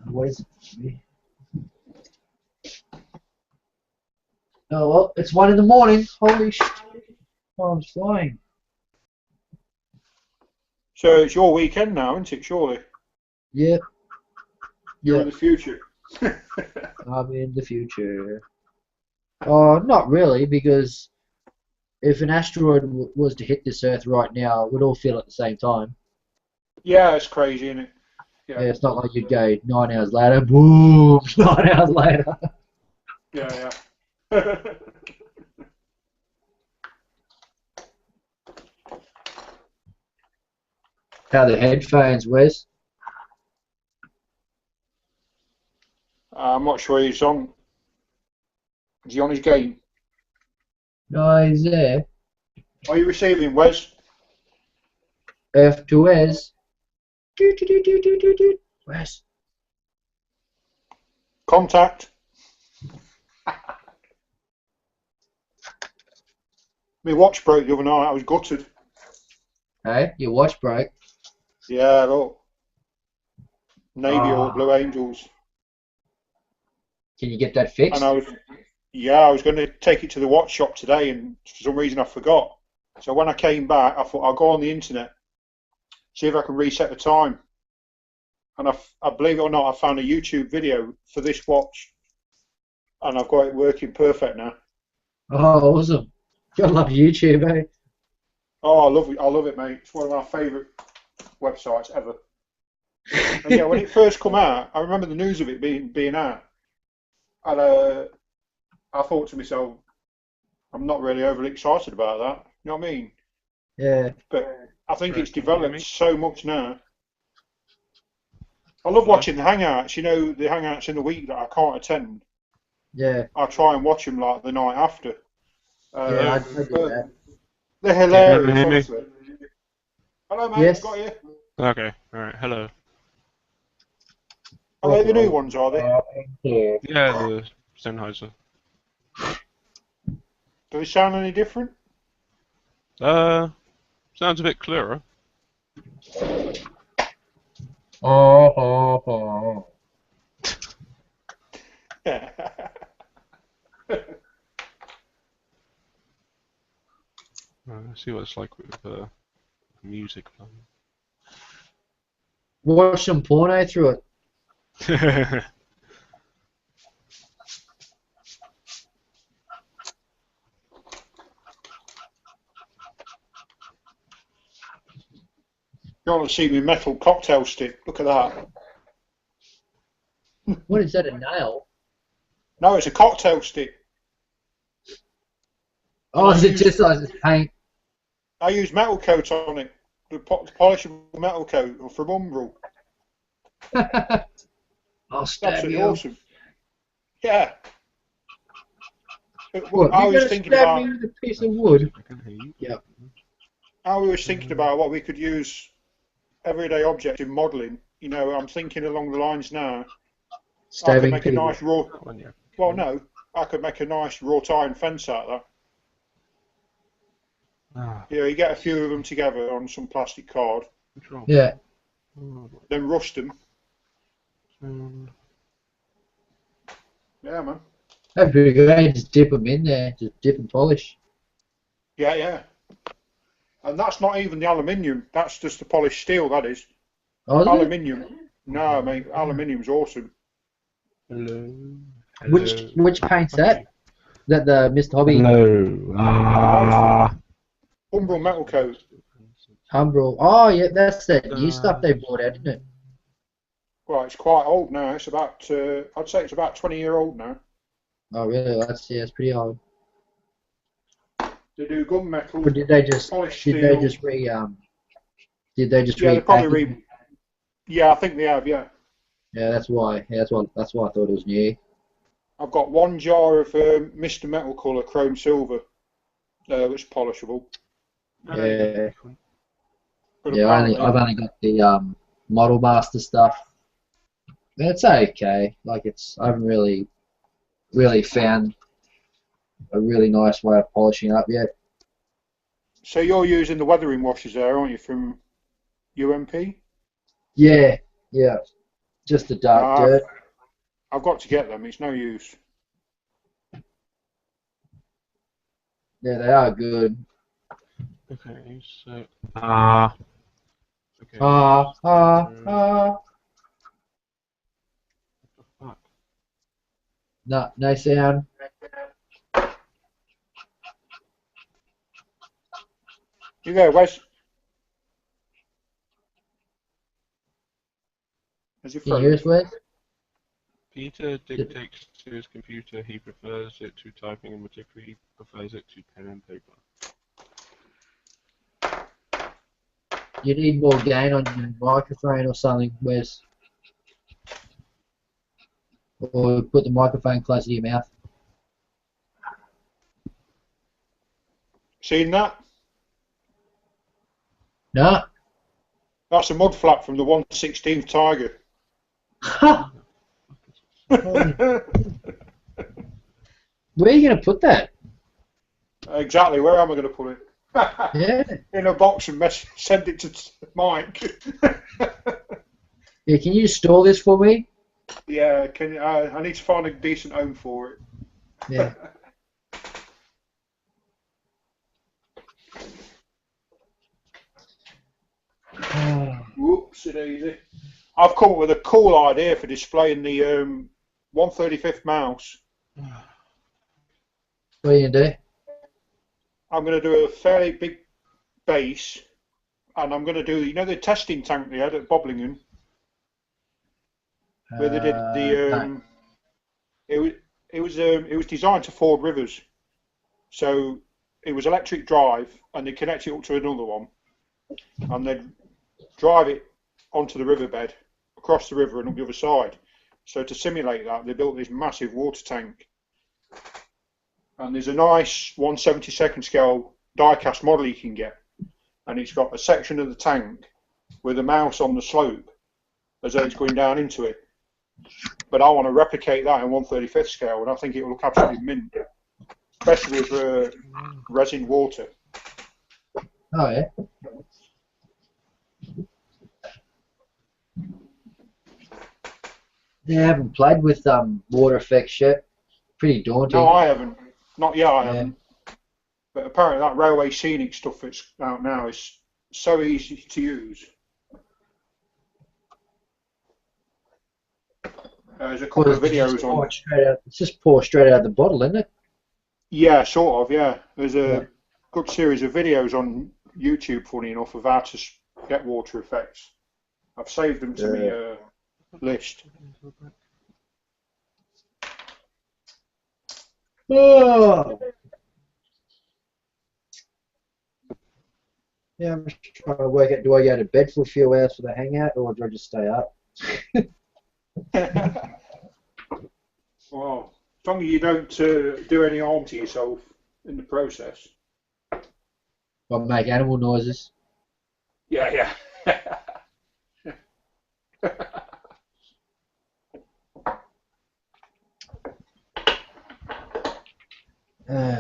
what is it? Oh well, it's 1 in the morning. Holy shit! I'm flying. So it's your weekend now, isn't it? Surely. Yep. You're in the future. I'm in the future. Oh, not really, because if an asteroid was to hit this Earth right now, we'd all feel it at the same time. Yeah, it's crazy, isn't it? Yeah, it's not like you'd go 9 hours later, boom, 9 hours later. Yeah, yeah. How the headphones, Wes? I'm not sure he's on. Is he on his game? No, he's there. Are you receiving, Wes? F to Wes. Wes. Contact. My watch broke the other night. I was gutted. Hey, your watch broke. Yeah, look. Navy or Blue Angels. Can you get that fixed? And I was going to take it to the watch shop today, and for some reason I forgot. So when I came back, I thought I'll go on the internet, see if I can reset the time. And I believe it or not, I found a YouTube video for this watch, and I've got it working perfect now. Oh, awesome! Gotta love YouTube, eh? Oh, I love it, mate. It's one of my favourite websites ever. And yeah, when it first come out, I remember the news of it being out, and I thought to myself, I'm not really overly excited about that. You know what I mean? Yeah. But I think it's developed so much now. I love watching the hangouts. You know, the hangouts in the week that I can't attend. Yeah. I try and watch them like the night after. Yeah, I do that. They're hilarious, Can you hear me? honestly. Hello, mate. Yes. Got you. Okay, alright, hello. Are they the new ones, are they? Yeah, the Sennheiser. Do they sound any different? Sounds a bit clearer. Let's see what it's like with music playing. Watch some porno through it. You want to see me metal cocktail stick? Look at that. What is that, a nail? No, it's a cocktail stick. Oh, is it just like paint? I use metal coat on it. The polishable metal coat from Umbral. I'll stab Absolutely you. awesome. Yeah. What, I you're was gonna thinking stab about me with a piece of wood? Yeah. I was thinking about what we could use everyday objects in modelling. You know, I'm thinking along the lines now. I could Stabbing make a people. nice raw. Well, no, I could make a nice wrought iron fence out of that. Yeah, you get a few of them together on some plastic card. Yeah. Then rust them. Yeah, man. That'd be great. Just dip them in there. Just dip and polish. Yeah, yeah. And that's not even the aluminium. That's just the polished steel, that is. Oh, is it? Aluminium. No, mate. Aluminium's awesome. Hello. Which paint's that? Is that the Mr. Hobby? Hello. Umbral metal coat. Umbral. Oh, yeah, that's that new stuff they brought out, isn't it? Well, it's quite old now. It's about, I'd say it's about 20-year-old now. Oh, really? That's pretty old. They do gunmetal. But did they just steel. Did they just Yeah, they probably repackage it? Yeah, I think they have. Yeah. Yeah, that's why. Yeah, that's why I thought it was new. I've got one jar of Mr. Metal Colour Chrome Silver, which is polishable. Yeah. But Yeah, I've only got the Model Master stuff. It's okay. Like I haven't really found a really nice way of polishing up yet. So you're using the weathering washes there, aren't you, from UMP? Yeah, yeah. Just the dark dirt. I've got to get them. It's no use. Yeah, they are good. Okay, so okay. Ah, ah, ah. What the fuck? No, no sound. You there, Wes? As you Can you hear froze. us, Wes? Peter dictates to his computer. He prefers it to typing, and particularly he prefers it to pen and paper. You need more gain on your microphone or something, Wes. Or put the microphone closer to your mouth. Seen that? No. That's a mud flap from the 1/16th Tiger. Ha! Where are you going to put that? Exactly, where am I going to put it? Yeah. In a box and send it to Mike. Yeah, can you store this for me? Yeah, can I need to find a decent home for it. Yeah. Whoops, daisy. I've come up with a cool idea for displaying the 1/35th mouse. What are you going to do? I'm going to do a fairly big base, and I'm going to do, you know, the testing tank they had at Boblingen, where they did the No. it was designed to ford rivers, so it was electric drive, and they connect it up to another one, and then drive it onto the riverbed, across the river and up the other side. So to simulate that, they built this massive water tank, and there's a nice 1/72nd scale die-cast model you can get, and it's got a section of the tank with a mouse on the slope as though it's going down into it. But I want to replicate that in 1/35th scale, and I think it will look absolutely mint, especially with resin water. Oh, yeah. Yeah, I haven't played with water effects yet. Pretty daunting. No, I haven't. Not yet, I Yeah. haven't. But apparently that railway scenic stuff that's out now is so easy to use. There's a couple of videos on. It's just pour straight out of the bottle, isn't it? Yeah, sort of, yeah. There's a Yeah. good series of videos on YouTube, funny enough, of how to get water effects. I've saved them to my list. Oh. Yeah, I'm just trying to work out, do I go to bed for a few hours for the hangout, or do I just stay up? Well, as long as you don't do any harm to yourself in the process. Or make animal noises. Yeah, yeah.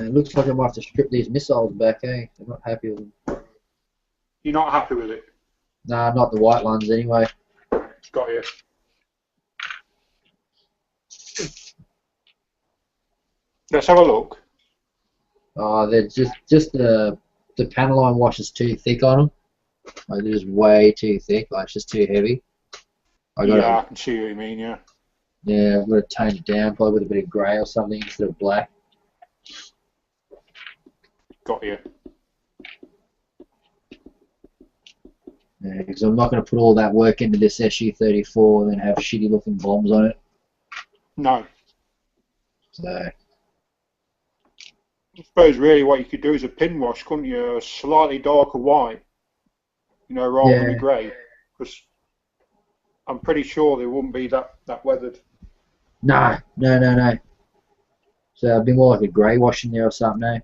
It looks like I might have to strip these missiles back, eh? I'm not happy with them. You're not happy with it? Nah, not the white ones anyway. Got you. Let's have a look. Oh, they're just the panel line wash is too thick on them. Like, they're just way too thick. Like, it's just too heavy. I can see what you mean, yeah. Yeah, I've got to tone it down, probably with a bit of grey or something instead of black. Got you. Yeah, because I'm not going to put all that work into this sh&t-34 and then have shitty looking bombs on it. No. So, I suppose really what you could do is a pin wash, couldn't you? A slightly darker white, you know, rather than a grey. Because I'm pretty sure they wouldn't be that weathered. no. So it'd be more like a grey wash in there or something, eh?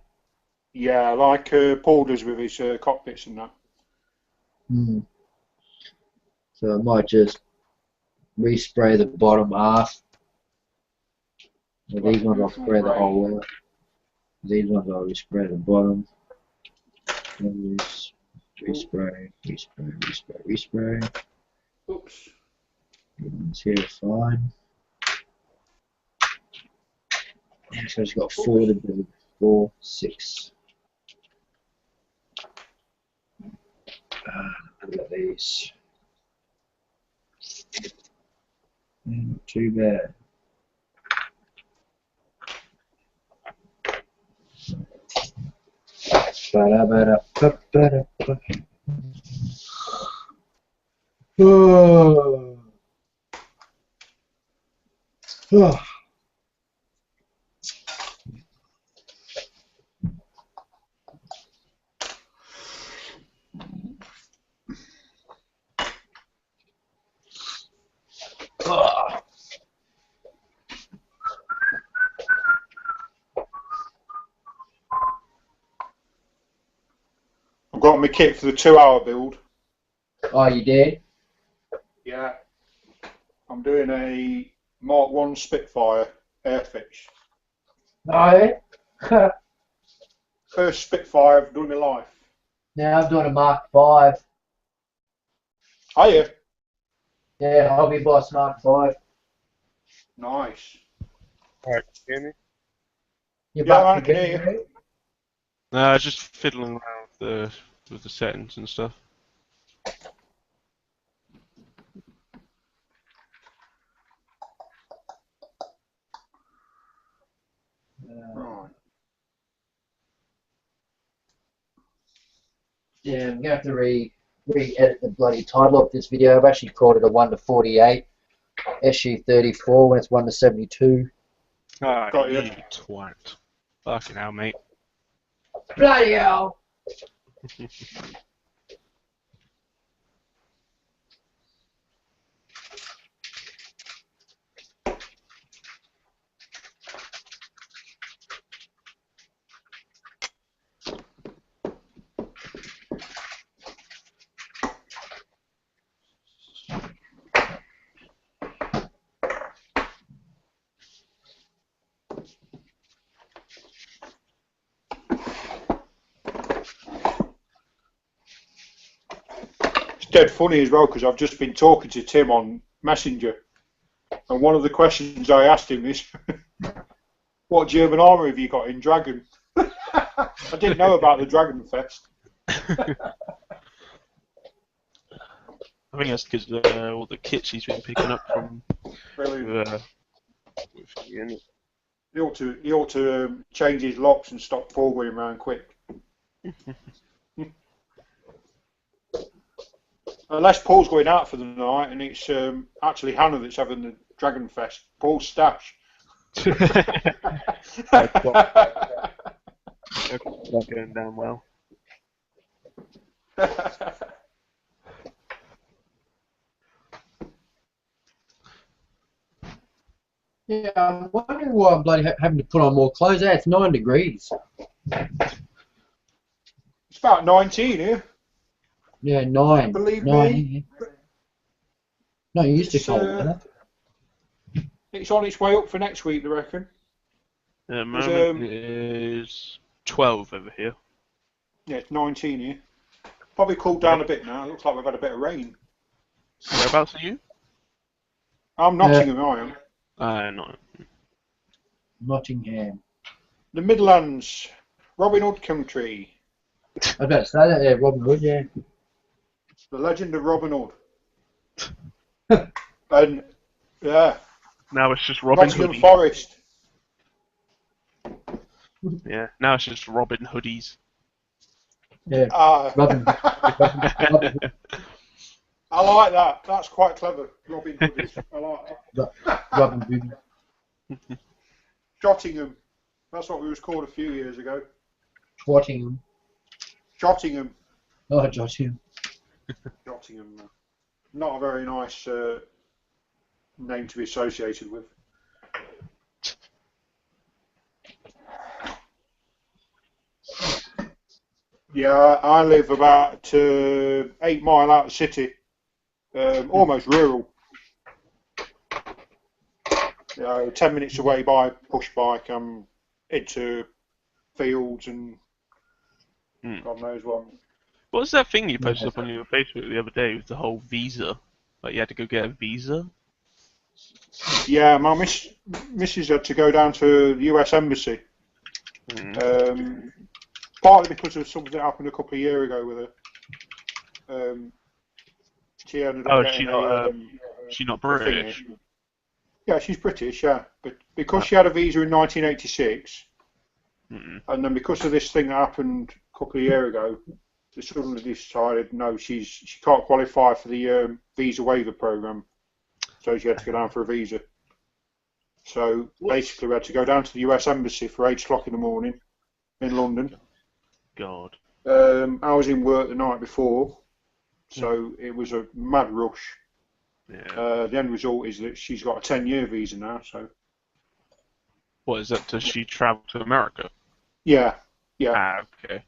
Yeah, like Paul does with his cockpits and that. So I might just respray the bottom half. Well, these ones I'll spray the whole way. These ones I'll respray the bottom. Respray. Oops. These ones here are fine. So I just got 4 to do. 4, 6. Look at these. Not too bad. Oh. Oh. Oh. I've got my kit for the 2-hour build. Oh, you did? Yeah. I'm doing a Mark 1 Spitfire airfish. No. First Spitfire I've done in my life. Now I'm doing a Mark 5. Are you? Yeah, Hobby Boss Mark 5. Nice. Alright, hear me? You're Yeah, back I can hear you. No, I was just fiddling around with the settings and stuff. Right. Yeah, I'm going to have to re-edit the bloody title of this video. I've actually called it a 1-48 sh&t when it's 1-72. Ah, Got you you. twat. Fucking hell, mate. Bloody hell! It's dead funny as well because I've just been talking to Tim on Messenger, and one of the questions I asked him is, "What German armour have you got in Dragon?" I didn't know about the Dragon Fest. I think that's because all the kits he's been picking up from. Brilliant. With Ian. He ought to change his locks and stop forwarding around quick. Unless Paul's going out for the night and it's actually Hannah that's having the Dragon Fest. Paul's stash. That's not going down well. Yeah, I'm wondering why I'm bloody having to put on more clothes. It's 9 degrees. It's about 19 here. Yeah, 9. Believe 9. me. Not used to It's, cold weather. It's on its way up for next week, I reckon. At the moment it is 12 over here. Yeah, it's 19 here. Probably cooled down a bit now. It looks like we've had a bit of rain. Whereabouts are you? I'm Nottingham, I am. No. Nottingham. The Midlands, Robin Hood country. I was about to say that, yeah, Robin Hood, yeah. The legend of Robin Hood. And, yeah. Now it's just Robin Nottingham Hoodie. Forest. Yeah, now it's just Robin Hoodies. Yeah, Robin. Robin. I like that. That's quite clever. Robin Hoodies. I like that. Robin Hood. Jottingham. That's what we was called a few years ago. Swattingham. Jottingham. Oh, Jottingham. Jottingham. Not a very nice name to be associated with. Yeah, I live about 8 miles out of the city, almost rural. 10 minutes away by push bike. I'm into fields and God knows what. What was that thing you posted up on your Facebook the other day with the whole visa? Like you had to go get a visa? Yeah, my missus had to go down to the US Embassy. Partly because of something that happened a couple of years ago with her. She ended up Oh, getting she not a British. thingy. Yeah, she's British, yeah. But because she had a visa in 1986, and then because of this thing that happened a couple of years ago, they suddenly decided no, she can't qualify for the visa waiver program, so she had to go down for a visa. So basically, we had to go down to the US Embassy for 8 o'clock in the morning in London. God. I was in work the night before, so it was a mad rush. Yeah. The end result is that she's got a 10-year visa now. So. What is that? Does she travel to America? Yeah. Ah, okay.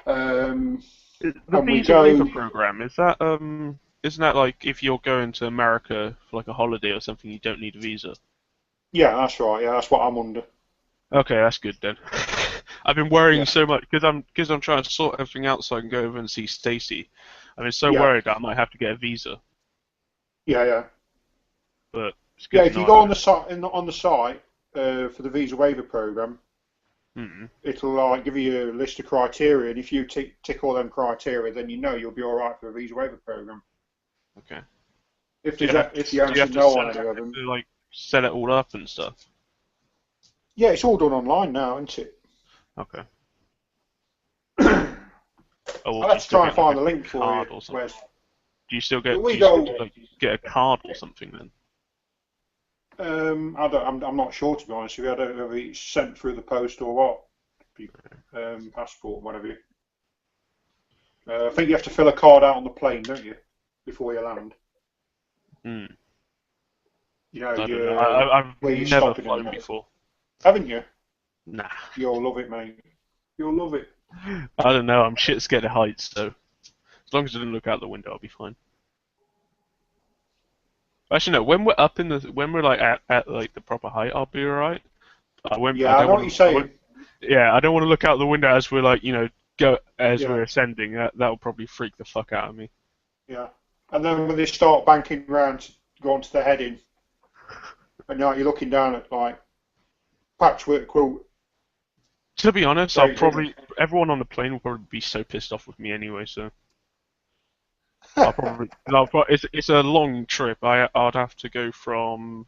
And The we visa go. waiver program, isn't that like if you're going to America for like a holiday or something, you don't need a visa? Yeah, that's right. Yeah, that's what I'm under. Okay, that's good then. I've been worrying so much because I'm trying to sort everything out so I can go over and see Stacy. I've been so worried that I might have to get a visa. Yeah. But it's good. Yeah, if you go on the site for the visa waiver program, it'll give you a list of criteria, and if you tick all them criteria, then you know you'll be all right for a visa waiver program. Okay. If you answer no on any of them, like set it all up and stuff. Yeah, it's all done online now, isn't it? Okay. I'll have to try and find the link for you. Do you still get? Do you get a card or something then? I'm not sure, to be honest with you. I don't know if it's sent through the post or what. Passport, whatever. I think you have to fill a card out on the plane, don't you, before you land? You know, I've never flown before. Haven't you? Nah. You'll love it, mate. You'll love it. I don't know. I'm shit scared of heights, so as long as I don't look out the window, I'll be fine. Actually, no. When we're like at like the proper height, I'll be alright. I know what you're saying. I don't want to look out the window as we're like we're ascending. That'll probably freak the fuck out of me. Yeah, and then when they start banking round to go onto the heading, and you're looking down at like patchwork quilt. To be honest, everyone on the plane will probably be so pissed off with me anyway. So it's a long trip. I'd have to go from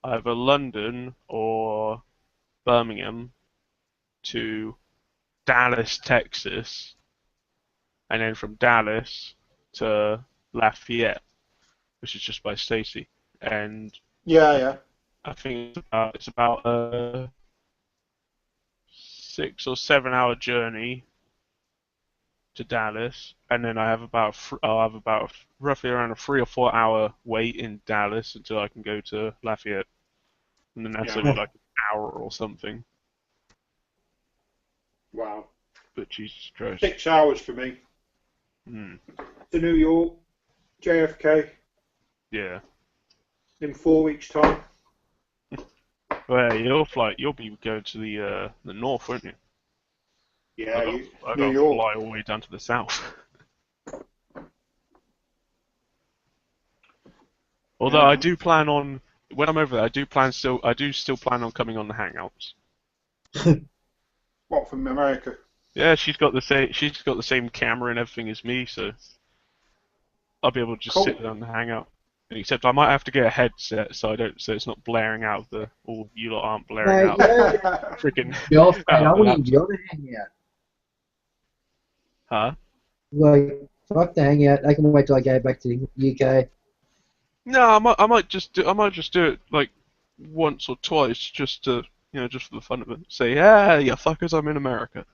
either London or Birmingham to Dallas, Texas, and then from Dallas to Lafayette, which is just by Stacy. And I think it's about a 6 or 7 hour journey to Dallas, and then I'll have about roughly around a 3 or 4 hour wait in Dallas until I can go to Lafayette, and then that's only like an hour or something. Wow. But Jesus Christ. 6 hours for me. To New York, JFK. Yeah. In 4 weeks' time. Well, you'll be going to the north, won't you? Yeah, I New got York. fly all the way down to the south. Although I do plan on, when I'm over there, I do still plan on coming on the Hangouts. What, from America? Yeah, she's got the same camera and everything as me, so I'll be able to just sit down and hang out. Except I might have to get a headset so it's not blaring out all you lot aren't blaring out. Freaking. I wouldn't enjoy the hangout. Huh? Like, fuck the hangout. I can wait till I go back to the UK. No, I might just do it like once or twice just to just for the fun of it. Say, you fuckers, I'm in America.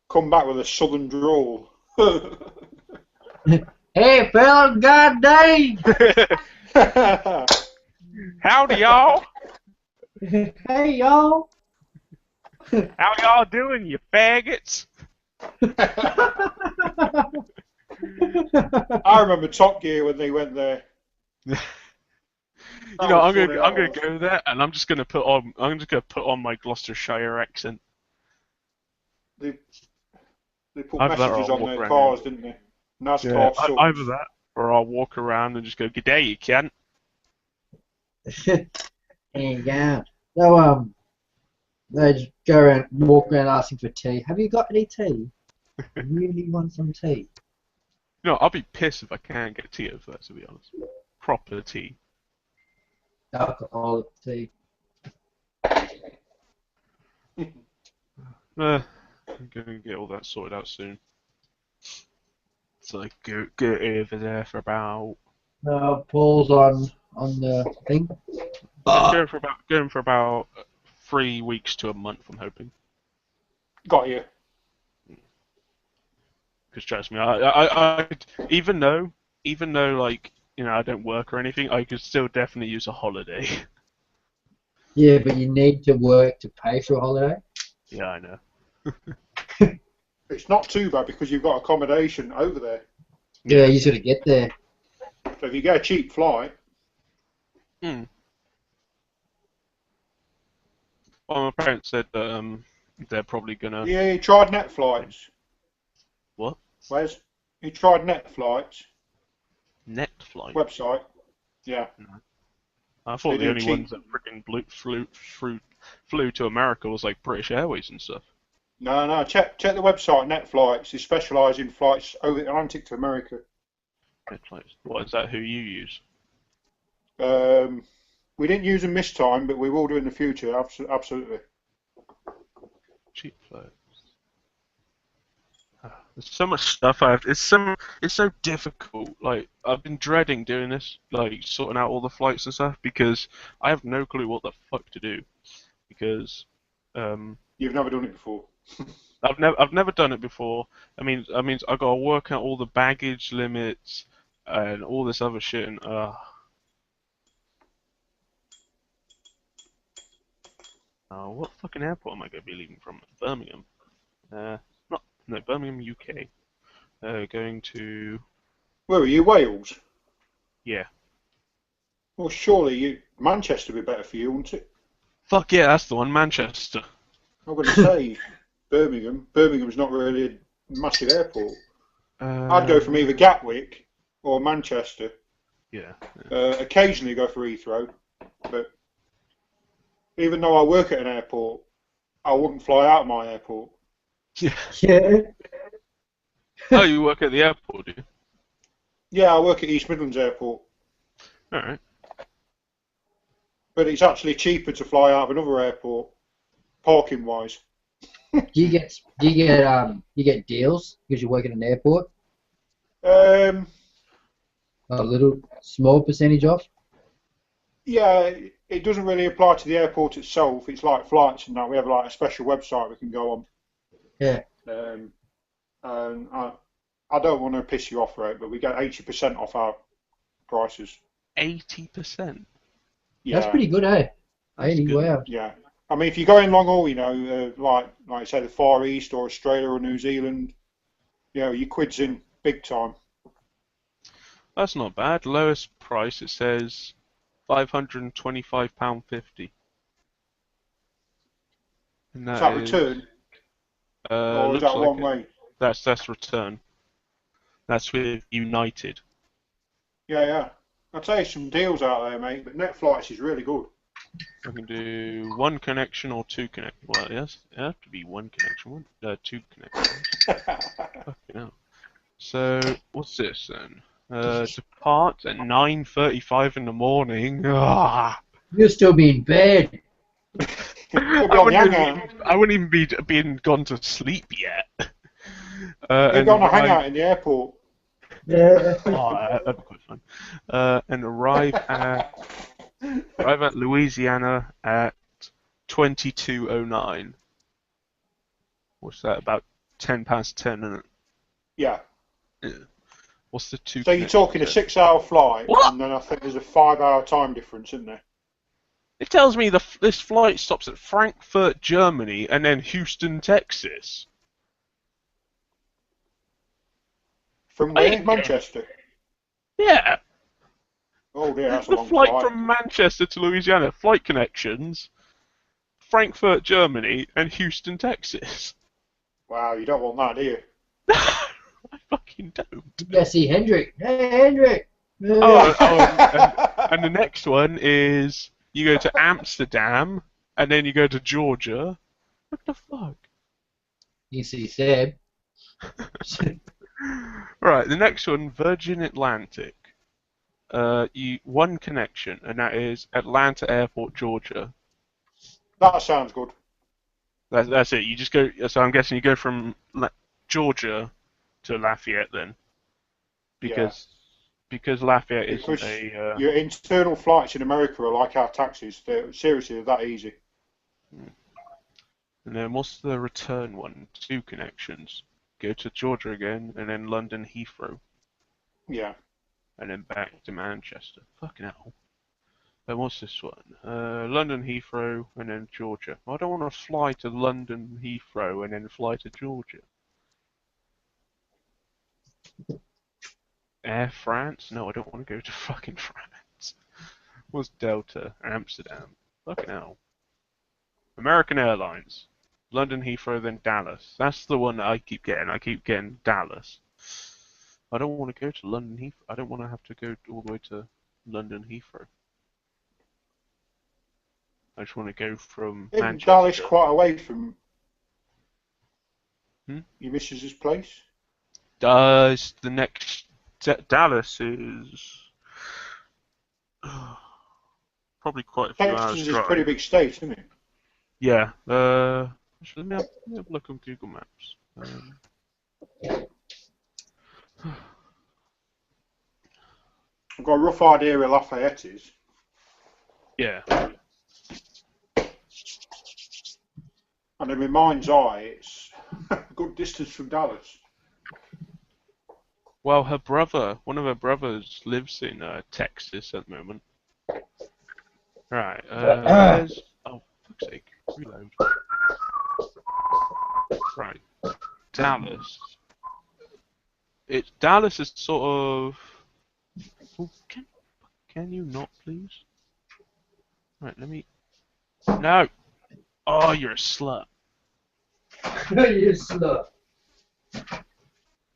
Come back with a southern drawl. Hey, fella, goddamn! Howdy, y'all! Hey, y'all! How y'all doing, you faggots? I remember Top Gear when they went there. I'm gonna go there, and I'm just gonna put on my Gloucestershire accent. They put messages on their cars, didn't they? NASCAR sucks. Either that, or I'll walk around and just go, "G'day, you cunt." Yeah. So they just go around, walk around asking for tea. Have you got any tea? I really want some tea. No, I'll be pissed if I can't get tea over there, to be honest. Proper tea. Alcoholic tea. I'm gonna get all that sorted out soon. So I go over there for about Paul's on the thing. going for about 3 weeks to a month. I'm hoping. Got you. Because trust me, I even though like I don't work or anything, I could still definitely use a holiday. Yeah, but you need to work to pay for a holiday. Yeah, I know. It's not too bad because you've got accommodation over there. Yeah, you sort of get there. So if you get a cheap flight. Well, my parents said that they're probably gonna. Yeah, you tried net flights. What? Wes? You tried net flights? Net flight? Website. Yeah. No. I thought the only ones that freaking flew to America was like British Airways and stuff. No. Check the website. Net flights. They specialise in flights over the Atlantic to America. Net flights. What is that? Who you use? We didn't use them this time, but we will do in the future. Absolutely. Cheap flights. There's so much stuff I have. It's so difficult. Like I've been dreading doing this, like sorting out all the flights and stuff, because I have no clue what the fuck to do. Because you've never done it before. I've never done it before. I mean I gotta work out all the baggage limits and all this other shit. And what fucking airport am I gonna be leaving from? Birmingham. No, Birmingham, UK. Going to. Where are you? Wales? Yeah. Well, surely Manchester would be better for you, wouldn't it? Fuck yeah, that's the one, Manchester. I'm going to say Birmingham. Birmingham's not really a massive airport. I'd go from either Gatwick or Manchester. Yeah. Occasionally go for Heathrow, but even though I work at an airport, I wouldn't fly out of my airport. Yeah. Oh, you work at the airport, do you? Yeah, I work at East Midlands Airport. Alright. But it's actually cheaper to fly out of another airport, parking wise. Do you get deals because you work at an airport? A little small percentage off? Yeah, it doesn't really apply to the airport itself. It's like flights and that. We have like a special website we can go on. Yeah. And I don't want to piss you off, right? But we get 80% off our prices. 80%. Yeah. That's pretty good, eh? 80, wow. Yeah. I mean, if you're going long haul, like I say, the Far East or Australia or New Zealand, your quid's in big time. That's not bad. Lowest price, it says £525.50. And Is that return? Or is that like one way? That's return. That's with United. Yeah. I'll tell you some deals out there, mate, but net flights is really good. I can do one connection or two connections. Well, yes, it has to be one connection. Two connections. Fucking hell. So, what's this then? Depart at 9:35 in the morning. You'll still be in bed. I wouldn't even be being gone to sleep yet. You're going to hang out in the airport. Yeah. That'd be quite fun. And arrive at Louisiana at 22:09. What's that? About 10 past 10, isn't it? Yeah. What's the two? So you're talking a 6-hour flight, What? and then I think there's a 5-hour time difference, isn't there? It tells me this flight stops at Frankfurt, Germany, and then Houston, Texas. From where? Manchester? Yeah. Oh dear, that's a The long flight flight. from Manchester to Louisiana, flight connections, Frankfurt, Germany, and Houston, Texas. Wow, you don't want that, do you? I fucking don't. Yeah, see Hendrik. Hey, Hendrik. And the next one is you go to Amsterdam, and then you go to Georgia. What the fuck? You see Seb. Right, the next one, Virgin Atlantic. One connection, and that is Atlanta Airport, Georgia. That sounds good. That's it. You just go. So I'm guessing you go from Georgia to Lafayette then, because Lafayette Because isn't a. your internal flights in America are like our taxis. Seriously, they're that easy. And then what's the return one? Two connections. Go to Georgia again, and then London Heathrow. Yeah. And then back to Manchester. Fucking hell. Then what's this one? London Heathrow and then Georgia. I don't want to fly to London Heathrow and then fly to Georgia. Air France? No, I don't want to go to fucking France. What's Delta? Amsterdam. Fucking hell. American Airlines. London Heathrow, then Dallas. That's the one that I keep getting. I keep getting Dallas. I don't want to go to London Heathrow. I don't want to have to go all the way to London Heathrow. I just want to go from Manchester. Dallas quite away from your missus's place? The next Dallas is probably quite a few hours Texas is a drive. pretty big state, isn't it? Yeah. Actually, let me have a look on Google Maps. I've got a rough idea where Lafayette is. Yeah. And in my mind's eye, it's a good distance from Dallas. Well, one of her brothers lives in Texas at the moment. Right. There's... Oh, fuck's sake. Reload. Right. Dallas. Dallas is sort of... Oh, can you not, please? Right, let me... No! Oh, you're a slut. You're a slut.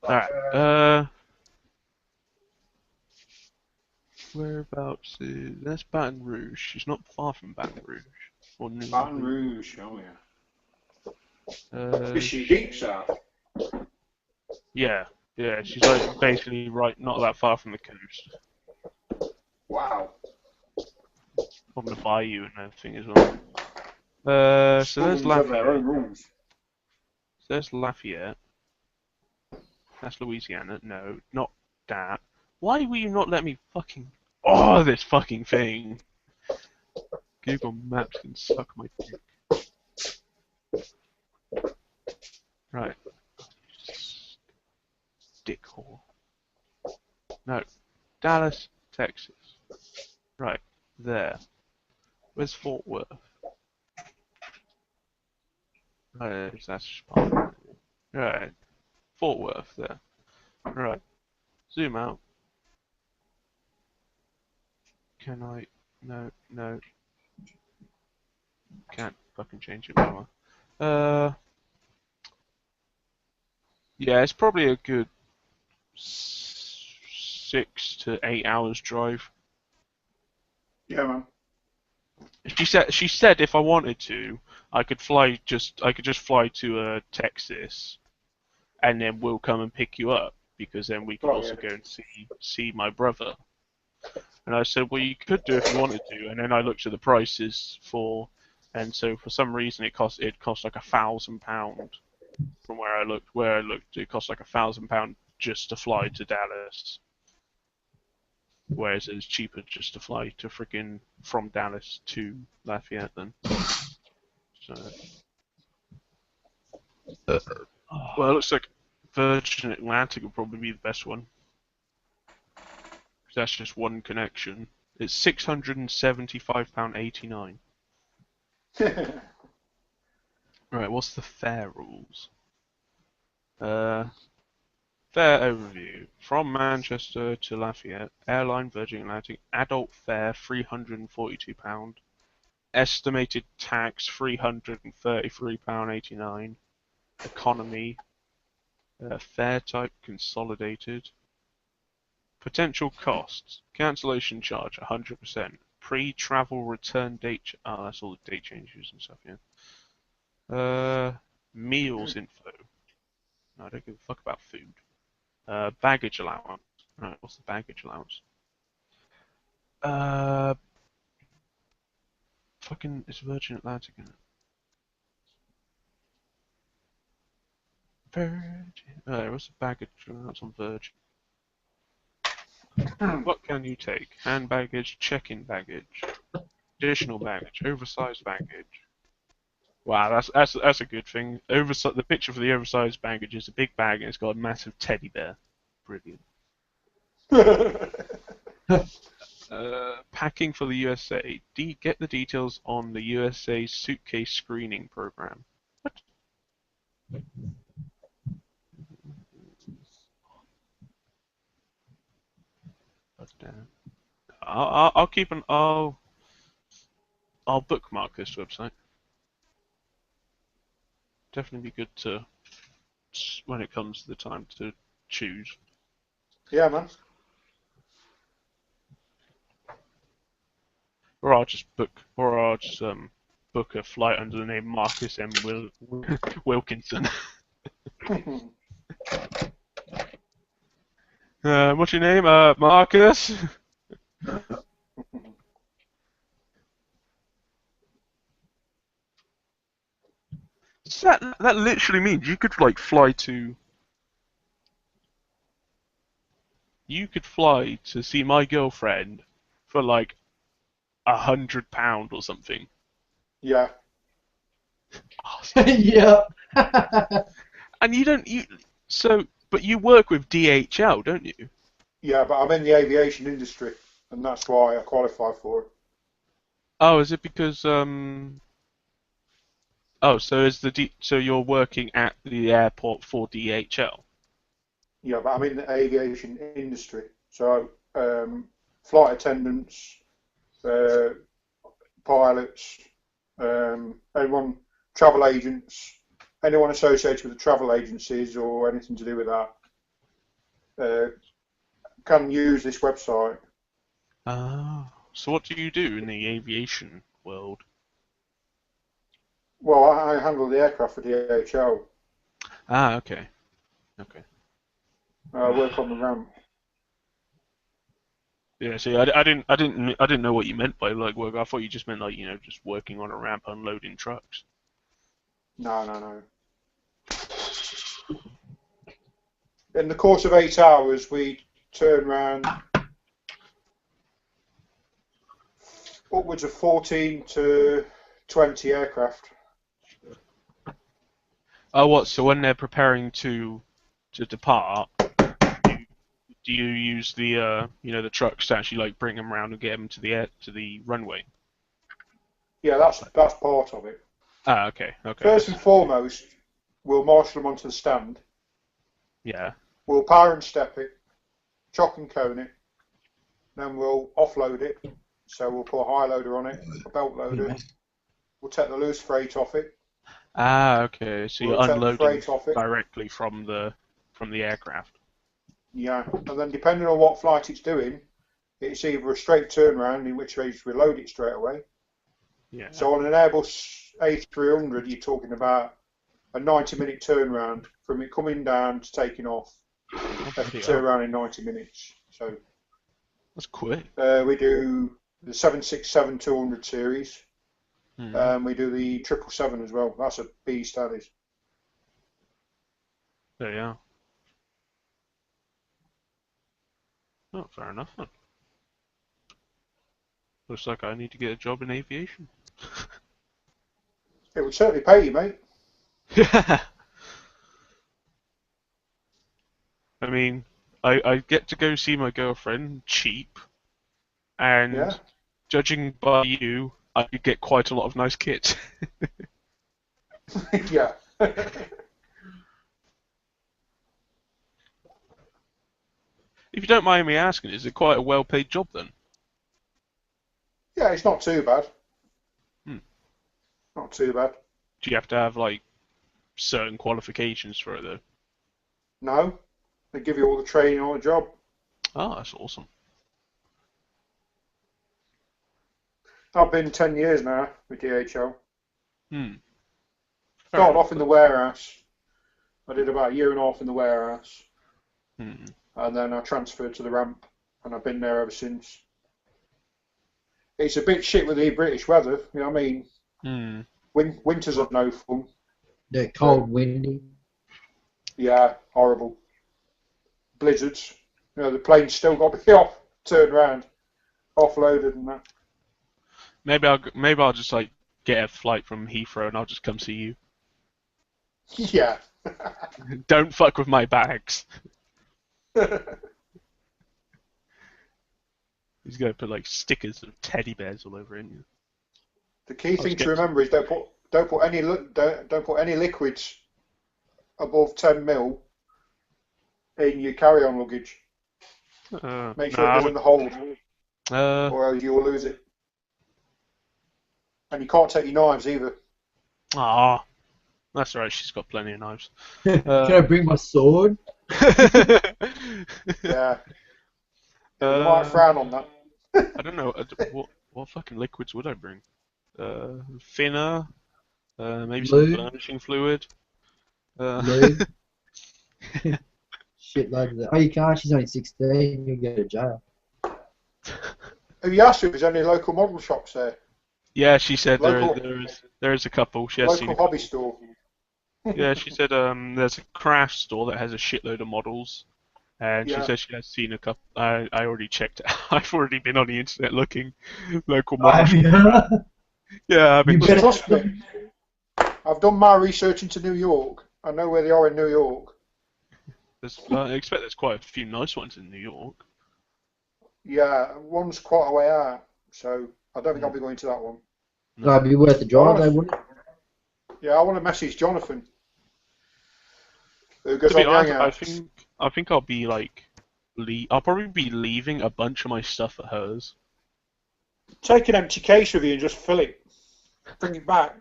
Alright, whereabouts is... That's Baton Rouge. She's not far from Baton Rouge. Or Baton Rouge, oh yeah. Is she deep south? Yeah, she's like basically right, not that far from the coast. Wow. On the bayou and everything as well. So there's Lafayette. So there's Lafayette. That's Louisiana. No, not that. Why will you not let me fucking... Oh, this fucking thing. Google Maps can suck my dick. Right. Dick whore. No. Dallas, Texas. Right. There. Where's Fort Worth? That's fine. Right. Fort Worth there. Right. Zoom out. Can I? No. Can't fucking change it now. Yeah, it's probably a good 6 to 8 hours drive. Yeah, man. She said if I wanted to, I could just fly to Texas, and then we'll come and pick you up, because then we could also go and see my brother. And I said, well, you could do if you wanted to. And then I looked at the prices and so for some reason it cost like £1,000 from where I looked. It cost like £1,000 just to fly to Dallas. Whereas it's cheaper just to fly to from Dallas to Lafayette then. So, well, it looks like Virgin Atlantic will probably be the best one. Because that's just one connection. It's £675.89. Right, what's the fare rules? Fare overview. From Manchester to Lafayette, airline Virgin Atlantic, adult fare £342, estimated tax £333.89, economy, fare type consolidated, potential costs, cancellation charge 100%, pre-travel return date, that's all the date changes and stuff, yeah. Meals info. I don't give a fuck about food. Baggage allowance. Right, what's the baggage allowance? Fucking, it's Virgin Atlantic, isn't it? Virgin. What's the baggage allowance on Virgin? What can you take? Hand baggage, check-in baggage, additional baggage, oversized baggage. Wow, that's a good thing. The picture for the oversized baggage is a big bag and it's got a massive teddy bear. Brilliant. Packing for the USA. Get the details on the USA suitcase screening program. What? I'll keep an. I'll bookmark this website. Definitely be good to when it comes to the time to choose. Yeah, man. Or I'll just book a flight under the name Marcus M. Wilkinson. What's your name? Marcus? So that literally means you could like fly to. You could fly to see my girlfriend for like £100 or something. Yeah. Yeah. And but you work with DHL, don't you? Yeah, but I'm in the aviation industry, and that's why I qualify for it. Oh, is it because Oh, so you're working at the airport for DHL? Yeah, but I'm in the aviation industry, so flight attendants, pilots, travel agents, anyone associated with the travel agencies or anything to do with that can use this website. Oh, so what do you do in the aviation world? Well, I handle the aircraft for DHL. Ah, okay. Okay. I work on the ramp. Yeah, see, I didn't know what you meant by like work. I thought you just meant like just working on a ramp unloading trucks. No. In the course of 8 hours, we turn around upwards of 14 to 20 aircraft. Oh, what? So when they're preparing to depart, do you use the the trucks to actually like bring them around and get them to the runway? Yeah, that's part of it. Ah, okay. First and foremost, we'll marshal them onto the stand. Yeah. We'll power and step it, chock and cone it, then we'll offload it. So we'll put a high loader on it, a belt loader. We'll take the loose freight off it. Ah, okay. So We'll you're take the unloading freight off it. directly from the aircraft. Yeah, and then depending on what flight it's doing, it's either a straight turnaround, in which case we load it straight away. Yeah. So on an Airbus A300, you're talking about a 90-minute turnaround from it coming down to taking off. Turn around in 90 minutes. So that's quick. We do the 767-200 series. We do the 777 as well. That's a beast, that is. There you are. Oh, fair enough then. Looks like I need to get a job in aviation. It would certainly pay you, mate. Yeah. I mean, I get to go see my girlfriend cheap, and judging by you, I could get quite a lot of nice kit. Yeah. If you don't mind me asking, is it quite a well-paid job then? Yeah, it's not too bad. Hmm. Not too bad. Do you have to have like certain qualifications for it though? No, they give you all the training on the job. Oh, that's awesome. I've been 10 years now with DHL. Hmm. Started off in the warehouse. I did about a year and a half in the warehouse, Hmm. and then I transferred to the ramp, and I've been there ever since. It's a bit shit with the British weather, you know what I mean? Hmm. Winters are no fun. The cold, windy. Yeah, horrible. Blizzards. You know, the plane's still got to be off, turned around, offloaded and that. Maybe I'll just like get a flight from Heathrow and I'll just come see you. Yeah. Don't fuck with my bags. He's gonna put like stickers of teddy bears all over it. The key thing to remember is don't put any liquids above 10 mil in your carry-on luggage. Make sure it doesn't hold, or else you'll lose it. And you can't take your knives either. Ah, that's right. She's got plenty of knives. Can I bring my sword? Yeah. You might frown on that. I don't know. What fucking liquids would I bring? Thinner. Maybe some burnishing fluid. Lube. Shitload of that. Oh, you can't. She's only 16. You'll go to jail. Have you asked if there's any local model shops there? Yeah, she said Local- there is a couple. She has seen Local a hobby store. Yeah, she said there's a craft store that has a shitload of models, and she Yeah. said she has seen a couple. I already checked. I've already been on the internet looking local models. Yeah. Yeah, I've been. You better- Trust me. I've done my research into New York. I know where they are in New York. I expect there's quite a few nice ones in New York. Yeah, one's quite a way out, so I don't think I'll be going to that one. No, it'd be worth the drive, though, wouldn't it? Yeah, I want to message Jonathan. Who goes To be on the honest, Hangouts. I think I'll be like, I'll probably be leaving a bunch of my stuff at hers. Take an empty case with you and just fill it. Bring it back.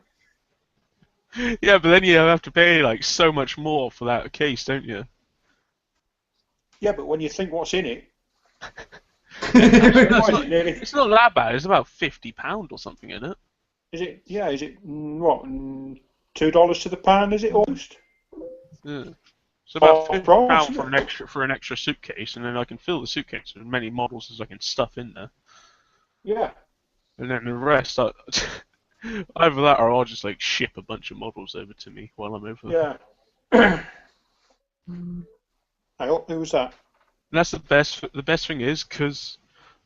Yeah, but then you have to pay like so much more for that case, don't you? Yeah, but when you think what's in it, It's not that bad. It's about £50 or something, isn't it? is it? Yeah, is it what? $2 to the pound? Is it almost? Yeah. It's about Oh, £50 right. for an extra suitcase, and then I can fill the suitcase with as many models as I can stuff in there. Yeah. And then the rest, either that or I'll just like ship a bunch of models over to me while I'm over there. Yeah. Who was that? And that's the best. The best thing is because,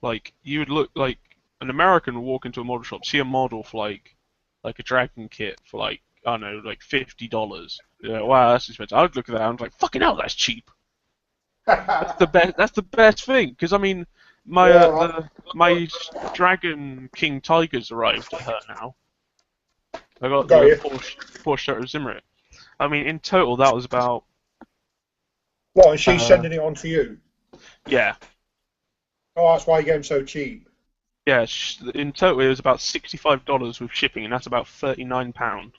like, you would look like an American would walk into a model shop, see a model for like a dragon kit for like I don't know, like $50. Yeah, wow, that's expensive. I'd look at that and I'm like, fucking hell, that's cheap. That's the best. That's the best thing because I mean, my Dragon King Tigers arrived at her now. I got the Porsche Zimmerit. I mean, in total, that was about. What? And she's sending it on to you? Yeah. Oh, that's why you get them so cheap. Yeah. In total, it was about $65 with shipping, and that's about £39.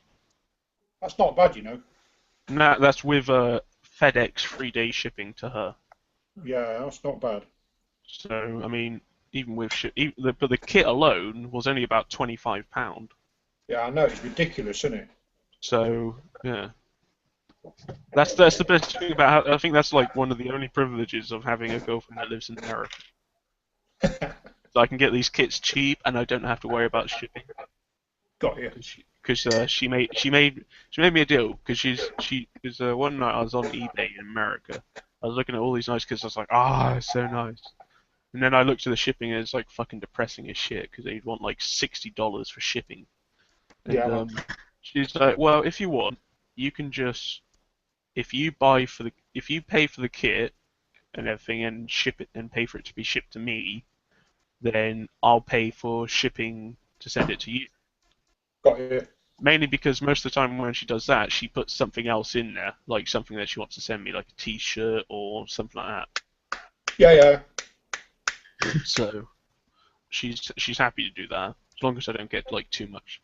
That's not bad, you know. And that's with FedEx 3-day shipping to her. Yeah, that's not bad. So I mean, even with but the kit alone was only about £25. Yeah, I know, it's ridiculous, isn't it? So yeah, that's the best thing about. I think that's like one of the only privileges of having a girlfriend that lives in America. So I can get these kits cheap, and I don't have to worry about shipping. Got you. Because she made me a deal. Because one night I was on eBay in America. I was looking at all these nice kits. I was like, it's so nice. And then I looked at the shipping, and it's like fucking depressing as shit because they'd want like $60 for shipping. And, Yeah. She's like, well, if you want, you can just if you pay for the kit and everything and ship it and pay for it to be shipped to me, then I'll pay for shipping to send it to you. Got you. Mainly because most of the time when she does that, she puts something else in there, like something that she wants to send me, like a T-shirt or something like that. Yeah. So she's happy to do that as long as I don't get like too much.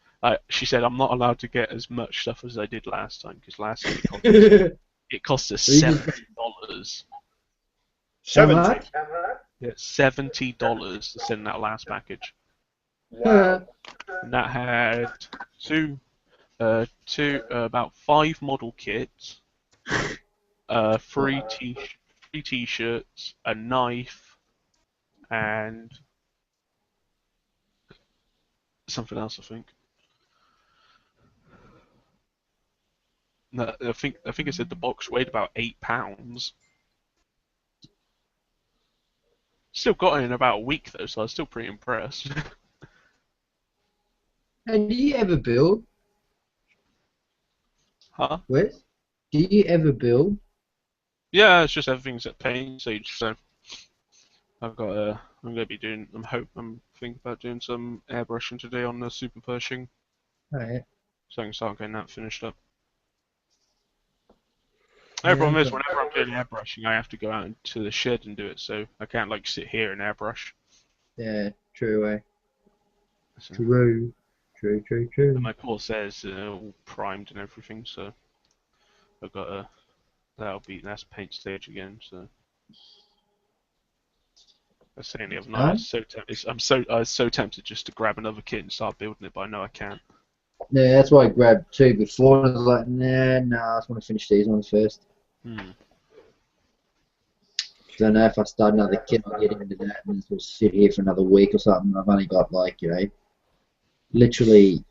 She said I'm not allowed to get as much stuff as I did last time because last time it cost us $70. 70. Yeah, $70 to send that last package. Wow. And that had about 5 model kits, Three t-shirts, a knife, and something else, I think. No, I think it said the box weighed about 8 pounds. Still got it in about a week though, so I was still pretty impressed. And do you ever build? Huh? Wes? Do you ever build? Yeah, it's just everything's at paint stage, so I'm gonna be doing. I'm thinking about doing some airbrushing today on the Super Pershing, Alright. so I can start getting that finished up. Yeah, The problem is, whenever I'm doing airbrushing, I have to go out into the shed and do it, so I can't like sit here and airbrush. Yeah, true, eh? So, True. and my pool says all primed and everything, so I've got a. That's paint stage again, so. I was saying the other night, I was so tempted just to grab another kit and start building it, but I know I can't. Yeah, that's why I grabbed 2 before. I was like, nah, I just want to finish these ones first. Don't know if I start another kit, I'll get into that and just sit here for another week or something. I've only got like, literally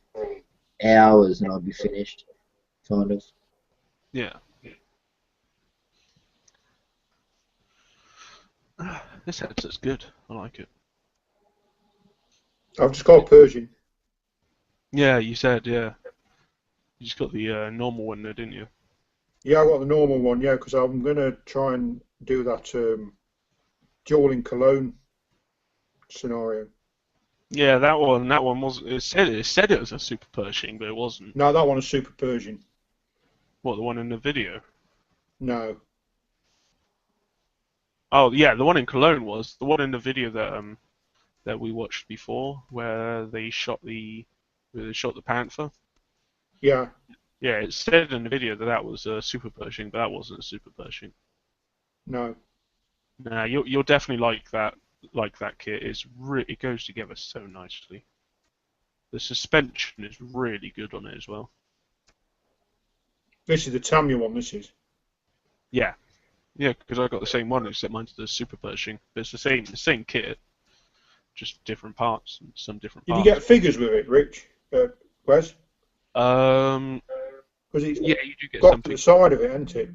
hours and I'll be finished, kind of. Yeah. This headset's good. I like it. I've just got a Persian. Yeah, you said, yeah. You just got the normal one there, didn't you? Yeah, I got the normal one, yeah, because I'm going to try and do that dueling cologne scenario. Yeah, that one was. It said it was a Super Pershing, but it wasn't. No, that one is Super Persian. What, the one in the video? No. Oh yeah, the one in Cologne was the one in the video that we watched before, where they shot the Panther. Yeah. Yeah, it said in the video that was a Super Pershing, but that wasn't a Super Pershing. No. Nah, you'll definitely like that kit. It goes together so nicely. The suspension is really good on it as well. This is the Tamiya one, this is. Yeah. Yeah, because I got the same one, except mine's the Super Pershing. But it's the same kit, just different parts and some different parts. Did you get figures with it, Rich? Wes? Yeah, you do get got some to the figures. side of it, hasn't it?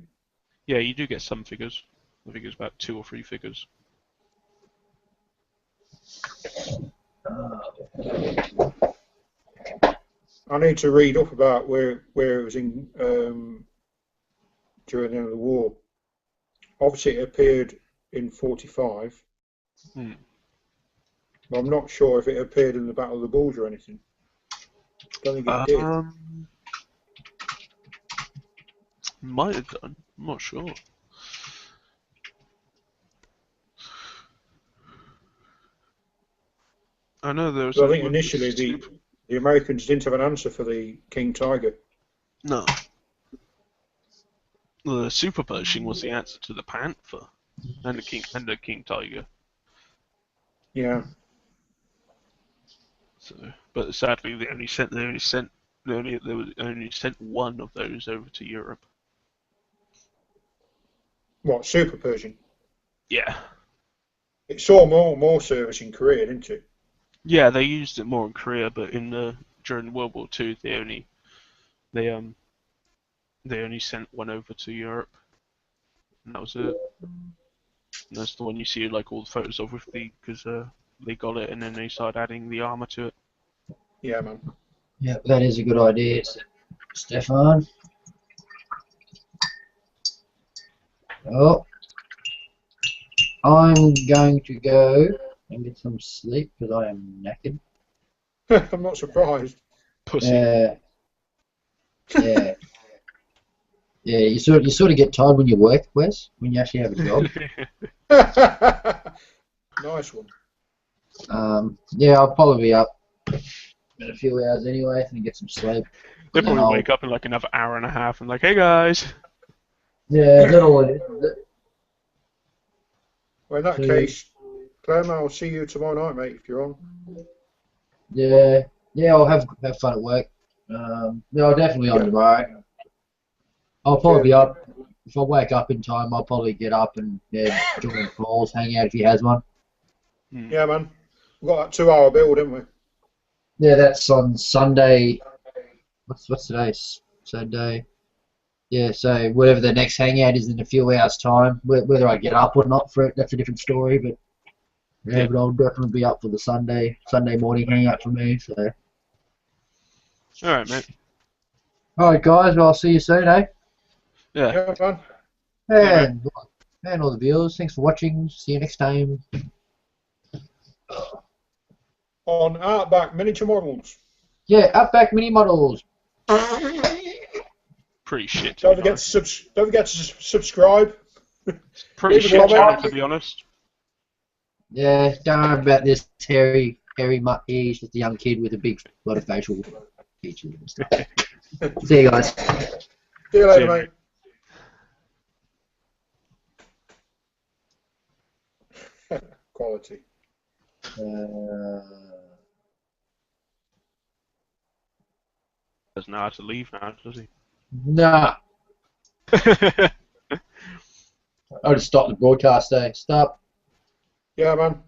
Yeah, you do get some figures. I think it's about 2 or 3 figures. I need to read up about where it was in during the end of the war. Obviously, it appeared in 45. But I'm not sure if it appeared in the Battle of the Bulge or anything. Don't think it did. Might have done. I'm not sure. I know there was. I think initially the Americans didn't have an answer for the King Tiger. No. The Super Pershing was the answer to the Panther and the King Tiger. Yeah. So, but sadly, they only sent one of those over to Europe. What, Super Pershing? Yeah. It saw more service in Korea, didn't it? Yeah, they used it more in Korea, but during World War II, they only sent one over to Europe, and that was it. And that's the one you see like all the photos of because they got it and then they started adding the armor to it. Yeah, man. Yeah, that is a good idea, Stefan. Oh, I'm going to go and get some sleep because I am knackered. I'm not surprised. Pussy. Yeah. Yeah, you sort of get tired when you work, Wes, when you actually have a job. Nice one. Yeah, I'll probably be up in a few hours anyway and get some sleep. They'll probably wake up in like another hour and a half and like, hey guys. Yeah, that's all it is. Well, in that case, Clem, I'll see you tomorrow night, mate, if you're on. Yeah, I'll have fun at work. Yeah, I'll definitely on tomorrow. I'll probably be up if I wake up in time, I'll probably get up and join Paul's, hang out if he has one. Yeah, man. We've got that 2-hour build, haven't we? Yeah, that's on Sunday. What's today? Sunday. Yeah, so whatever the next hangout is in a few hours' time, whether I get up or not for it, that's a different story. But yeah, but I'll definitely be up for the Sunday morning hangout for me. So. All right, mate. All right, guys. Well, I'll see you soon, eh? Yeah. Yeah, man. And all the viewers, thanks for watching. See you next time. On Outback Miniature Models. Yeah, Outback Mini Models. Pretty shit. Don't forget to subscribe. Pretty Leave a shit comment. channel, to be honest. Yeah, don't worry about this hairy mutt here. He's just a young kid with a big lot of facial features and stuff. See you guys. See you later, mate. Quality. Doesn't know how to leave now, does he? Nah. I'll just stop the broadcast, eh? Stop. Yeah, man.